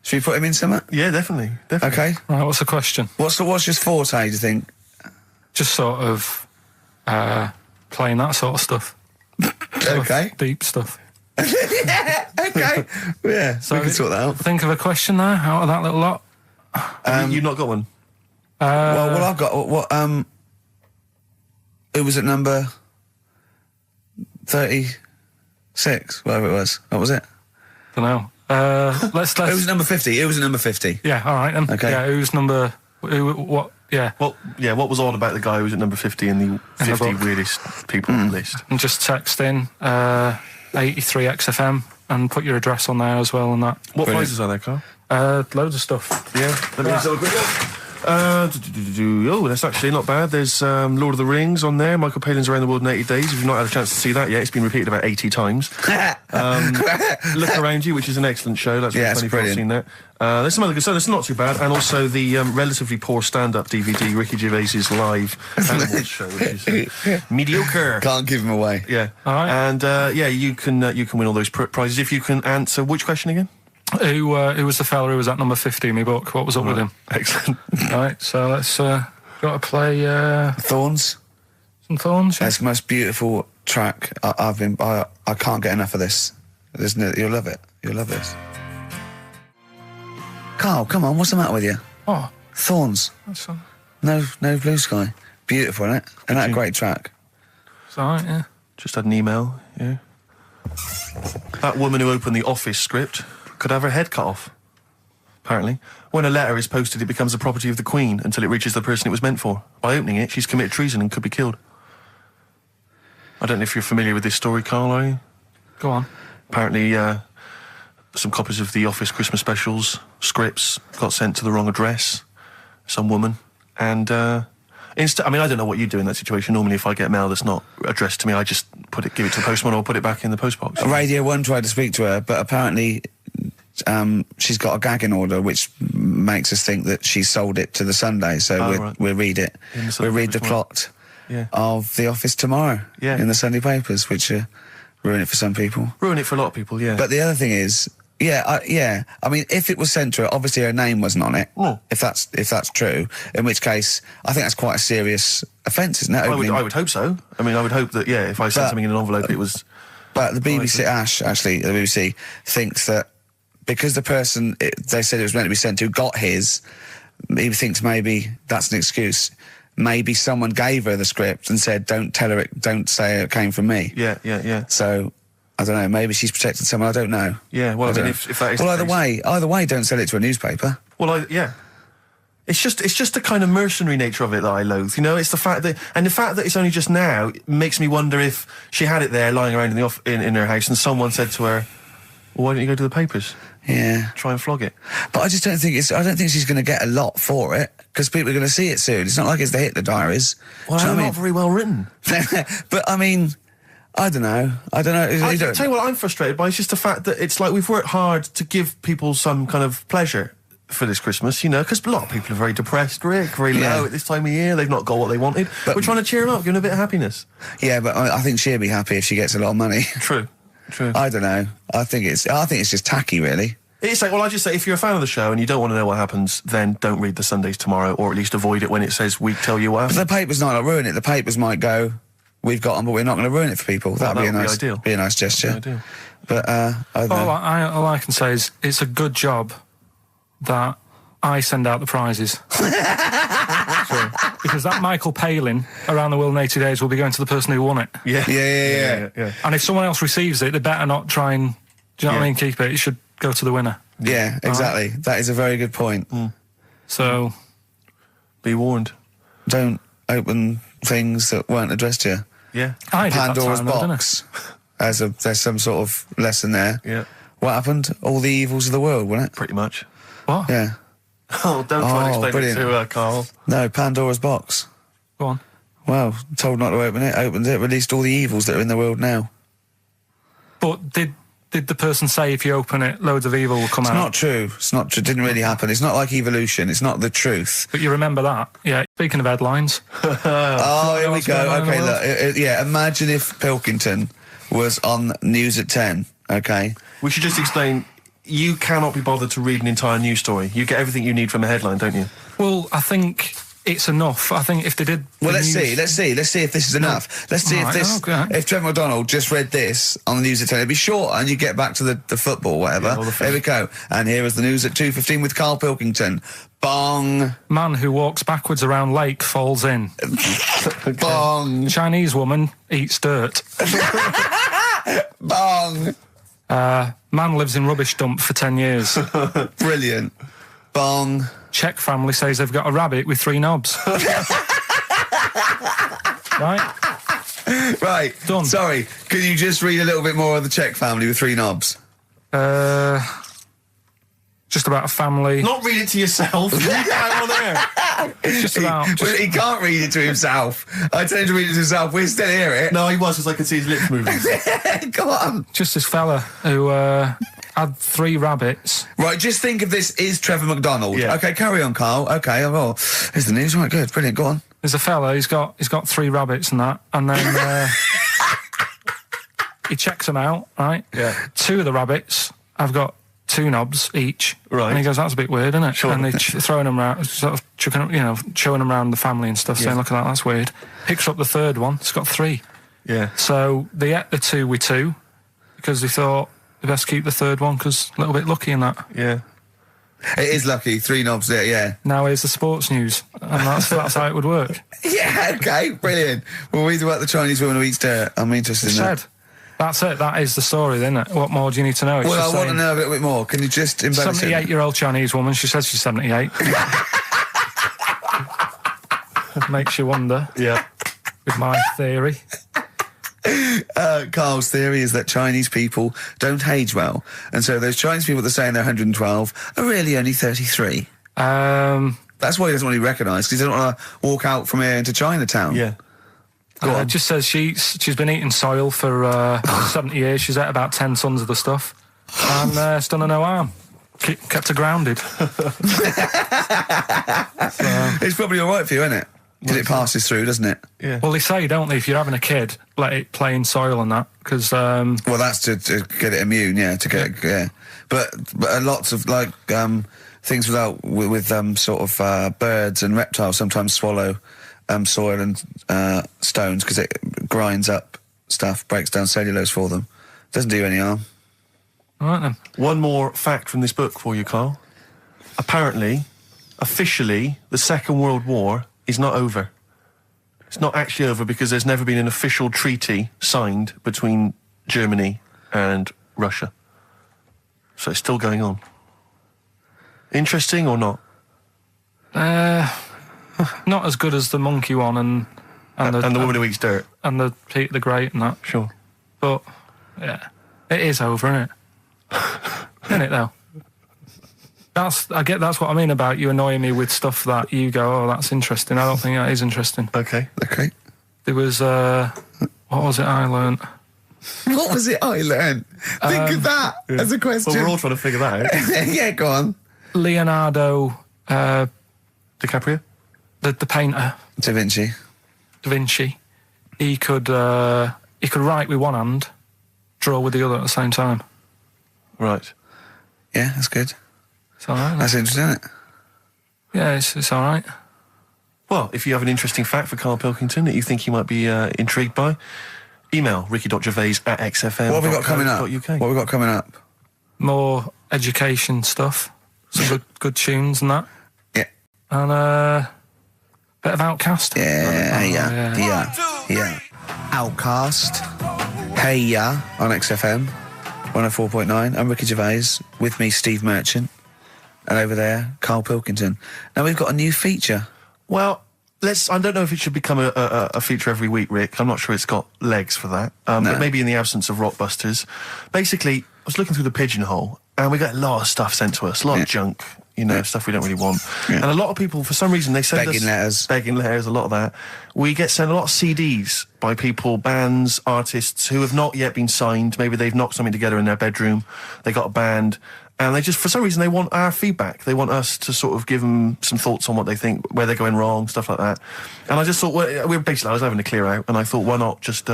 Should we put him in something? Yeah, definitely. Okay. Right, what's the question? What's your forte, do you think? Just sort of playing that sort of stuff. Okay. Deep stuff. Yeah, okay. Yeah, so we can sort that out. Think of a question there out of that little lot. You've not got one? Well, I've got... Who was at number 36? Whatever it was. What was it? Don't know. Let's... Who was at number 50? Who was at number 50? Yeah, all right then. Okay. Yeah, who's number... what... Yeah. Well, yeah, what was odd about the guy who was at number 50 in the 50 weirdest people list? And just text in 83 XFM and put your address on there as well and that. What prizes are there, Carl? Loads of stuff. Yeah, let me just have a quick look. Oh, that's actually not bad. There's Lord of the Rings on there. Michael Palin's Around the World in 80 Days. If you've not had a chance to see that yet, it's been repeated about 80 times. Look Around You, which is an excellent show. That's yeah, funny for seeing that. There's some other good stuff. That's not too bad. And also the relatively poor stand-up DVD, Ricky Gervais's live Animals show, which is mediocre. Can't give him away. Yeah. All right. And yeah, you can win all those prizes if you can answer which question again? Who was the fella who was at number 50 in my book? What was up with him? Excellent. Right, so let's got to play Thorns. Some Thorns. Yeah? That's the most beautiful track I can't get enough of this. You'll love it. You'll love this. Karl, come on, what's the matter with you? Oh, Thorns. that's No Blue Sky. Beautiful, isn't it? And that great track. it's all right. Yeah. Just had an email. Yeah. That woman who opened the Office script could have her head cut off. Apparently, when a letter is posted, it becomes the property of the Queen until it reaches the person it was meant for. By opening it, she's committed treason and could be killed. I don't know if you're familiar with this story, Karl, are you? Go on. Apparently, some copies of the Office Christmas specials scripts got sent to the wrong address. Some woman, and I mean, I don't know what you do in that situation. Normally, if I get mail that's not addressed to me, I just give it to the postman or put it back in the postbox. Radio 1 tried to speak to her, but apparently she's got a gagging order, which makes us think that she sold it to the Sunday. So we'll read it. We'll read the plot of The Office tomorrow in the Sunday papers, which ruin it for some people. Ruin it for a lot of people, yeah. But the other thing is, I mean, if it was sent to her, obviously her name wasn't on it. If that's true, in which case, I think that's quite a serious offence, isn't it? I would hope so. I mean, I would hope that, if I sent something in an envelope, it was... But the BBC, the BBC, thinks that because the person they said it was meant to be sent to got his, he thinks maybe that's an excuse. Maybe someone gave her the script and said, don't say it came from me. Yeah. So... I don't know, maybe she's protected someone, I don't know. Yeah, well, I mean, if that is well, the case. either way, don't sell it to a newspaper. Well, It's just the kind of mercenary nature of it that I loathe, you know? It's the fact that it's only just now makes me wonder if she had it there lying around in her house and someone said to her, well, why don't you go to the papers? Yeah. Try and flog it. But I just don't think I don't think she's going to get a lot for it, because people are going to see it soon. It's not like it's the Hitler Diaries. Well, they're not very well written. But, I mean... I don't know. I'll tell you what I'm frustrated by. It's just the fact that it's like we've worked hard to give people some kind of pleasure for this Christmas, you know, because a lot of people are very depressed, Rick, very low at this time of year. They've not got what they wanted. But we're trying to cheer them up, give them a bit of happiness. Yeah, but I think she'll be happy if she gets a lot of money. True. I don't know. I think it's just tacky, really. It's like, well, I just say, if you're a fan of the show and you don't want to know what happens, then don't read the Sundays tomorrow, or at least avoid it when it says we tell you what happens. But the papers might not ruin it. The papers might go... We've got them, but we're not going to ruin it for people. That'd be a nice gesture. Ideal. But I don't know. All I can say is it's a good job that I send out the prizes. Because that Michael Palin around the world in 80 days will be going to the person who won it. Yeah. And if someone else receives it, they better not try and, do you know what I mean, keep it. It should go to the winner. Yeah, exactly. Right? That is a very good point. So, be warned. Don't open things that weren't addressed to you. Yeah. Pandora's box. There's some sort of lesson there. Yeah. What happened? All the evils of the world, wasn't it? Pretty much. What? Yeah. Oh, don't try and explain it to Carl. No, Pandora's box. Go on. Well, told not to open it, opened it, released all the evils that are in the world now. But did the person say if you open it, loads of evil will come out? It's not true. It's not true. It didn't really happen. It's not like evolution. It's not the truth. But you remember that? Yeah. Speaking of headlines. Oh, here we go. Okay, look. Imagine if Pilkington was on News at 10, okay? We should just explain, you cannot be bothered to read an entire news story. You get everything you need from a headline, don't you? Well, I think... it's enough. I think if they did... Well, let's see if this is enough. Let's see if Trevor McDonald just read this on the news at 10, it'd be short and you get back to the football, whatever. Here we go. And here is the news at 2:15 with Karl Pilkington. Bong. Man who walks backwards around lake falls in. Bong. Chinese woman eats dirt. Bong. Man lives in rubbish dump for 10 years. Brilliant. Bong. Czech family says they've got a rabbit with 3 knobs. Right. Done. Sorry, can you just read a little bit more of the Czech family with 3 knobs? Just about a family. Not read it to yourself. Read it out on there. It's just about... He can't read it to himself. I tell him to read it to himself. We still hear it. No, he was, because I could see his lips moving. Go on. Just this fella who had 3 rabbits. Right, just think of this is Trevor McDonald. Yeah. Okay, carry on, Carl. Okay, well, here's the news. Right, good, brilliant. Go on. There's a fella, he's got 3 rabbits and that, and then he checks them out, right? Yeah. 2 of the rabbits have got 2 knobs each. Right. And he goes, that's a bit weird, isn't it? Sure. And they're throwing them around, sort of chucking them, you know, showing them around the family and stuff, saying, look at that, that's weird. Picks up the 3rd one, it's got 3. Yeah. So they ate the 2 with 2, because they thought they best keep the 3rd one, because a little bit lucky in that. Yeah. It is lucky, 3 knobs there, yeah. Now here's the sports news, and that's how it would work. Yeah, okay, brilliant. Well, read about the Chinese woman who eats dirt. I'm interested in that. That's it. That is the story, isn't it? What more do you need to know? It's well, I want to know a little bit more. Can you just embellish it? 78-year-old Chinese woman. She says she's 78. Makes you wonder. Yeah. With my theory. Carl's theory is that Chinese people don't age well, and so those Chinese people that are saying they're 112 are really only 33. That's why he doesn't want to be recognised, because he doesn't want to walk out from here into Chinatown. Yeah. It just says she's been eating soil for 70 years. She's ate about 10 tons of the stuff, and it's done her no harm. Kept her grounded. It's probably all right for you, isn't it? Because it passes through, doesn't it? Yeah. Well, they say, don't they, if you're having a kid, let it play in soil and that, because... Well, that's to get it immune, yeah, to get yeah. But lots of, like, things with sort of birds and reptiles sometimes swallow soil and stones because it grinds up stuff, breaks down cellulose for them. Doesn't do you any harm. All right, then. One more fact from this book for you, Carl. Apparently, officially, the Second World War is not over. It's not actually over because there's never been an official treaty signed between Germany and Russia. So it's still going on. Interesting or not? Not as good as the monkey one and the woman who eats dirt. And the Peter the Great and that. Sure. But, yeah, it is over, isn't it? Isn't it, though? That's what I mean about you annoying me with stuff that you go, oh, that's interesting. I don't think that is interesting. Okay. There was, what was it I learnt? What was it I learned? Think of that as a question. Well, we're all trying to figure that out. Yeah, go on. Leonardo... DiCaprio? The painter. Da Vinci. He could write with one hand, draw with the other at the same time. Right. Yeah, that's good. It's all right. That's interesting, isn't it? Yeah, it's all right. Well, if you have an interesting fact for Karl Pilkington that you think you might be intrigued by, email ricky.gervais@xfm. What have we got coming up? UK. What have we got coming up? More education stuff. Some good tunes and that. Yeah. And bit of Outcast. Yeah. Outcast. Hey Ya on XFM 104.9. I'm Ricky Gervais. With me, Steve Merchant. And over there, Karl Pilkington. Now we've got a new feature. Well, I don't know if it should become a feature every week, Rick. I'm not sure it's got legs for that. No. But maybe in the absence of Rockbusters. Basically, I was looking through the pigeonhole, and we got a lot of stuff sent to us, a lot of junk, stuff we don't really want. Yeah. And a lot of people, for some reason, they send us... Begging letters, a lot of that. We get sent a lot of CDs by people, bands, artists, who have not yet been signed. Maybe they've knocked something together in their bedroom, they got a band... And they just, for some reason, they want our feedback. They want us to sort of give them some thoughts on what they think, where they're going wrong, stuff like that. And I just thought, I was having a clear out, and I thought, why not just give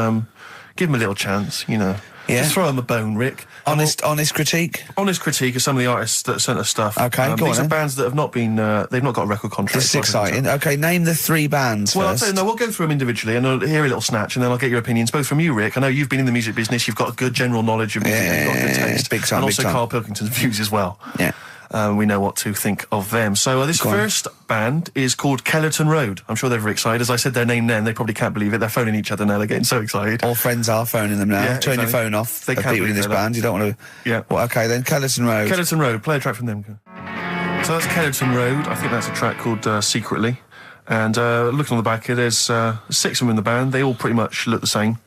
them a little chance, Yeah. Just throw them a bone, Rick. Honest critique? Honest critique of some of the artists that sent us stuff. Okay, go on These are then. bands that have not been, they've not got a record contract. This is exciting. Okay, name the 3 bands Well, first. I'll tell you, we'll go through them individually, and I'll hear a little snatch, and then I'll get your opinions, both from you, Rick. I know you've been in the music business, you've got a good general knowledge of music, you've got a good taste. Big time, and big also time. Karl Pilkington's views as well. Yeah. We know what to think of them. So this first band is called Kellerton Road. I'm sure they're very excited. As I said their name then, they probably can't believe it. They're phoning each other now. They're getting so excited. All friends are phoning them now. Yeah, Turn your exactly. phone off. They can't people in believe this that. band. You don't want to... Yeah. Well, okay, then Kellerton Road. Kellerton Road. Play a track from them. So that's Kellerton Road. I think that's a track called Secretly. And looking on the back here, there's 6 of them in the band. They all pretty much look the same.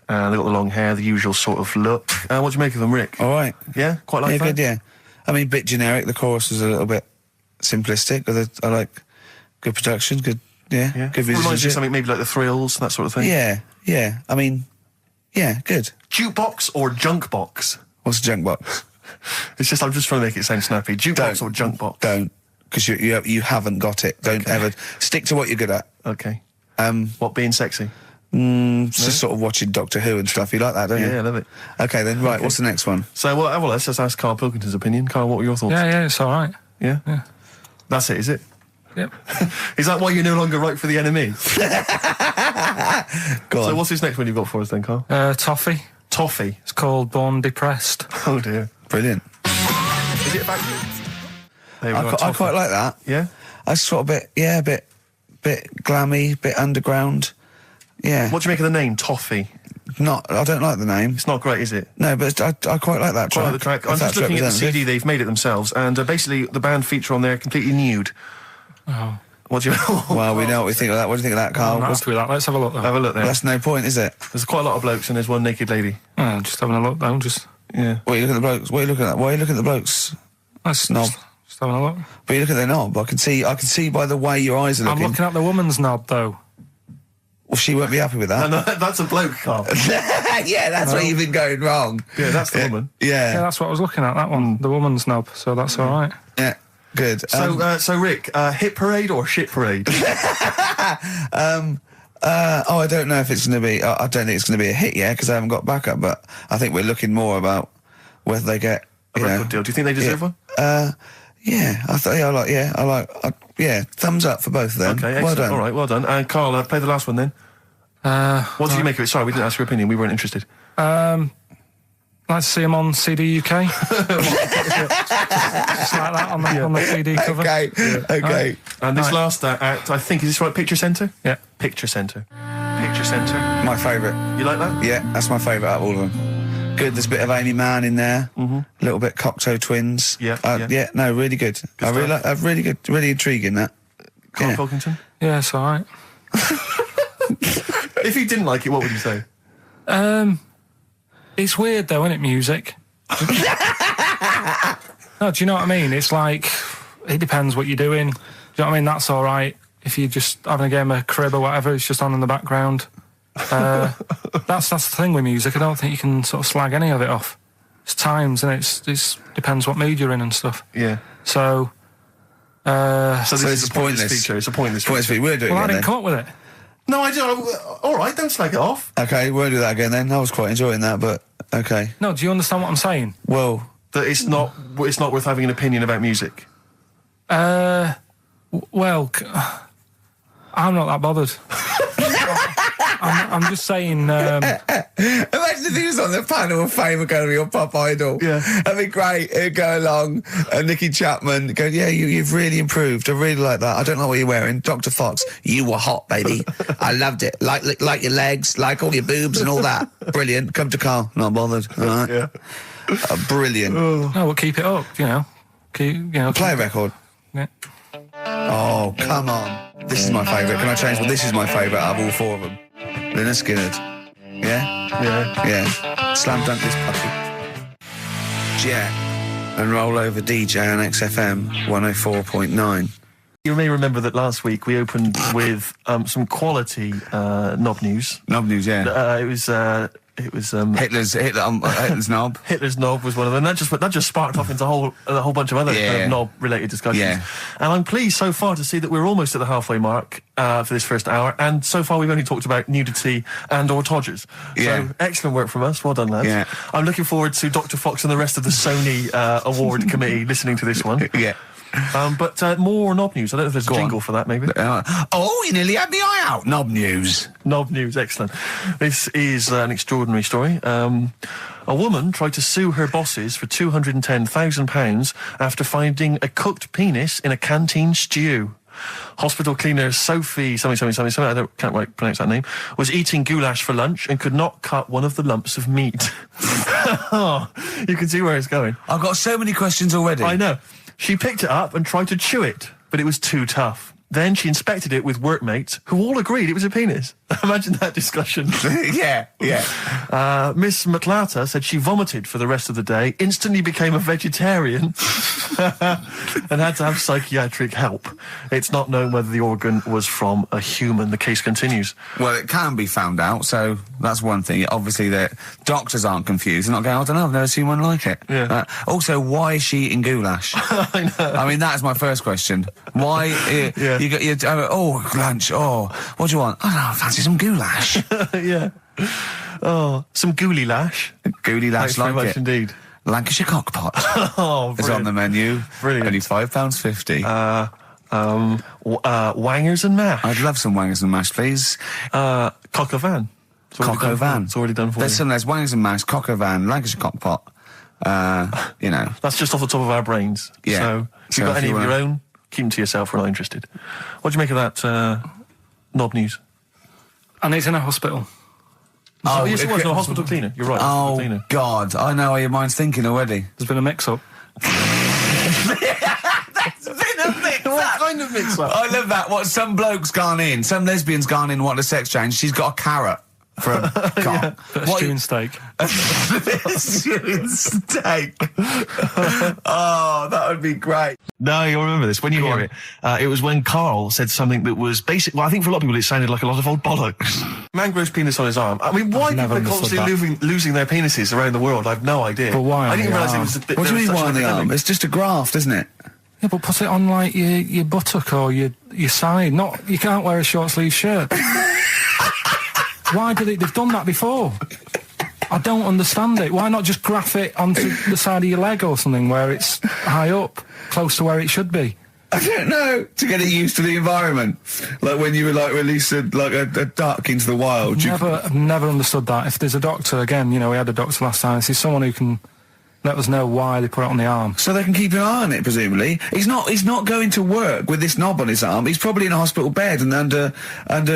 They've got the long hair, the usual sort of look. What do you make of them, Rick? All right. Yeah? Quite like that? Good, yeah. I mean, bit generic. The chorus is a little bit simplistic, but I like good production, good Reminds you of musicianship. something maybe like the Thrills, that sort of thing? Yeah. I mean, yeah, good. Jukebox or junk box? What's a junk box? It's just, I'm just trying to make it sound snappy. Jukebox or junk box? Don't, because you haven't got it. Don't ever stick to what you're good at. Okay. What, being sexy? Just sort of watching Doctor Who and stuff. You like that, don't you? Yeah, I love it. Okay, then, right, what's the next one? So, well, let's just ask Karl Pilkington's opinion. Karl, what were your thoughts? Yeah, it's all right. Yeah? Yeah. That's it, is it? Yep. Is that why you're no longer right for the enemy? Go on. So what's this next one you've got for us then, Karl? Toffee. Toffee? It's called Born Depressed. Oh, dear. Brilliant. Is it about you? There we go, I Toffee. quite like that. Yeah? I sort of bit glammy, bit underground. Yeah. What do you make of the name, Toffee? I don't like the name. It's not great, is it? No, but I quite like that track. Quite like the track. I'm just looking at the CD, they've made it themselves, and basically the band feature on there completely nude. Oh. What do you... Well, we know what we think of that. What do you think of that, Karl? I'm happy with that. Let's have a look, though. Have a look there. Well, that's no point, is it? There's quite a lot of blokes and there's one naked lady. Oh, just having a look, though. Just... Yeah. What are you looking at the blokes? What are you looking at? Why are you looking at the blokes? That's knob. Just having a look. But you look at their knob. I can see by the way your eyes are looking. I'm looking at the woman's knob, though. Well, she won't be happy with that. No, that's a bloke, Carl. Yeah, that's where you've been going wrong. Yeah, that's the woman. Yeah, Yeah. that's what I was looking at, that one. The woman's knob, so that's all right. Yeah. Good. So Rick, hit parade or shit parade? I don't know if it's going to be. I don't think it's going to be a hit yet because I haven't got backup. But I think we're looking more about whether they get A record deal. Do you think they deserve one? Yeah, I like. Thumbs up for both of them. Okay, excellent. Well done. All right, well done. And Carl, play the last one then. What did you make of it? Sorry, we didn't ask your opinion. We weren't interested. Like to see him on CD UK. Just like that on the CD cover. Okay. And this last act, I think, is this right? Picture Centre? Yeah. Picture Centre. Picture Centre. My favourite. You like that? Yeah, that's my favourite out of all of them. Good. There's a bit of Amy Mann in there. A little bit Cocteau Twins. Yeah. No, really good. I really like. Really good. Really intriguing that. Karl Pilkington? Yeah, it's all right. If you didn't like it, what would you say? It's weird though, isn't it, music? No, do you know what I mean? It's like, it depends what you're doing. Do you know what I mean? That's all right. If you're just having a game of crib or whatever, it's just on in the background. That's the thing with music. I don't think you can sort of slag any of it off. It's times, and it depends what mood you're in and stuff. Yeah. So this is a pointless feature. It's a pointless feature. We'll do it well, I again didn't then. come up with it. No, I do. All right, don't slag it off. Okay, we'll do that again then. I was quite enjoying that, but okay. No, do you understand what I'm saying? Well, that it's not worth having an opinion about music. Well, I'm not that bothered. I'm just saying. Imagine if he was on the panel of fame and going to be your pop idol. Yeah. That'd be great. He'd go along, and Nicky Chapman go, yeah, you've really improved. I really like that. I don't know what you're wearing. Dr. Fox, you were hot, baby. I loved it. Like your legs, like all your boobs and all that. Brilliant. Come to Carl. Not bothered. All right. Yeah. Brilliant. No, we'll keep it up, you know. Play a record. Yeah. Oh, come on. This is my favourite. Can I change? Well, this is my favourite out of all four of them. Lynyrd Skynyrd. Yeah? Yeah. Slam dunk this puppy. Jet. And roll over DJ on XFM 104.9. You may remember that last week we opened with some quality knob news. Knob news, yeah. It was Hitler's knob. Hitler's knob was one of them. That just sparked off into a whole bunch of other kind of knob-related discussions. Yeah. And I'm pleased so far to see that we're almost at the halfway mark for this first hour. And so far we've only talked about nudity and/or todgers. Yeah. So excellent work from us. Well done, lads. Yeah. I'm looking forward to Dr. Fox and the rest of the Sony award committee listening to this one. Yeah. But more knob news. I don't know if there's a jingle for that, maybe. You nearly had the eye out. Knob news. Knob news, excellent. This is an extraordinary story. A woman tried to sue her bosses for £210,000 after finding a cooked penis in a canteen stew. Hospital cleaner Sophie, something, I can't quite pronounce that name, was eating goulash for lunch and could not cut one of the lumps of meat. You can see where it's going. I've got so many questions already. I know. She picked it up and tried to chew it, but it was too tough. Then she inspected it with workmates, who all agreed it was a penis. Imagine that discussion. Yeah. Miss McLata said she vomited for the rest of the day, instantly became a vegetarian, and had to have psychiatric help. It's not known whether the organ was from a human. The case continues. Well, it can be found out, so that's one thing. Obviously, the doctors aren't confused. They're not going, I don't know, I've never seen one like it. Yeah. Also, why is she eating goulash? I know. I mean, that's my first question. Why? Yeah. You got lunch. Oh, what do you want? I don't know, I fancy some goulash. Yeah. Oh, some gooly lash. Goulash, Thanks very like much it. indeed. Lancashire cockpot. Oh, It's on the menu. Brilliant. Only £5.50. Wangers and mash. I'd love some wangers and mash, please. Coq au vin. Coq au vin. It's already done for you. There's wangers and mash, coq au vin, Lancashire cockpot. That's just off the top of our brains. Yeah. So if you've got any of your own, keep them to yourself. We're not interested. What do you make of that knob news? And it's in a hospital. Oh, yes, it was. No, hospital cleaner. You're right. Oh, cleaner. God. I know how your mind's thinking already. There's been a mix-up. That's been a mix-up. What kind of mix-up? I love that. What, some bloke's gone in, some lesbian's gone in, wanting a sex change. She's got a carrot. from Carl. Bit of stewing steak. Stewing steak. Oh, that would be great. No, you'll remember this. When you hear it, it was when Karl said something that was basic. Well, I think for a lot of people it sounded like a lot of old bollocks. Man grows penis on his arm. I mean, why people are constantly losing their penises around the world? I've no idea. But why? I didn't realise it was a bit. What do you mean why on the arm? It's just a graft, isn't it? Yeah, but put it on like your buttock or your side. Not you can't wear a short sleeve shirt. Why did it? They've done that before. I don't understand it. Why not just graph it onto the side of your leg or something where it's high up, close to where it should be? I don't know. To get it used to the environment, like when you were like release a duck into the wild. I've never understood that. If there's a doctor, again, you know, we had a doctor last time. If there's someone who can let us know why they put it on the arm, so they can keep an eye on it. Presumably, he's not going to work with this knob on his arm. He's probably in a hospital bed and under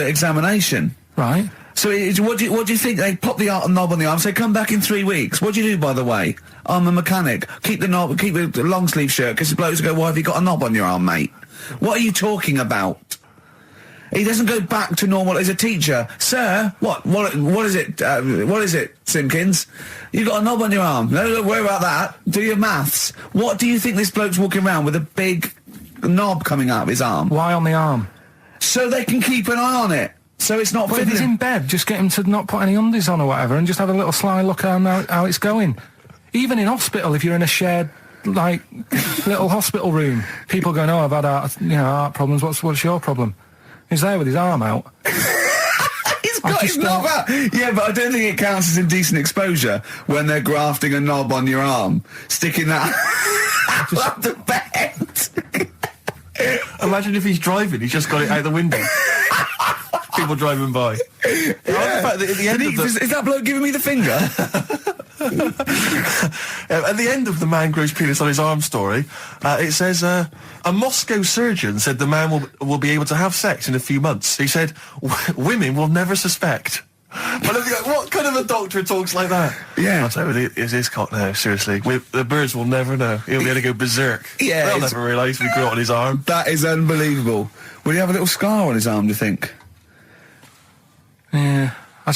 examination. Right. So what do you think? They pop the knob on the arm, say come back in 3 weeks. What do you do, by the way? I'm a mechanic. Keep the knob, keep the long sleeve shirt, because the blokes go, why have you got a knob on your arm, mate? What are you talking about? He doesn't go back to normal as a teacher. Sir, what is it? What is it, Simpkins? You got a knob on your arm. No, don't worry about that. Do your maths. What do you think this bloke's walking around with a big knob coming out of his arm? Why on the arm? So they can keep an eye on it. So it's not. But if he's in bed, just get him to not put any undies on or whatever, and just have a little sly look at how it's going. Even in hospital, if you're in a shared like little hospital room, people going, "Oh, I've had heart problems. What's your problem?" He's there with his arm out. He's got his knob out. Yeah, but I don't think it counts as indecent exposure when they're grafting a knob on your arm, sticking that out the bed. Imagine if he's driving, he's just got it out the window. People driving by. Yeah. At the end is that bloke giving me the finger? At the end of the man grows penis on his arm story, it says, a Moscow surgeon said the man will be able to have sex in a few months. He said, women will never suspect. But what kind of a doctor talks like that? Yeah. I'll tell you, it's his cock now, seriously. The birds will never know. He'll be able to go berserk. Yeah. They'll never realise we grew it on his arm. That is unbelievable. Will he have a little scar on his arm, do you think? Yeah, I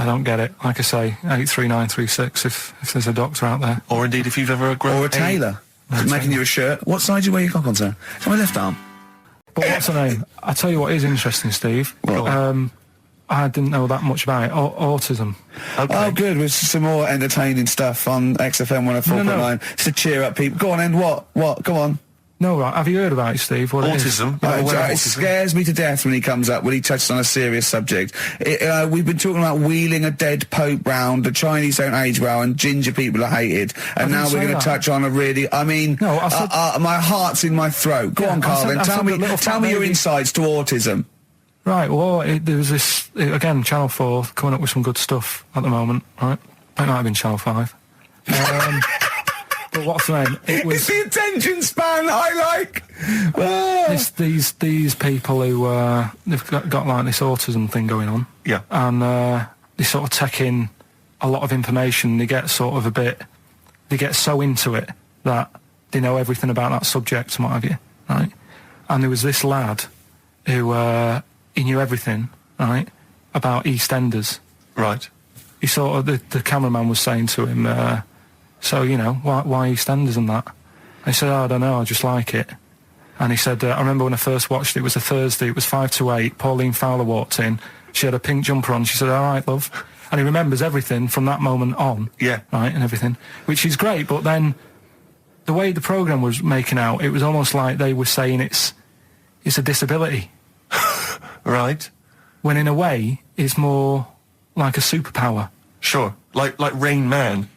don't get it. Like I say, 83936 if there's a doctor out there. Or indeed if you've ever grown... Or a tailor. Making you a shirt. What side do you wear your cock on, sir? It's on my left arm. But what's her name? I tell you what is interesting, Steve. I didn't know that much about it. Autism. Okay. Oh, good. With some more entertaining stuff on XFM 104.9. Just to cheer up people. Go on, and what? Go on. No, right. Have you heard about it, Steve? What autism. It scares me to death when he comes up, when he touches on a serious subject. We've been talking about wheeling a dead pope round, the Chinese don't age well, and ginger people are hated. And now we're going to touch on a really, I mean, no, I said, my heart's in my throat. Go on, Carl, then. Tell me your insights to autism. Right, well, there was this, again, Channel 4 coming up with some good stuff at the moment, right? It might have been Channel 5. But what's the name? It was... It's the attention span I like! Oh. These people who, they've got like this autism thing going on. Yeah. And they sort of take in a lot of information, they get sort of they get so into it that they know everything about that subject and what have you, right? And there was this lad who, he knew everything, right, about EastEnders. Right. He sort of, the cameraman was saying to him, so, you know, why EastEnders and that? And he said, I don't know, I just like it. And he said, I remember when I first watched it, it was a Thursday, it was 5 to 8, Pauline Fowler walked in, she had a pink jumper on, she said, all right, love. And he remembers everything from that moment on. Yeah. Right, and everything, which is great, but then the way the programme was making out, it was almost like they were saying it's a disability. Right. When in a way, it's more like a superpower. Sure. Like Rain Man.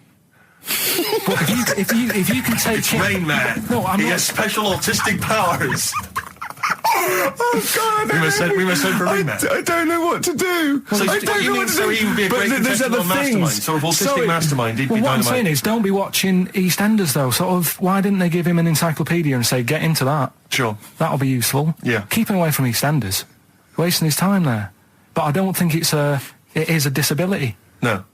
But if you can take Rain Man. No, he has special autistic powers. Oh God! We must send for Rain Man. I don't know what to do. So I don't know what to do. So he would be a great contestant on Mastermind, sort of autistic mastermind. He'd be what I'm dynamite. saying is, don't be watching EastEnders though. Sort of, why didn't they give him an encyclopedia and say, get into that? Sure. That'll be useful. Yeah. Keep him away from EastEnders. Wasting his time there. But I don't think it is a disability. No.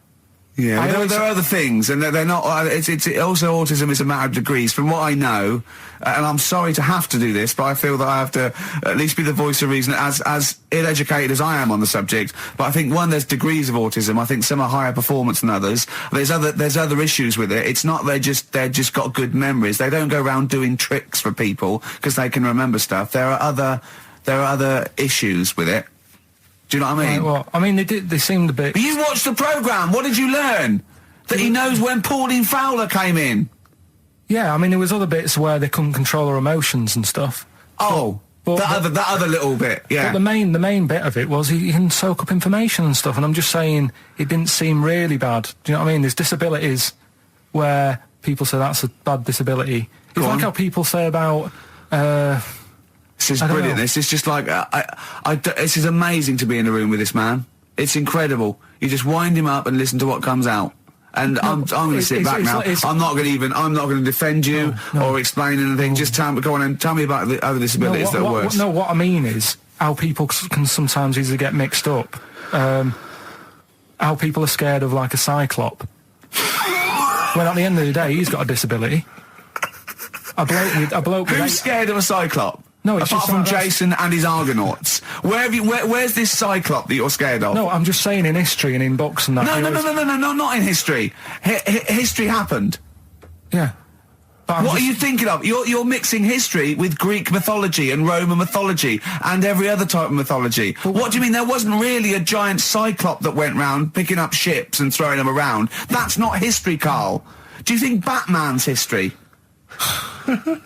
Yeah, there are other things, and they're not. It's also autism is a matter of degrees. From what I know, and I'm sorry to have to do this, but I feel that I have to at least be the voice of reason, as ill-educated as I am on the subject. But I think there's degrees of autism. I think some are higher performance than others. There's other issues with it. It's not they're just got good memories. They don't go around doing tricks for people because they can remember stuff. There are other issues with it. Do you know what I mean? Right, well, I mean, they seemed a bit... But you watched the programme, what did you learn? That he knows when Pauline Fowler came in? Yeah, I mean, there was other bits where they couldn't control their emotions and stuff. Oh, that other little bit, yeah. But the main bit of it was he can soak up information and stuff, and I'm just saying, it didn't seem really bad. Do you know what I mean? There's disabilities where people say that's a bad disability. It's like how people say about... This is brilliant. This is just like this is amazing to be in a room with this man. It's incredible. You just wind him up and listen to what comes out. And I'm going to sit back now. I'm not going to defend you or explain anything. Just go on and tell me about the other disabilities that are worse. What I mean is how people can sometimes easily get mixed up. How people are scared of like a cyclop. When at the end of the day, he's got a disability. A bloke. Who's scared of a cyclop? No, it's apart just from Jason and his Argonauts. Where's this cyclop that you're scared of? No, I'm just saying in history and in books and that. No, not in history. History happened. Yeah. What are you thinking of? You're mixing history with Greek mythology and Roman mythology and every other type of mythology. What do you mean there wasn't really a giant cyclop that went round picking up ships and throwing them around? That's not history, Carl. Do you think Batman's history?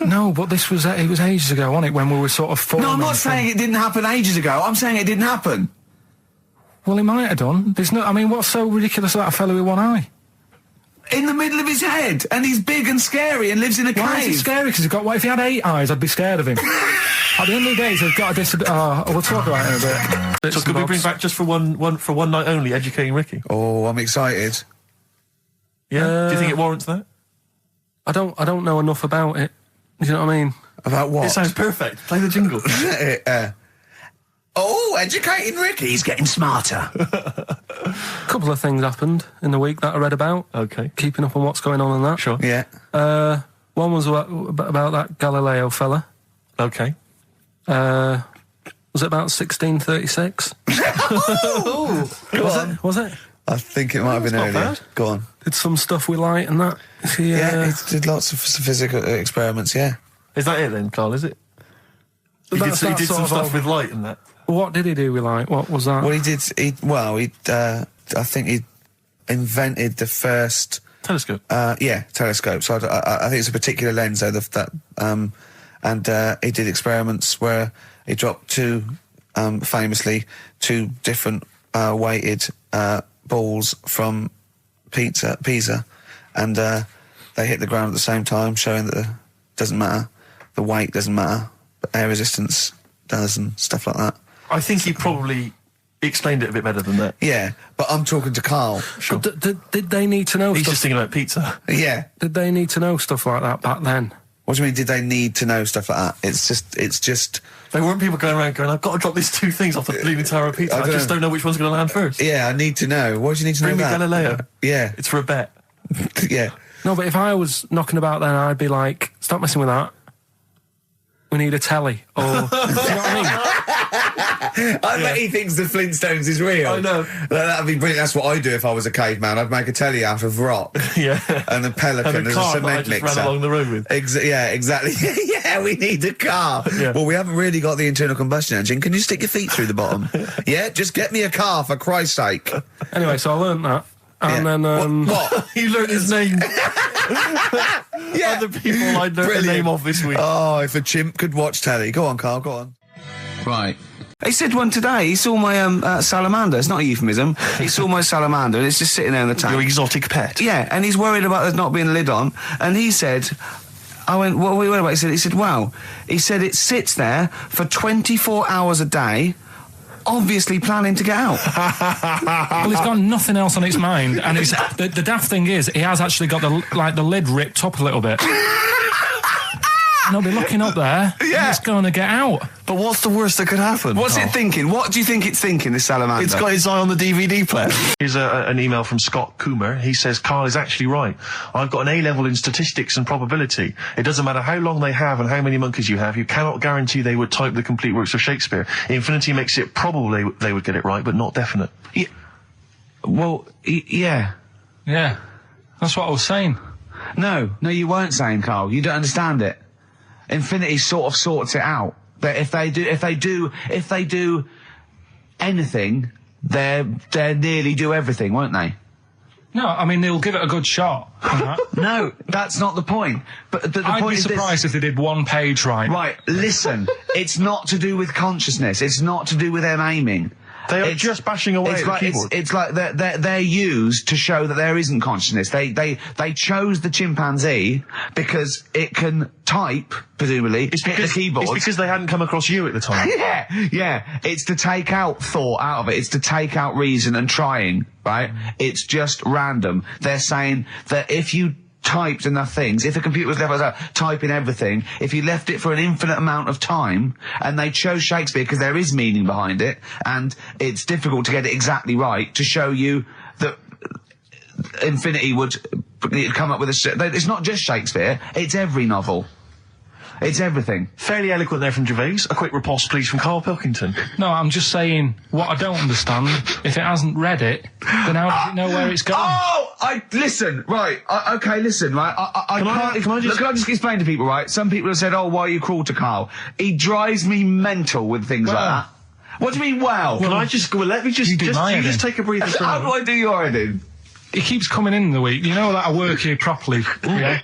No, but it was ages ago, wasn't it, when we were sort of forming. No, I'm not saying it didn't happen ages ago. I'm saying it didn't happen. Well, it might have done. I mean, what's so ridiculous about a fellow with one eye? In the middle of his head, and he's big and scary and lives in a cave. Why is he scary? Because if he had 8 eyes, I'd be scared of him. At the end of the day, he's got a disability. We'll talk about it in a bit. So could we bring back just for one night only, educating Ricky? Oh, I'm excited. Yeah. Do you think it warrants that? I don't know enough about it. Do you know what I mean? About what? It sounds perfect. Play the jingle. Educating Ricky. He's getting smarter. A couple of things happened in the week that I read about. Okay. Keeping up on what's going on and that. Sure. Yeah. One was about that Galileo fella. Okay. Was it about 1636? Was it? I think it might have been earlier. Bad. Go on. Did some stuff with light and that. He did lots of physical experiments, yeah. Is that it then, Carl, is it? He did some stuff with light and that. What did he do with light? What was that? Well, I think he invented the first... Telescope? Telescope. So I think it's a particular lens, though, and he did experiments where he dropped famously two different weighted balls from Pisa, and they hit the ground at the same time, showing that it doesn't matter, the weight doesn't matter, but air resistance does and stuff like that. I think he probably explained it a bit better than that. Yeah, but I'm talking to Carl. Sure. Did they need to know He's stuff? just thinking about pizza. Yeah. Did they need to know stuff like that back then? What do you mean, did they need to know stuff like that? It's just... There weren't people going around going, I've got to drop these 2 things off the Leaning Tower of Pizza. I just don't know which one's going to land first. Yeah, I need to know. Why do you need to know that? Bring me Galileo. Yeah. It's for a bet. Yeah. No, but if I was knocking about then, I'd be like, stop messing with that. We need a telly. Or, do you know what I mean? I bet he thinks the Flintstones is real. I know. That'd be brilliant. That's what I'd do if I was a caveman. I'd make a telly out of rock. Yeah. And a pelican and as a cement mixer. Ran along the road with. Yeah, exactly. Yeah, we need a car. Yeah. Well, we haven't really got the internal combustion engine. Can you stick your feet through the bottom? Yeah, just get me a car, for Christ's sake. Anyway, so I learned that. And then, What? You learned his name. Yeah. Other people I learned the name of this week. Oh, if a chimp could watch telly. Go on, Carl, go on. Right. He said one today, he saw my salamander. It's not a euphemism. He saw my salamander and it's just sitting there in the tank. Your exotic pet. Yeah, and he's worried about there not being a lid on. And he said... I went, what are we worried about? He said, wow. He said it sits there for 24 hours a day, obviously planning to get out. well, he's got nothing else on his mind, and it's, the daft thing is, he has actually got the lid ripped up a little bit. and it'll be looking up there. Yeah. And it's going to get out. But what's the worst that could happen? What's it thinking? What do you think it's thinking, this salamander? It's got its eye on the DVD player. Here's an email from Scott Coomer. He says, Karl is actually right. I've got an A-level in statistics and probability. It doesn't matter how long they have and how many monkeys you have. You cannot guarantee they would type the complete works of Shakespeare. Infinity makes it probable they would get it right, but not definite. Yeah. Well, yeah. Yeah. That's what I was saying. No, you weren't saying, Karl. You don't understand it. Infinity sort of sorts it out. That if they do anything, they nearly do everything, won't they? No, I mean, they'll give it a good shot. No, that's not the point. But the I'd point be is surprised if they did one page right. Right, listen. It's not to do with consciousness. It's not to do with them aiming. They are just bashing away at the keyboard. It's like they're used to show that there isn't consciousness. They chose the chimpanzee because it can type, presumably, hit the keyboard. It's because they hadn't come across you at the time. Yeah. It's to take out thought out of it. It's to take out reason and trying, right? It's just random. They're saying that if you typed enough things, if the computer was left typing everything, if you left it for an infinite amount of time, and they chose Shakespeare because there is meaning behind it, and it's difficult to get it exactly right, to show you that Infinity would come up with it's not just Shakespeare, it's every novel. It's everything. Fairly eloquent there from Gervais. A quick riposte, please, from Karl Pilkington. No, I'm just saying, what I don't understand, if it hasn't read it, then how does it know where it's going? Listen, right, listen, right, Can I just explain to people, right? Some people have said, why are you cruel to Karl? He drives me mental with things like that. What do you mean, well? Let me just take a breather. How do I do your editing? He keeps coming in the week. You know that I work here properly,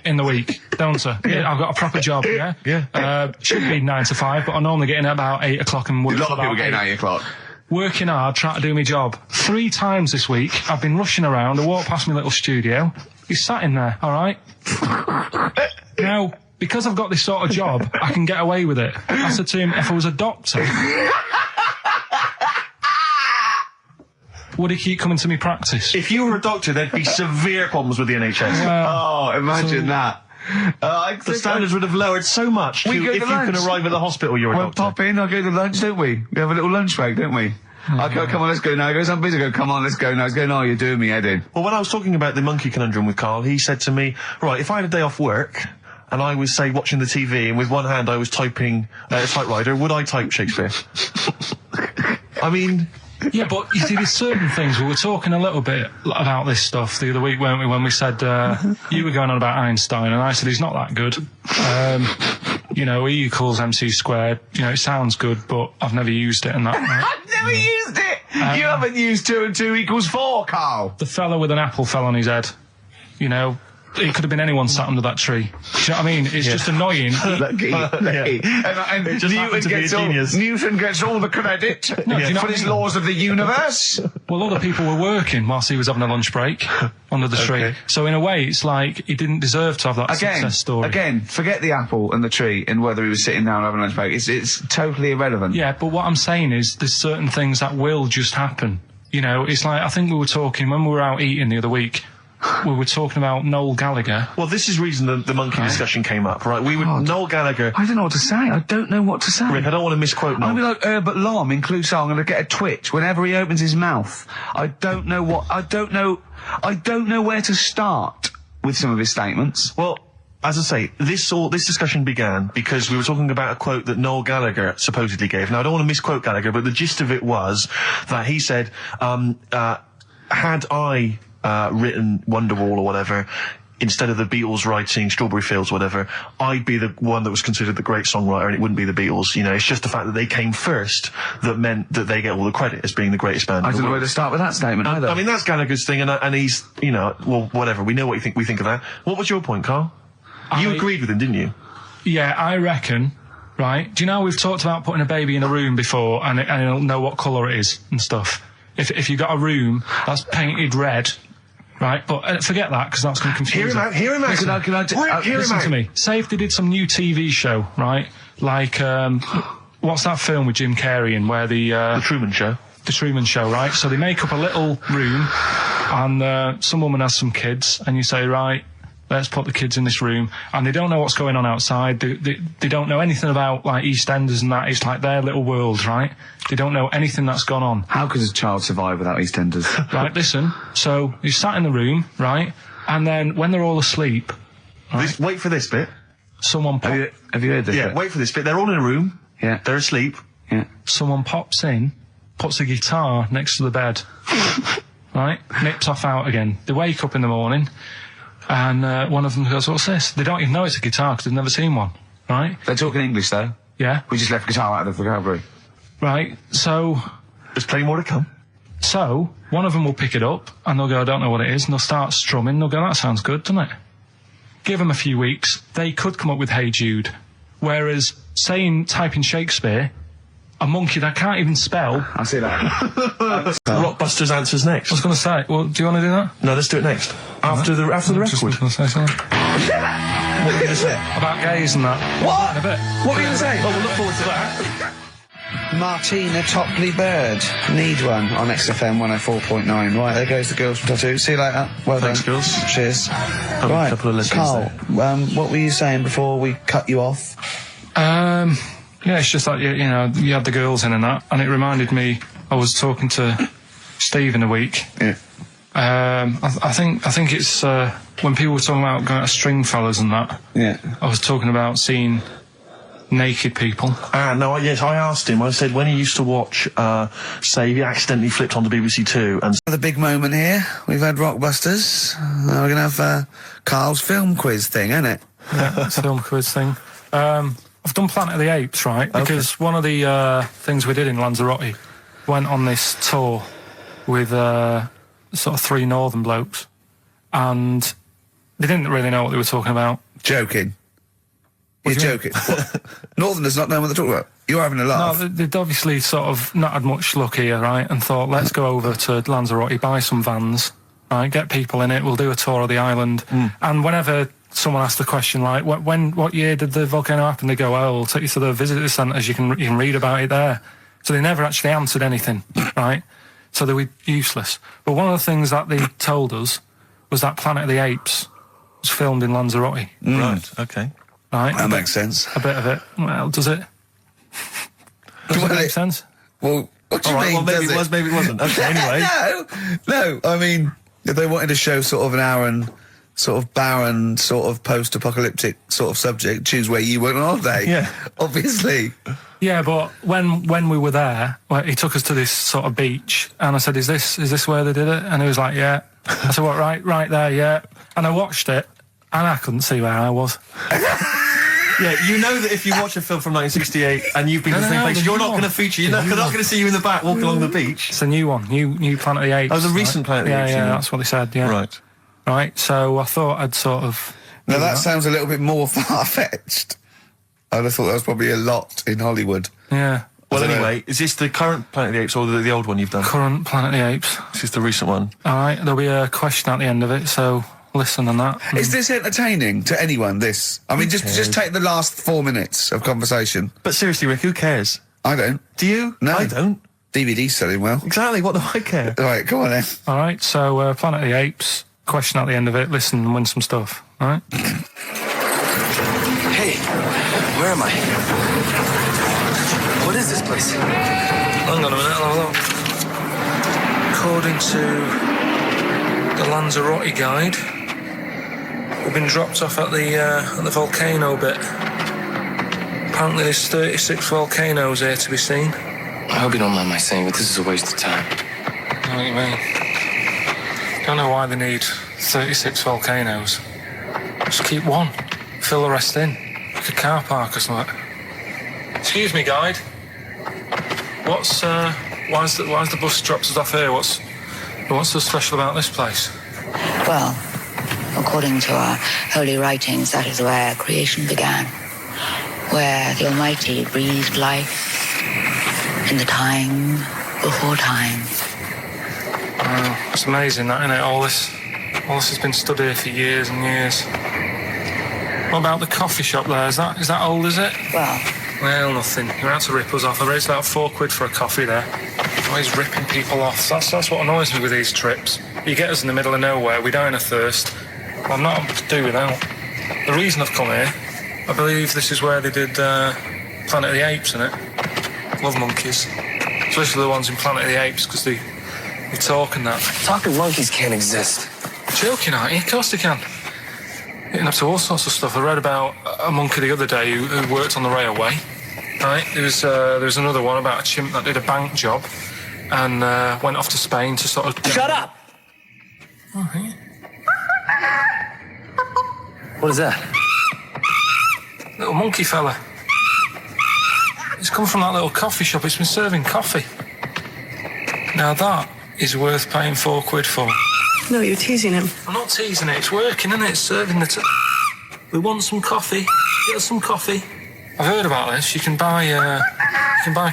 in the week, don't I? Yeah, I've got a proper job, yeah? Should be 9 to 5, but I normally get in at about 8 o'clock and work. A lot of people getting 8 o'clock. Working hard, trying to do my job. 3 times this week, I've been rushing around. I walked past my little studio. He's sat in there, alright? Now, because I've got this sort of job, I can get away with it. I said to him, if I was a doctor, would he keep coming to me practice? If you were a doctor, there'd be severe problems with the NHS. Imagine that. The standards would have lowered so much if you can arrive at the hospital you're a doctor. Pop in, I'll go to lunch, don't we? We have a little lunch break, don't we? I go, come on, let's go now. He goes, I'm busy. I go, come on, let's go now. He's going, you're doing me head in. Well, when I was talking about the monkey conundrum with Karl, he said to me, right, if I had a day off work, and I was, say, watching the TV, and with one hand I was typing a typewriter, would I type Shakespeare? I mean... Yeah, but you see, there's certain things. We were talking a little bit about this stuff the other week, weren't we, when we said, you were going on about Einstein, and I said he's not that good. E equals MC squared. It sounds good, but I've never used it and that. I've never used it! You haven't used 2 and 2 equals 4, Karl! The fella with an apple fell on his head. It could have been anyone sat under that tree. Do you know what I mean? It's just annoying. Lucky. And Newton gets all the credit for his laws of the universe. Well, other people were working whilst he was having a lunch break under the tree. So in a way, it's like he didn't deserve to have that success story. Again, forget the apple and the tree and whether he was sitting down having a lunch break. It's totally irrelevant. Yeah, but what I'm saying is there's certain things that will just happen. It's like, I think we were talking, when we were out eating the other week, we were talking about Noel Gallagher. Well, this is the reason the monkey discussion came up, right? Noel Gallagher... I don't know what to say. I don't know what to say. Rick, I don't want to misquote Noel. I'm going to be like Herbert Lom in Clouseau. I'm going to get a twitch whenever he opens his mouth. I don't know where to start with some of his statements. Well, as I say, this discussion began because we were talking about a quote that Noel Gallagher supposedly gave. Now, I don't want to misquote Gallagher, but the gist of it was that he said, had I... written Wonderwall or whatever, instead of the Beatles writing Strawberry Fields or whatever, I'd be the one that was considered the great songwriter and it wouldn't be the Beatles. It's just the fact that they came first that meant that they get all the credit as being the greatest band. I don't know where to start with that statement either. I mean, that's Gallagher's thing and he's, well, whatever. We know what we think of that. What was your point, Karl? You agreed with him, didn't you? Yeah, I reckon, right? Do you know we've talked about putting a baby in a room before and it'll know what colour it is and stuff? If you got a room that's painted red... Right, but forget that, because that's going to confuse him. Hear him out. Listen to me. Say if they did some new TV show, right? Like, what's that film with Jim Carrey in where The Truman Show. The Truman Show, right? So they make up a little room, and some woman has some kids, and you say, right, let's put the kids in this room, and they don't know what's going on outside. They don't know anything about, like, EastEnders and that. It's like their little world, right? They don't know anything that's gone on. How could a child survive without EastEnders? Right, listen. So he's sat in the room, right? And then when they're all asleep, right, Wait for this bit. someone Have you heard this? Yeah, bit? wait for this bit. They're all in a room. Yeah. They're asleep. Yeah. someone pops in, puts a guitar next to the bed, right? Nips off out again. They wake up in the morning, and one of them goes, "What's this?" They don't even know it's a guitar because they've never seen one, right? They're talking English, though. Yeah. We just left guitar out of the vocabulary. Right, so There's plenty more to come. one of them will pick it up, and they'll go, "I don't know what it is," and they'll start strumming. They'll go, "That sounds good, doesn't it?" Give them a few weeks, they could come up with Hey Jude. Whereas, type in Shakespeare, a monkey that can't even spell. I see that. Rockbusters answers next. I was going to say, well, do you want to do that? No, let's do it next. After the record. Just was gonna say something. What were you going to say? About gays and that. What? In a bit. What were you going to say? Oh, we'll look forward to that. Martina Topley Bird. Need one on XFM 104.9. Right, there goes the girls from Tattoo. See you later. Well Thanks, done. girls. Cheers. A Right, couple of listeners Carl, what were you saying before we cut you off? Yeah, it's just like, you know, you had the girls in and that, and it reminded me, I was talking to Steve in a week. Yeah. I think it's, when people were talking about going to Stringfellas and that, Yeah. I was talking about seeing naked people. No, yes, I asked him, I said when he used to watch, say, he accidentally flipped onto BBC Two and... The big moment here. We've had Rockbusters. We're going to have Carl's film quiz thing, isn't it? Yeah, it's a film quiz thing. I've done Planet of the Apes, right? Because one of the things we did in Lanzarote, went on this tour with sort of 3 northern blokes, and they didn't really know what they were talking about. Joking. You're joking. Northerners not knowing what they're talking about. You're having a laugh. No, they'd obviously sort of not had much luck here, right? And thought, let's go over to Lanzarote, buy some vans, right? Get people in it. We'll do a tour of the island. And whenever someone asked the question, like, what year did the volcano happen? They go, "Oh, we'll take you to the visitor centres. You can read about it there." So they never actually answered anything, right? So they were useless. But one of the things that they told us was that Planet of the Apes was filmed in Lanzarote. Right, okay. Right? That makes sense. A bit of it. Well, does it? Does it make sense? Well, what do you All right, mean, well, maybe does it was, maybe it wasn't. Okay, anyway. No, I mean, if they wanted to show sort of an Aaron, sort of barren, sort of post-apocalyptic sort of subject, choose where you went on holiday. Yeah. Obviously. Yeah, but when we were there, well, he took us to this sort of beach, and I said, "Is this where they did it?" And he was like, "Yeah." I said, "What? Right there, yeah." And I watched it, and I couldn't see where I was. Yeah, you know that if you watch a film from 1968 and you've been to the same place, you're not going to feature. You're not going to see you in the back walking along the beach. It's a new one, new Planet of the Apes. Oh, the recent Planet of the Apes. Yeah, that's what they said. Yeah. Right. So I thought I'd sort of. Now that sounds a little bit more far-fetched. I'd have thought that was probably a lot in Hollywood. Yeah. Well, anyway, is this the current Planet of the Apes or the old one you've done? Current Planet of the Apes. This is the recent one. All right. There'll be a question at the end of it, so listen on that. Is this entertaining to anyone, this? I mean, just take the last 4 minutes of conversation. But seriously, Rick, who cares? I don't. Do you? No. I don't. DVD's selling well. Exactly, what do I care? Right, come on then. All right, so Planet of the Apes, question at the end of it, listen and win some stuff, all right? Hey, where am I? What is this place? Hang on a minute, I'll have a look. According to the Lanzarote guide, we've been dropped off at the volcano bit. Apparently there's 36 volcanoes here to be seen. I hope you don't mind my saying, but this is a waste of time. I know what you mean. Don't know why they need 36 volcanoes. Just keep one. Fill the rest in. Like a car park or something. Excuse me, guide. Why's the bus dropped us off here? What's so special about this place? Well, according to our holy writings, that is where creation began. Where the Almighty breathed life in the time before time. Wow, it's amazing that, isn't it? All this has been stood here for years and years. What about the coffee shop there? Is that old, is it? Well, nothing. You're out to rip us off. I raised about £4 for a coffee there. Always ripping people off. That's what annoys me with these trips. You get us in the middle of nowhere, we die in a thirst, Well, I'm not to do without. The reason I've come here, I believe this is where they did Planet of the Apes, innit? Love monkeys. Especially the ones in Planet of the Apes, because they talk and that. Talking monkeys can't exist. Joking, aren't you? Of course they can. Getting up to all sorts of stuff. I read about a monkey the other day who worked on the railway. Right? There was another one about a chimp that did a bank job and went off to Spain to sort of... Shut up! Oh, hey. What is that? Little monkey fella. It's come from that little coffee shop. It's been serving coffee. Now that is worth paying £4 for. No, you're teasing him. I'm not teasing it. It's working, isn't it? It's serving the... We want some coffee. Get us some coffee. I've heard about this. You can buy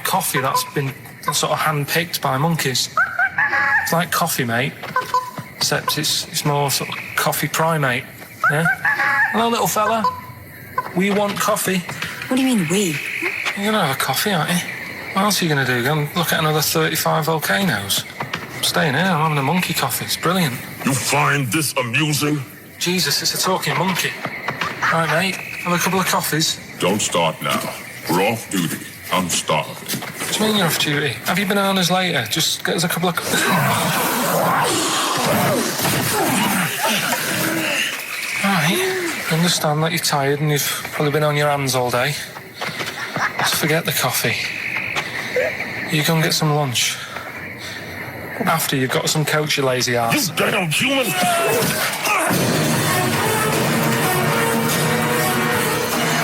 coffee that's been sort of hand-picked by monkeys. It's like Coffee Mate, except it's more sort of coffee primate. Yeah? Hello, little fella. We want coffee. What do you mean, we? You're gonna have a coffee, aren't you? What else are you gonna do? Go and look at another 35 volcanoes? I'm staying here. I'm having a monkey coffee. It's brilliant. You find this amusing? Jesus, it's a talking monkey. Right, mate. Have a couple of coffees. Don't start now. We're off duty. I'm starving. What do you mean you're off duty? Have you bananas later? Just get us a couple of... Right. I understand that you're tired and you've probably been on your hands all day. Just forget the coffee. You go and get some lunch. After you've got some coach, you lazy ass. You damn human!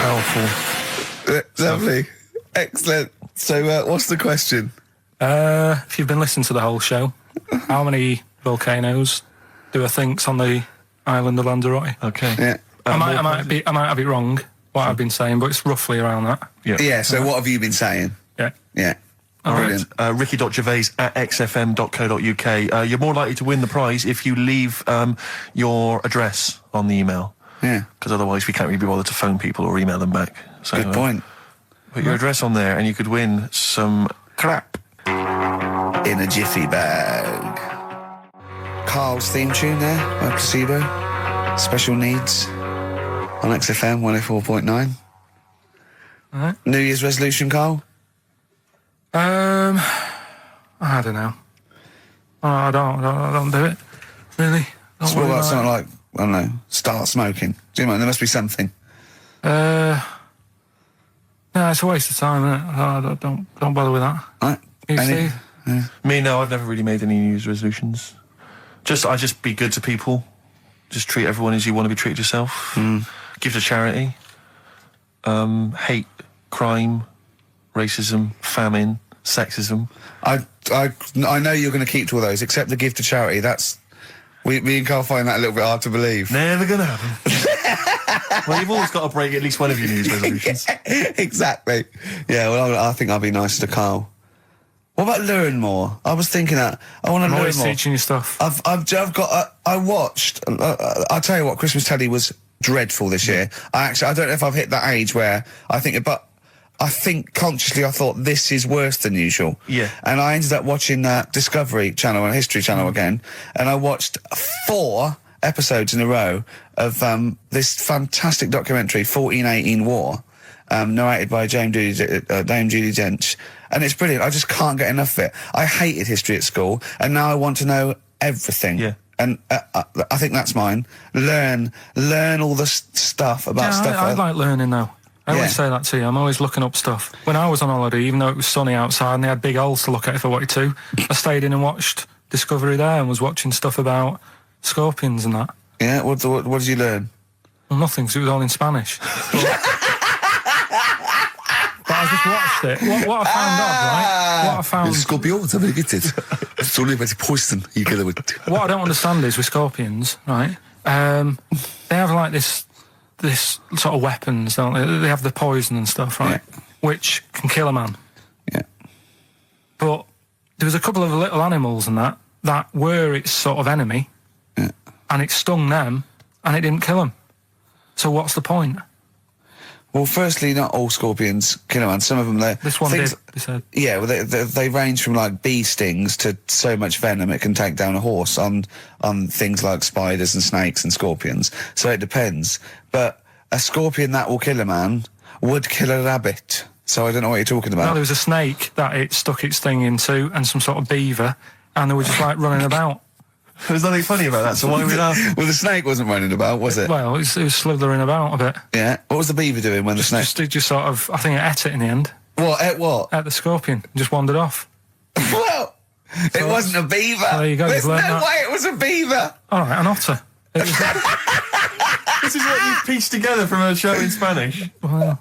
Helpful. Lovely. Excellent. So, what's the question? If you've been listening to the whole show, how many volcanoes do I think's on the island of Lanzarote? Okay. Yeah. I might have it wrong, what I've been saying, but it's roughly around that. Yeah, so what have you been saying? Yeah. Yeah. Brilliant. Ricky.gervais@xfm.co.uk. You're more likely to win the prize if you leave your address on the email. Yeah. Because otherwise we can't really be bothered to phone people or email them back. So, Good point. Put your address on there and you could win some crap. In a jiffy bag. Carl's theme tune there by Placebo. Special Needs on XFM 104.9. Alright. New Year's resolution, Carl? I don't know. I don't do it. Really. Don't So what worry about about something it. like, I don't know, start smoking? Do you know, there must be something. No, it's a waste of time, isn't it? Don't bother with that. Right. You, Any- Steve? Me, no, I've never really made any New Year's resolutions. I just be good to people. Just treat everyone as you want to be treated yourself. Give to charity. Hate crime, racism, famine, sexism. I know you're going to keep to all those, except the give to charity. That's... Me and Carl find that a little bit hard to believe. Never gonna happen. Well, you've always got to break at least one of your New Year's resolutions. Yeah, exactly. Yeah, well, I think I'll be nicer to Carl. What about learn more? I was thinking that. I want to learn always more. teaching you stuff. I watched... I'll tell you what, Christmas telly was dreadful this year. I don't know if I've hit that age where I think... But I think consciously I thought this is worse than usual. Yeah. And I ended up watching Discovery Channel and History Channel again, and I watched 4 episodes in a row of this fantastic documentary, 1418 War, narrated by Dame Judi Dench, and it's brilliant. I just can't get enough of it. I hated history at school, and now I want to know everything. Yeah. And I think that's mine. Learn all the stuff about stuff. I like learning though. I always say that to you. I'm always looking up stuff. When I was on holiday, even though it was sunny outside and they had big holes to look at if I wanted to, I stayed in and watched Discovery there and was watching stuff about scorpions and that. Yeah, what did you learn? Well, nothing, because it was all in Spanish. But I just watched it. What I found odd, right? What I found... Scorpions, I get it. It's only about poison. You get it. What I don't understand is with scorpions, right? They have like this sort of weapons, don't they? They have the poison and stuff, right? Yeah. Which can kill a man. Yeah. But there was a couple of little animals and that were its sort of enemy. Yeah. And it stung them and it didn't kill them. So what's the point? Well, firstly, not all scorpions kill a man. Some of them, This one did, he said. Yeah, well, they range from like bee stings to so much venom it can take down a horse on things like spiders and snakes and scorpions. So it depends. But a scorpion that will kill a man would kill a rabbit. So I don't know what you're talking about. No, there was a snake that it stuck its thing into, and some sort of beaver, and they were just like running about. There's nothing funny about that, so why are we laughing? Well, the snake wasn't running about, was it? Well, it was slithering about a bit. Yeah. What was the beaver doing when the snake... It just sort of, I think it ate it in the end. What? Ate what? Ate the scorpion. Just wandered off. Well, it wasn't a beaver. There you go. There's you've no learned that. way it was a beaver. All right, an otter. This is what you've pieced together from a show in Spanish. Well,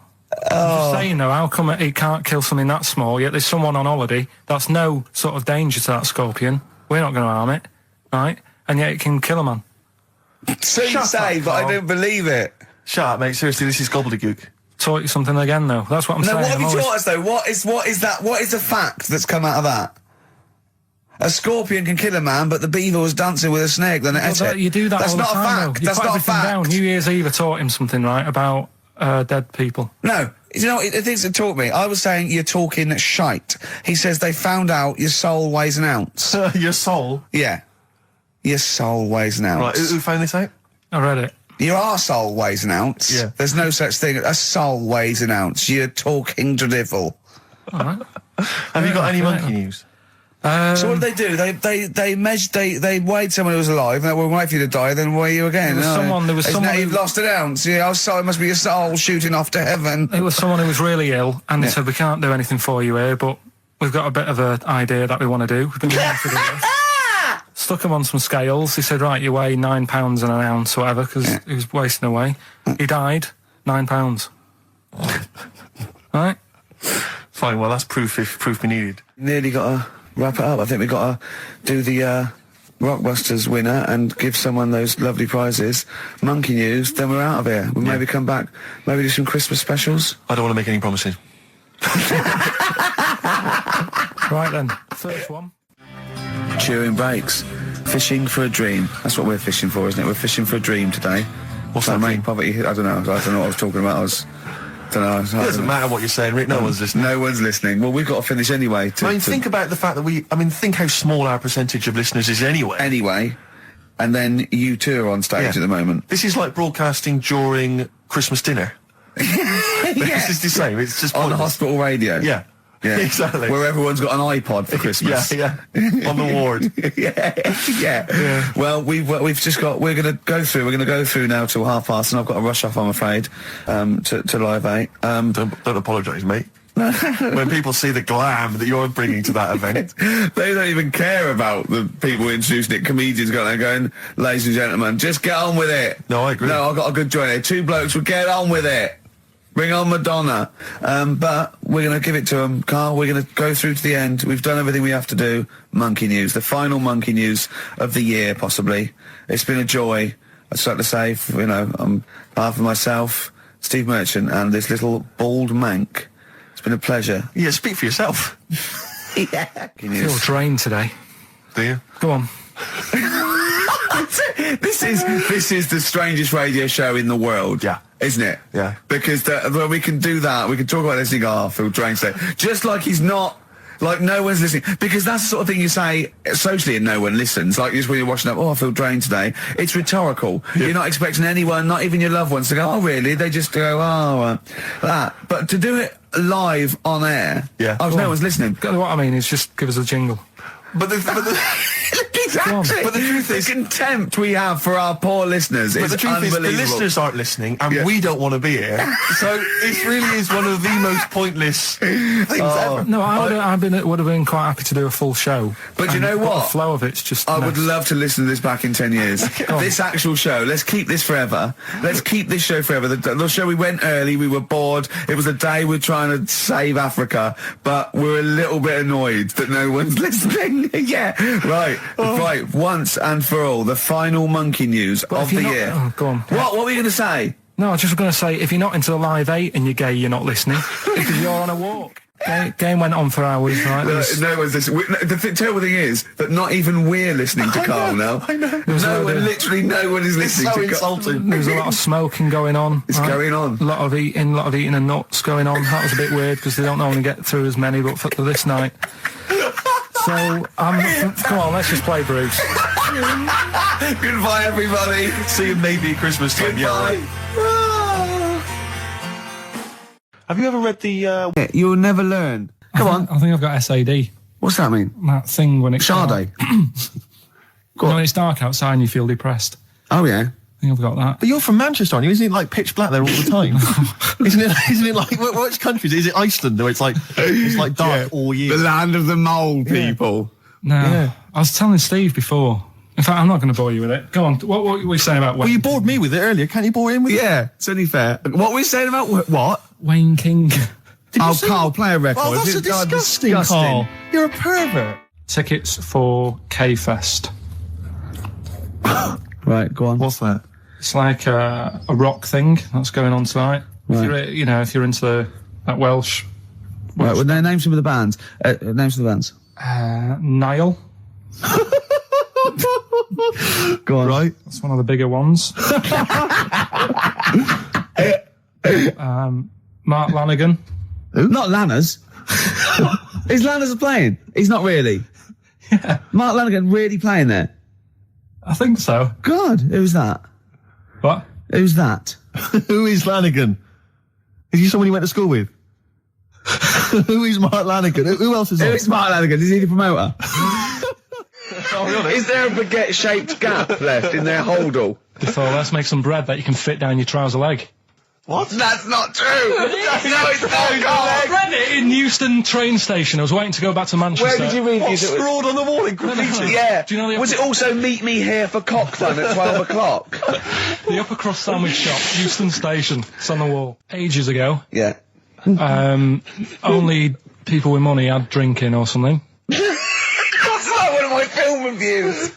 I'm just saying, though, how come it can't kill something that small, yet there's someone on holiday that's no sort of danger to that scorpion. We're not going to harm it, right? And yet it can kill a man. So you say, but I don't believe it. Shut up, mate. Seriously, this is gobbledygook. Taught you something again, though. That's what I'm saying. No, what have you I'm taught us, though? What is that? What is the fact that's come out of that? A scorpion can kill a man, but the beaver was dancing with a snake, then it ate it. You do that That's all the not time, a fact. though. That's not a fact. Down. New Year's Eve, I taught him something, right, about dead people. No. You know, the things that taught me, I was saying you're talking shite. He says they found out your soul weighs an ounce. Your soul? Yeah. Your soul weighs an ounce. Right, who found this out? I read it. Your arsehole weighs an ounce. Yeah. There's no such thing. A soul weighs an ounce. You're talking drivel. All right. Have you got any monkey news? So what did they do? They weighed someone who was alive, and they will wait for you to die, then weigh you again. There was someone you've lost an ounce. Yeah, it must be your soul shooting off to heaven. It was someone who was really ill, and they said, we can't do anything for you here, but we've got a bit of an idea that we want to do. We've been wanting to do this. Stuck him on some scales. He said, right, you weigh 9 pounds and an ounce or whatever, because he was wasting away. He died, 9 pounds. Right? Fine, well, that's proof if proof be needed. Nearly got to wrap it up. I think we've got to do the Rockbusters winner and give someone those lovely prizes. Monkey news, then we're out of here. We'll maybe come back, maybe do some Christmas specials. I don't want to make any promises. Right then, first one. Chewing breaks. Fishing for a dream. That's what we're fishing for, isn't it? We're fishing for a dream today. What's that mean? Poverty. I don't know what I was talking about. It doesn't matter what you're saying, Rick. No one's listening. No one's listening. Well, we've got to finish anyway. Think about the fact that think how small our percentage of listeners is anyway. Anyway. And then you two are on stage at the moment. This is like broadcasting during Christmas dinner. This is the same. It's just on the hospital radio. Yeah. Yeah, exactly. Where everyone's got an iPod for Christmas. Yeah. On the ward. yeah. Well, we've just got. We're going to go through now till p:30, and I've got to rush off, I'm afraid, to Live 8. Don't apologise, mate. When people see the glam that you're bringing to that event, they don't even care about the people introducing it. Comedians going, ladies and gentlemen, just get on with it. No, I agree. No, I've got a good joint here. Two blokes will get on with it. Bring on Madonna. But we're going to give it to them, Carl. We're going to go through to the end. We've done everything we have to do. Monkey news. The final monkey news of the year, possibly. It's been a joy. I'd like to say, on behalf of myself, Steve Merchant, and this little bald mank. It's been a pleasure. Yeah, speak for yourself. Yeah. I feel drained today. Do you? Go on. This is the strangest radio show in the world. Yeah. Isn't it? Yeah. Because we can do that. We can talk about this and go, Phil Drain today. Just like he's not, like no one's listening. Because that's the sort of thing you say socially and no one listens. Like just when you're watching up, I feel drained today. It's rhetorical. Yeah. You're not expecting anyone, not even your loved ones, to go, oh really? They just go, that. But to do it live on air, no one's listening. What I mean is just give us a jingle. But the exactly. But the truth is, the contempt we have for our poor listeners is unbelievable. The listeners aren't listening, and we don't want to be here. So it really is one of the most pointless things ever. No, I would have been quite happy to do a full show. But you know what? The flow of it's just. I would love to listen to this back in 10 years. This actual show. Let's keep this forever. Let's keep this show forever. The show we went early. We were bored. It was a day we're trying to save Africa, but we're a little bit annoyed that no one's listening. Yeah. Right. Right. Once and for all, the final monkey news of the year. Oh, go on. What were you going to say? No, I was just going to say, if you're not into the Live 8 and you're gay, you're not listening because you're on a walk. Game went on for hours, right? No one's listening. The terrible thing is that not even we're listening to Carl now. I know. Literally no one is listening to Carl. There was a lot of smoking going on. It's going on. A lot of eating and nuts going on. That was a bit weird because they don't normally get through as many, but for this night. So, come on, let's just play Bruce. Goodbye, everybody. See you maybe at Christmas time. Goodbye. Yeah, right. Have you ever read the... You'll never learn. Come on. I think I've got SAD. What's that mean? That thing when it's Sade. When it's dark outside and you feel depressed. Oh, yeah. I think I've got that. But you're from Manchester, aren't you? Isn't it like pitch black there all the time? Isn't it like which country is it? Iceland, where it's like dark all year. The land of the mole people. No, I was telling Steve before. In fact, I'm not going to bore you with it. Go on. What were you saying about Wayne? Well, you bored me with it earlier. Can't you bore him with it? Yeah, it's only fair. What were we saying about what? Wayne King. Carl, play a record. Oh, that's disgusting, Carl. You're a pervert. Tickets for K-Fest. Right, go on. What's that? It's like a rock thing that's going on tonight. Right. If you're into that Welsh. Right, well, name some of the bands. Names of the bands. Niall. Go on. Right. That's one of the bigger ones. Mark Lanigan. Who? Not Lanners. Is Lanners playing? He's not really. Yeah. Mark Lanigan really playing there? I think so. God, who's that? What? Who's that? Who is Lanigan? Is he someone you went to school with? Who is Mark Lanigan? Who else is on? Who is Mark Lanigan? Is he the promoter? Is there a baguette-shaped gap left in their holdall? So let's make some bread that you can fit down your trouser leg. What? That's not true! No, it's not, Carl! I read it in Euston train station. I was waiting to go back to Manchester. Where did you read What's scrawled on the wall in graffiti? Yeah. Do you know Was it also meet me here for cock fun at 12 o'clock? The Upper Cross Sandwich Shop, Euston Station. It's on the wall. Ages ago. Yeah. Only people with money had drinking or something. That's like one of my film reviews.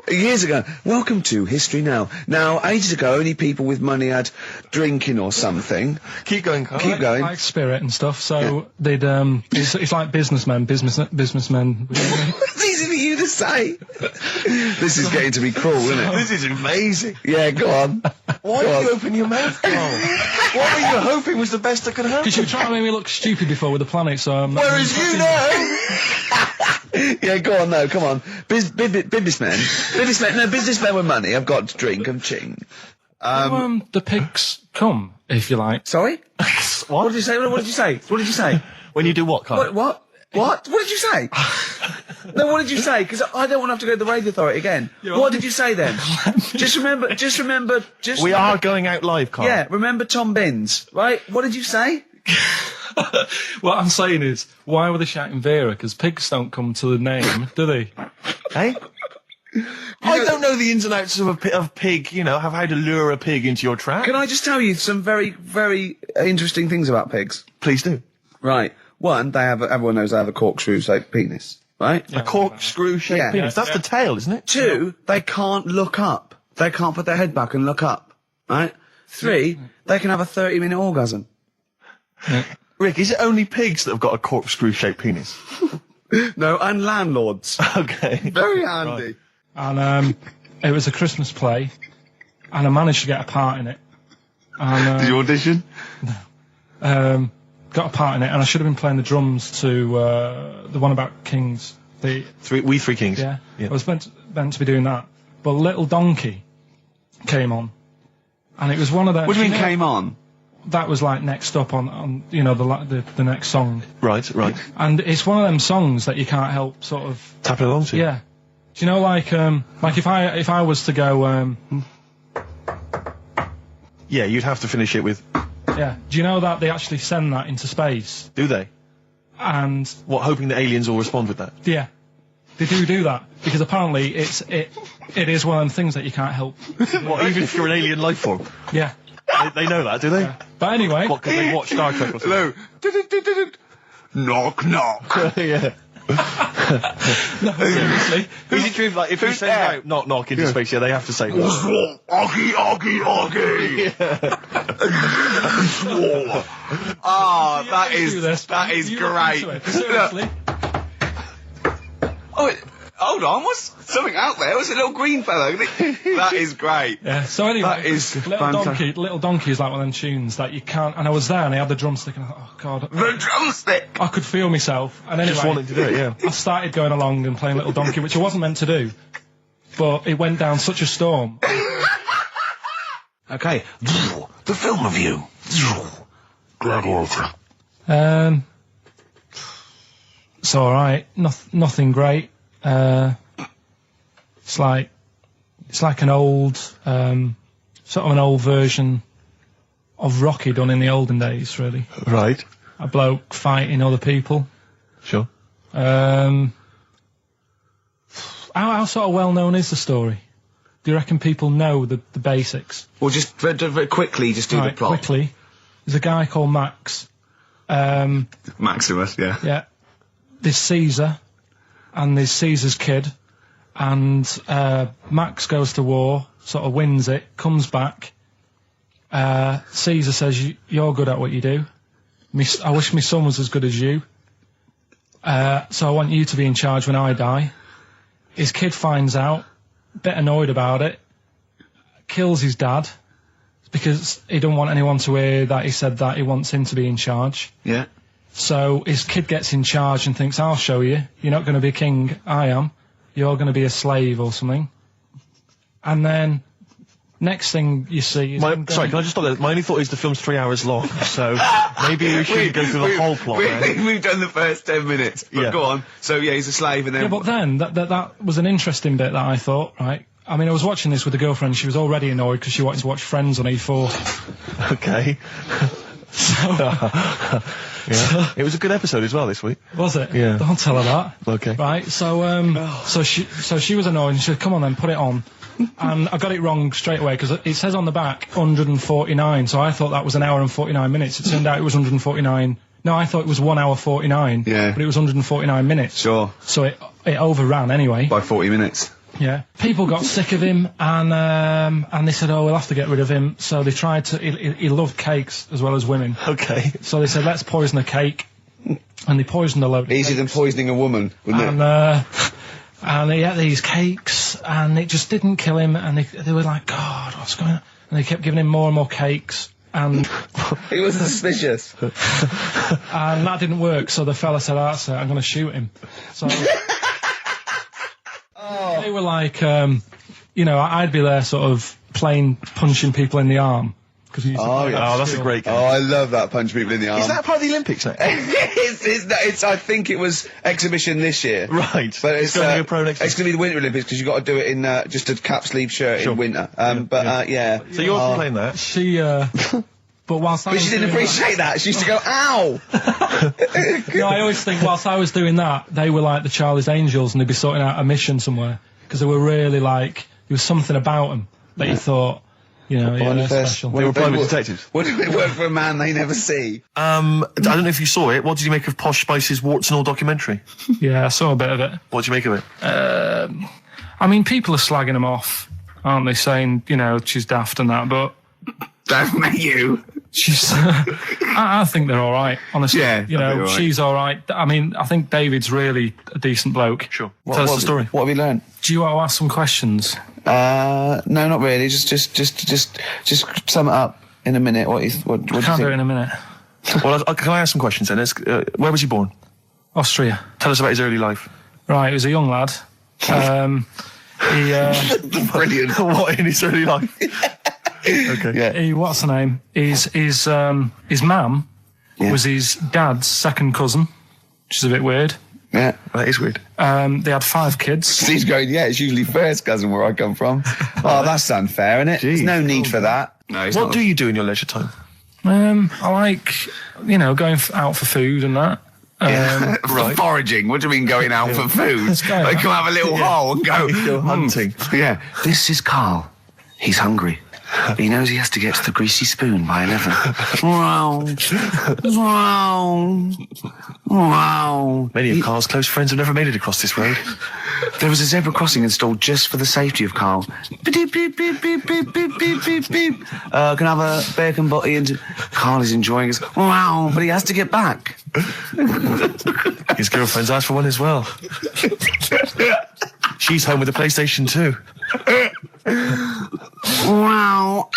Years ago. Welcome to History Now. Now, ages ago, only people with money had drinking or something. Keep going, Carl. Keep going. Like spirit and stuff. So they'd it's like businessmen. It's easy for you to say. This is getting to be cruel, isn't it? This is amazing. Yeah, go on. Why did you open your mouth, Carl? What were you hoping was the best that could happen? Because you were trying to make me look stupid before with the planet, so I'm not... Whereas you know... Yeah, go on, no, come on. Businessmen with money. I've got to drink and ching. The pigs come, if you like. Sorry? What did you say? What did you say? What did you say? When you do what, Carl? What? What did you say? No, what did you say? Because I don't want to have to go to the radio authority again. What did you say then? Just remember. We are going out live, Carl. Yeah, remember Tom Binns, right? What did you say? What I'm saying is, why were they shouting Vera? Because pigs don't come to the name, do they? Hey? I don't know the ins and outs of pig, of how to lure a pig into your trap. Can I just tell you some very, very interesting things about pigs? Please do. Right. One, everyone knows they have a corkscrew-shaped penis, right? A corkscrew-shaped penis. That's the tail, isn't it? Two, they can't look up. They can't put their head back and look up, right? Three, they can have a 30-minute orgasm. Yeah. Rick, is it only pigs that have got a corkscrew-shaped penis? No, and landlords. Okay. Very handy. Right. And it was a Christmas play, and I managed to get a part in it. And, did you audition? No. Got a part in it, and I should have been playing the drums to the one about Kings. We Three Kings. Yeah. I was meant to be doing that, but Little Donkey came on, and it was one of the... What do you mean came on? That was like next up on the next song. Right. And it's one of them songs that you can't help sort of tapping along to. Yeah. Do you know like if I was to go yeah, you'd have to finish it with. Yeah. Do you know that they actually send that into space? Do they? And what, hoping that aliens will respond with that? Yeah. They do that because apparently it is one of them things that you can't help. What, even if you're an alien life form? Yeah. They know that, do they? Yeah. But anyway... What, because they watch Star Trek or something? Hello. Knock, knock. Yeah. No, seriously. Is it true, like, if you send out knock knock into space, they have to say, Oggy, Oggy, Oggy! Oh, that is great. Seriously. Oh, hold on, what's something out there? Was it a little green fellow? That is great. Yeah, so anyway, That is Little Donkey is like one of them tunes that you can't, and I was there and I had the drumstick and I thought, oh God. The drumstick! I could feel myself. And anyway, just wanted to do it, yeah. I started going along and playing Little Donkey, which I wasn't meant to do, but it went down such a storm. Okay, the film review. It's alright, nothing great. It's like an old, sort of an old version of Rocky done in the olden days, really. Right. A bloke fighting other people. Sure. How sort of well known is the story? Do you reckon people know the basics? Well, just very quickly, just do the plot. Quickly. There's a guy called Max. Maximus, yeah. Yeah. There's Caesar, and there's Caesar's kid, and Max goes to war, sort of wins it, comes back. Caesar says, you're good at what you do. I wish my son was as good as you. So I want you to be in charge when I die. His kid finds out, a bit annoyed about it, kills his dad, because he don't want anyone to hear that he said that, he wants him to be in charge. Yeah. So his kid gets in charge and thinks, I'll show you. You're not going to be king, I am. You're going to be a slave or something. And then, next thing you see is... Sorry, can I just stop there? My only thought is the film's 3 hours long, so maybe we shouldn't go through the whole plot. We've done the first 10 minutes, but go on. So, yeah, he's a slave and then... Yeah, but then, that was an interesting bit that I thought, right? I mean, I was watching this with a girlfriend, she was already annoyed because she wanted to watch Friends on E4. Okay. Yeah. It was a good episode as well this week. Was it? Yeah. Don't tell her that. Okay. Right, so she was annoyed and she said, come on then, put it on. And I got it wrong straight away because it says on the back 149, so I thought that was an hour and 49 minutes. It turned out it was 149. No, I thought it was 1 hour 49. Yeah. But it was 149 minutes. Sure. So it overran anyway. By 40 minutes. Yeah. People got sick of him and they said, oh, we'll have to get rid of him. So they tried to, he loved cakes as well as women. Okay. So they said, let's poison a cake. And they poisoned a load of Easier than poisoning a woman, wouldn't it? And he ate these cakes and it just didn't kill him and they were like, God, what's going on? And they kept giving him more and more cakes and... He was suspicious. And that didn't work, so the fella said, that's it, I'm going to shoot him. So... They were like, you know, I'd be there sort of punching people in the arm. That's a great game. Oh, I love that, punch people in the arm. Is that part of the Olympics now? it's I think it was exhibition this year. Right. But it's going to be a pro next year. It's going to be the Winter Olympics because you've got to do it in just a cap sleeve shirt in winter. Yeah. So you're playing that? She, but whilst I was she didn't appreciate that. She used to go, ow! No, I always think whilst I was doing that, they were like the Charlie's Angels and they'd be sorting out a mission somewhere. Because they were really like, there was something about them that you thought, you know, they're special. They were private detectives. What if it worked for a man they never see? I don't know if you saw it. What did you make of Posh Spice's Warts and All documentary? Yeah, I saw a bit of it. What did you make of it? I mean, people are slagging them off, aren't they? Saying, you know, she's daft and that, but... Don't you? She's... I think they're alright, honestly. Yeah, you know, she's alright. I mean, I think David's really a decent bloke. Sure. Tell us the story. What have you learned? Do you want to ask some questions? No, not really. Just sum it up in a minute. What do you think? Can't do it in a minute. Well, can I ask some questions then? Where was he born? Austria. Tell us about his early life. Right, he was a young lad. Brilliant. What in his early life? Okay. Yeah. What's the name? His mum was his dad's second cousin, which is a bit weird. Yeah, that is weird. They had 5 kids. Steve's going, yeah, it's usually first cousin where I come from. Oh, that's unfair, isn't it? There's no need for that. No, what do you do in your leisure time? I like, you know, going out for food and that. Right. Foraging. What do you mean going out for food? Like come have a little hole and go hunting. Yeah. This is Karl. He's hungry. But he knows he has to get to the greasy spoon by 11. Wow. Wow. Wow. Many of Carl's close friends have never made it across this road. There was a zebra crossing installed just for the safety of Carl. Beep, beep, beep, beep, beep, beep, beep, beep, beep. Can I have a bacon butty? And Carl is enjoying his... Wow, but he has to get back. His girlfriend's asked for one as well. She's home with a PlayStation 2. Wow.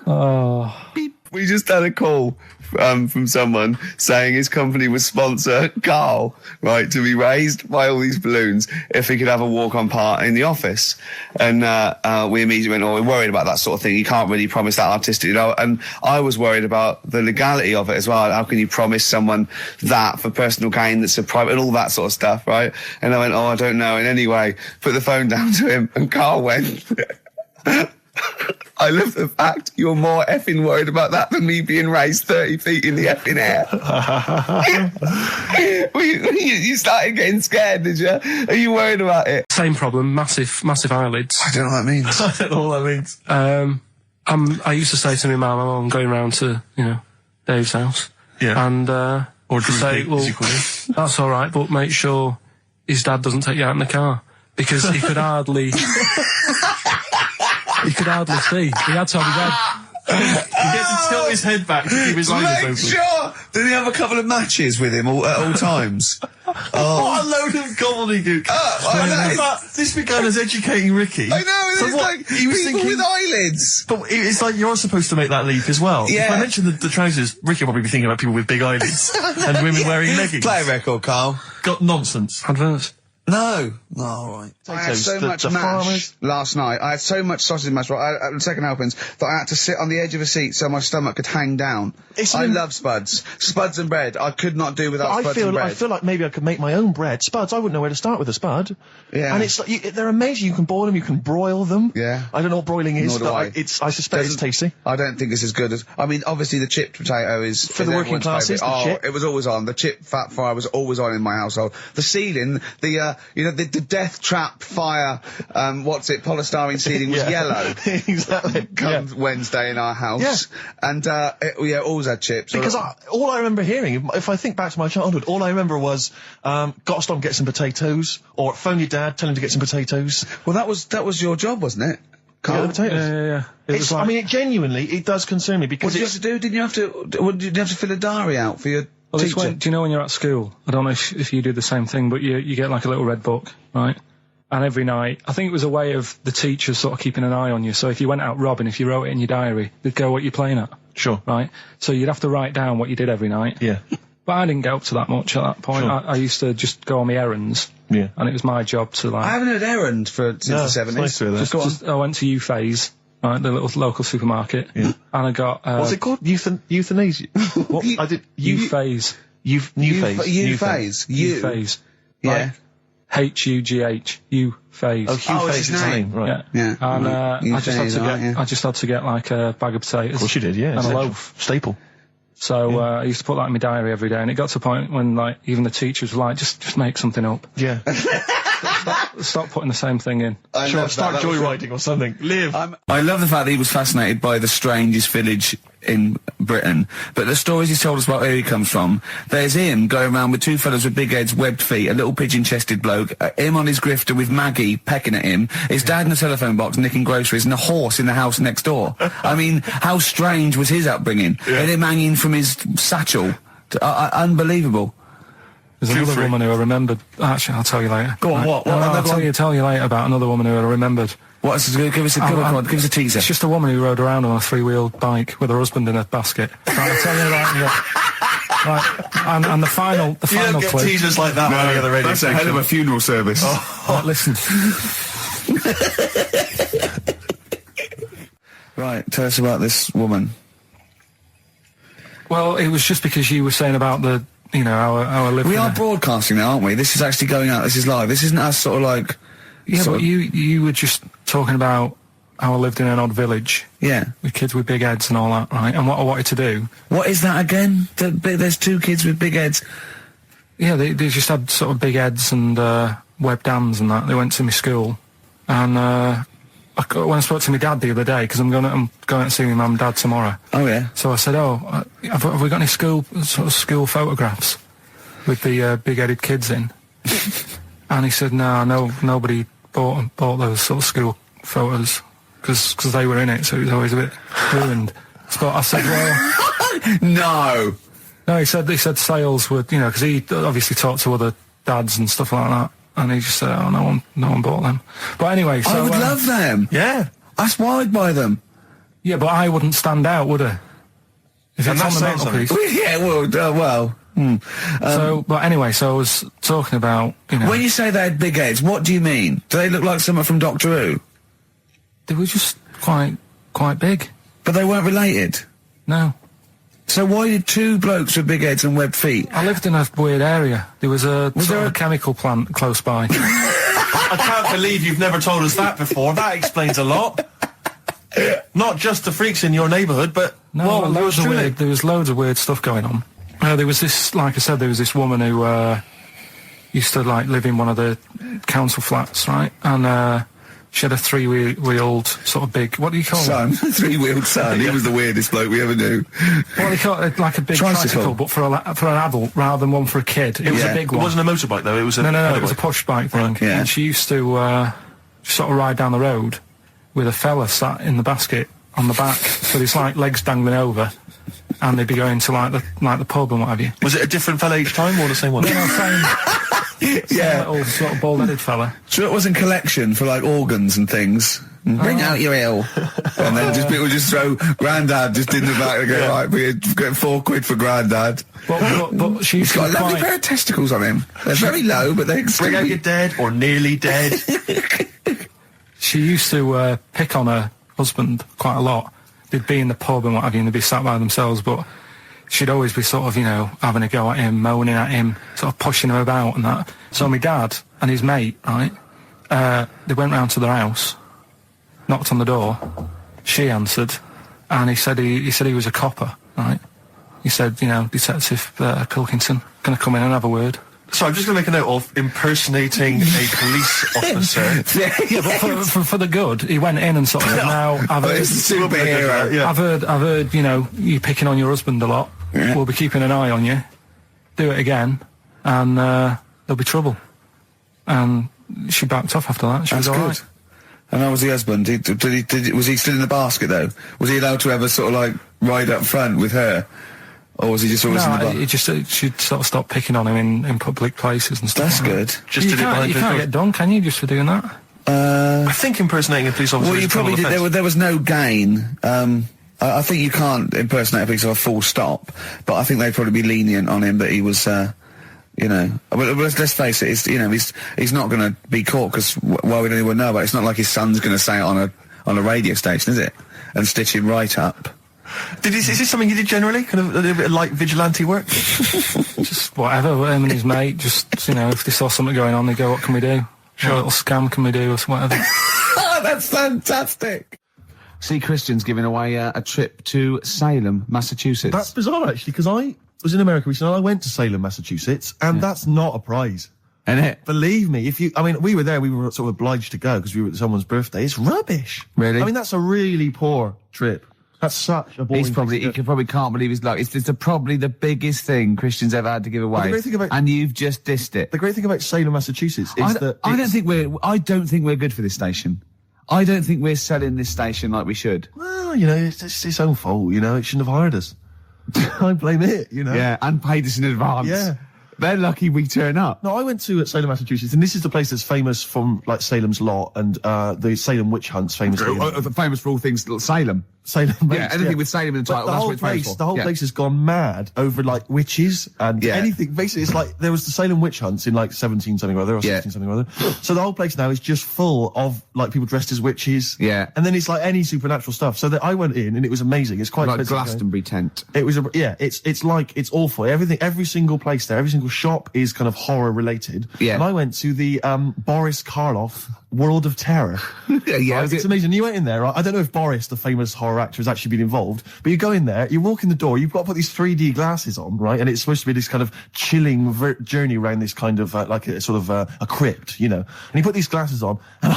Oh. We just had a call from someone saying his company would sponsor Carl, right, to be raised by all these balloons if he could have a walk-on part in the office. And we immediately went, oh, we're worried about that sort of thing. You can't really promise that artistic, you know. And I was worried about the legality of it as well. How can you promise someone that for personal gain that's a private and all that sort of stuff, right? And I went, oh, I don't know. And anyway, put the phone down to him and Carl went... I love the fact you're more effing worried about that than me being raised 30 feet in the effing air. You started getting scared, did you? Are you worried about it? Same problem, massive eyelids. I don't know what that means. I don't know what that means. I used to say to my mum, I'm going round to, Dave's house. Yeah. And, or to say, well, that's alright, but make sure his dad doesn't take you out in the car. Because he could hardly... He could hardly see. He had to have his head. He gets to tilt his head back to keep his eyes open. Make sure! Did he have a couple of matches with him at all times? What a load of gobbledygook. This began as educating Ricky. I know, So it's what, like he was people thinking, with eyelids. But it's like you're supposed to make that leap as well. Yeah. If I mentioned the trousers, Ricky will probably be thinking about people with big eyelids and women wearing leggings. Play a record, Carl. Got nonsense. Adverts. No. All right. I had so much mash last night. I had so much sausage mash, the second helpings, that I had to sit on the edge of a seat so my stomach could hang down. I love spuds. Spuds and bread. I could not do without spuds and bread. I feel like maybe I could make my own bread. Spuds, I wouldn't know where to start with a spud. Yeah. And it's like, they're amazing. You can boil them, you can broil them. Yeah. I don't know what broiling is, Nor do but I suspect it's tasty. I don't think it's as good as... I mean, obviously the chipped potato is... For the working classes, the chip. It was always on. The chip fat fire was always on in my household. The ceiling, the death trap fire, polystyrene ceiling was yellow. Exactly. Come Wednesday in our house. Yeah. And, always had chips. Because all I remember hearing, if I think back to my childhood, all I remember was, gotta stop and get some potatoes, or phone your dad, tell him to get some potatoes. Well, that was your job, wasn't it? Carl? Yeah. I mean, it does concern me because what did you have to do? Didn't you have to fill a diary out for your teacher? Do you know when you're at school? I don't know if you do the same thing, but you get like a little red book, right? And every night, I think it was a way of the teachers sort of keeping an eye on you. So if you went out robbing, if you wrote it in your diary, they'd go what you're playing at. Sure. Right? So you'd have to write down what you did every night. Yeah. But I didn't get up to that much at that point. Sure. I used to just go on my errands. Yeah. And it was my job to like... I haven't heard errand since the 70s. Nice to hear that. I went to U-Phase, right, the little local supermarket. Yeah. And I got... What's it called? Euthanasia? What? I did... U-Phase. U-Phase. U-Phase. U-Phase. Yeah. H-U-G-H. U-Phase. Oh, Hugh-Phase is his name, right. Yeah. And I just had to get like a bag of potatoes. Of course you did, yeah. And a loaf. Staple. So I used to put that in my diary every day, and it got to a point when like even the teachers were like, just make something up. Yeah. Stop putting the same thing in. Sure, start joyriding or something. Live. I love the fact that he was fascinated by the strangest village in Britain, but the stories he's told us about where he comes from, there's him going around with two fellas with big heads, webbed feet, a little pigeon-chested bloke, him on his grifter with Maggie pecking at him, his dad in a telephone box nicking groceries, and a horse in the house next door. I mean, how strange was his upbringing? Yeah. And him hanging from his satchel. Unbelievable. There's another woman who I remembered. Actually, I'll tell you later. Go on, what? I'll tell you later about another woman who I remembered. Give us a teaser. It's just a woman who rode around on a three-wheeled bike with her husband in a basket. Right, I'll tell you that. Right, and the final you don't get clue. teasers like that on any other radio That's a hell of a funeral service. Right, listen. Right, tell us about this woman. Well, it was just because you were saying about the, our living. We are broadcasting now, aren't we? This is actually going out. This is live. This isn't us sort of like... Yeah, but you were just talking about how I lived in an odd village. Yeah. With kids with big heads and all that, right? And what I wanted to do... What is that again? There's two kids with big heads. Yeah, they just had sort of big heads and webbed hands and that. They went to my school. And when I spoke to my dad the other day, because I'm going out to see my mum and dad tomorrow. Oh yeah. So I said, have we got any school photographs with the big-headed kids in? And he said, no, nobody bought those sort of school photos because they were in it, so it was always a bit ruined. So I said, well, no. He said sales would, because he obviously talked to other dads and stuff like that. And he just said, oh, no one bought them. But anyway, so... I would love them. Yeah. That's why I'd buy them. Yeah, but I wouldn't stand out, would I? If it's on the mantelpiece. Yeah, well... But anyway, so I was talking about, When you say they had big heads, what do you mean? Do they look like someone from Doctor Who? They were just quite big. But they weren't related? No. So why did two blokes with big heads and webbed feet? I lived in a weird area. There was a chemical plant close by. I can't believe you've never told us that before. That explains a lot. Not just the freaks in your neighbourhood, but... No, there was loads of weird stuff going on. There was this, like I said, there was this woman who used to, live in one of the council flats, right? And she had a three-wheeled, sort of big... What do you call it? Son. Three-wheeled son. He was the weirdest bloke we ever knew. What do you call it? Like a big tricycle, but for an adult rather than one for a kid. It was a big one. It wasn't a motorbike, though. It was a... No, it was a push bike thing. Yeah. And she used to sort of ride down the road with a fella sat in the basket on the back with his, legs dangling over. And they'd be going to, the pub and what have you. Was it a different fella each time, or the same one? No, same little sort of bald-headed fella. So it was in collection for, organs and things. Bring out your ale. And then people just throw Grandad just in the back and go, right, we're getting £4 for Grandad. But she's got a lovely pair of testicles on him. They're very low, but they're Bring out your dead, or nearly dead. She used to pick on her husband quite a lot. They'd be in the pub and what have you, and they'd be sat by themselves, but she'd always be sort of, having a go at him, moaning at him, sort of pushing him about and that. So my dad and his mate, right, they went round to their house, knocked on the door, she answered, and he said he was a copper, right? He said, Detective Pilkington, gonna come in and have a word. So I'm just going to make a note of impersonating a police officer. Yeah, but for the good, he went in and sort of said, now, I've heard, superhero. Yeah. I've heard, you picking on your husband a lot. Yeah. We'll be keeping an eye on you. Do it again, and there'll be trouble. And she backed off after that. She was all right. And how was the husband? Was he still in the basket, though? Was he allowed to ever sort of, ride up front with her? Or was he just always in the bar? She'd sort of stop picking on him in public places and stuff. That's good. Just you can't get done, can you, just for doing that? I think impersonating a police officer. Well, you probably did. There was no gain. I think you can't impersonate a police officer full stop, but I think they'd probably be lenient on him that he was, But let's face it. He's not going to be caught because why would anyone know about it? It's not like his son's going to say it on a radio station, is it? And stitch him right up. Is this something you did generally? Kind of a little bit of light vigilante work? Just whatever, him and his mate, just, if they saw something going on, they go, what can we do? Sure. What little scam can we do, or whatever. Oh, that's fantastic! See, Christian's giving away a trip to Salem, Massachusetts. That's bizarre, actually, because I was in America recently, I went to Salem, Massachusetts, and that's not a prize. Isn't it? Believe me, we were there, we were sort of obliged to go because we were at someone's birthday. It's rubbish. Really? I mean, that's a really poor trip. That's such a boring he probably can't believe his luck. It's probably the biggest thing Christian's ever had to give away. The great thing about, and you've just dissed it. The great thing about Salem, Massachusetts is that I don't think we're good for this station. I don't think we're selling this station like we should. Well, it's its own fault, it shouldn't have hired us. I blame it, Yeah, and paid us in advance. Yeah. They're lucky we turn up. No, I went to Salem, Massachusetts, and this is the place that's famous from, Salem's Lot and the Salem witch hunts, famously. Famous for all things Salem. Salem. Yeah, anything with Salem in the title, that's what it's famous for. The whole place has gone mad over, witches and anything. Basically, it's like, there was the Salem witch hunts in, 17 something or other, or 16 something or other. So the whole place now is just full of, people dressed as witches. Yeah. And then it's any supernatural stuff. So I went in, and it was amazing. It's quite like Glastonbury tent. It was, it's awful. Every single place there, every single shop is kind of horror related. Yeah. And I went to the, Boris Karloff World of Terror. Yeah, Right? It's amazing. You went in there, right? I don't know if Boris, the famous horror actor, has actually been involved, but you go in there, you walk in the door, you've got to put these 3D glasses on, right? And it's supposed to be this kind of chilling journey around this kind of, like a sort of a crypt, you know? And you put these glasses on, and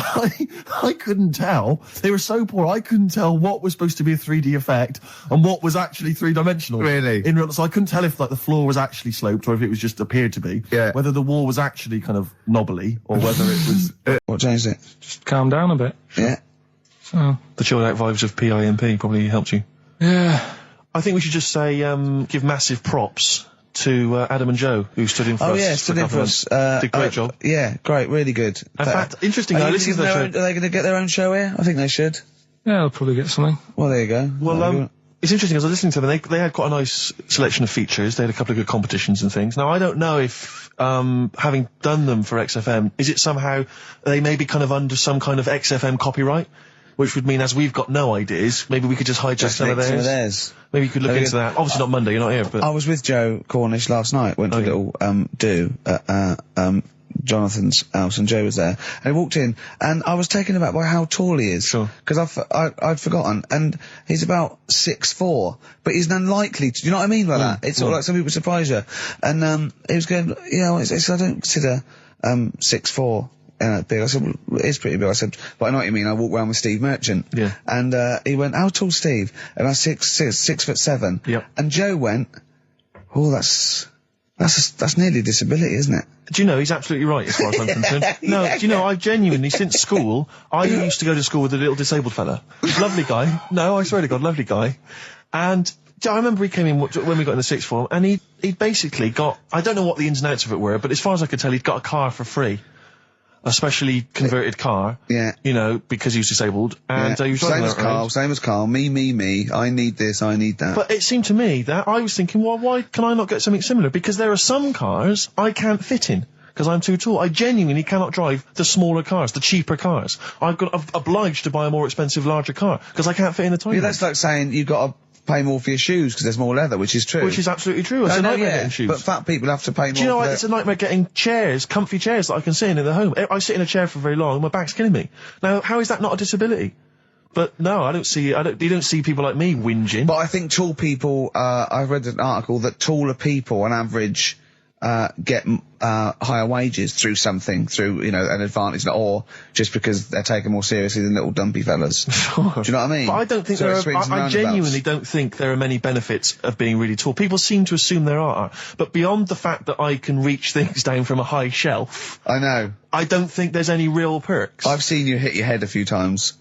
I couldn't tell. They were so poor, I couldn't tell what was supposed to be a 3D effect and what was actually three-dimensional. Really? So I couldn't tell if, like, the floor was actually sloped or if it was just appeared to be. Yeah. Whether the wall was actually kind of knobbly or whether it was... What changed it? Just calm down a bit. Yeah. So, The chilled out vibes of PIMP probably helped you. yeah. I think we should just say, give massive props to Adam and Joe, who stood in for us. Oh yeah, stood in for us. Did a great job. Yeah, great, really good. In fact, interesting, I listened to the show. Are they going to get their own show here? I think they should. Yeah, I'll probably get something. Well, there you go. Well, it's interesting, as I was listening to them, they had quite a nice selection of features. They had a couple of good competitions and things. Now, I don't know if, having done them for XFM, is it somehow they may be kind of under some kind of XFM copyright? Which would mean, as we've got no ideas, maybe we could just hijack some of theirs. Maybe you could look into that. Obviously not Monday, you're not here, but... I was with Joe Cornish last night, went to a little do at Jonathan's house, and Joe was there. And he walked in, and I was taken aback by how tall he is. Sure. Because I'd forgotten. And he's about 6'4", but he's unlikely to... Do you know what I mean by that? It's sort of like some people surprise you. And he was going, you know, I don't consider 6'4", big. I said, well, it is pretty big. I said, but I know what you mean. I walk around with Steve Merchant. Yeah. And he went, how tall's Steve? And I was 6'7". Yep. And Joe went, oh, that's nearly a disability, isn't it? Do you know, he's absolutely right, as far as I'm concerned. No, do you know, I've genuinely, since school, I used to go to school with a little disabled fella. Lovely guy. No, I swear to God, lovely guy. And I remember he came in when we got in the sixth form, and he'd basically got, I don't know what the ins and outs of it were, but as far as I could tell, he'd got a car for free. A specially converted car. Yeah. You know, because he was disabled. And he was same as Carl. Me. I need this, I need that. But it seemed to me that I was thinking, well, why can I not get something similar? Because there are some cars I can't fit in. Because I'm too tall. I genuinely cannot drive the smaller cars, the cheaper cars. I'm obliged to buy a more expensive, larger car. Because I can't fit in the tiny Yeah, one. that's like saying you've got to pay more for your shoes because there's more leather, which is true. Which is absolutely true. It's a nightmare getting shoes. But fat people have to pay more. Do you know what? It's a nightmare getting chairs, comfy chairs that I can sit in the home. I sit in a chair for very long and my back's killing me. Now, how is that not a disability? But no, you don't see people like me whinging. But I think tall people, I've read an article that taller people on average, get higher wages through an advantage, or just because they're taken more seriously than little dumpy fellas. Sure. Do you know what I mean? But I don't think I genuinely don't think there are many benefits of being really tall. People seem to assume there are, but beyond the fact that I can reach things down from a high shelf, I know. I don't think there's any real perks. I've seen you hit your head a few times.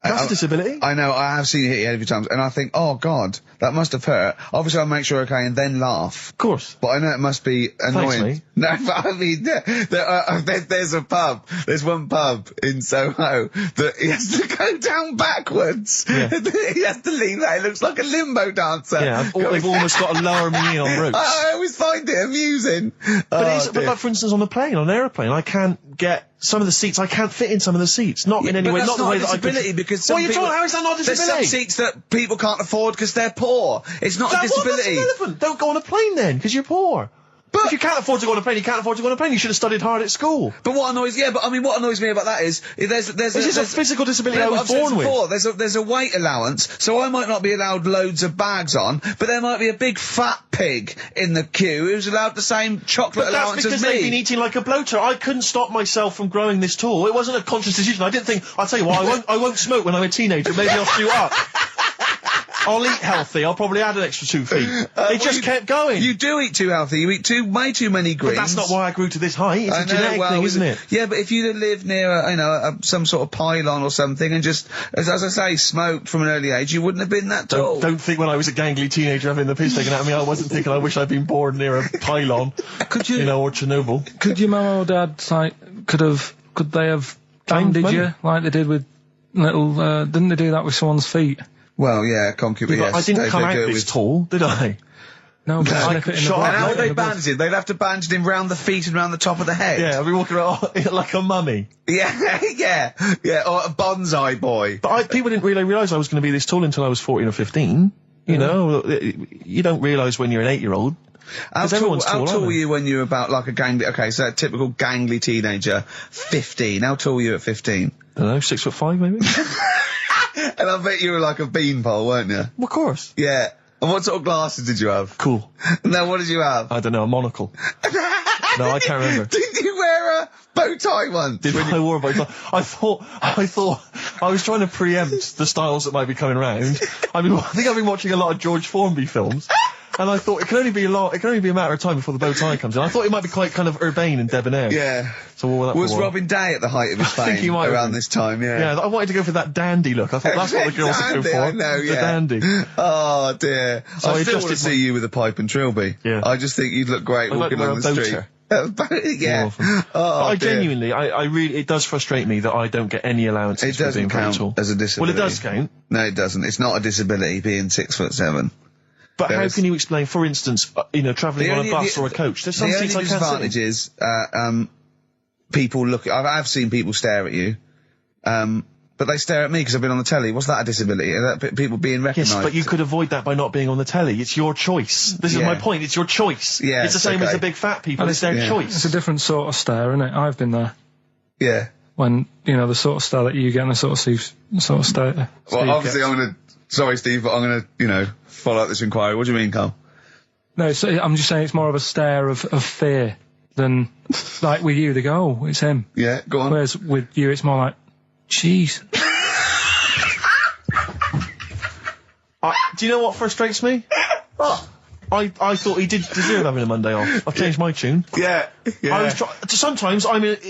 That's a disability. I know, I have seen you hit your head a few times, and I think, oh God, that must have hurt. Obviously I'll make sure okay and then laugh. Of course. But I know it must be annoying. Thanks, mate. No, but I mean, there's a pub, there's one pub in Soho that he has to go down backwards. Yeah. He has to lean back, it looks like a limbo dancer. Yeah, they've almost got to lower me in on ropes. I always find it amusing. But like, for instance, on a plane, on an aeroplane, I can't get some of the seats, I can't fit in some of the seats. Not in any way, not the way that I could. Because What are you talking about? How is that not a disability? There's some seats that people can't afford because they're poor. It's not a disability. That's irrelevant. Don't go on a plane then, because you're poor. But if you can't afford to go on a plane, you can't afford to go on a plane. You should have studied hard at school. But what annoys me about that is there's a physical disability I was born with. There's a weight allowance, so I might not be allowed loads of bags on, but there might be a big fat pig in the queue who's allowed the same chocolate allowance as me. That's because they've been eating like a bloater. I couldn't stop myself from growing this tall. It wasn't a conscious decision. I didn't think, I'll tell you what, I won't smoke when I'm a teenager. Maybe I'll shoot up. I'll eat healthy. I'll probably add an extra 2 feet. It just kept going. You do eat too healthy. You eat way too many greens. But that's not why I grew to this height. It's a genetic thing, isn't it? Yeah, but if you lived near some sort of pylon or something and just, as I say, smoked from an early age, you wouldn't have been that tall. Don't think when I was a gangly teenager having the piss taken out of me, I wasn't thinking I wish I'd been born near a pylon. Or Chernobyl. Could your mum or dad, could they have banded you like they did with little, didn't they do that with someone's feet? Well, yeah, concubine, yes. I didn't come out this tall, did I? No, but snip it in the And how would they butt. bandage him? They'd have to bandage him round the feet and round the top of the head. Yeah, I'd be walking around like a mummy. Yeah, or a bonsai boy. But people didn't really realise I was going to be this tall until I was 14 or 15. You know, you don't realise when you're an 8-year-old. How everyone's tall, how tall aren't were they? you when you were about like a gangly? Okay, so a typical gangly teenager, 15. How tall were you at 15? I don't know, 6'5" maybe? And I bet you were like a beanpole, weren't you? Of course. Yeah. And what sort of glasses did you have? Cool. No, what did you have? I don't know, a monocle. No, I can't remember. Did you wear a bow tie once? Did I wear a bow tie? I thought I was trying to preempt the styles that might be coming around. I think I've been watching a lot of George Formby films. And I thought it can only be a matter of time before the bow tie comes in. I thought it might be quite kind of urbane and debonair. Yeah. So what that was for? Robin Day at the height of his I think he fame might have around been. this time? Yeah. Yeah, I wanted to go for that dandy look. I thought that's what the girls would go for. I know, the yeah. dandy. Oh dear. So I I still want to adjusted see you with a pipe and trilby. Yeah. I just think you'd look great I'd like walking to wear on a the boater. street. Yeah. But I dear. genuinely, I really, it does frustrate me that I don't get any allowances It for doesn't being very count tall. as a disability. Well, it does count. No, it doesn't. It's not a disability being 6'7". But how can you explain, for instance, travelling on a bus or a coach? There's some seats I can't sit in. The only disadvantage is, people look. I've seen people stare at you, but they stare at me because I've been on the telly. Was that a disability? Are that people being recognised? Yes, but you could avoid that by not being on the telly. It's your choice. This is my point. It's your choice. Yeah, it's the same as the big fat people. It's their choice. It's a different sort of stare, isn't it? I've been there. Yeah. When the sort of stare that you get and the sort of stare. Well, obviously, sorry, Steve, but I'm gonna, follow up this inquiry. What do you mean, Carl? No, so I'm just saying it's more of a stare of fear than, like with you, they go, oh, it's him. Yeah, go on. Whereas with you, it's more like, jeez. Do you know what frustrates me? I thought he did deserve having a Monday off. I've changed my tune. Yeah. Sometimes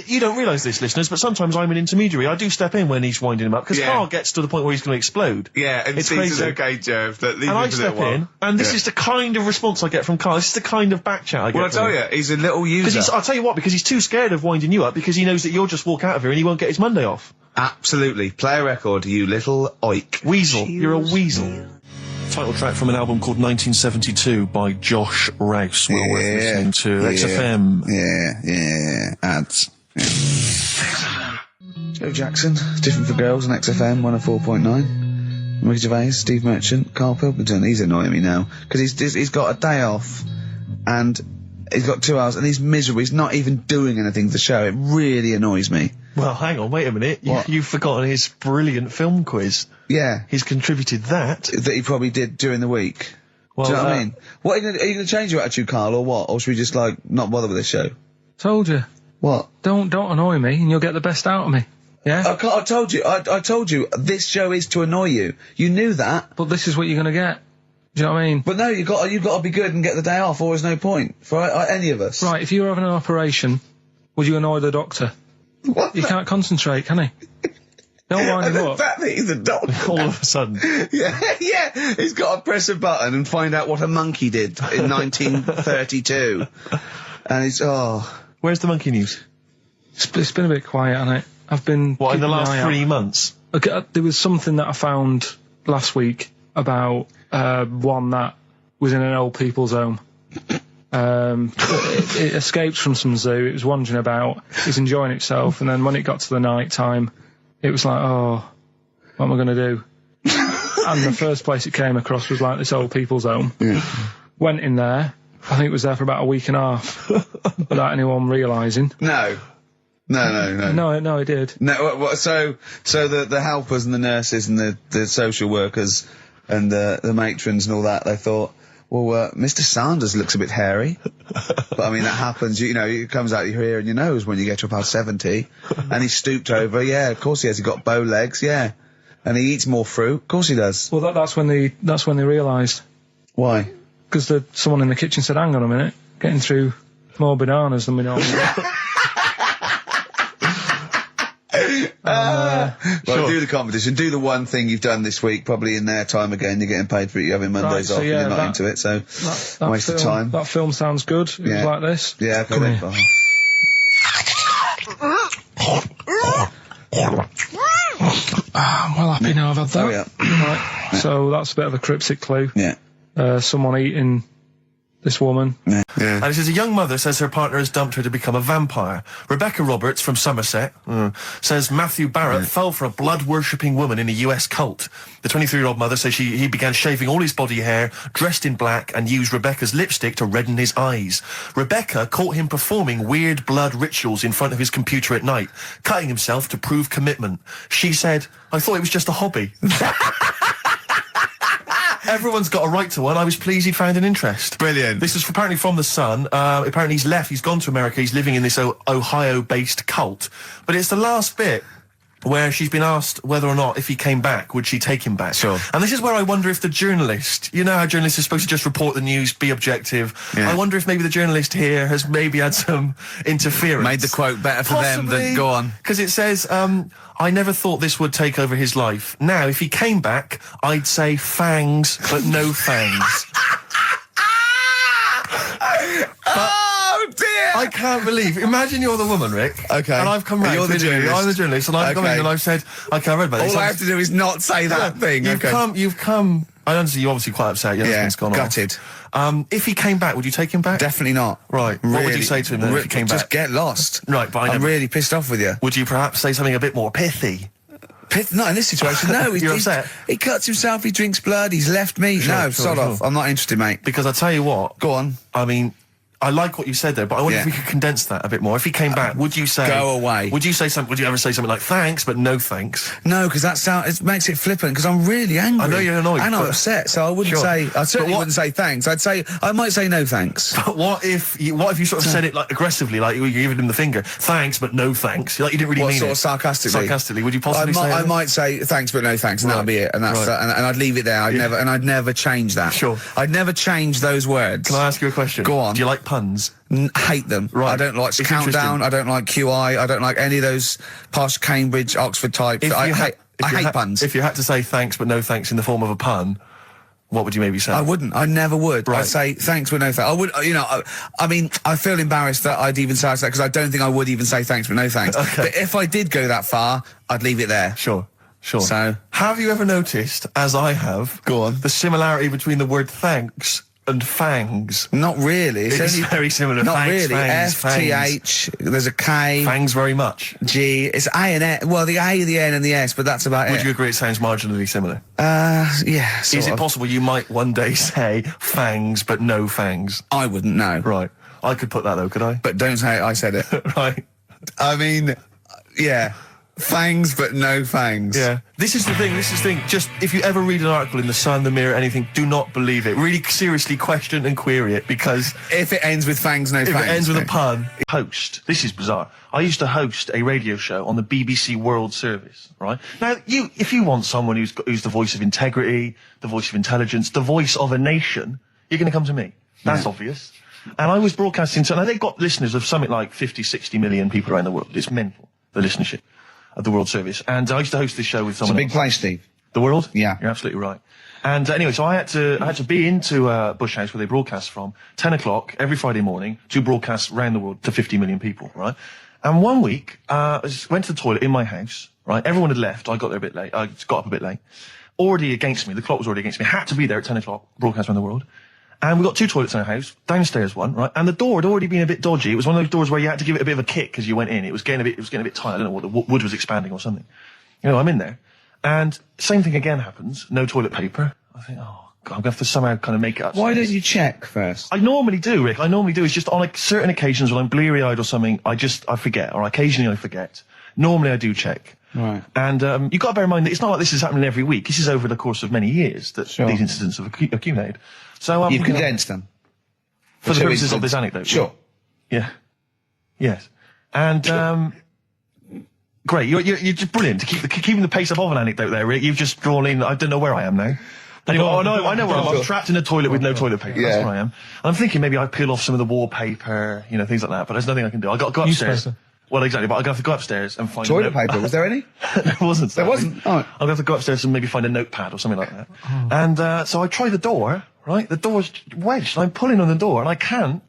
you don't realise this, listeners, but sometimes I'm an intermediary. I do step in when he's winding him up, because Carl gets to the point where he's going to explode. Yeah, and it's Steve says, crazy. okay, Jerv, leave and me I for a step little while. in, and this is the kind of response I get from Carl. This is the kind of back chat I get Well, I from tell him. you, he's a little user. I'll tell you what, because he's too scared of winding you up, because he knows that you'll just walk out of here and he won't get his Monday off. Absolutely. Play a record, you little oik. Weasel. You're a weasel. Title track from an album called 1972 by Josh Rouse. Well worth listening to. XFM. Yeah. Ads. Yeah. Joe Jackson, Different for Girls on XFM 104.9. Ricky Gervais, Steve Merchant, Karl Pilkington. He's annoying me now because he's got a day off and he's got 2 hours and he's miserable. He's not even doing anything for the show. It really annoys me. Well, hang on, wait a minute. What? You've forgotten his brilliant film quiz. Yeah. He's contributed that. That he probably did during the week. Well, do you know what I mean? What are you going to change your attitude, Carl, or what? Or should we just not bother with this show? Told you. What? Don't annoy me, and you'll get the best out of me. Yeah. I told you. I told you. This show is to annoy you. You knew that. But this is what you're going to get. Do you know what I mean? But no, you've got to be good and get the day off, or there's no point for any of us. Right. If you were having an operation, would you annoy the doctor? What? You can't concentrate, can he? Don't wind him up. The fact that he's a doctor. All of a sudden. Yeah. He's got to press a button and find out what a monkey did in 1932. And he's, Where's the monkey news? It's been a bit quiet, hasn't it? I've been... What, in the last keeping an eye 3 out. months? Okay, there was something that I found last week about one that was in an old people's home. It escaped from some zoo. It was wandering about. It was enjoying itself, and then when it got to the night time, it was like, oh, what am I going to do? And the first place it came across was like this old people's home. Yeah. Went in there. I think it was there for about a week and a half without anyone realising. No, it did. No, so the helpers and the nurses and the social workers and the matrons and all that, they thought, well, Mr. Sanders looks a bit hairy. But I mean, that happens, it comes out your ear and your nose when you get to about 70. And he stooped over, yeah, of course he has. He got bow legs, yeah. And he eats more fruit, of course he does. Well, that's when they realised. Why? Because someone in the kitchen said, hang on a minute, getting through more bananas than we normally get. Well, do the competition. Do the one thing you've done this week, probably in their time again. You're getting paid for it. You're having Mondays off. And you're not into it, so that waste of time. That film sounds good. It was like this. Yeah, okay. Then. I'm well happy now I've had that. Oh, yeah. Right. So that's a bit of a cryptic clue. Yeah. Someone eating this woman. Yeah. And it says a young mother says her partner has dumped her to become a vampire. Rebecca Roberts from Somerset says Matthew Barrett fell for a blood-worshipping woman in a US cult. The 23-year-old mother says he began shaving all his body hair, dressed in black, and used Rebecca's lipstick to redden his eyes. Rebecca caught him performing weird blood rituals in front of his computer at night, cutting himself to prove commitment. She said, I thought it was just a hobby. Everyone's got a right to one. I was pleased he'd found an interest. Brilliant. This is apparently from The Sun. Apparently he's left. He's gone to America. He's living in this Ohio-based cult. But it's the last bit where she's been asked whether or not, if he came back, would she take him back? Sure. And this is where I wonder if the journalist, you know how journalists are supposed to just report the news, be objective. Yeah. I wonder if maybe the journalist here has maybe had some interference. Made the quote better for them than go on. Because it says, I never thought this would take over his life. Now, if he came back, I'd say fangs, but no fangs. Oh dear! I can't believe. Imagine you're the woman, Rick. Okay. And I've come round. You're the journalist. I'm the journalist, and I've come in and I've said, okay, I read about this. All I have to do is not say that thing. You've come. I understand you're obviously quite upset. Your husband's gone gutted. off. If he came back, would you take him back? Definitely not. Right. Really, what would you say to him then if he came back? Just get lost. Right, but I'm really pissed off with you. Would you perhaps say something a bit more pithy? Not in this situation, no. You're upset? He cuts himself, he drinks blood, he's left me. Sod off. I'm not interested, mate. Because I tell you what. Go on. I mean, I like what you said there, but I wonder if we could condense that a bit more. If he came back, would you say... Go away. Would you say something... Would you ever say something like, thanks, but no thanks? No, because it makes it flippant, because I'm really angry. I know you're annoyed. And I'm upset, so I wouldn't say... I certainly wouldn't say thanks. I might say no thanks. But what if you sort of said it like aggressively, like you're giving him the finger, thanks, but no thanks? Like you didn't really mean sort it. of sarcastically? Sarcastically, would you possibly say I that? might say thanks, but no thanks, and that'll be it. And that's and I'd leave it there. I'd never change that. Sure. I'd never change those words. Can I ask you a question? Go on. Do you like puns? Hate them. Right. I don't like Countdown. I don't like QI. I don't like any of those posh Cambridge, Oxford types. I hate puns. If you had to say thanks but no thanks in the form of a pun, what would you maybe say? I wouldn't. I never would. Right. I'd say thanks but no thanks. I would. I mean, I feel embarrassed that I'd even say that because I don't think I would even say thanks but no thanks. Okay. But if I did go that far, I'd leave it there. Sure. So, have you ever noticed, as I have, go on, the similarity between the word thanks and fangs? Not really. It's very similar. Not thanks, really. Fangs, F-T-H, there's a K. Fangs very much. G, it's A and N. Well, the A, the N and the S, but that's about it. Would you agree it sounds marginally similar? Yeah, Is it possible you might one day say fangs but no fangs? I wouldn't know. Right. I could put that though, could I? But don't say I said it. Right. I mean, yeah. Fangs, but no fangs. Yeah. This is the thing. Just, if you ever read an article in The Sun, The Mirror, anything, do not believe it. Really seriously question and query it, because... If it ends with fangs, no fangs. If it ends with a pun. Host. This is bizarre. I used to host a radio show on the BBC World Service, right? Now, if you want someone who's the voice of integrity, the voice of intelligence, the voice of a nation, you're going to come to me. That's obvious. And I was broadcasting, so now they've got listeners of something like 50, 60 million people around the world. It's mental, the listenership of the World Service. And I used to host this show with someone It's a big place, Steve. The World? Yeah. You're absolutely right. And anyway, so I had to be into Bush House, where they broadcast from, 10 o'clock every Friday morning, to broadcast around the world to 50 million people, right? And one week, I just went to the toilet in my house, right? Everyone had left. I got there a bit late. I got up a bit late. Already against me. The clock was already against me. Had to be there at 10 o'clock, broadcast around the world. And we got 2 toilets in our house, downstairs one, right? And the door had already been a bit dodgy. It was one of those doors where you had to give it a bit of a kick as you went in. It was getting a bit tight. I don't know what the wood was expanding or something. You know, I'm in there. And same thing again happens. No toilet paper. I think, oh, God, I'm going to have to somehow kind of make it up. Why don't you check first? I normally do, Rick. I normally do. It's just on like certain occasions when I'm bleary-eyed or something, I forget. Or occasionally I forget. Normally I do check. Right. And you've got to bear in mind that it's not like this is happening every week. This is over the course of many years that these incidents have accumulated. So You've condensed them. For the purposes of this anecdote. Sure. Yeah. Yes. And, great. You're just brilliant to keeping the pace up of an anecdote there, Rick. You've just drawn in, I don't know where I am now. Anyway, I know where I am. I'm trapped in a toilet with no toilet paper. That's where I am. And I'm thinking maybe I peel off some of the wallpaper, you know, things like that, but there's nothing I can do. I got to go upstairs. Well, exactly, but I'm going to have to go upstairs and find toilet paper. Was there any? There wasn't. There wasn't? Oh. I'm going to have to go upstairs and maybe find a notepad or something like that. And, so I try the door, right? The door's wedged. I'm pulling on the door and I can't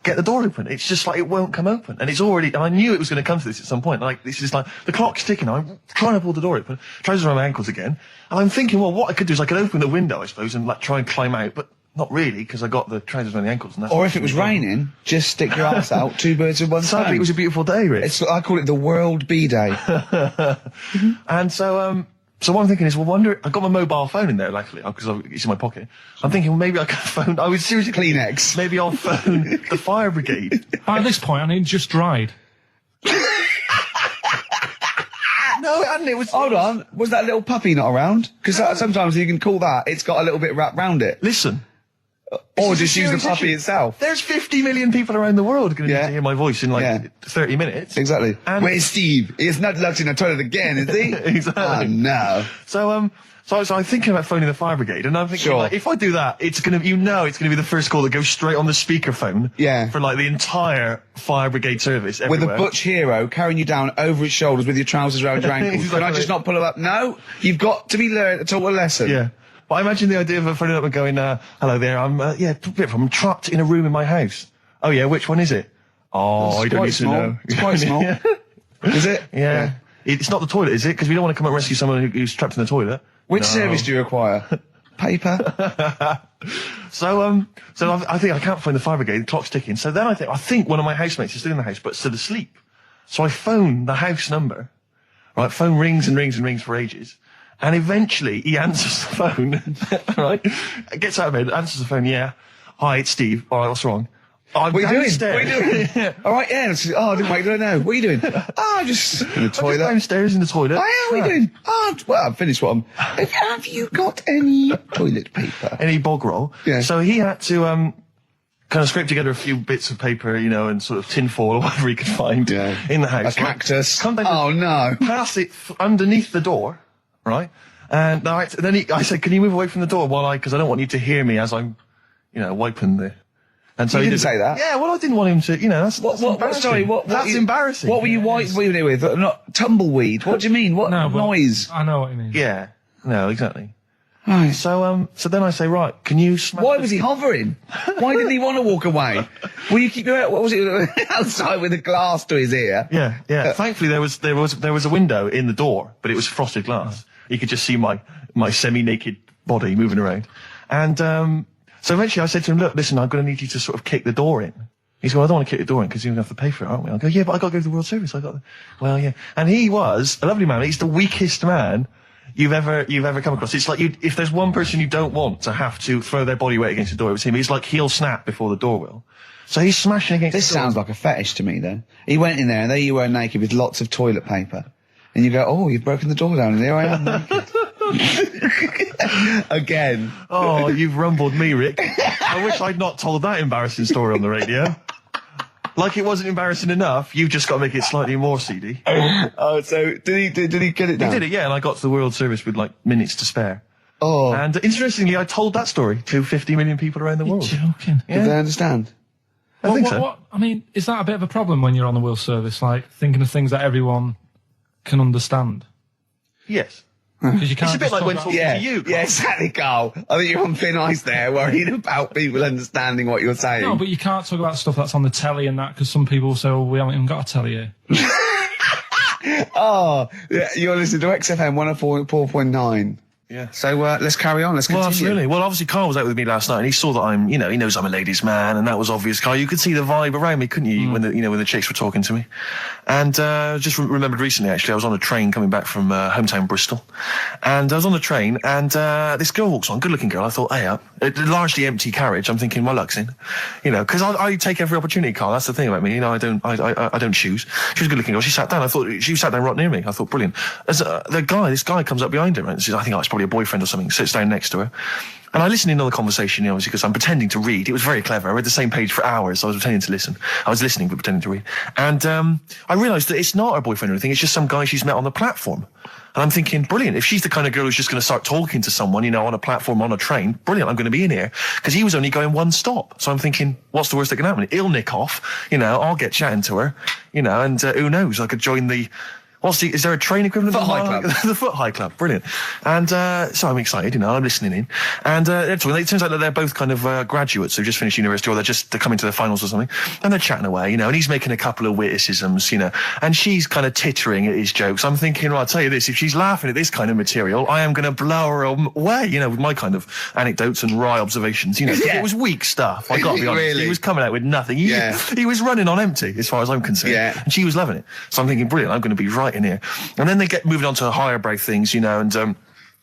get the door open. It's just like it won't come open. And it's already, and I knew it was going to come to this at some point. Like, this is like, the clock's ticking. I'm trying to pull the door open, trousers around my ankles again. And I'm thinking, well, what I could do is I could open the window, I suppose, and like try and climb out, but Not really, because I got the trousers around the ankles. And that's Or if it was raining, just stick your ass out, 2 birds with one stone. Sadly, it was a beautiful day, Rich. I call it the World B-Day. And so what I'm thinking is, well, I got my mobile phone in there, luckily, because it's in my pocket. I'm thinking, well, maybe I could phone, I was seriously Kleenex. Maybe I'll phone the fire brigade. By this point, I need just dried. No, it hadn't. It was. Hold on. Was that little puppy not around? Because sometimes you can call that. It's got a little bit wrapped round it. Listen. Or just use the puppy itself. There's 50 million people around the world going to hear my voice in 30 minutes. Exactly. And where's Steve? He's not locked in the toilet again, is he? Exactly. Oh, no. So I'm thinking about phoning the fire brigade, and I'm thinking, like, if I do that, it's gonna be the first call that goes straight on the speakerphone. Yeah. For like the entire fire brigade service. With everywhere. a butch hero carrying you down over his shoulders with your trousers around your ankles. Exactly. Can I just not pull him up? No. You've got to be taught a lesson. Yeah. But I imagine the idea of phoning up and going, hello there, I'm trapped in a room in my house. Oh yeah, which one is it? Oh, I don't need to know. It's quite small. Is it? Yeah. It's not the toilet, is it? Because we don't want to come and rescue someone who's trapped in the toilet. Which service do you require? Paper? So I think I can't phone the fire brigade, the clock's ticking. So then I think one of my housemates is still in the house, but still asleep. So I phone the house number. Right, phone rings and rings and rings for ages. And eventually he answers the phone, right? Gets out of bed, answers the phone, yeah. Hi, it's Steve. All right, what's wrong? What are you doing? Downstairs. What are you doing? All right, yeah. I didn't wake up now. What are you doing? Just in the toilet. Downstairs in the toilet. Oh, yeah, what are you doing? Well, I've finished what I'm... Have you got any toilet paper? Any bog roll? Yeah. So he had to, kind of scrape together a few bits of paper, and sort of tinfoil or whatever he could find in the house. A cactus. Come down Oh, no. Pass it underneath the door, right? And then I said, can you move away from the door because I don't want you to hear me as I'm, wiping the... And so he he didn't say that? Yeah, well, I didn't want him to, that's embarrassing. Sorry, That's embarrassing. What were you wiping it with? Not tumbleweed. What do you mean? What noise? I know what you mean. Yeah. No, exactly. Right. So then I say, right, can you smash... Why was he hovering? Why didn't he want to walk away? Will you keep your... What was it? Outside with a glass to his ear? Yeah. Thankfully, there was a window in the door, but it was frosted glass. You could just see my semi-naked body moving around. And, so eventually I said to him, look, listen, I'm going to need you to sort of kick the door in. He's going, I don't want to kick the door in because you're going to have to pay for it, aren't we? I go, yeah, but I got to go to the World Service. Well, yeah. And he was a lovely man. He's the weakest man you've ever come across. It's like if there's one person you don't want to have to throw their body weight against the door, it was him. He's like, he'll snap before the door will. So he's smashing against the door. This sounds like a fetish to me, then. He went in there and there you were naked with lots of toilet paper. And you go, oh, you've broken the door down and there I am naked. Again. Oh, you've rumbled me, Rick. I wish I'd not told that embarrassing story on the radio. Like it wasn't embarrassing enough, you've just got to make it slightly more seedy. Oh, so did he get it down? He did it, yeah, and I got to the World Service with like minutes to spare. Oh. And interestingly, I told that story to 50 million people around the world. You're joking. Yeah. Did they understand? I think so. I mean, is that a bit of a problem when you're on the World Service, like thinking of things that everyone can understand? Yes. Because you can't. It's a bit like when talking to you, Carl. Yeah, exactly, Carl. I think you're on thin ice there, worrying about people understanding what you're saying. No, but you can't talk about stuff that's on the telly and that, because some people say, well, we haven't even got a telly here. Oh, yeah, you're listening to XFM 104.9. Yeah. So let's carry on. Let's continue. Well, absolutely. Well, obviously, Carl was out with me last night, and he saw that I'm, he knows I'm a ladies' man, and that was obvious. Carl, you could see the vibe around me, couldn't you? When the chicks were talking to me. And just remembered recently, actually, I was on a train coming back from hometown Bristol, and I was on the train, and this girl walks on, good-looking girl. I thought, hey up, a largely empty carriage. I'm thinking, my luck's in, because I take every opportunity, Carl. That's the thing about me, I don't choose. She was a good-looking girl. She sat down. I thought she sat down right near me. I thought, brilliant. As this guy comes up behind her, and says, I think it's probably a boyfriend or something. Sits down next to her. And I listened in on the conversation, obviously, because I'm pretending to read. It was very clever. I read the same page for hours, so I was pretending to listen. I was listening, but pretending to read. And I realised that it's not her boyfriend or anything. It's just some guy she's met on the platform. And I'm thinking, brilliant. If she's the kind of girl who's just going to start talking to someone, on a platform, on a train, brilliant, I'm going to be in here. Because he was only going one stop. So I'm thinking, what's the worst that can happen? He'll nick off, I'll get chatting to her, and who knows, I could join the Is there a train equivalent? Foot High Club. The Foot High Club, brilliant. And so I'm excited, I'm listening in. And it turns out that they're both kind of graduates who just finished university, or they're coming to their finals or something. And they're chatting away, and he's making a couple of witticisms, and she's kind of tittering at his jokes. I'm thinking, well, I'll tell you this, if she's laughing at this kind of material, I am going to blow her away, with my kind of anecdotes and wry observations, It was weak stuff, I gotta be honest. Really? He was coming out with nothing. He was running on empty, as far as I'm concerned. Yeah. And she was loving it. So I'm thinking, brilliant, I'm going to be right in here. And then they get moving on to higher brow things, and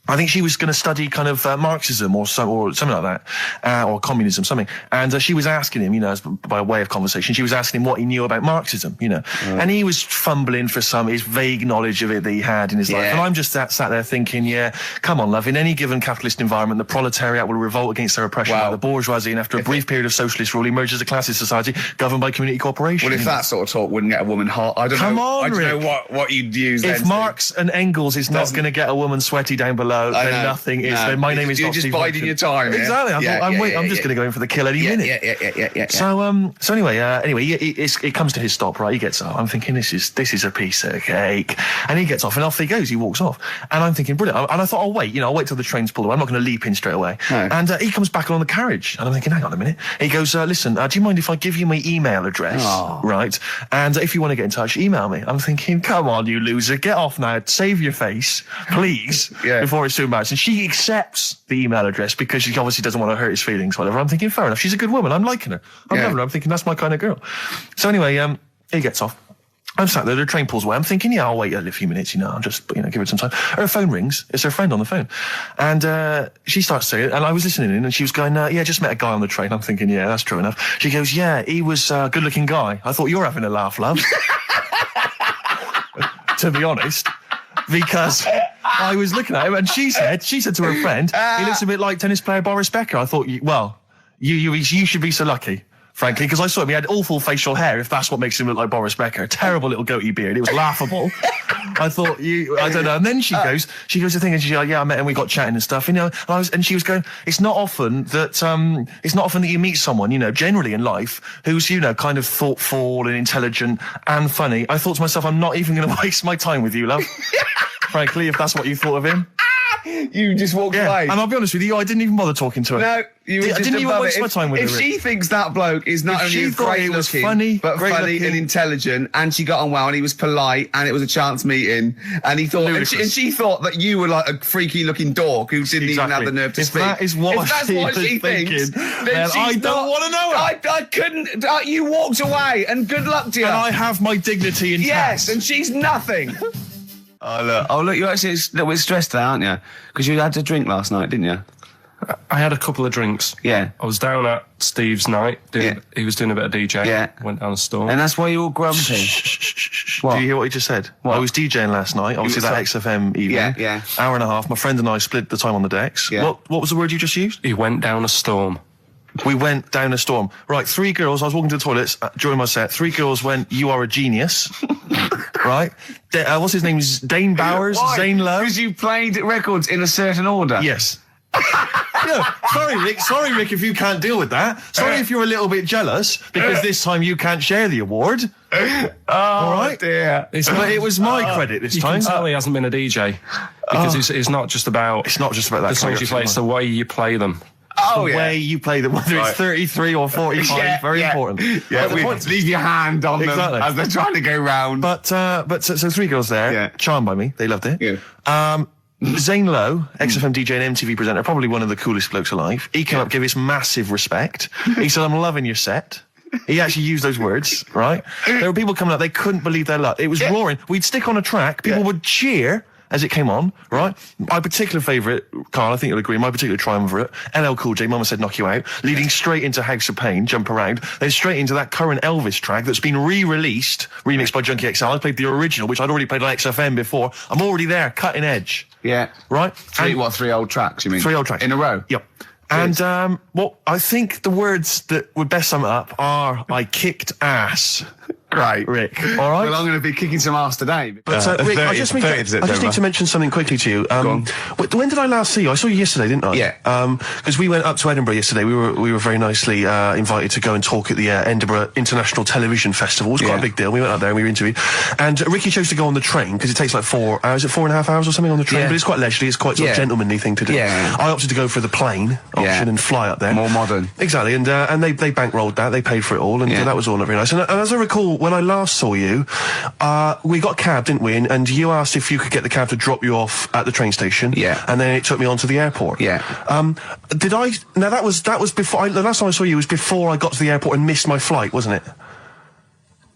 I think she was going to study kind of Marxism or something like that, or communism, something. And she was asking him, as by way of conversation, she was asking him what he knew about Marxism, And he was fumbling for his vague knowledge of it that he had in his life. And I'm just sat there thinking, come on, love, in any given capitalist environment, the proletariat will revolt against their oppression by the bourgeoisie, and after a brief period of socialist rule, emerges a classist society governed by community cooperation. Well, if that sort of talk wouldn't get a woman hot, I don't know what you'd use. If Marx and Engels is not going to get a woman sweaty down below, then nothing is. Then my name is You're not just Steve biding your time. Exactly. I'm just going to go in for the kill any minute. Yeah. So anyway, it comes to his stop. Right, he gets up. I'm thinking this is a piece of cake, and he gets off, and off he goes. He walks off, and I'm thinking brilliant. And I thought, I'll wait. I'll wait till the train's pulled away. I'm not going to leap in straight away. No. And he comes back on the carriage, and I'm thinking, hang on a minute. He goes, listen, do you mind if I give you my email address? Oh. Right, and if you want to get in touch, email me. I'm thinking, come on, you loser, get off now. Save your face, please, before it's too embarrassing. And she accepts the email address because she obviously doesn't want to hurt his feelings, whatever. I'm thinking, fair enough. She's a good woman. I'm liking her. I'm loving her. I'm thinking that's my kind of girl. So anyway, he gets off. I'm sat there, the train pulls away. I'm thinking, I'll wait a few minutes, I'll just, give it some time. Her phone rings. It's her friend on the phone. And, she starts saying it, and I was listening in, and she was going, just met a guy on the train. I'm thinking, that's true enough. She goes, he was a good-looking guy. I thought, you're having a laugh, love. To be honest. Because I was looking at him, and she said to her friend, he looks a bit like tennis player Boris Becker. I thought, you should be so lucky, frankly, because I saw him. He had awful facial hair, if that's what makes him look like Boris Becker. Terrible little goatee beard. It was laughable. I thought, I don't know. And then she goes the thing, and she's like, I met him, we got chatting and stuff, and she was going, it's not often that you meet someone, generally in life, who's, kind of thoughtful and intelligent and funny. I thought to myself, I'm not even going to waste my time with you, love. Frankly, if that's what you thought of him. You just walked away. And I'll be honest with you, I didn't even bother talking to her. No, I didn't even waste my time with her. If she thinks that bloke is not only great looking, but funny and intelligent, and she got on well, and he was polite, and it was a chance meeting, and he thought, and she thought that you were like a freaky looking dork who didn't even have the nerve to speak. That is what she thinks, then I don't want to know her. I couldn't. You walked away, and good luck to you. And I have my dignity intact. Yes, and she's nothing. Oh look, you're actually a little bit stressed there, aren't you? Because you had a drink last night, didn't you? I had a couple of drinks. Yeah. I was down at Steve's night. He was doing a bit of DJ. Yeah. Went down a storm. And that's why you're all grumpy. What? Do you hear what he just said? What? I was DJing last night. Obviously that XFM evening. Yeah. Hour and a half. My friend and I split the time on the decks. Yeah. What was the word you just used? He went down a storm. We went down a storm. Right, 3 girls, I was walking to the toilets during my set. 3 girls went, you are a genius. Right? What's his name? Dane Bowers? Why? Zane Lowe? Because you played records in a certain order. Yes. Sorry, Rick, if you can't deal with that. Sorry if you're a little bit jealous, because this time you can't share the award. All right? Dear. But it was my credit this time. You can tell he hasn't been a DJ. Because it's not just about... It's not just about that. The songs you play, it's the way you play them. The way you play them, whether it's 33 or 45, very important. Yeah, leave your hand on them as they're trying to go round. But so 3 girls there, charmed by me, they loved it. Yeah. Zane Lowe, XFM DJ and MTV presenter, probably one of the coolest blokes alive. He came up, gave us massive respect. He said, I'm loving your set. He actually used those words, right? There were people coming up, they couldn't believe their luck. It was roaring. We'd stick on a track, people would cheer as it came on, right? My particular favourite, Carl, I think you'll agree, my particular triumvirate, LL Cool J, Mama Said Knock You Out, leading straight into House of Pain, Jump Around, then straight into that current Elvis track that's been re-released, remixed by Junkie XL. I played the original, which I'd already played on XFM before. I'm already there, cutting edge. Yeah. Right? 3 old tracks, you mean? 3 old tracks. In a row? Yep. And, I think the words that would best sum it up are, I kicked ass. Great. Rick. All right? Well, I'm going to be kicking some ass today. But, Rick, I just need to mention something quickly to you. When did I last see you? I saw you yesterday, didn't I? Yeah. Because we went up to Edinburgh yesterday. We were very nicely invited to go and talk at the Edinburgh International Television Festival. It was quite a big deal. We went up there and we were interviewed. And Ricky chose to go on the train because it takes like 4 hours. Is it 4.5 hours or something on the train? But it's quite leisurely. It's quite sort of gentlemanly thing to do. Yeah. I opted to go for the plane option and fly up there. More modern. Exactly. And they bankrolled that. They paid for it all, and that was all not very nice. And as I recall, when I last saw you, we got a cab, didn't we? And you asked if you could get the cab to drop you off at the train station. Yeah. And then it took me on to the airport. Yeah. Did I? Now that was before. The last time I saw you was before I got to the airport and missed my flight, wasn't it?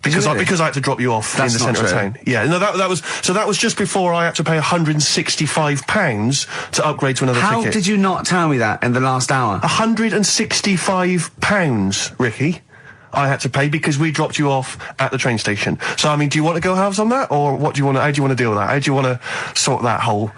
Because I had to drop you off in the centre of town. Yeah, no, that was just before I had to pay £165 to upgrade to another ticket. How did you not tell me that in the last hour? £165, Ricky. I had to pay because we dropped you off at the train station. So, I mean, do you want to go halves on that, or what do you want? How do you want to deal with that? How do you want to sort that whole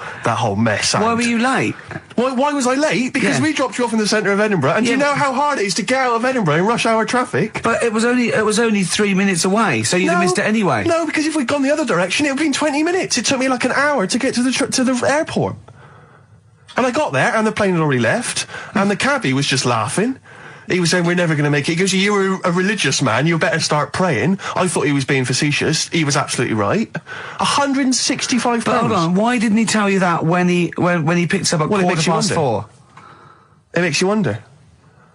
mess out? Why were you late? Why was I late? Because we dropped you off in the centre of Edinburgh, and do you know how hard it is to get out of Edinburgh in rush hour traffic? But it was only 3 minutes away, so you'd have missed it anyway. No, because if we'd gone the other direction, it would have been 20 minutes. It took me like an hour to get to the airport. And I got there, and the plane had already left, and the cabbie was just laughing. He was saying, we're never going to make it. He goes, you were a religious man, you better start praying. I thought he was being facetious. He was absolutely right. £165. But hold on, why didn't he tell you that when he picks up at 4:15? It makes you wonder.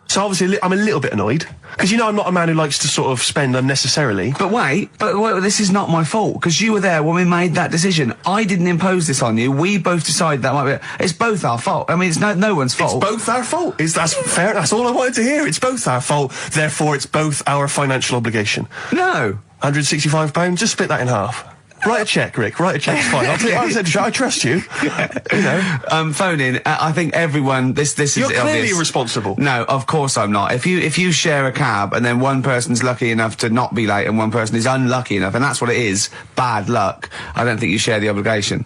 So obviously I'm a little bit annoyed, because you know I'm not a man who likes to sort of spend unnecessarily. But wait, this is not my fault, because you were there when we made that decision. I didn't impose this on you. We both decided that might be it's both our fault. I mean, it's no one's fault. It's both our fault. That's fair. That's all I wanted to hear. It's both our fault. Therefore, it's both our financial obligation. No. £165. Just split that in half. Write a cheque, Rick. Write a cheque. It's fine. I trust you. You know. Phone in. I think everyone. This is. You're clearly obvious. irresponsible. No, of course I'm not. If you share a cab and then one person's lucky enough to not be late and one person is unlucky enough, and that's what it is, bad luck. I don't think you share the obligation.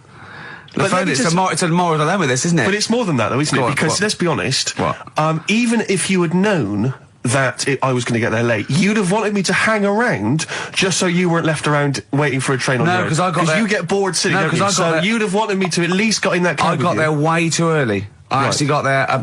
It's a moral dilemma, this, isn't it? But it's more than that, though, isn't it? Because let's be honest. Even if you had known that I was going to get there late, you'd have wanted me to hang around just so you weren't left around waiting for a train on your own. No, because I got there. You get bored sitting, don't you? So you'd have wanted me to at least got in that cab. I got there way too early. I actually got there I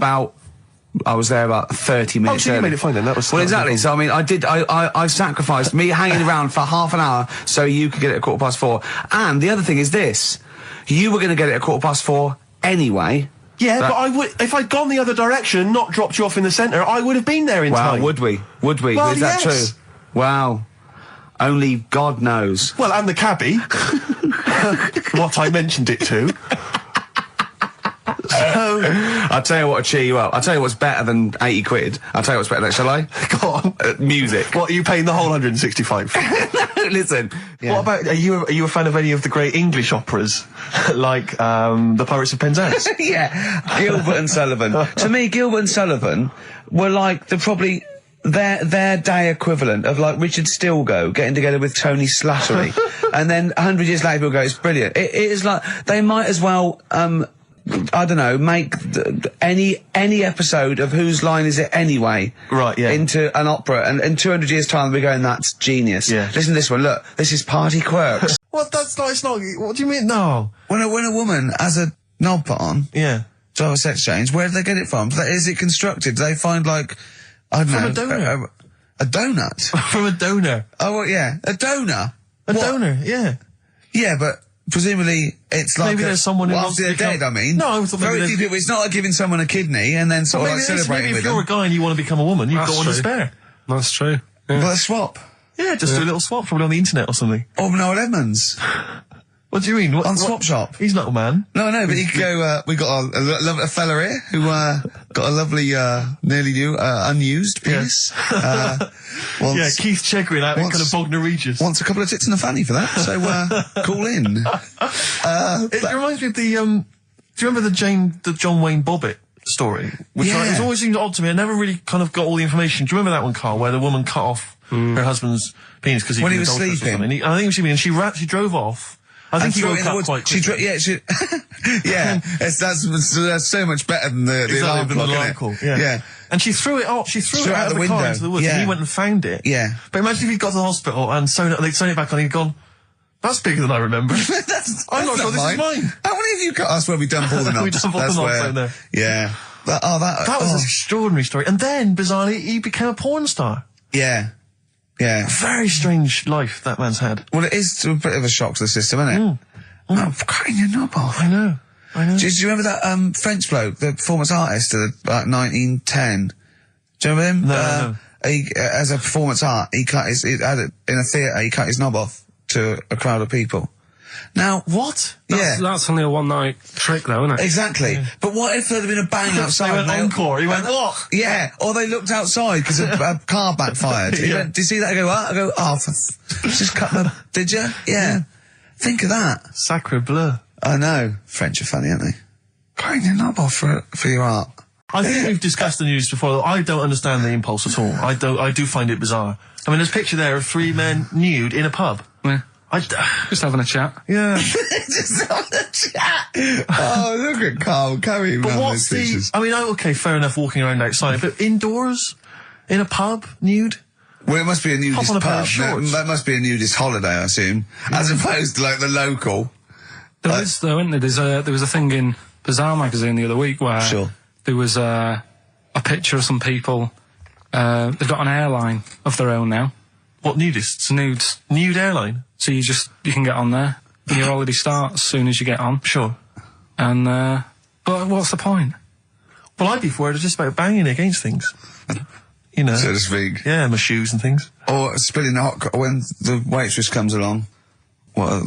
was there about 30 minutes so early. You made it fine then, that was... Well, exactly, so I mean, I sacrificed me hanging around for half an hour so you could get it at 4:15. And the other thing is this, you were going to get it at 4:15 anyway. Yeah, but I would, if I'd gone the other direction and not dropped you off in the centre, I would have been there in time. Would we? Well, is that true? Well, only God knows. Well, and the cabbie. What I mentioned it to. So, I'll tell you what will cheer you up. I'll tell you what's better than 80 quid. I'll tell you what's better than, shall I? Go on. Music. What, are you paying the whole 165? Listen. Yeah. What about, are you a fan of any of the great English operas? Like, the Pirates of Penzance? Yeah. Gilbert and Sullivan. To me, Gilbert and Sullivan were like probably their day equivalent of like Richard Stilgoe getting together with Tony Slattery. And then 100 years later people go, it's brilliant. It is like, they might as well, I don't know, make any episode of Whose Line Is It Anyway? Right, yeah. Into an opera, and in 200 years' time we're going, that's genius. Yeah. Listen to this one, look, this is Party Quirks. What? It's not, what do you mean? No. When a woman has a knob put on, yeah, to have a sex change, where do they get it from? Is it constructed? Do they find like, I don't know. From a donor. A donut? From a donor. Oh, well, yeah. A donor? Donor, yeah. Yeah, but presumably it's like maybe there's someone who after they're dead, I mean. No, I thought very few people, it's not like giving someone a kidney and then sort of like celebrating maybe with if you're a guy and you want to become a woman, you've got one to spare. That's true. Yeah. Well, a swap. Yeah, just do a little swap, probably on the internet or something. Or Noel Edmonds. What do you mean? On Swap Shop. He's not a man. No, but he could go, we got a fella here who, got a lovely, nearly new, unused penis. Yeah, Keith Chegwin out in kind of Bognor Regis. Wants a couple of tits and a fanny for that, so, call in. It reminds me of the, do you remember the John Wayne Bobbitt story? Which it always seemed odd to me. I never really kind of got all the information. Do you remember that one, Carl, where the woman cut off her husband's penis because when he was sleeping? I think he was sleeping and she drove off. I think he woke up quite quickly. Yeah, that's so much better than the alarm clock, isn't it? Yeah. And she threw it out. She threw it out of the car window. into the woods. Yeah. And he went and found it. Yeah. But imagine if he'd got to the hospital and they'd sewn it back on. He'd gone. That's bigger than I remember. I'm not sure this is mine. How many of you got us where we dump all the knobs? We dump all the knobs out there. Yeah. That was an extraordinary story. And then, bizarrely, he became a porn star. Yeah. Yeah. Very strange life that man's had. Well, it is a bit of a shock to the system, isn't it? Oh, cutting your knob off. I know. Do you remember that French bloke, the performance artist of about 1910? Do you remember him? No. He, as a performance art, in a theatre, he cut his knob off to a crowd of people. Now, what? That's only a one-night trick, though, isn't it? Exactly. Yeah. But what if there had been a bang outside? They went encore. He went, oh! Yeah. Or they looked outside because a car backfired. He went, did you see that? I go, what? I go, just cut my... Did you? Yeah. Think of that. Sacre bleu. I know. French are funny, aren't they? Cutting your knob off for your art. I think we've discussed the news before. I don't understand the impulse at all. I do find it bizarre. I mean, there's a picture there of 3 men nude in a pub. Yeah. Just having a chat. Yeah. Just having a chat. Oh, look at Carl carrying around those pictures. I mean, okay, fair enough walking around outside, but indoors? In a pub? Nude? Well, it must be a nudist Hop on a pair pub. of shorts. That must be a nudist holiday, I assume. As opposed to, like, the local. There is, though, isn't there? There was a thing in Bazaar magazine the other week where there was a picture of some people. They've got an airline of their own now. What, nudists? Nudes. Nude airline? So you can get on there. And your holiday starts as soon as you get on. Sure. And, but what's the point? Well, I'd be worried just about banging against things. You know. So to speak. Yeah, my shoes and things. Or spilling when the waitress comes along. What,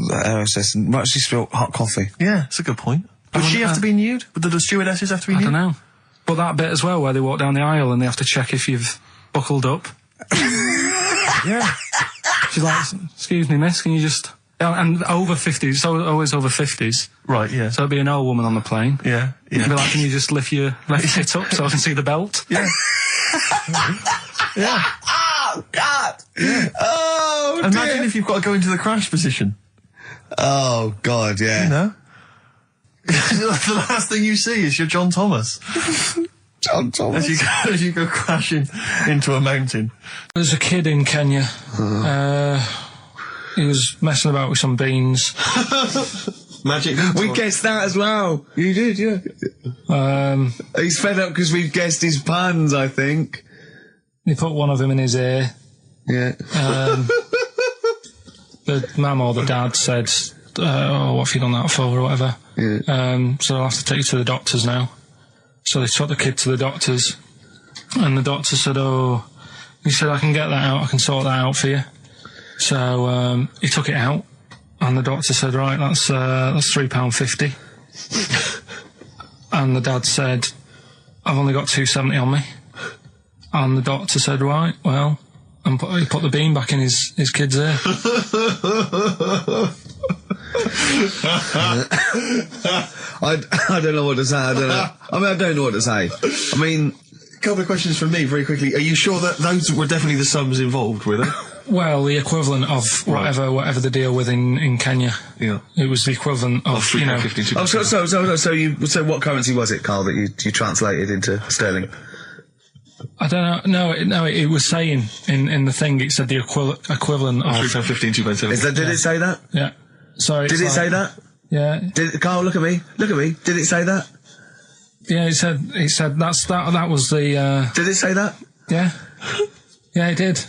might she spill hot coffee? Yeah, that's a good point. Would she have to be nude? Would the stewardesses have to be nude? I don't know. But that bit as well, where they walk down the aisle and they have to check if you've buckled up. Yeah. She's like, excuse me, miss, can you just... And over 50s, it's always over 50s. Right, yeah. So it'd be an old woman on the plane. Yeah, yeah. It'd be like, can you just lift your left foot up so I can see the belt? Yeah. Yeah. Oh, God! Yeah. Oh, dear. Imagine if you've got to go into the crash position. Oh, God, yeah. You know? The last thing you see is your John Thomas. John Thomas. As you go crashing into a mountain. There's a kid in Kenya. He was messing about with some beans. Magic. We guessed that as well. You did, yeah. He's fed up because we've guessed his puns, I think. He put one of them in his ear. Yeah. The mum or the dad said, what have you done that for, or whatever. Yeah. So I'll have to take you to the doctors now. So they took the kid to the doctors, and the doctor said, he said, I can get that out, I can sort that out for you. So, he took it out, and the doctor said, right, that's £3.50. And the dad said, I've only got £2.70 on me. And the doctor said, right, well, and he put the bean back in his kid's ear. I don't know what to say. I don't know what to say. I mean, a couple of questions from me very quickly. Are you sure that those were definitely the sums involved, were they? Well, the equivalent of whatever the deal with in Kenya. Yeah. It was the equivalent of, you know. So what currency was it, Carl, that you translated into sterling? I don't know. No, it was saying in the thing, it said the equivalent of £3.15, £2.7. Did it say that? Yeah. So did it say that? Yeah. Carl, look at me. Look at me. Did it say that? Yeah, it said that was the. Did it say that? Yeah. Yeah, it did.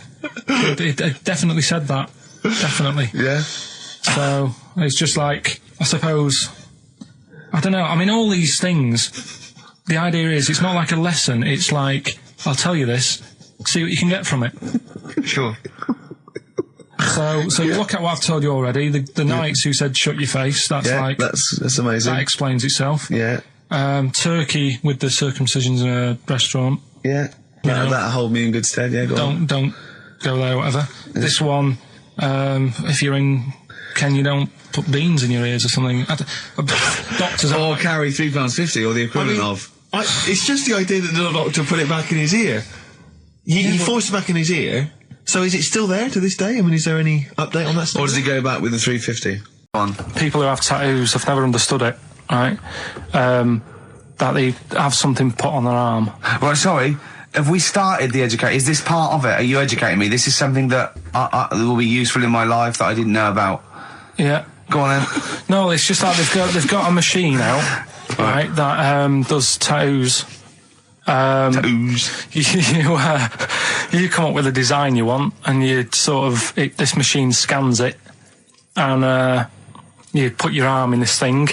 It definitely said that. Definitely. Yeah. So it's just like, I suppose, I don't know. I mean, all these things. The idea is, it's not like a lesson. It's like, I'll tell you this. See what you can get from it. Sure. So you look at what I've told you already. The Knights who said shut your face. That's amazing. That explains itself. Yeah. Turkey with the circumcisions in a restaurant. Yeah. That'll hold me in good stead. Yeah. Don't go there. Whatever. Yeah. This one. If you're in Kenya, don't put beans in your ears or something. Doctors or carry £3.50 or the equivalent of. It's just the idea that the doctor put it back in his ear. He forced it back in his ear. So is it still there to this day? I mean, is there any update on that stuff? Or does he go back with the £3.50? People who have tattoos have never understood it, right? That they have something put on their arm. Right, sorry. have we started the educate? Is this part of it? Are you educating me? This is something that will be useful in my life that I didn't know about. Yeah. Go on then. No, it's just like they've got a machine out, right, that does tattoos. Tattoos. You come up with a design you want, and you sort of this machine scans it, and you put your arm in this thing,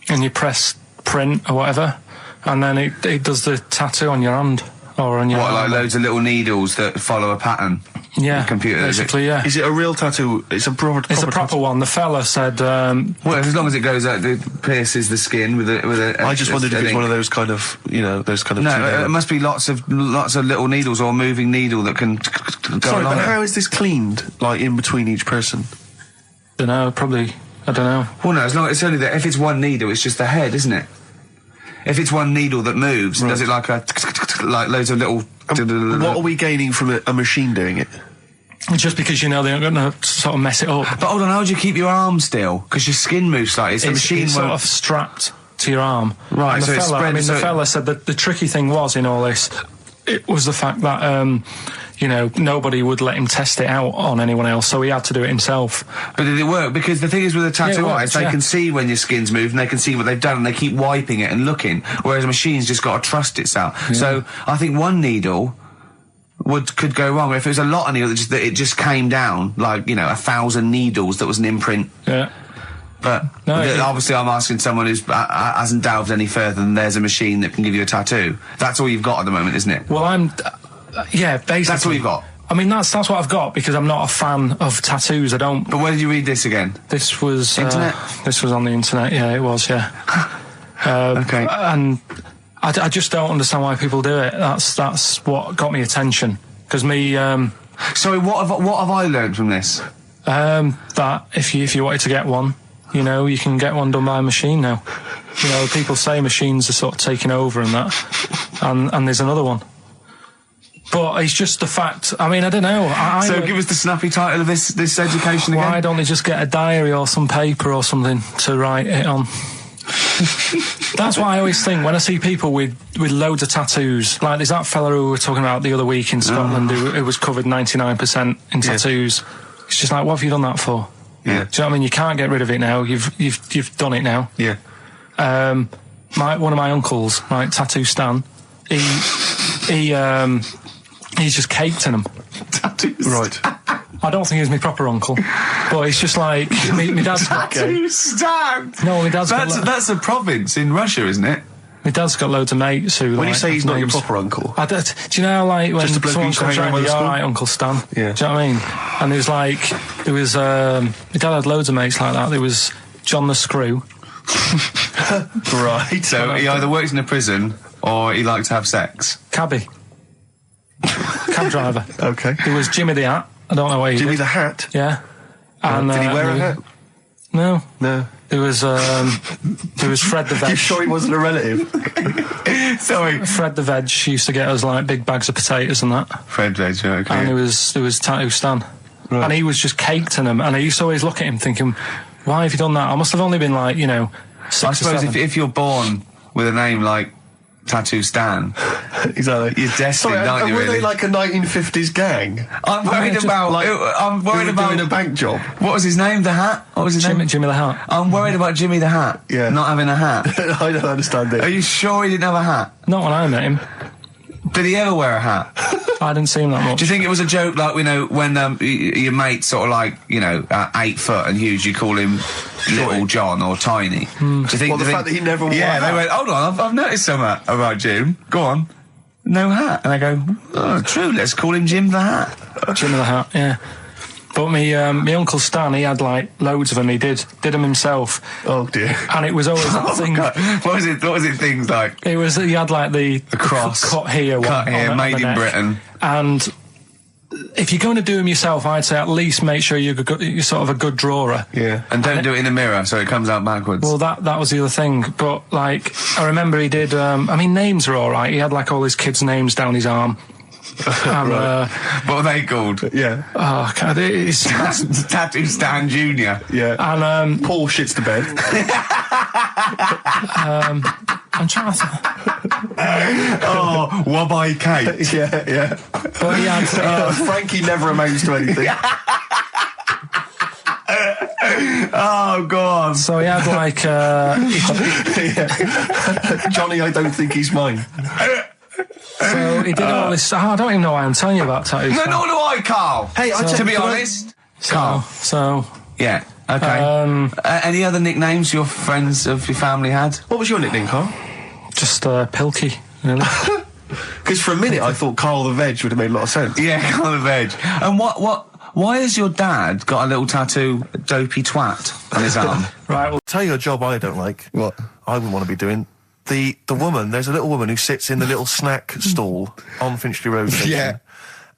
and you press print or whatever, and then it does the tattoo on your hand or on your arm. Like loads of little needles that follow a pattern? Yeah, the computer, basically, yeah. Is it a real tattoo? It's a proper proper one. The fella said, well, as long as it goes out, it pierces the skin with a I just wondered if it's one of those kind of, those kind of... No, it must be lots of little needles or a moving needle that can go Sorry, along but it. how is this cleaned, like, in between each person? Dunno, probably, I don't know. Well, no, as long it's only that if it's one needle, it's just the head, isn't it? If it's one needle that moves, does it like like loads of little... What are we gaining from a machine doing it? Just because they're not going to sort of mess it up. But hold on, how do you keep your arm still? Because your skin moves slightly, so the machine it's won't... sort of strapped to your arm. Right, and so it's spread... the fella said that the tricky thing was in all this, it was the fact that, nobody would let him test it out on anyone else, so he had to do it himself. But did it work? Because the thing is with a tattoo artist, they can see when your skin's moved and they can see what they've done and they keep wiping it and looking, whereas a machine's just got to trust itself. Yeah. So I think one needle could go wrong. If it was a lot of needles that it just came down, like, 1,000 needles that was an imprint. Yeah. But obviously I'm asking someone who hasn't delved any further than there's a machine that can give you a tattoo. That's all you've got at the moment, isn't it? Well, yeah, basically. That's all you've got? I mean, that's what I've got, because I'm not a fan of tattoos. I don't... But where did you read this again? This was... Internet? This was on the internet, yeah, it was, yeah. Okay. And I just don't understand why people do it. That's what got me attention. Because me... Sorry, what have I learned from this? That if you wanted to get one, you can get one done by a machine now. People say machines are sort of taking over and that. And there's another one. But it's just the fact, I mean, I don't know. So give us the snappy title of this education again. Why don't they just get a diary or some paper or something to write it on? That's why I always think when I see people with loads of tattoos, like there's that fella who we were talking about the other week in Scotland who was covered 99% in tattoos. It's just like, what have you done that for? Yeah. Do you know what I mean? You can't get rid of it now. You've done it now. Yeah. One of my uncles, right, Tattoo Stan, he's just caked in them. Tattoos. Right. I don't think he's my proper uncle, but it's just like my dad's got... Tattoo Stan! No, my dad's got... That's a province in Russia, isn't it? My dad's got loads of mates who... When you say he's not your proper uncle... do you know, like, when just a bloke someone who used to comes hang around, around you're school? alright, Uncle Stan. Yeah. Do you know what I mean? And my dad had loads of mates like that. There was John the Screw. Right. So he either works in a prison or he likes to have sex. Cabbie. Cab driver. Okay. There was Jimmy the Hat. I don't know why he Jimmy did. the Hat? Yeah. And, did he wear a hat? No. No. There was Fred the Veg. You sure he wasn't a relative? Sorry. Fred the Veg used to get us like big bags of potatoes and that. Fred Veg, okay. And there was Tattoo Stan. Right. And he was just caked in them. And I used to always look at him thinking, why have you done that? I must have only been like, 6 I or suppose 7. if you're born with a name like Tattoo Stan, exactly, you're destined, aren't you? Were really? they like a 1950s gang? I'm worried about. I'm worried about doing a bank job. What was his name? The Hat. What was his name? Jimmy the Hat. I'm worried about Jimmy the Hat. Yeah. Not having a hat. I don't understand it. Are you sure he didn't have a hat? Not when I met him. Did he ever wear a hat? I didn't see him that much. Do you think it was a joke, like, when your mate's sort of like, 8 foot and huge, you call him Little John or Tiny? Do you think the fact that he never wore a Yeah, hat? they went, hold on, I've noticed something about Jim. Go on. No hat. And I go, oh, true, let's call him Jim the Hat. Jimmy the Hat, yeah. But my Uncle Stan, he had like loads of them. He did them himself. Oh dear! And it was always that thing. God. What was it? Things like it was. He had like the cross cut here, made in Britain. And if you're going to do them yourself, I'd say at least make sure you're sort of a good drawer. Yeah. And don't do it in the mirror so it comes out backwards. Well, that was the other thing. But like, I remember he did. Names are all right. He had like all his kids' names down his arm. And, what are they called? Yeah. Oh, God, it's Tattoo Stan Jr. Yeah. And Paul shits the bed. I'm trying to. Oh, Wabbai Kate. Yeah. But he had, Frankie never amounts to anything. Oh, go on. so he had like, Johnny, I don't think he's mine. so he did all this. I don't even know why I'm telling you about tattoos. No, nor do I, Carl. Hey, to be honest, Carl. So Yeah. Okay. Any other nicknames your friends of your family had? What was your nickname, Carl? just Pilky, really. Because for a minute I thought Carl the Veg would have made a lot of sense. Yeah, Carl the Veg. And why has your dad got a little tattoo, dopey twat, on his arm? Right, well, tell you a job I don't like. What? I wouldn't want to be doing. The woman, there's a little woman who sits in the little snack stall on Finchley Road station. Yeah.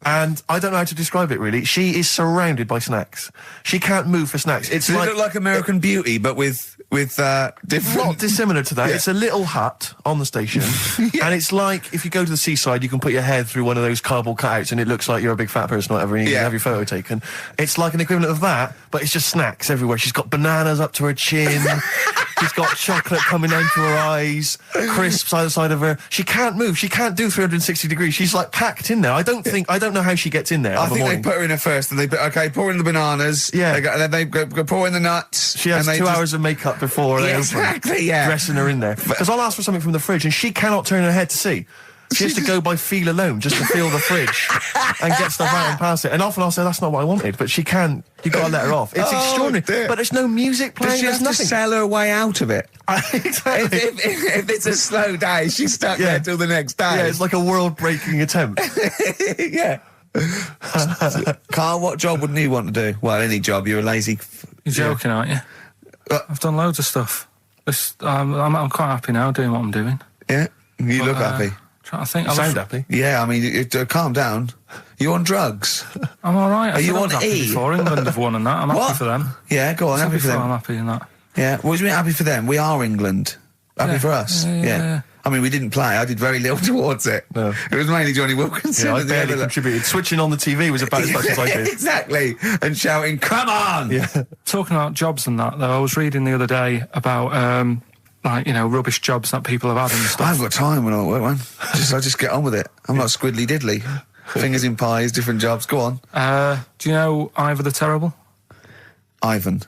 And I don't know how to describe it, really. She is surrounded by snacks. She can't move for snacks. It's Does like... it look like American Beauty, but with different... Not dissimilar to that. Yeah. It's a little hut on the station. And it's like, if you go to the seaside, you can put your head through one of those cardboard cutouts and it looks like you're a big fat person or whatever, and you can have your photo taken. It's like an equivalent of that, but it's just snacks everywhere. She's got bananas up to her chin. She's got chocolate coming down to her eyes, crisps either side of her. She can't move. She can't do 360 degrees. She's like packed in there. I don't know how she gets in there. I think they put her in there first, and pour in the bananas. Yeah. And then they go pour in the nuts. She has 2 hours of makeup before they open. Exactly, yeah. Dressing her in there. Because I'll ask for something from the fridge, and she cannot turn her head to see. She has to go by feel alone, just to feel the fridge and get stuff out and pass it. And often I'll say, that's not what I wanted, but she can't. You've got to let her off. It's extraordinary. Dear. But there's no music playing. Does she have there's to nothing. sell her way out of it? Exactly. If it's a slow day, she's stuck there till the next day. Yeah, it's like a world-breaking attempt. Yeah. Carl, what job wouldn't you want to do? Well, any job. You're a lazy... You're joking, aren't you? I've done loads of stuff. I'm quite happy now doing what I'm doing. Yeah? You look happy. Trying to think. You sound happy. Yeah, I mean, calm down. You on drugs? I'm all right. Are you on happy E? before England have won and that. I'm happy What? for them. Yeah, go on, happy for them. I'm happy in that. Yeah, what do you mean happy for them? We are England. Happy Yeah. for us. Yeah. I mean, we didn't play. I did very little towards it. No. It was mainly Johnny Wilkinson. Yeah, I and the barely other- contributed. Switching on the TV was about as much as I did. Exactly. And shouting, come on! Yeah. Talking about jobs and that, though, I was reading the other day about, rubbish jobs that people have had and I stuff. haven't got time when I'm at work, man. I just get on with it. I'm not squiddly diddly. Fingers in pies, different jobs. Go on. Do you know Ivor the Terrible? Ivan.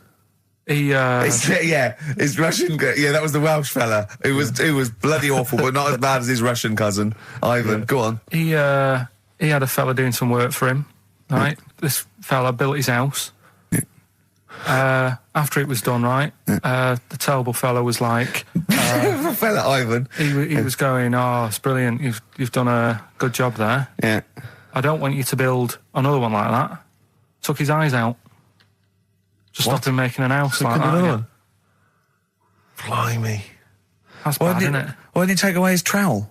He, his Russian. Yeah, that was the Welsh fella. Who was bloody awful, but not as bad as his Russian cousin, Ivan. Go on. He had a fella doing some work for him, right? This fella built his house. After it was done, right, the terrible fella was like... fella Ivan. He was going, oh, it's brilliant, you've done a good job there. Yeah. I don't want you to build another one like that. Took his eyes out. Just stopped him making an house like that. Another one. Blimey. That's bad, isn't it? Why didn't he take away his trowel?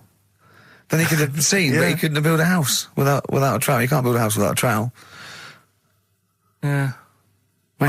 Then he could have seen, but he couldn't have built a house without a trowel. You can't build a house without a trowel. Yeah. I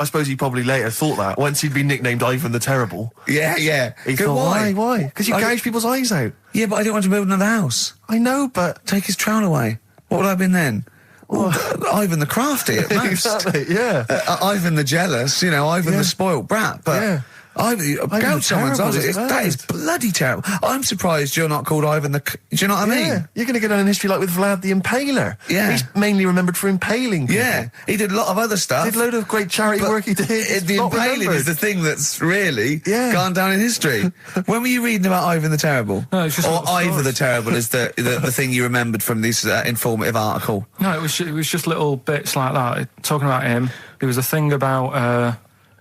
suppose he probably later thought that once he'd been nicknamed Ivan the Terrible. Yeah. He thought, why? Because you gouge people's eyes out. Yeah, but I didn't want to build another house. I know, but take his trowel away. What would I have been then? Ivan the Crafty at most. Exactly, yeah. Ivan the Jealous, Ivan the spoilt brat. But yeah. Gouge someone's eyes. That is bloody terrible. I'm surprised you're not called Ivan the... Do you know what I mean? You're going to get down in history like with Vlad the Impaler. Yeah. He's mainly remembered for impaling people. Yeah, he did a lot of other stuff. Did a load of great charity work he did. The impaling is the thing that's really gone down in history. When were you reading about Ivan the Terrible? No, it's just or Ivor the Terrible is the thing you remembered from this informative article? No, it was just little bits like that. Talking about him, there was a thing about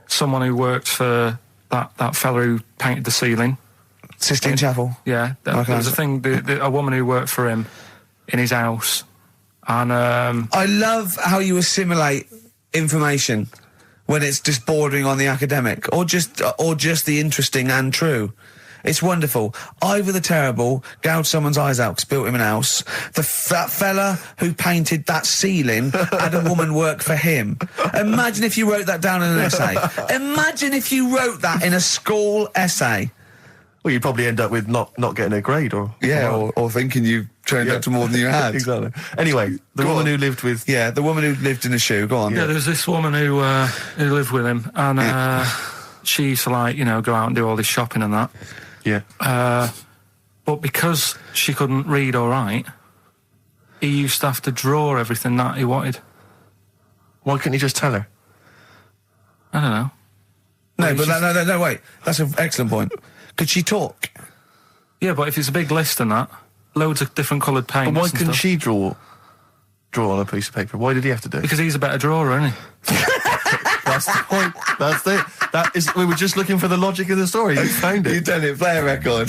someone who worked for that fella who painted the ceiling. Sistine Chapel? Yeah. There was a thing, a woman who worked for him in his house. And I love how you assimilate information when it's just bordering on the academic or just the interesting and true. It's wonderful. Ivor the Terrible gouged someone's eyes out 'cause built him an house. That fella who painted that ceiling had a woman work for him. Imagine if you wrote that down in an essay. Imagine if you wrote that in a school essay. Well, you'd probably end up with not getting a grade or... Yeah, or thinking you turned up to more than you had. Exactly. Anyway, the woman who lived with... Yeah, the woman who lived in a shoe. Go on. Yeah, there was this woman who lived with him, and she used to, go out and do all this shopping and that. Yeah. But because she couldn't read or write, he used to have to draw everything that he wanted. Why couldn't he just tell her? I don't know. No, but no, wait. That's an excellent point. Could she talk? Yeah, but if it's a big list and that, loads of different coloured paints. But why and couldn't stuff. she draw on a piece of paper? Why did he have to do it? Because he's a better drawer, isn't he? That's the point. That's it. That is. We were just looking for the logic of the story. You found it. You've done it. Play a record.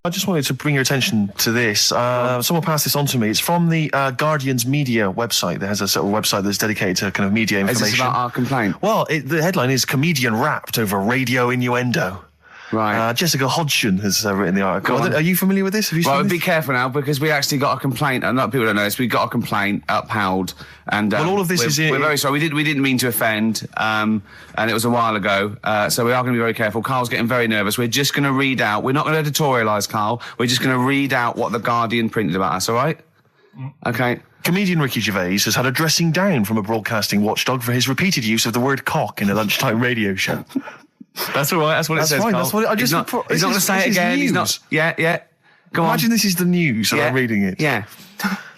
I just wanted to bring your attention to this. Someone passed this on to me. It's from the Guardian's media website. There has a sort of website that's dedicated to kind of media information. Is this about our complaint? Well, the headline is "Comedian Rapped Over Radio Innuendo." Right. Jessica Hodgson has written the article. Are you familiar with this? Have you seen this? Be careful now, because we actually got a complaint. A lot of people don't know this. We got a complaint upheld, and well, all of this we're very sorry. We didn't mean to offend, and it was a while ago. So we are going to be very careful. Carl's getting very nervous. We're just going to read out. We're not going to editorialise, Carl. We're just going to read out what the Guardian printed about us. All right? Okay. Comedian Ricky Gervais has had a dressing down from a broadcasting watchdog for his repeated use of the word cock in a lunchtime radio show. That's all right. That's what it says. Fine. Carl. That's what I just. He's not going to say it again. He's not. Yeah. Go on. Imagine this is the news and I'm reading it. Yeah.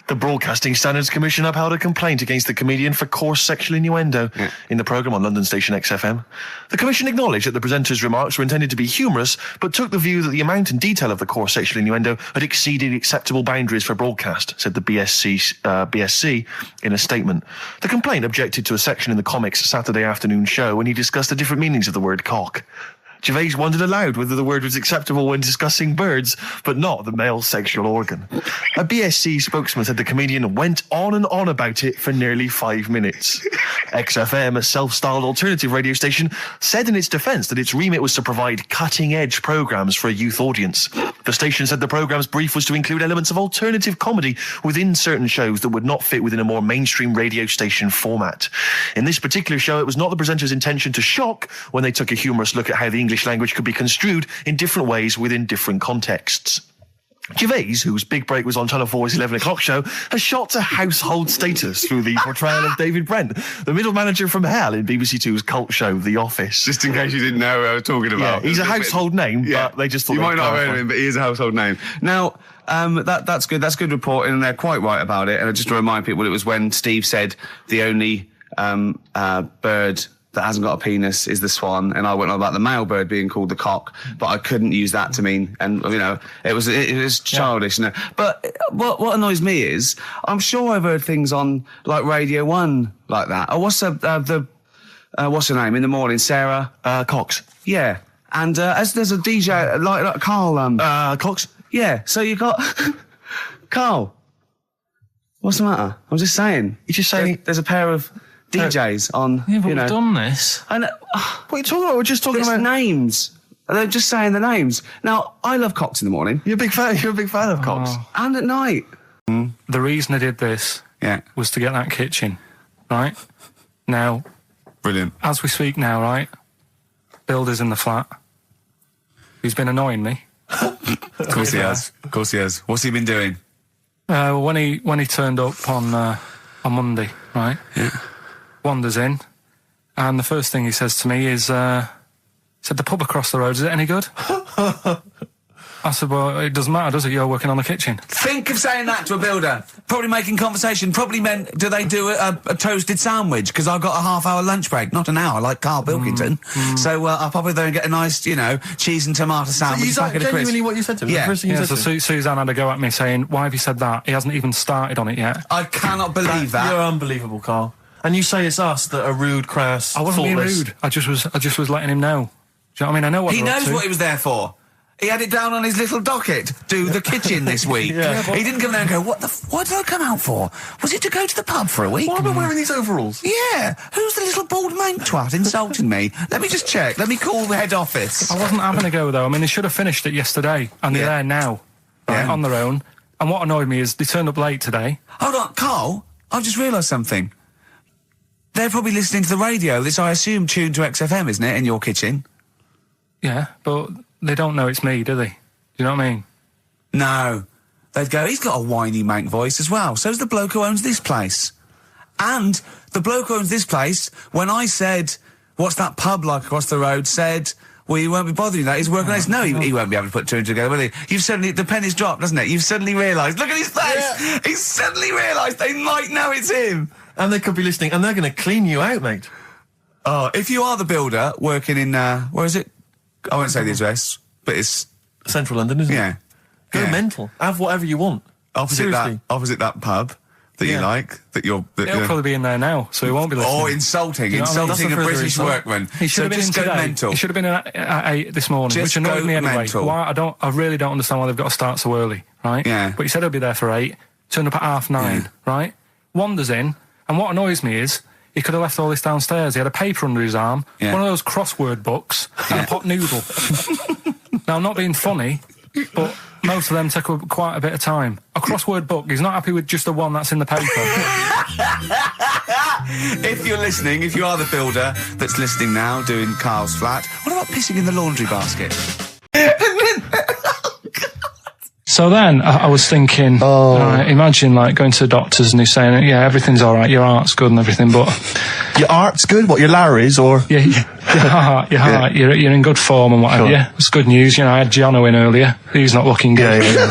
The Broadcasting Standards Commission upheld a complaint against the comedian for coarse sexual innuendo in the programme on London station XFM. The Commission acknowledged that the presenter's remarks were intended to be humorous, but took the view that the amount and detail of the coarse sexual innuendo had exceeded acceptable boundaries for broadcast, said the BSC in a statement. The complaint objected to a section in the Comics Saturday afternoon show when he discussed the different meanings of the word cock. Gervais wondered aloud whether the word was acceptable when discussing birds, but not the male sexual organ. A BSC spokesman said the comedian went on and on about it for nearly 5 minutes. XFM, a self-styled alternative radio station, said in its defence that its remit was to provide cutting-edge programmes for a youth audience. The station said the programme's brief was to include elements of alternative comedy within certain shows that would not fit within a more mainstream radio station format. In this particular show, it was not the presenter's intention to shock when they took a humorous look at how the English language could be construed in different ways within different contexts. Gervais, whose big break was on Channel 4's 11 o'clock show, has shot to household status through the portrayal of David Brent, the middle manager from hell in BBC Two's cult show The Office. Just in case you didn't know who I was talking about. Yeah, he's a household name, but they just thought you might not have clarify. heard of him, but he is a household name. Now, that's good. That's good reporting, and they're quite right about it. And just to remind people, it was when Steve said the only bird that hasn't got a penis is the swan, and I went on about the male bird being called the cock, but I couldn't use that to mean, and it was childish. But what annoys me is, I'm sure I've heard things on like Radio 1 like that. Or what's what's her name in the morning? Sarah Cox. Yeah, and as there's a DJ like Karl Cox. Yeah, so you got Carl. What's the matter? I'm just saying. You're just saying there's a pair of DJs on. Yeah, but we've done this. I know. What are you talking about? We're just talking about names. They're just saying the names. Now, I love cocks in the morning. You're a big fan of cocks. And at night. The reason I did this was to get that kitchen, right? Now, brilliant. As we speak now, right? Builder's in the flat. He's been annoying me. Of course he has. Of course he has. What's he been doing? When he turned up on Monday, right? Yeah. Wanders in, and the first thing he says to me is, said, the pub across the road, is it any good? I said, well, it doesn't matter, does it? You're working on the kitchen. Think of saying that to a builder. Probably making conversation. Probably meant, do they do a toasted sandwich? Because I've got a half-hour lunch break. Not an hour, like Karl Pilkington. So I'll probably there and get a nice, cheese and tomato sandwich. So is that genuinely what you said to him? Yeah. The first thing you said So to him? Suzanne had a go at me saying, why have you said that? He hasn't even started on it yet. I cannot believe that. You're unbelievable, Carl. And you say it's us that are rude, crass, I wasn't being thoughtless. rude. I just was letting him know. Do you know what I mean? I know what He we're up knows to. what he was there for. He had it down on his little docket. Do the kitchen this week. He didn't come there and go, what did I come out for? Was it to go to the pub for a week? Why am I wearing these overalls? Yeah. Who's the little bald mank twat insulting me? Let me just check. Let me call the head office. I wasn't having a go, though. I mean, they should have finished it yesterday, and they're there now, on their own. And what annoyed me is they turned up late today. Hold on, Carl, I've just realised something. They're probably listening to the radio. This, I assume, tuned to XFM, isn't it, in your kitchen? Yeah, but they don't know it's me, do they? Do you know what I mean? No. They'd go, he's got a whiny mank voice as well. So's the bloke who owns this place. And the bloke who owns this place, when I said, what's that pub like across the road, said, Well, you won't be bothering that. He's working late. No, he won't be able to put two and two together, will he? You've suddenly, the penny's dropped, doesn't it? You've suddenly realised. Look at his face! Yeah. He's suddenly realised they might know it's him. And they could be listening, and they're going to clean you out, mate. Oh, if you are the builder working in, where is it? I won't say the address, but it's... Central London, isn't it? Yeah. Go mental. Have whatever you want. Opposite that pub that you like, He'll probably be in there now, so he won't be listening. Oh, insulting You know what I mean? a British workman. He should have been in today. Mental. He should have been at 8 this morning, Just which annoyed go me anyway. mental. Why? I really don't understand why they've got to start so early, right? Yeah. But he said he'll be there for 8, turned up at 9:30, right? Wanders in, and what annoys me is he could have left all this downstairs. He had a paper under his arm, one of those crossword books, and a pot noodle. Now, I'm not being funny, but most of them take quite a bit of time. A crossword book, he's not happy with just the one that's in the paper. If you're listening, if you are the builder that's listening now, doing Carl's flat, what about pissing in the laundry basket? So then I was thinking, imagine like going to the doctors and he's saying, yeah, everything's all right, your heart's good and everything, but your heart's good. What, your Larry's or your heart, you're in good form and whatever. Sure. Yeah, it's good news. You know, I had Jono in earlier. He's not looking good. Yeah.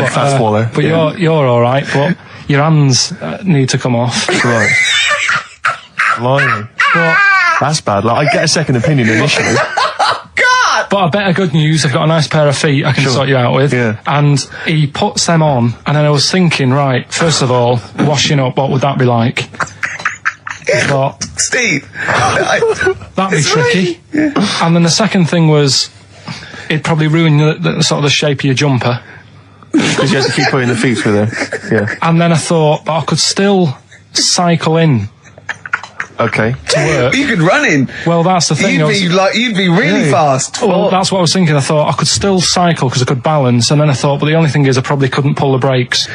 Fast swallow. But you're all right. But your hands need to come off. Right. Blimey. That's bad. Like, I get a second opinion initially. But I better good news, I've got a nice pair of feet I can sort you out with. Yeah. And he puts them on, and then I was thinking, right, first of all, washing up, what would that be like? But Steve! That'd be tricky. Yeah. And then the second thing was, it'd probably ruin the sort of the shape of your jumper. Because you have to keep putting the feet through there. Yeah. And then I thought, but I could still cycle in. Okay. To work. You could run in. Well, that's the thing. You'd be really fast. Well, that's what I was thinking. I thought I could still cycle because I could balance, and then I thought, but the only thing is I probably couldn't pull the brakes.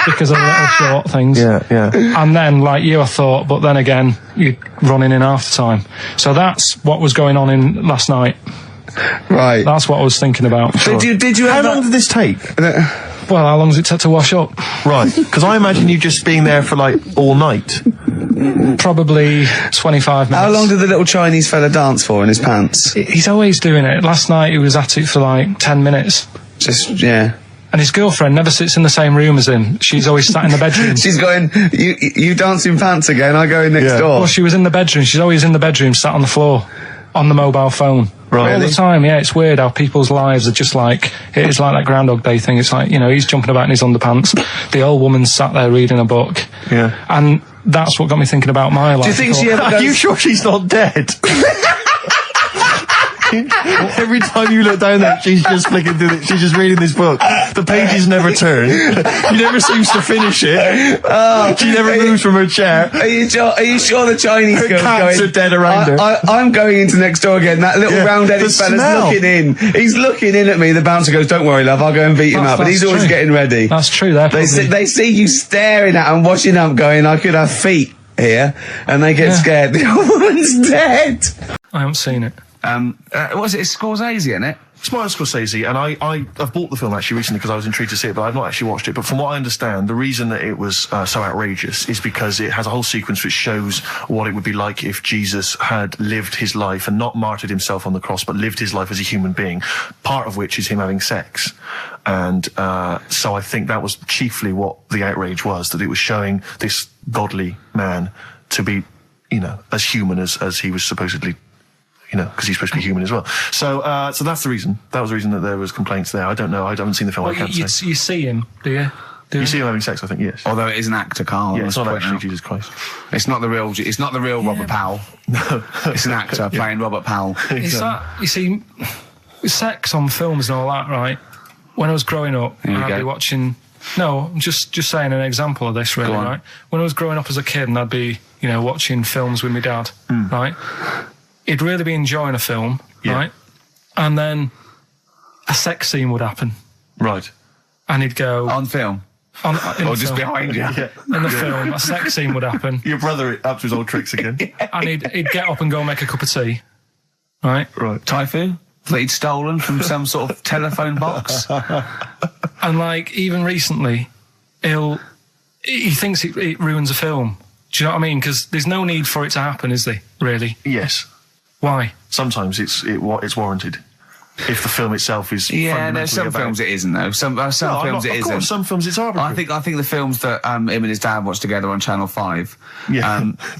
Because of the little short things. Yeah. And then, like you, I thought, but then again, you're running in half the time. So that's what was going on in last night. Right. That's what I was thinking about. Sure. Did you? How long did this take? Well, how long does it take to wash up? Right, because I imagine you just being there for like all night. Probably 25 minutes. How long did the little Chinese fella dance for in his pants? He's always doing it. Last night he was at it for like 10 minutes. Yeah. And his girlfriend never sits in the same room as him. She's always sat in the bedroom. She's going, you dance in pants again, I go in next door. Well, she was in the bedroom. She's always in the bedroom, sat on the floor, on the mobile phone. Right. All the time, yeah. It's weird how people's lives are just like, it is like that Groundhog Day thing. It's like, you know, he's jumping about in his underpants. The old woman's sat there reading a book. Yeah. And that's what got me thinking about my life. Do you think she ever goes... Are you sure she's not dead? Every time you look down there, she's just flicking through it. She's just reading this book. The pages never turn. She never seems to finish it. She never moves from her chair. Are you sure the Chinese her girl's cats going? Are dead around her. I'm going into next door again. That little round-headed fella's looking in. He's looking in at me. The bouncer goes, "Don't worry, love. I'll go and beat him up." But he's always getting ready. That's true. They see you staring at him, watching up, going, "I could have feet here," and they get scared. The old woman's dead. I haven't seen it. Was it Scorsese, isn't it? It's Martin Scorsese, and I've bought the film actually recently because I was intrigued to see it, but I've not actually watched it. But from what I understand, the reason that it was so outrageous is because it has a whole sequence which shows what it would be like if Jesus had lived his life and not martyred himself on the cross, but lived his life as a human being, part of which is him having sex. And so I think that was chiefly what the outrage was, that it was showing this godly man to be, you know, as human as he was supposedly, you know, because he's supposed to be human as well. So that's the reason. That was the reason that there was complaints there. I don't know. I haven't seen the film. Well, I can't say. You see him, do you? You see him having sex, I think, yes. Although it is an actor, Carl. Yeah, it's not actually Jesus Christ. It's not the real Robert Powell. No. It's an actor playing Robert Powell. Is that, you see, sex on films and all that, right? When I was growing up, I'd be watching... No, I'm just saying an example of this, really, right? When I was growing up as a kid and I'd be, you know, watching films with my dad, right? He'd really be enjoying a film, right? And then a sex scene would happen. Right. And he'd go... On film? Or just behind you? In the film, a sex scene would happen. Your brother up to his old tricks again. And he'd get up and go make a cup of tea. Right? Right. Typhoon? That he'd stolen from some sort of telephone box? And, like, even recently, he thinks it ruins a film. Do you know what I mean? Because there's no need for it to happen, is there, really? Yes. Why? Sometimes it's warranted. If the film itself is there's some about- films it isn't though. Some films it of isn't. course, some films it's arbitrary. I think the films that him and his dad watched together on Channel 5,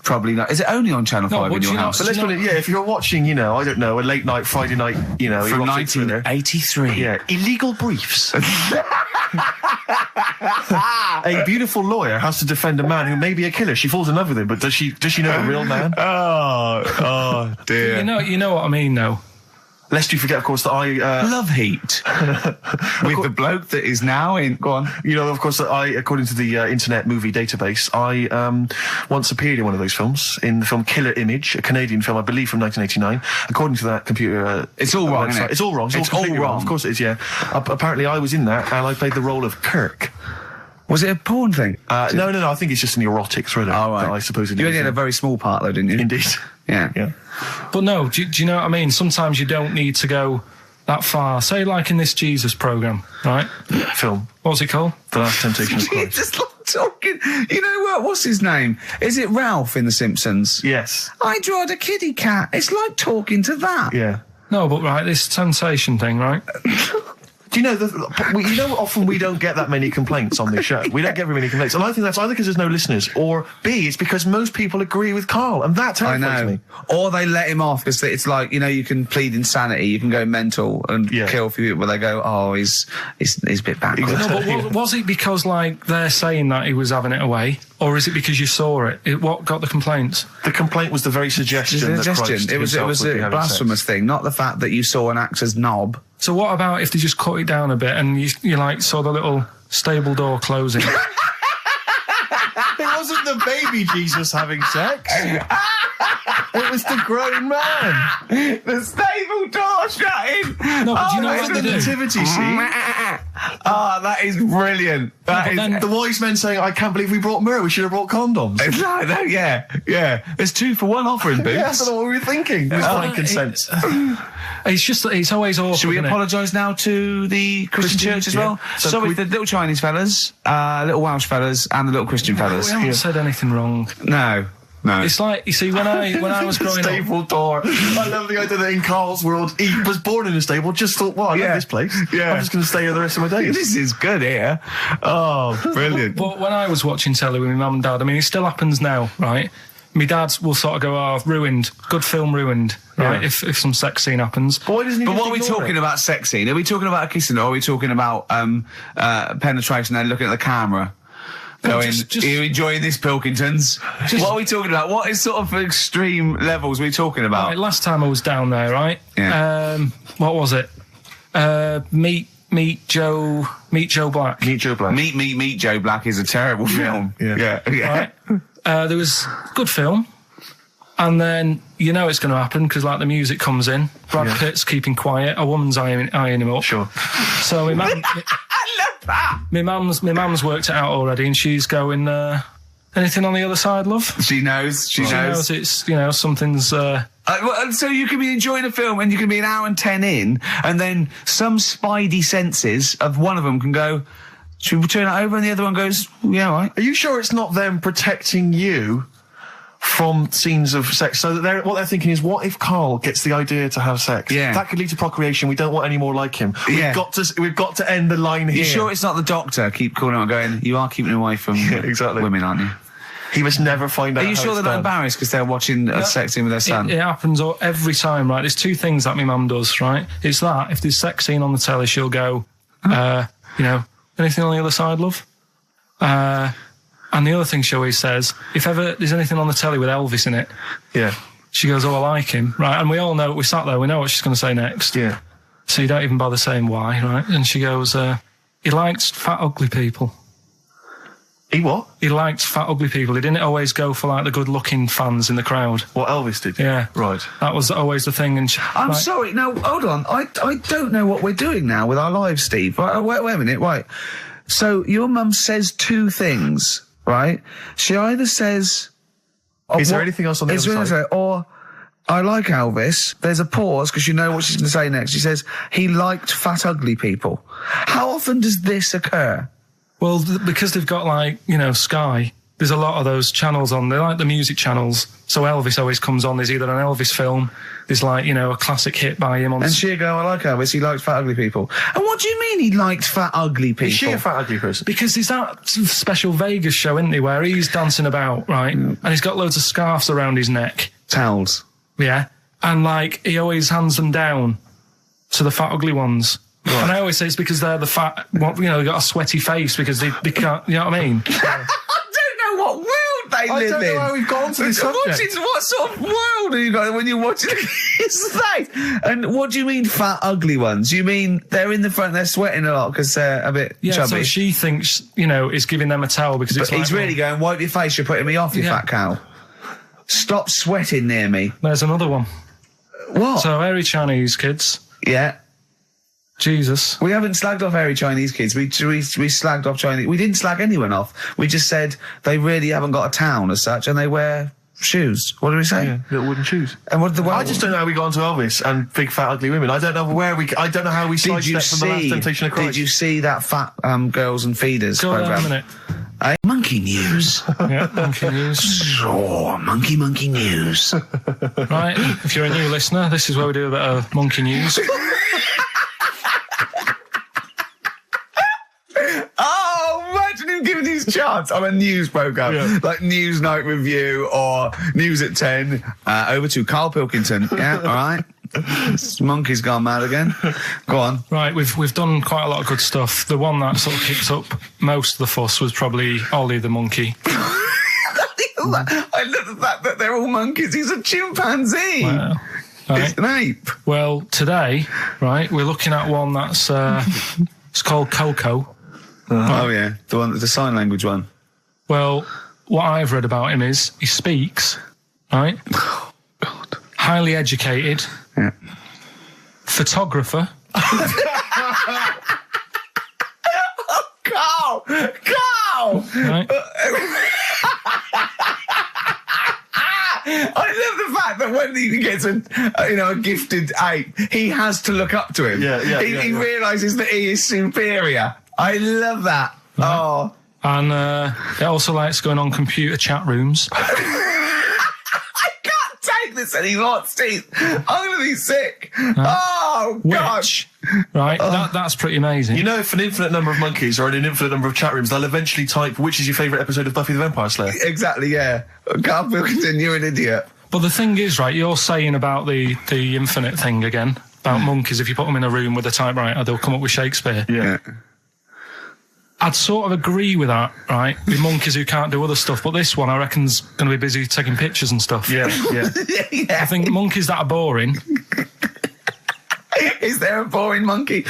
probably not. Is it only on Channel 5 in your house? But let's put it, if you're watching, I don't know, a late night Friday night, From 1983. Yeah, Illegal Briefs. A beautiful lawyer has to defend a man who may be a killer. She falls in love with him, but does she know the real man? Oh dear. You know what I mean, though. Lest you forget, of course, that I Love Heat with the bloke that is now in. Go on. Of course, that I, according to the Internet Movie Database, I once appeared in one of those films in the film Killer Image, a Canadian film, I believe, from 1989. According to that computer, it's all wrong. Isn't it? It's all wrong. It's all wrong. Of course, it is. Yeah. Apparently, I was in that, and I played the role of Kirk. Was it a porn thing? No. I think it's just an erotic thriller. Oh, right. That I suppose it you is. only had a very small part, though, didn't you? Indeed. Yeah. But no, do you know what I mean? Sometimes you don't need to go that far. Say, like in this Jesus program, right? Film. What's it called? The Last Temptation of Christ. Just like talking. You know what? What's his name? Is it Ralph in The Simpsons? Yes. I drawed a kitty cat. It's like talking to that. Yeah. No, but right, this sensation thing, right? Do you know, often we don't get that many complaints on this show. We don't get very many complaints. And I think that's either because there's no listeners, or B, it's because most people agree with Carl, and that terrifies me. Or they let him off, because it's like, you can plead insanity, you can go mental and kill a few people, but they go, oh, he's a bit bad. No, but was it because, like, they're saying that he was having it away, or is it because you saw it? What got the complaints? The complaint was the very suggestion. That Christ it was a blasphemous thing, not the fact that you saw an actor's knob. So what about if they just cut it down a bit and you like saw the little stable door closing? It wasn't the baby Jesus having sex. It was the grown man. The stable door shutting. No, but you know what the nativity scene? That is brilliant. The wise men saying, I can't believe we brought myrrh, we should have brought condoms. It's like that, yeah. There's 2 for 1 offering, Boots. Yeah, I don't know what we were thinking. With frankincense. It's just that it's always awkward. Should we apologise now to the Christian church as well? So Sorry, the little Chinese fellas, little Welsh fellas, and the little Christian fellas. We haven't said anything wrong. No. It's like, you see, when I was growing up... Stable door. I love the idea that in Carl's world, he was born in a stable, just thought, I love this place. Yeah. I'm just going to stay here the rest of my days. This is good here. Oh, brilliant. But when I was watching telly with my mum and dad, I mean, it still happens now, right? My dad will sort of go, ruined. Good film ruined, right? If some sex scene happens. But why doesn't he what are we talking about sex scene? Are we talking about a kissing, or are we talking about penetration and looking at the camera? Going, are you enjoying this, Pilkingtons? What are we talking about? What is sort of extreme levels are we talking about? Right, last time I was down there, right? Yeah. What was it? Meet Joe Black. Meet Joe Black. Meet Joe Black is a terrible film. Yeah. Right? There was good film, and then it's going to happen because like the music comes in. Brad Pitt's keeping quiet. A woman's eyeing him up. Sure. So my mum, my mum's worked it out already, and she's going. Anything on the other side, love? She knows. She knows. It's something's. So you can be enjoying a film, and you can be an hour and 10 in, and then some spidey senses of one of them can go, should we turn it over? And the other one goes, yeah, all right. Are you sure it's not them protecting you from scenes of sex? So that what they're thinking is, what if Carl gets the idea to have sex? Yeah. That could lead to procreation. We don't want any more like him. We've got to end the line here. You sure it's not the doctor? Keep calling out going, you are keeping away from women, aren't you? He must never find out. Are you sure they're not embarrassed because they're watching a sex scene with their son? It happens every time, right? There's 2 things that my mum does, right? It's that, if there's sex scene on the telly, she'll go, anything on the other side, love? And the other thing she always says, if ever there's anything on the telly with Elvis in it, she goes, I like him, right? And we all know, we sat there, we know what she's going to say next. Yeah. So you don't even bother saying why, right? And she goes, he likes fat, ugly people. He what? He liked fat, ugly people. He didn't always go for, like, the good-looking fans in the crowd. What Elvis did? Yeah. Right. That was always the thing. And I'm sorry. No, hold on. I don't know what we're doing now with our lives, Steve. Wait a minute. Wait. So your mum says 2 things, right? She either says... Is there anything else on the other side? Or, I like Elvis. There's a pause because you know what she's going to say next. She says, he liked fat, ugly people. How often does this occur? Well, because they've got, like, Sky, there's a lot of those channels on. They're like the music channels. So Elvis always comes on. There's either an Elvis film, there's like, you know, a classic hit by him on. And she'll go, I like Elvis, he likes fat, ugly people. And what do you mean he liked fat, ugly people? Is she a fat, ugly person? Because there's that special Vegas show, isn't there, where he's dancing about, right? And he's got loads of scarves around his neck. Towels. Yeah. And, like, he always hands them down to the fat, ugly ones. Right. And I always say it's because they're the fat, well, you know, they've got a sweaty face because they can't, you know what I mean? I don't know what world they live in. I don't know how we've gone to this subject. What sort of world are you got when you're watching his face? And what do you mean fat, ugly ones? You mean they're in the front, they're sweating a lot because they're a bit chubby? So she thinks, you know, is giving them a towel because it's But like, he's really going, wipe your face, you're putting me off, you fat cow. Stop sweating near me. There's another one. What? So, hairy Chinese kids. Yeah. Jesus. We haven't slagged off hairy Chinese kids. We slagged off Chinese. We didn't slag anyone off. We just said they really haven't got a town as such, and they wear shoes. What did we say? Yeah, little wooden shoes. And what did the I just don't know how we got onto Elvis and big fat ugly women. I don't know I don't know how we sidestepped from the Last Temptation of Christ. Did you see that fat Girls and Feeders program? A minute. Monkey news. Yeah, monkey news. So, monkey news. Right, if you're a new listener, this is where we do a bit of monkey news. Oh, imagine him giving these charts on a news programme, like News Night Review or News at 10. Over to Karl Pilkington. Yeah, all right. Monkey's gone mad again. Go on. Right, we've done quite a lot of good stuff. The one that sort of kicked up most of the fuss was probably Ollie the monkey. I love the fact that they're all monkeys. He's a chimpanzee. Wow. Right. It's an ape. Well, today, right, we're looking at one that's it's called Coco. Oh yeah, the sign language one. Well, what I've read about him is he speaks, right? Oh, God. Highly educated. Yeah. Photographer. Carl! Right. I love the fact that when he gets a gifted ape, he has to look up to him. He realises that he is superior. I love that. Right. Oh. And he also likes going on computer chat rooms. I can't take this anymore, Steve. I'm going to be sick. Oh, God. Right, that's pretty amazing. You know, if an infinite number of monkeys are in an infinite number of chat rooms, they'll eventually type, which is your favourite episode of Buffy the Vampire Slayer? Exactly, yeah. Karl Pilkington, you're an idiot. But the thing is, right, you're saying about the infinite thing again, about monkeys, if you put them in a room with a typewriter, they'll come up with Shakespeare. Yeah. I'd sort of agree with that, right? With monkeys who can't do other stuff, but this one I reckon's going to be busy taking pictures and stuff. Yeah. I think monkeys that are boring. Is there a boring monkey?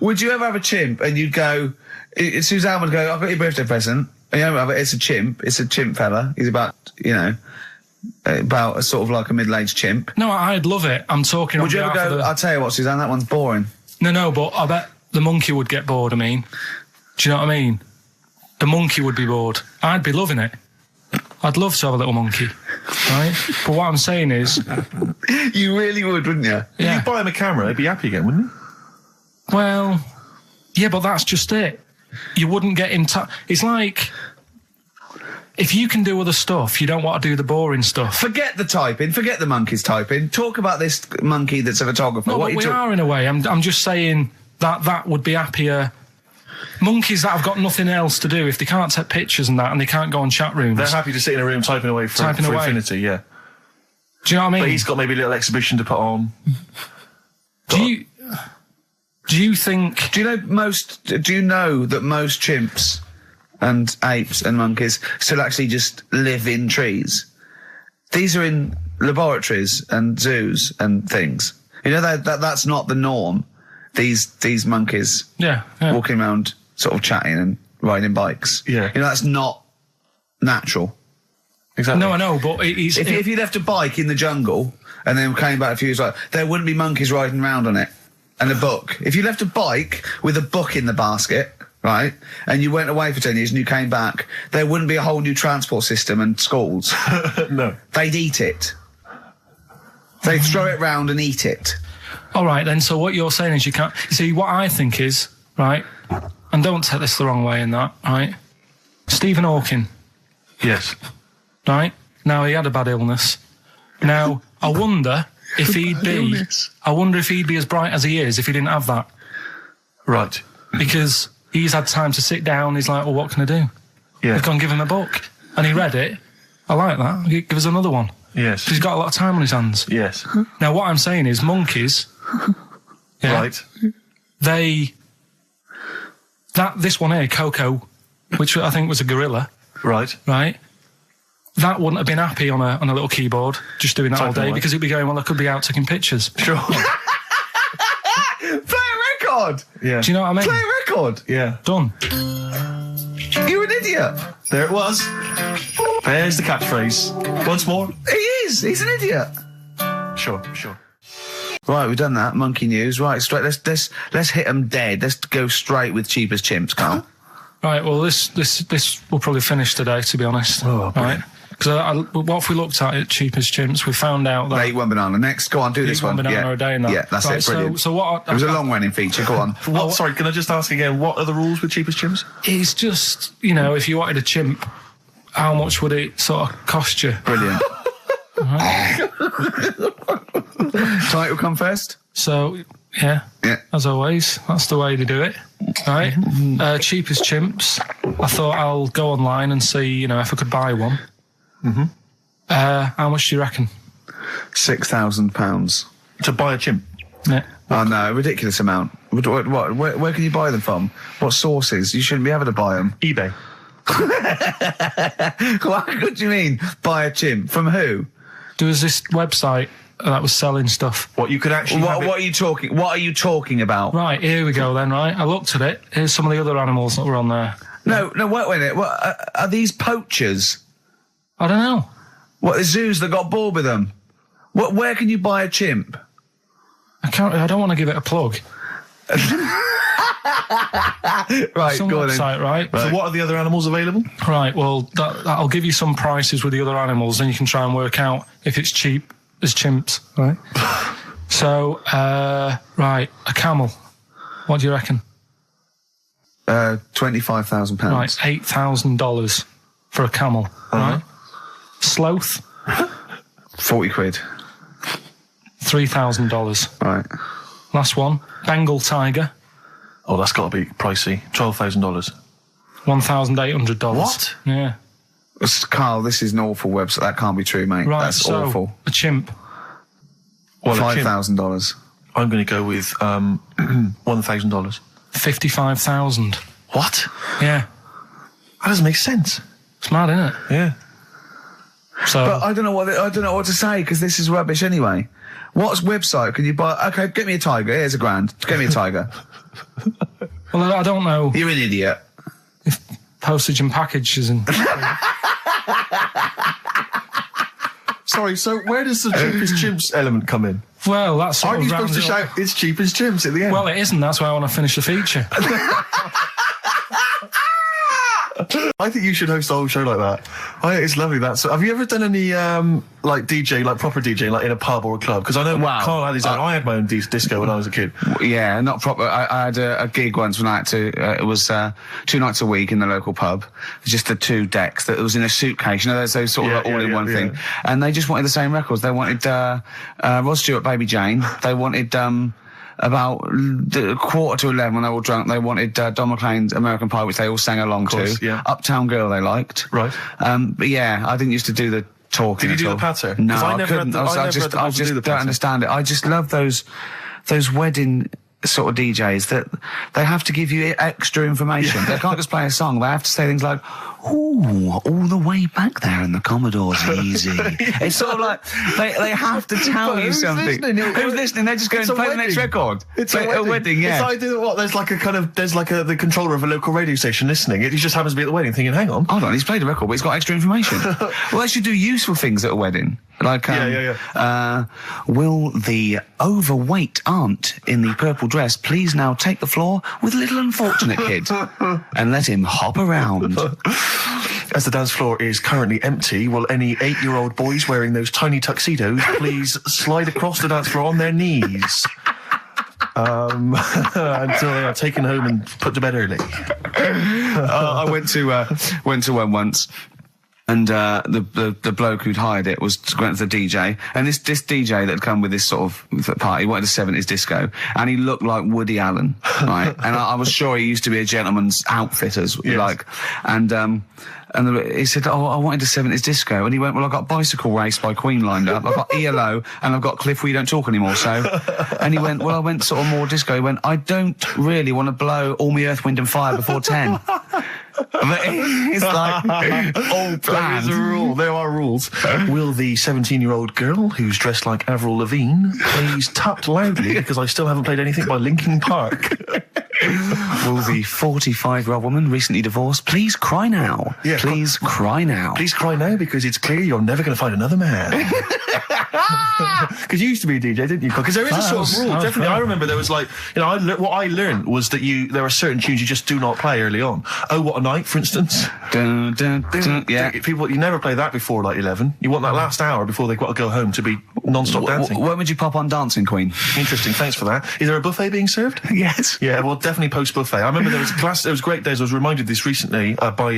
Would you ever have a chimp and you'd go, Suzanne would go, I've got your birthday present. It's a chimp fella. He's about a sort of like a middle-aged chimp. No, I'd love it. I'm talking. Would you ever go, I'll tell you what, Suzanne, that one's boring. No, but I bet the monkey would get bored, I mean. Do you know what I mean? The monkey would be bored. I'd be loving it. I'd love to have a little monkey, right? But what I'm saying is... You really would, wouldn't you? Yeah. If you buy him a camera, he'd be happy again, wouldn't he? Well, yeah, but that's just it. You wouldn't get him... It's like... If you can do other stuff, you don't want to do the boring stuff. Forget the typing. Forget the monkey's typing. Talk about this monkey that's a photographer. No, but we are in a way. I'm just saying that would be happier... Monkeys that have got nothing else to do, if they can't take pictures and that, and they can't go on chat rooms. They're happy to sit in a room typing away for infinity, yeah. Do you know what I mean? But he's got maybe a little exhibition to put on. Do you think... Do you know that most chimps and apes and monkeys still actually just live in trees? These are in laboratories and zoos and things. You know that's not the norm. These monkeys walking around sort of chatting and riding bikes. Yeah. You know, that's not natural. Exactly. No, I know, but if you left a bike in the jungle and then came back a few years later, there wouldn't be monkeys riding around on it. And a book. If you left a bike with a book in the basket, right, and you went away for 10 years and you came back, there wouldn't be a whole new transport system and schools. No. They'd eat it. They'd throw it round and eat it. All right, then, so what you're saying is you can't... See, what I think is, right, and don't take this the wrong way in that, right, Stephen Hawking, Yes. Right? Now, he had a bad illness. Now, I wonder if he'd be as bright as he is if he didn't have that. Right. Because he's had time to sit down, he's like, well, what can I do? Yeah. They've gone give him a book. And he read it. I like that. Give us another one. Yes. He's got a lot of time on his hands. Yes. Now, what I'm saying is, monkeys... Yeah, Right. This one here, Coco, which I think was a gorilla. Right. Right? That wouldn't have been happy on a little keyboard, just doing that all day, because it'd be going, well, I could be out taking pictures. Sure. Play a record! Yeah. Do you know what I mean? Play a record! Yeah. Done. You're an idiot! There it was. There's the catchphrase. Once more. He is! He's an idiot! Sure. Right, we've done that. Monkey news. Right, straight. Let's hit them dead. Let's go straight with cheap as chimps, Carl. Right, well, this will probably finish today, to be honest. Oh, right? Because what if we looked at it, cheap as chimps, we found out that... They eat one banana. Next, go on, do this one. One banana a day and that. Yeah, that's it, brilliant. So what... It was a long-running feature, go on. Sorry, can I just ask again, what are the rules with cheapest chimps? It's just, if you wanted a chimp, how much would it sort of cost you? Brilliant. Title come first? So, yeah, as always, that's the way to do it, right? Cheapest chimps, I thought I'll go online and see, if I could buy one. Mm-hmm. How much do you reckon? £6,000. To buy a chimp? Yeah. Oh, no, ridiculous amount. Where can you buy them from? What sources? You shouldn't be able to buy them. eBay. What do you mean, buy a chimp? From who? There was this website that was selling stuff. What you could actually... What are you talking about? Right, here we go then, right? I looked at it. Here's some of the other animals that were on there. No, wait a minute. What, are these poachers? I don't know. What, the zoos that got bored with them? Where can you buy a chimp? I don't want to give it a plug. Right, some go on website, then. right? So what are the other animals available? Right, well, that'll give you some prices with the other animals, then you can try and work out if it's cheap as chimps, right? So, right, a camel. What do you reckon? £25,000. Right, $8,000 for a camel, right? Sloth? 40 quid. $3,000. Right. Last one, Bengal tiger. Oh, that's got to be pricey. $12,000. $1,800. What? Yeah. Carl, this is an awful website. That can't be true, mate. Right, That's so awful. a chimp. Well, $5,000. I'm going to go with $1,000. 55,000. What? Yeah. That doesn't make sense. It's mad, isn't it? Yeah. So, But I don't know what to say because this is rubbish anyway. What website can you buy? Okay, get me a tiger. Here's £1,000. Get me a tiger. well, I don't know You're an idiot. if postage and package and Sorry, so where does the cheapest chimps element come in? well, that's sort Aren't of you supposed to rounds it shout, it's cheapest chimps at the end? up. Well, it isn't. That's why I want to finish the feature. I think you should host a whole show like that. I think it's lovely that. So, have you ever done any, like DJ, like proper DJ, like in a pub or a club? Because I know Carl had his own. I had my own disco when I was a kid. Yeah, not proper. I had a gig once when I had to, it was 2 nights a week in the local pub. Just the 2 decks that was in a suitcase. You know, those sort of like all in one thing. And they just wanted the same records. They wanted Rod Stewart, Baby Jane. They wanted about 11:15 when they were all drunk. They wanted Don McLean's American Pie, which they all sang along to. Yeah. Uptown Girl they liked. Right. But yeah, I didn't used to do the talking. Did you at do all. the patter? No, 'Cause I never couldn't. had the- I just don't understand it. I just love those wedding sort of DJs that they have to give you extra information. They can't just play a song. They have to say things like, "Ooh, all the way back there in the Commodore's easy." It's sort of like they have to tell you something. Who's listening? They're just going to play the next record. It's Play a wedding. yeah. It's like there's like the controller of a local radio station listening. It just happens to be at the wedding, thinking, "Hang on, hold on, he's played a record, but he's got extra information." Well, they should do useful things at a wedding. Like, will the overweight aunt in the purple dress please now take the floor with little unfortunate kid and let him hop around? As the dance floor is currently empty, will any 8-year-old boys wearing those tiny tuxedos please slide across the dance floor on their knees until they are taken home and put to bed early? I went to one once. And the bloke who'd hired it went to the DJ, and this DJ that had come with this sort of party wanted a 70s disco, and he looked like Woody Allen, right? And I was sure he used to be a gentleman's outfitters, like, and he said, "Oh, I wanted a 70s disco," and he went, "Well, I've got Bicycle Race by Queen lined up, I've got ELO, and I've got Cliff We Don't Talk Anymore." So, and he went, "Well, I went sort of more disco." He went, "I don't really want to blow all my Earth, Wind and Fire before 10. But it's like all planned. There is a rule. There are rules. Will the 17-year-old girl who's dressed like Avril Lavigne please tut loudly because I still haven't played anything by Linkin Park? Will the 45-year-old woman recently divorced please cry now? Yeah, please cry now. Please cry now because it's clear you're never going to find another man. Because you used to be a DJ, didn't you? Because there is a sort of rule. Definitely, I remember there was like, you know, what I learned was that there are certain tunes you just do not play early on. Oh, What a Night, for instance. Dun, dun, dun, yeah. People, you never play that before like 11. You want that last hour before they've got to go home to be non-stop dancing. When would you pop on Dancing Queen? Interesting, thanks for that. Is there a buffet being served? Yes. Yeah, well, definitely post-buffet. I remember there was great days. I was reminded this recently by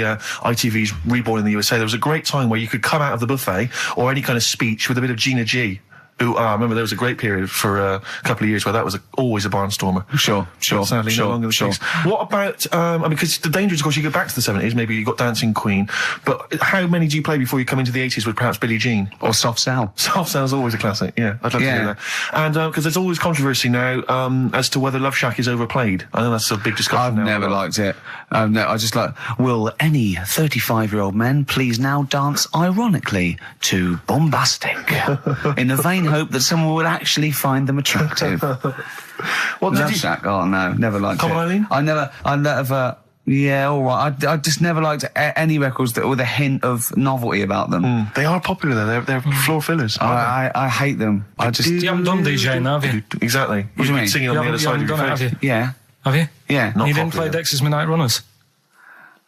ITV's Reborn in the USA. There was a great time where you could come out of the buffet or any kind of speech with a bit of Gina G. I remember there was a great period for a couple of years where that was always a barnstormer. Sure. Sadly, no longer the case. What about, I mean, because the danger is, of course, you go back to the 70s, maybe you got Dancing Queen, but how many do you play before you come into the 80s with perhaps Billie Jean? Or Soft Cell? Soft Cell's always a classic, yeah. I'd love to hear that. And, because there's always controversy now, as to whether Love Shack is overplayed. I know that's a big discussion now. I've never liked it. No, I just like, will any 35-year-old men please now dance ironically to Bombastic in the vain hope that someone would actually find them attractive. Love Shack? Oh no, never liked Come it. on, Eileen? I never, yeah, alright. I just never liked any records that with a hint of novelty about them. They are popular though, they're floor fillers. I hate them. You haven't done DJing, have you? Exactly. What do you mean? Singing on the other side of your face. Have you? Yeah. Have you? Yeah. You didn't play Dexter's Midnight Runners?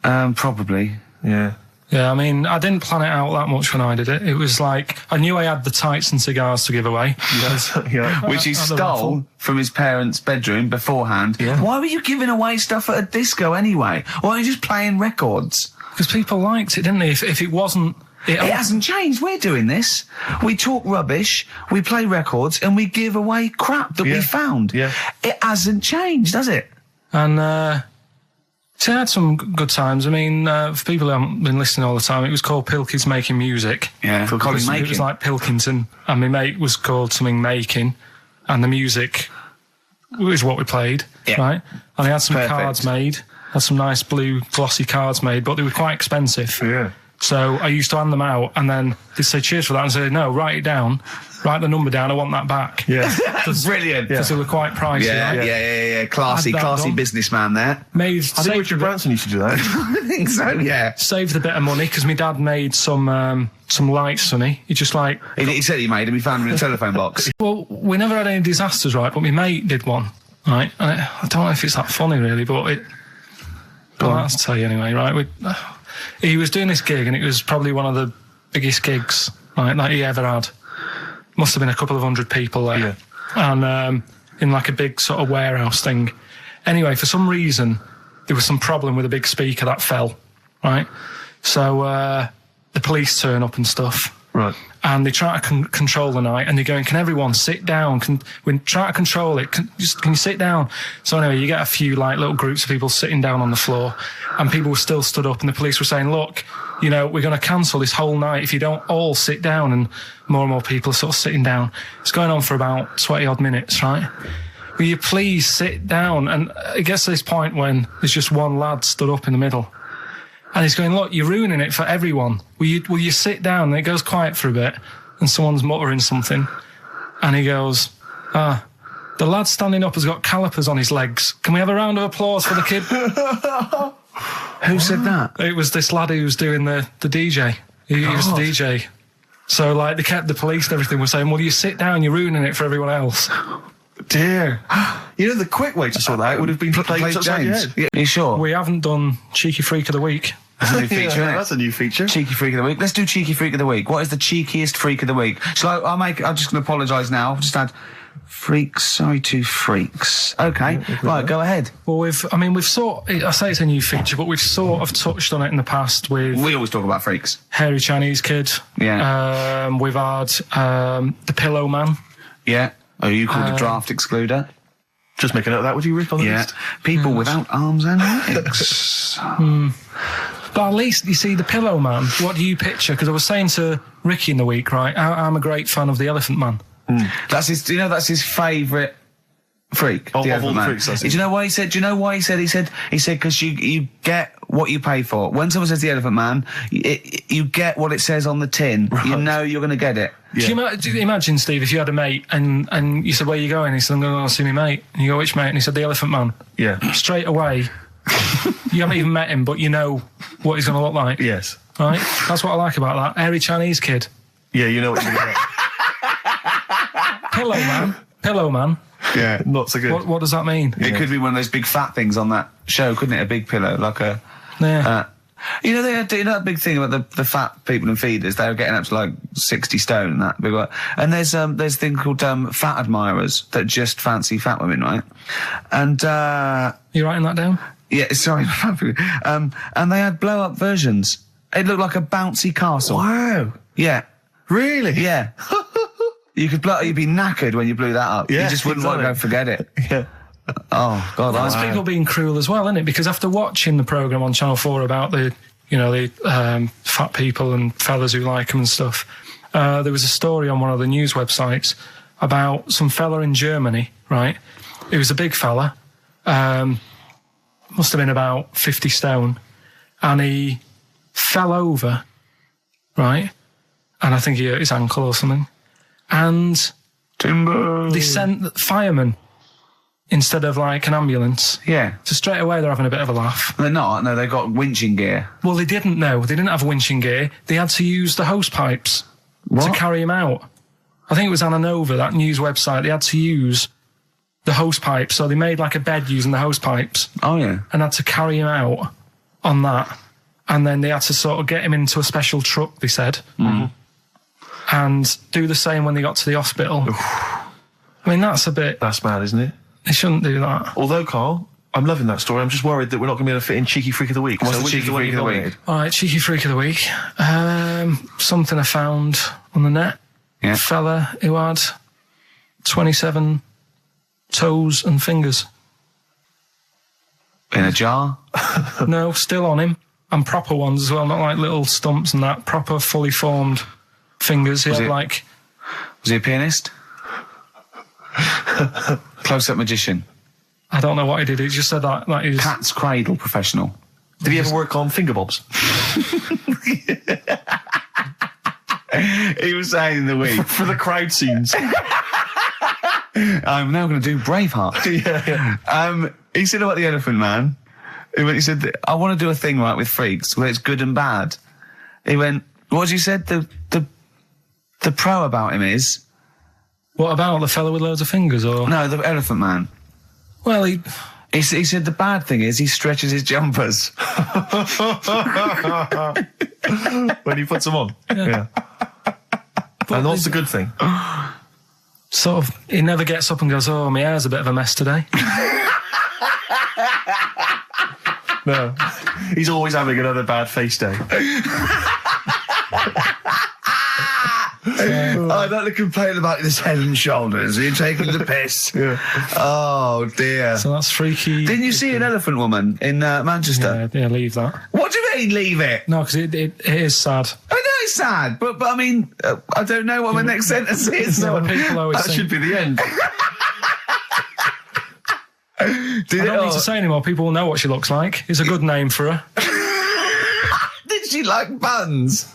Probably. Yeah. Yeah, I mean, I didn't plan it out that much when I did it. It was like, I knew I had the tights and cigars to give away. Yeah. Which he stole from his parents' bedroom beforehand. Yeah. Why were you giving away stuff at a disco anyway? Why were you just playing records? Because people liked it, didn't they? If it wasn't... It hasn't changed. We're doing this. We talk rubbish, we play records, and we give away crap that we found. Yeah. It hasn't changed, has it? And, so I had some good times. I mean, for people who haven't been listening all the time, it was called Pilky's Making Music. Yeah, it was like Pilkington, and my mate was called something Making, and the music was what we played, right? And I had some cards made, had some nice blue glossy cards made, but they were quite expensive. Yeah. So I used to hand them out, and then they'd say cheers for that, and say, no, write it down, write the number down, I want that back. Yeah. Brilliant. Because they were quite pricey. Yeah. Classy businessman there. I think Richard Branson used to do that. I think so, yeah. Saved a bit of money, because my dad made some lights, Sonny. He just like... He said he made them, he found them in a telephone box. Well, we never had any disasters, right, but my mate did one, right? And I don't know if it's that funny, really, but I'll tell you anyway, right? He was doing this gig, and it was probably one of the biggest gigs, right, that he ever had. Must have been a couple of hundred people there. Yeah. And in like a big sort of warehouse thing. Anyway, for some reason, there was some problem with a big speaker that fell, right? So the police turn up and stuff. Right. And they try to control the night, and they're going, can everyone sit down? We try to control it. Can you sit down? So anyway, you get a few like little groups of people sitting down on the floor, and people were still stood up, and the police were saying, look, you know, we're going to cancel this whole night if you don't all sit down, and more people are sort of sitting down. It's going on for about 20 odd minutes, right? Will you please sit down? And it gets to this point when there's just one lad stood up in the middle. And he's going, look, you're ruining it for everyone. Will you sit down? And it goes quiet for a bit, and someone's muttering something. And he goes, the lad standing up has got calipers on his legs. Can we have a round of applause for the kid? Who said that? It was this lad who was doing the DJ. He was the DJ. So, like, the police and everything were saying, well, you sit down, you're ruining it for everyone else. Dear. You know, the quick way to sort that out would have been to play James. Yeah, you sure? We haven't done Cheeky Freak of the Week. That's a new feature, isn't it? That's a new feature. Cheeky Freak of the Week. Let's do Cheeky Freak of the Week. What is the cheekiest Freak of the Week? I'm just going to apologise now. I've just had freaks. Sorry to freaks. Okay. Right, go ahead. Well, I say it's a new feature, but we've sort of touched on it in the past with... We always talk about freaks. Hairy Chinese Kid. Yeah. We've had the Pillow Man. Yeah. Oh, you called a draft excluder? Just make a note of that, would you, Rick, on the list? People without arms and legs. But at least, you see, the Pillow Man, what do you picture? Because I was saying to Ricky in the week, right, I'm a great fan of the Elephant Man. That's his, that's his favourite freak. Of the all Elephant the Man. freaks, that's Do you know why he said? Do you know why he said? He said because you get what you pay for. When someone says the Elephant Man, you get what it says on the tin. Right. You know you're going to get it. Yeah. Do you imagine, Steve, if you had a mate and you said, where are you going? He said, I'm going to go see my mate. And you go, which mate? And he said, the Elephant Man. Yeah. Straight away, you haven't even met him, but you know what he's going to look like. Yes. Right? That's what I like about that. Hairy Chinese Kid. Yeah, you know what you're going to get. Pillow Man. Yeah. Not so good. What does that mean? It could be one of those big fat things on that show, couldn't it? A big pillow, like a... Yeah. You know, they had that big thing about the fat people in feeders. They were getting up to like 60 stone and that big one. And there's a thing called fat admirers that just fancy fat women, right? And you writing that down? Yeah, sorry. And they had blow up versions. It looked like a bouncy castle. Wow. Yeah. Really? Yeah. You'd be knackered when you blew that up. Yeah, you just wouldn't want to go forget it. Yeah. Oh God, that's people being cruel as well, isn't it? Because after watching the programme on Channel 4 about the fat people and fellas who like them and stuff, there was a story on one of the news websites about some fella in Germany, right? He was a big fella, must have been about 50 stone, and he fell over, right? And I think he hurt his ankle or something. And Timber. They sent firemen instead of like an ambulance. Yeah. So straight away they're having a bit of a laugh. They're not. No, they've got winching gear. Well, they didn't know. They didn't have winching gear. They had to use the hose pipes to carry him out. I think it was Anna Nova, that news website. They had to use the hose pipes. So they made like a bed using the hose pipes. Oh, yeah. And had to carry him out on that. And then they had to sort of get him into a special truck, they said. Mm-hmm. And do the same when they got to the hospital. I mean, that's mad, isn't it? They shouldn't do that. Although, Carl, I'm loving that story. I'm just worried that we're not going to be able to fit in Cheeky Freak of the Week. What's the Cheeky Freak of the Week? All right, Cheeky Freak of the Week. Something I found on the net. Yeah. A fella who had 27 toes and fingers. In a jar? No, still on him. And proper ones as well, not like little stumps and that. Proper, fully formed fingers. Was he a pianist? Close-up magician? I don't know what he did. He just said that he's... Cat's cradle professional. Did he ever work on finger bobs? He was saying in the week. For the crowd scenes. I'm now going to do Braveheart. Yeah. He said about the Elephant Man. He said, I want to do a thing right with freaks where it's good and bad. He went, what you said? The pro about him is... What about the fella with loads of fingers, or...? No, the Elephant Man. Well, he said the bad thing is he stretches his jumpers. When he puts them on. Yeah. And what's the good thing? Sort of, he never gets up and goes, oh, my hair's a bit of a mess today. No. He's always having another bad face day. I don't complain about this head and shoulders. You're taking the piss. Yeah. Oh, dear. So that's freaky. Didn't you see an elephant woman in Manchester? Yeah, leave that. What do you mean, leave it? No, because it is sad. I know it's sad, but I mean, I don't know what my next sentence is. People always that should be the end. I don't need to say anymore. People will know what she looks like. It's a good name for her. Did she like buns?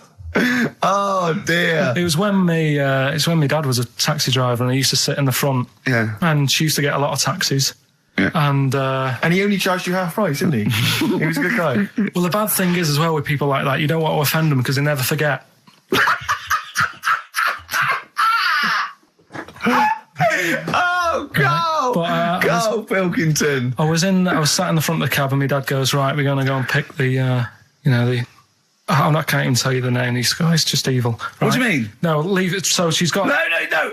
Oh dear! It was when my dad was a taxi driver, and he used to sit in the front. Yeah. And she used to get a lot of taxis. Yeah. And he only charged you half price, didn't he? He was a good guy. Well, the bad thing is as well with people like that, you don't want to offend them because they never forget. Oh, go! Go, Pilkington! I was sat in the front of the cab, and my dad goes, right, we're going to go and pick the you know, I can't even tell you the name. These guys just evil. Right? What do you mean? No, leave it. So she's got.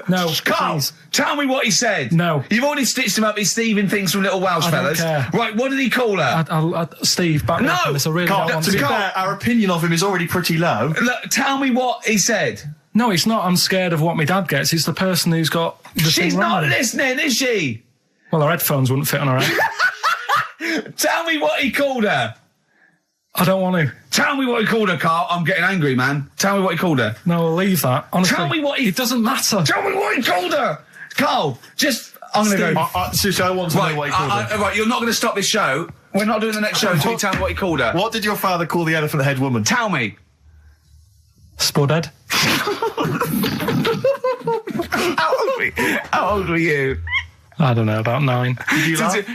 No, Carl, please. tell me what he said. No. You've already stitched him up. He's Stephen things from Little Welsh I don't Fellas. care. Right, what did he call her? Steve, back me up on this. I really Carl, don't want to be to. fair, our opinion of him is already pretty low. Look, tell me what he said. No, it's not. I'm scared of what my dad gets. It's the person who's got. She's not listening, is she? Well, her headphones wouldn't fit on her head. Tell me what he called her. I don't want to. Tell me what he called her, Carl. I'm getting angry, man. Tell me what he called her. No, we'll leave that. Honestly, tell me what he... It doesn't matter. Tell me what he called her. Carl, just... I'm going to go... Seriously, I want to know what he called her. Right, you're not going to stop this show. We're not doing the next show until you tell me what he called her. What did your father call the elephant-head woman? Tell me. Spudhead. How old were you? I don't know, about 9.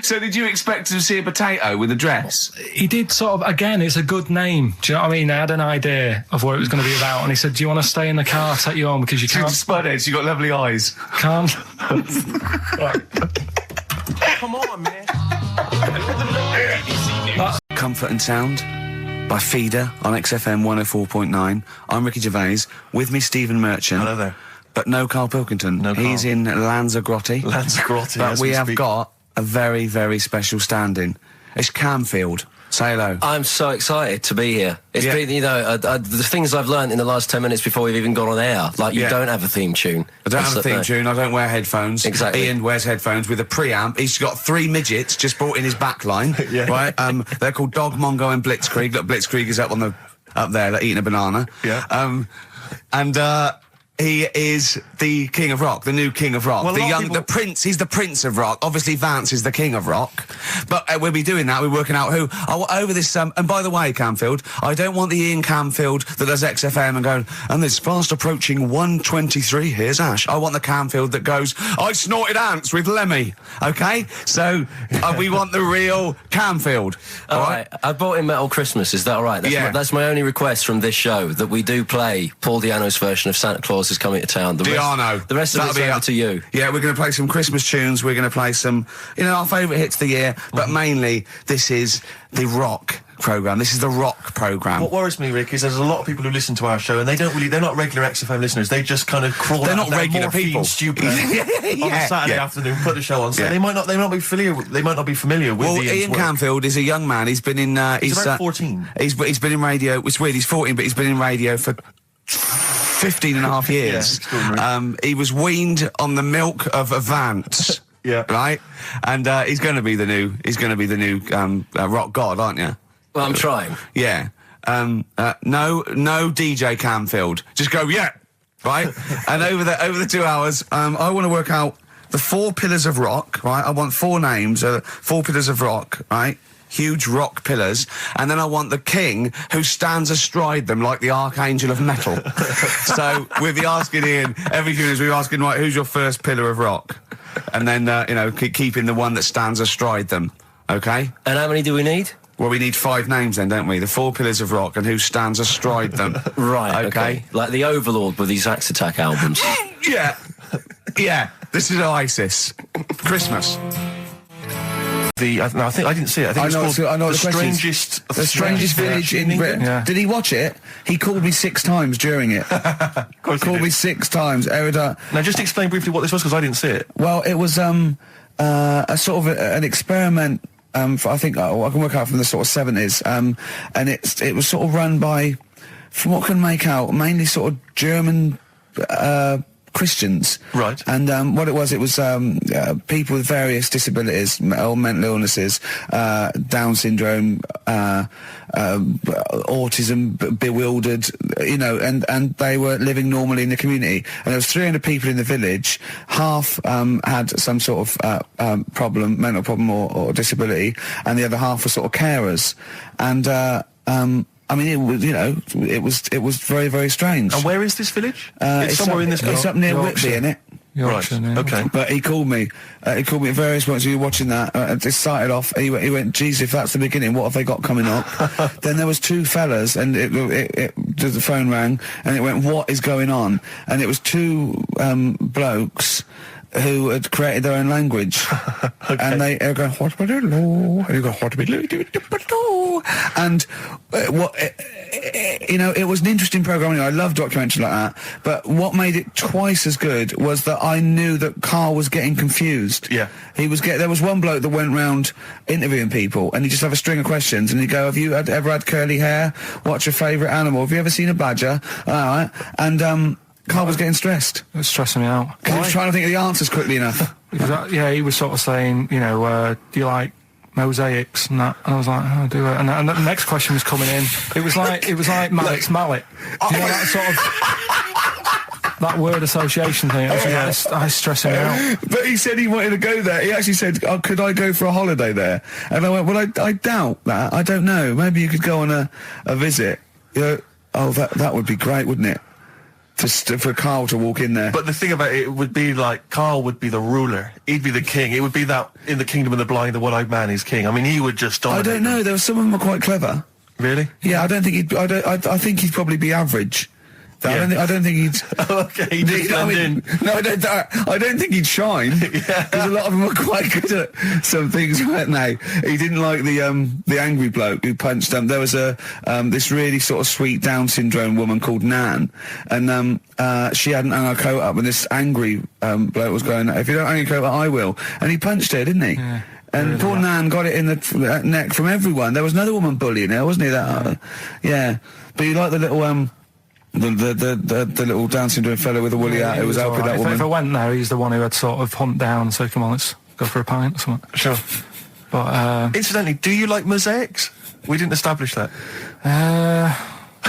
So did you expect to see a potato with a dress? He did sort of, again, it's a good name. Do you know what I mean? I had an idea of what it was going to be about, and he said, do you want to stay in the car, take you home, because you can't... Spudheads, you got lovely eyes. Can't. Come on, man. Comfort and Sound by Feeder on XFM 104.9. I'm Ricky Gervais. With me, Stephen Merchant. Hello there. But no Karl Pilkington. No Karl. He's in Lanzarote. Lanzarote, But as we we have speak. got a very, very special stand-in. It's Camfield. Say hello. I'm so excited to be here. It's been, you know, the things I've learned in the last 10 minutes before we've even gone on air. Like, you don't have a theme tune. I don't have a theme tune. I don't wear headphones. Exactly. Ian wears headphones with a preamp. He's got 3 midgets just brought in his back line. Right? They're called Dog, Mongo and Blitzkrieg. Look, Blitzkrieg is up there, like eating a banana. Yeah. He is the king of rock, the new king of rock. Well, the prince, he's the prince of rock. Obviously, Vance is the king of rock. But we'll be doing that, we're working out who. Over this, and by the way, Camfield, I don't want the Ian Camfield that does XFM and going, and there's fast approaching 1:23, here's Ash. I want the Camfield that goes, I snorted ants with Lemmy. Okay? So, we want the real Camfield. All right. I bought in Metal Christmas, is that all right? That's my only request from this show, that we do play Paul Di'Anno's version of Santa Claus is Coming to Town. The rest of it's over to you. Yeah, we're going to play some Christmas tunes. We're going to play some, you know, our favourite hits of the year. But mainly, this is the rock programme. This is the rock programme. What worries me, Rick, is there's a lot of people who listen to our show and they're not regular XFM listeners. They just kind of crawl They're out not of their regular morphine people. stupor on a Saturday afternoon, put the show on. So they might not be familiar with Well, Ian Camfield is a young man. He's been in... he's about 14. He's been in radio... It's weird, he's 14, but he's been in radio for 15 and a half years. He was weaned on the milk of a Vance. Yeah. Right? And he's going to be the new rock god, aren't you? Well, I'm trying. Yeah. No DJ Camfield. Just go, yeah. Right? And over the 2 hours, I want to work out the 4 pillars of rock, right? I want 4 names, 4 pillars of rock, right? Huge rock pillars, and then I want the king who stands astride them like the archangel of metal. So we'll be asking Ian, every few minutes we'll be asking, right, who's your first pillar of rock? And then, keeping the one that stands astride them, okay? And how many do we need? Well, we need 5 names then, don't we? The 4 pillars of rock and who stands astride them. Right, okay. Like the Overlord with these Axe Attack albums. Yeah. Yeah. This is Oasis. Christmas. I think I didn't see it. I think it's called The Strangest Village in Britain. Yeah. Did he watch it? He called me 6 times during it. Called me 6 times. Now just explain briefly what this was, because I didn't see it. Well, it was a sort of an experiment. I think I can work out from the sort of 70s. And it was sort of run by, from what I can make out, mainly sort of German Christians. Right. And what it was people with various disabilities, or mental illnesses, Down syndrome, autism, bewildered, and they were living normally in the community. And there was 300 people in the village. Half had some sort of problem, mental problem or disability, and the other half were sort of carers. And I mean, it was very, very strange. And where is this village? It's somewhere in this. It's up near Whitby, innit? Right. Okay. But he called me. He called me at various points. We were watching that. It started off. He went, "Geez, if that's the beginning, what have they got coming up?" Then there was 2 fellas, and the phone rang, and it went, "What is going on?" And it was 2 blokes. who had created their own language. And they go, what about it, and you go, what about it, and you know, it was an interesting program. I love documentaries like that, but what made it twice as good was that I knew that Karl was getting confused. Yeah. There was one bloke that went round interviewing people, and he'd just have a string of questions, and he'd go, have you ever had curly hair? What's your favourite animal? Have you ever seen a badger? Alright. And Karl was getting stressed. It was stressing me out. Because he was trying to think of the answers quickly enough. He was sort of saying, you know, do you like mosaics and that? And I was like, oh, do it. And the next question was coming in. It was like Mallet's mallet. Do you know that sort of that word association thing? I was stressing me out. But he said he wanted to go there. He actually said, oh, could I go for a holiday there? And I went, well, I doubt that. I don't know. Maybe you could go on a visit. You know, oh, that would be great, wouldn't it? For Karl to walk in there. But the thing about it would be like, Karl would be the ruler. He'd be the king. It would be that in the kingdom of the blind, the one-eyed man is king. I mean, he would just dominate. I don't know. There were some of them are quite clever. Really? Yeah, I don't think he'd. I think he'd probably be average. Yeah. I don't think he'd. Okay, he'd just blend in. No, I don't think he'd shine. Yeah. Because a lot of them were quite good at some things, weren't they? He didn't like the angry bloke who punched him. There was this really sort of sweet Down syndrome woman called Nan, and she hadn't hung her coat up, and this angry bloke was going, if you don't hang your coat up, I will. And he punched her, didn't he? Yeah. And poor Nan got it in the neck from everyone. There was another woman bullying her, wasn't he? Yeah. But you like the little the little Down syndrome fellow with the woolly hat who was helping that woman. If I went there, he's the one who had sort of humped down and said, come on, let's go for a pint or something. Sure. But, incidentally, do you like mosaics? We didn't establish that.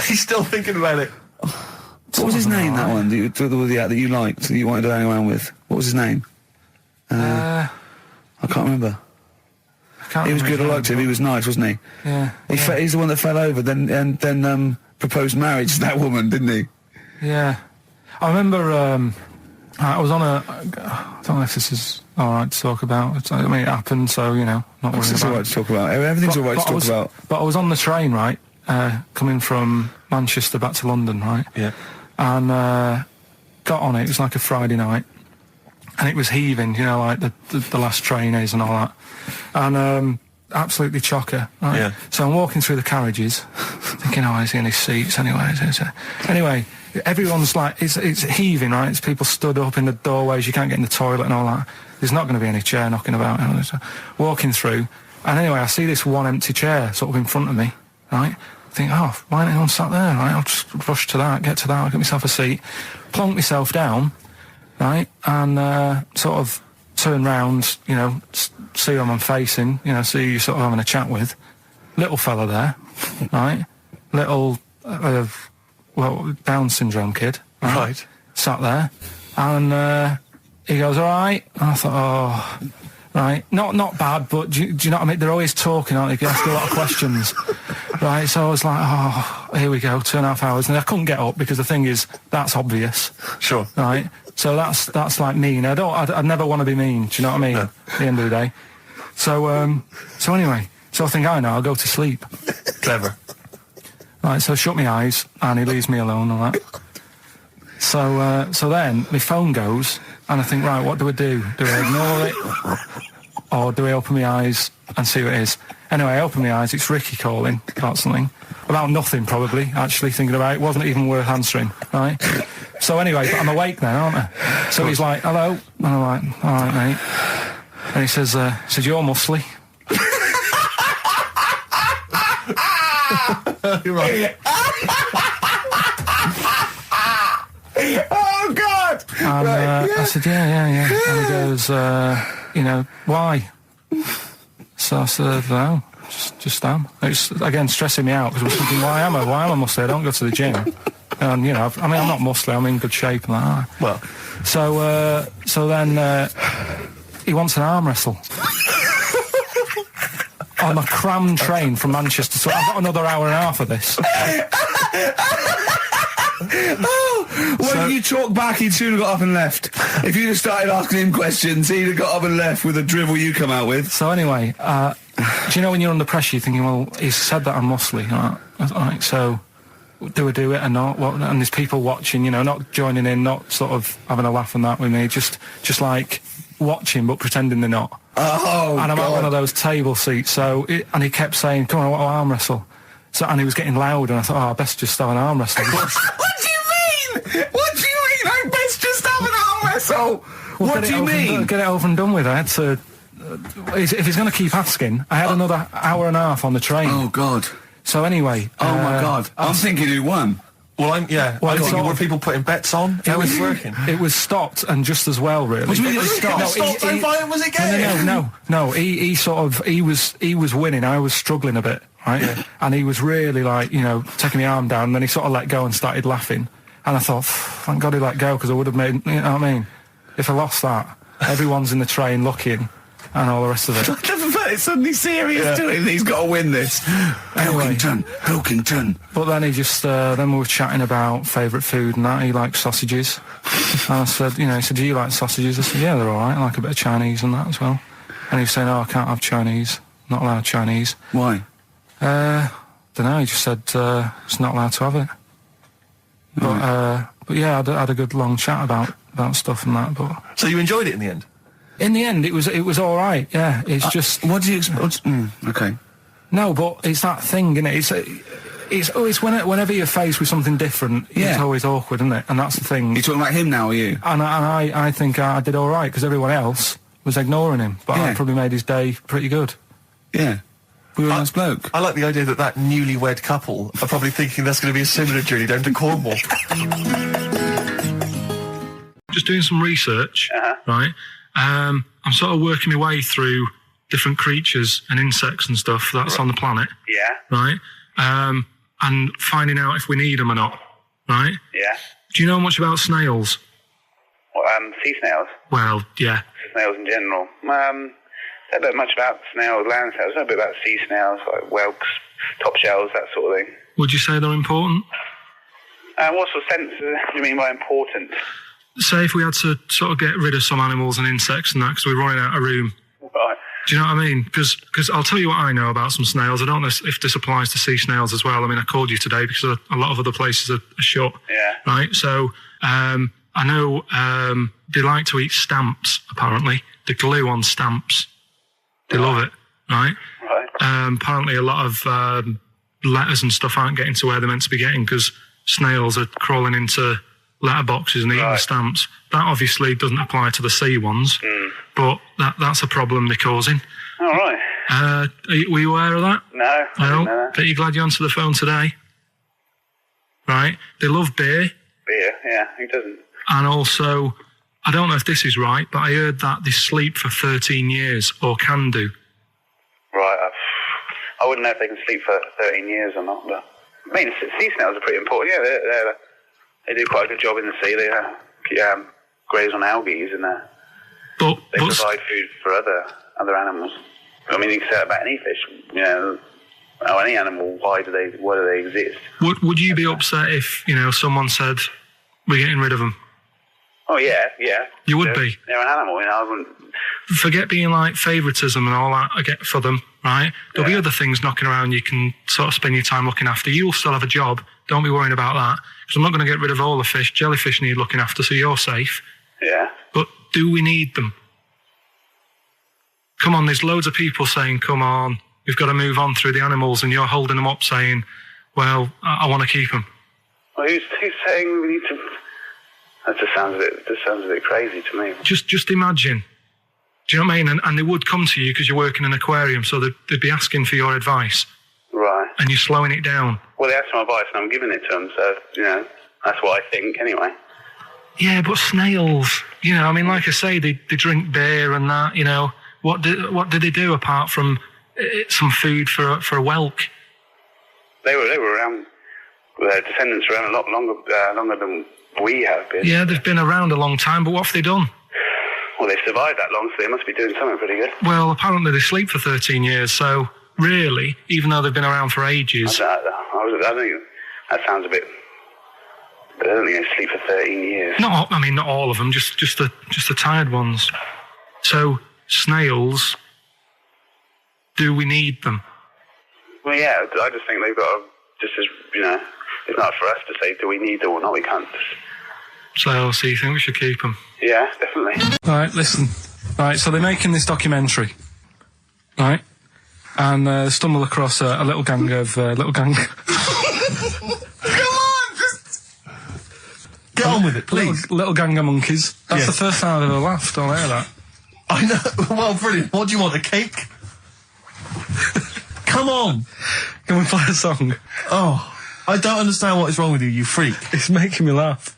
He's still thinking about it. What was his name, that one, the woolly hat that you liked, that you wanted to hang around with? What was his name? I can't remember. He was good, I liked him, he was nice, wasn't he? Yeah. He's the one that fell over, then proposed marriage to that woman, didn't he? Yeah. I remember, I was on I don't know if this is alright to talk about. I mean, it happened, so, you know, not worried about it. Alright to talk about. Everything's alright to talk about. But I was on the train, right, coming from Manchester back to London, right? Yeah. And got on it was like a Friday night, and it was heaving, you know, like the last train is and all that. And absolutely chocker, right? Yeah. So I'm walking through the carriages, thinking, oh, is he in his seats anyway? Anyway, everyone's like, it's heaving, right? It's people stood up in the doorways, you can't get in the toilet and all that. There's not going to be any chair knocking about. You know, so walking through, and anyway, I see this one empty chair sort of in front of me, right? I think, oh, why ain't anyone sat there, right? I'll just rush to that, get to that, I'll get myself a seat, plonk myself down, right? And sort of turn round, you know, see who I'm facing, you know, see who you're sort of having a chat with. Little fella there, right? Little, Down syndrome kid, right? Sat there, and he goes, all right. And I thought, oh, right, not bad, but do you know what I mean? They're always talking, aren't they? You ask a lot of questions, right? So I was like, oh, here we go, 2.5 hours, and I couldn't get up because the thing is, that's obvious. Sure. Right. So that's like mean. I'd never want to be mean. Do you know what I mean? No. At the end of the day. So anyway, so I think I know. I'll go to sleep. Clever. Right. So I shut my eyes, and he leaves me alone and that. So then my phone goes, and I think, right, what do I do? Do I ignore it, or do I open my eyes and see what it is? Anyway, I open my eyes. It's Ricky calling about something. About nothing, probably, actually, thinking about it. Wasn't even worth answering, right? So anyway, but I'm awake now, aren't I? So he's like, hello? And I'm like, all right, mate. And he says, you're muscly. You're right. Oh, God! And I said, yeah. And he goes, you know, why? So I said, no. Just am. It's again stressing me out because I was thinking, why am I muscly? I don't go to the gym, and you know, I'm not muscly. I'm in good shape and that. Well, so then he wants an arm wrestle on a crammed train from Manchester. So I've got another hour and a half of this. Oh, when you talk back, he'd soon have got up and left. If you'd have started asking him questions, he'd have got up and left with the drivel you come out with. So anyway, do you know when you're under pressure, you're thinking, well, he's said that I'm muscly, right? So do I do it or not? And there's people watching, you know, not joining in, not sort of having a laugh and that with me, just like watching but pretending they're not. Oh, and I'm at one of those table seats, and he kept saying, come on, I want to arm wrestle. And he was getting loud, and I thought, I best just have an arm wrestle. What do you mean? What do you mean? I best just have an arm wrestle? What do you mean? Get it over and done with. I had to... if he's going to keep asking, I had another hour and a half on the train. Oh, God. So anyway... Oh, my God. I'm thinking who won. Well, I'm thinking, were people putting bets on? How was it working? It was stopped, and just as well, really. What do you mean it was stopped? Was it game? No, he was winning, I was struggling a bit, right? Yeah. And he was really, like, you know, taking my arm down, and then he sort of let go and started laughing. And I thought, thank God he let go, because I would have made, you know what I mean? If I lost that, everyone's in the train looking, and all the rest of it. It's suddenly serious to him. He's got to win this. Pilkington. But then he just, then we were chatting about favourite food and that. He likes sausages. And I said, you know, he said, do you like sausages? I said, yeah, they're all right. I like a bit of Chinese and that as well. And he was saying, I can't have Chinese. Not allowed Chinese. Why? Don't know. He just said, it's not allowed to have it. Right. But yeah, I had a good long chat about stuff and that. But so you enjoyed it in the end? In the end, it was all right. Yeah, it's just. What do you expect? Okay. No, but it's that thing, isn't it? It's whenever you're faced with something different, it's always awkward, isn't it? And that's the thing. You're talking about him now, are you? And I think I did all right because everyone else was ignoring him, but I probably made his day pretty good. Yeah. We were a nice bloke. I like the idea that newlywed couple are probably thinking that's going to be a similar journey down to Cornwall. Just doing some research, right? I'm sort of working my way through different creatures and insects and stuff that's on the planet. Yeah. Right? And finding out if we need them or not. Right? Yeah. Do you know much about snails? Well, sea snails? Well, yeah. Snails in general. Don't know much about snails, land snails. I know a bit about sea snails, like whelks, top shells, that sort of thing. Would you say they're important? What sort of sense do you mean by important? Say if we had to sort of get rid of some animals and insects and that because we're running out of room. Right. Do you know what I mean? Because I'll tell you what I know about some snails. I don't know if this applies to sea snails as well. I mean, I called you today because a lot of other places are shut. Yeah. Right? So, I know they like to eat stamps, apparently. The glue on stamps. They love it, right? Right. Apparently a lot of letters and stuff aren't getting to where they're meant to be getting because snails are crawling into letterboxes and eating the stamps. That obviously doesn't apply to the sea ones, but that's a problem they're causing. All right. Were you aware of that? No, I didn't know that. Bet you're glad you answered the phone today. Right? They love beer. Beer, yeah, who doesn't? And also, I don't know if this is right, but I heard that they sleep for 13 years, or can do. Right, I wouldn't know if they can sleep for 13 years or not, but... I mean, sea snails are pretty important, yeah, they do quite a good job in the sea. They graze on algae and they provide food for other animals. I mean, you can say that about any fish, you know, or any animal. Why do they exist? Would you be upset if, you know, someone said we're getting rid of them? Oh yeah. You would be. They're an animal, you know. I wouldn't. Forget being like favouritism and all that I get for them, right? There'll be other things knocking around you can sort of spend your time looking after. You'll still have a job. Don't be worrying about that. Because I'm not going to get rid of all the fish. Jellyfish need looking after, so you're safe. Yeah. But do we need them? Come on, there's loads of people saying, come on, we've got to move on through the animals, and you're holding them up saying, well, I want to keep them. Well, who's saying we need to... That just sounds a bit crazy to me. Just imagine. Do you know what I mean? And they would come to you because you work in an aquarium, so they'd be asking for your advice. Right. And you're slowing it down. Well, they asked for my advice and I'm giving it to them, so, you know, that's what I think anyway. Yeah, but snails, you know, I mean, like I say, they drink beer and that, you know. What do they do apart from some food for a whelk? They were around, their descendants were around a lot longer than we have been. Yeah, they've been around a long time, but what have they done? Well, they've survived that long, so they must be doing something pretty good. Well, apparently they sleep for 13 years, so really, even though they've been around for ages... I think that sounds a bit... But I don't think they sleep for 13 years. Not all of them, just the tired ones. So, snails, do we need them? Well, yeah, I just think they've got to, just as, you know, it's not for us to say do we need them or not. We can't. So you think we should keep them? Yeah, definitely. Right, listen. Right, so they're making this documentary, right? And stumble across a little gang of Get on with it, please. Little gang of monkeys. That's Yes. the first time I've ever laughed. I'll hear that. I know. Well, brilliant. What do you want, a cake? Come on. Can we play a song? Oh, I don't understand what is wrong with you, you freak. It's making me laugh.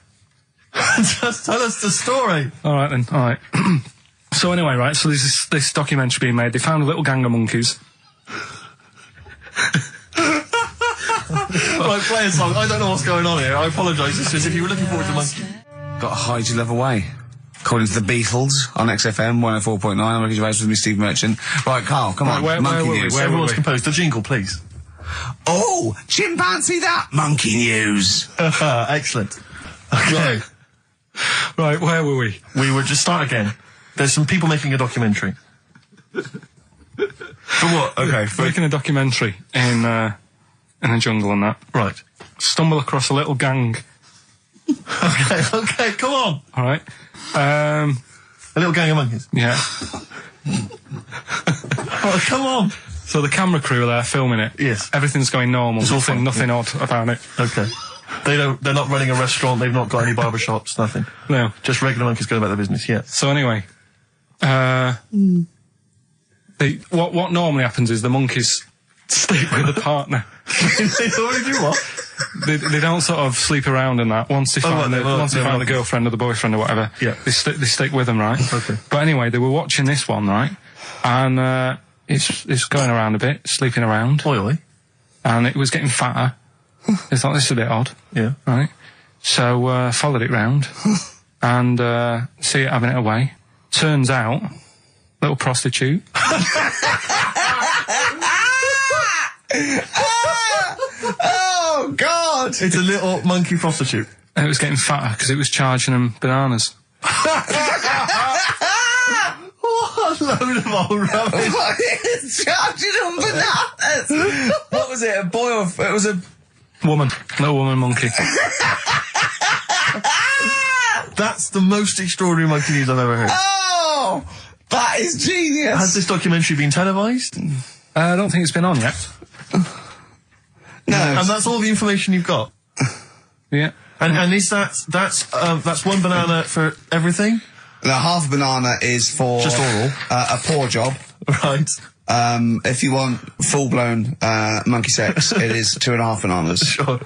Just tell us the story. All right then. All right. So anyway, right. So there's this documentary being made. They found a little gang of monkeys. Right, play a song. I don't know what's going on here. I apologise. It's just if you were looking forward to monkey. Got to hide your love away. According to the Beatles on XFM 104.9. I'm Ricky Gervais with me, Steve Merchant. Right, Carl, come on. Monkey news. Where everyone's composed. The jingle, please. Oh, chimpanzee that monkey news. Excellent. Okay. Right, where were we? We were just start again. There's some people making a documentary. For what? Okay. Making a documentary in the jungle and that. Right. Stumble across a little gang. Okay, come on. All right. A little gang of monkeys. Yeah. Oh, come on. So the camera crew are there filming it. Yes. Everything's going normal. It's all fine. Nothing odd about it. Okay. They're not running a restaurant. They've not got any barber shops. Nothing. No. Just regular monkeys going about their business. Yeah. So anyway, what normally happens is the monkeys sleep with a partner. They normally do what? They don't sort of sleep around and that. Once they find the girlfriend or the boyfriend or whatever, yeah, they stick with them, right? Okay. But anyway, they were watching this one, right? And it's going around a bit, sleeping around. Oily. And it was getting fatter. They thought, this is a bit odd. Yeah. Right? So followed it round and see it having it away. Turns out, little prostitute. Oh, God! It's a little monkey prostitute. And it was getting fatter because it was charging them bananas. What a load of old rubbish. Charging them bananas! What was it, a boy or... It was a... Woman. Little woman monkey. That's the most extraordinary monkey news I've ever heard. Oh! That is genius! Has this documentary been televised? I don't think it's been on yet. No. And that's all the information you've got? Yeah. And is that's one banana for everything? No, half a banana is for... Just oral? A paw job. Right. If you want full-blown monkey sex, it is 2.5 bananas. Sure.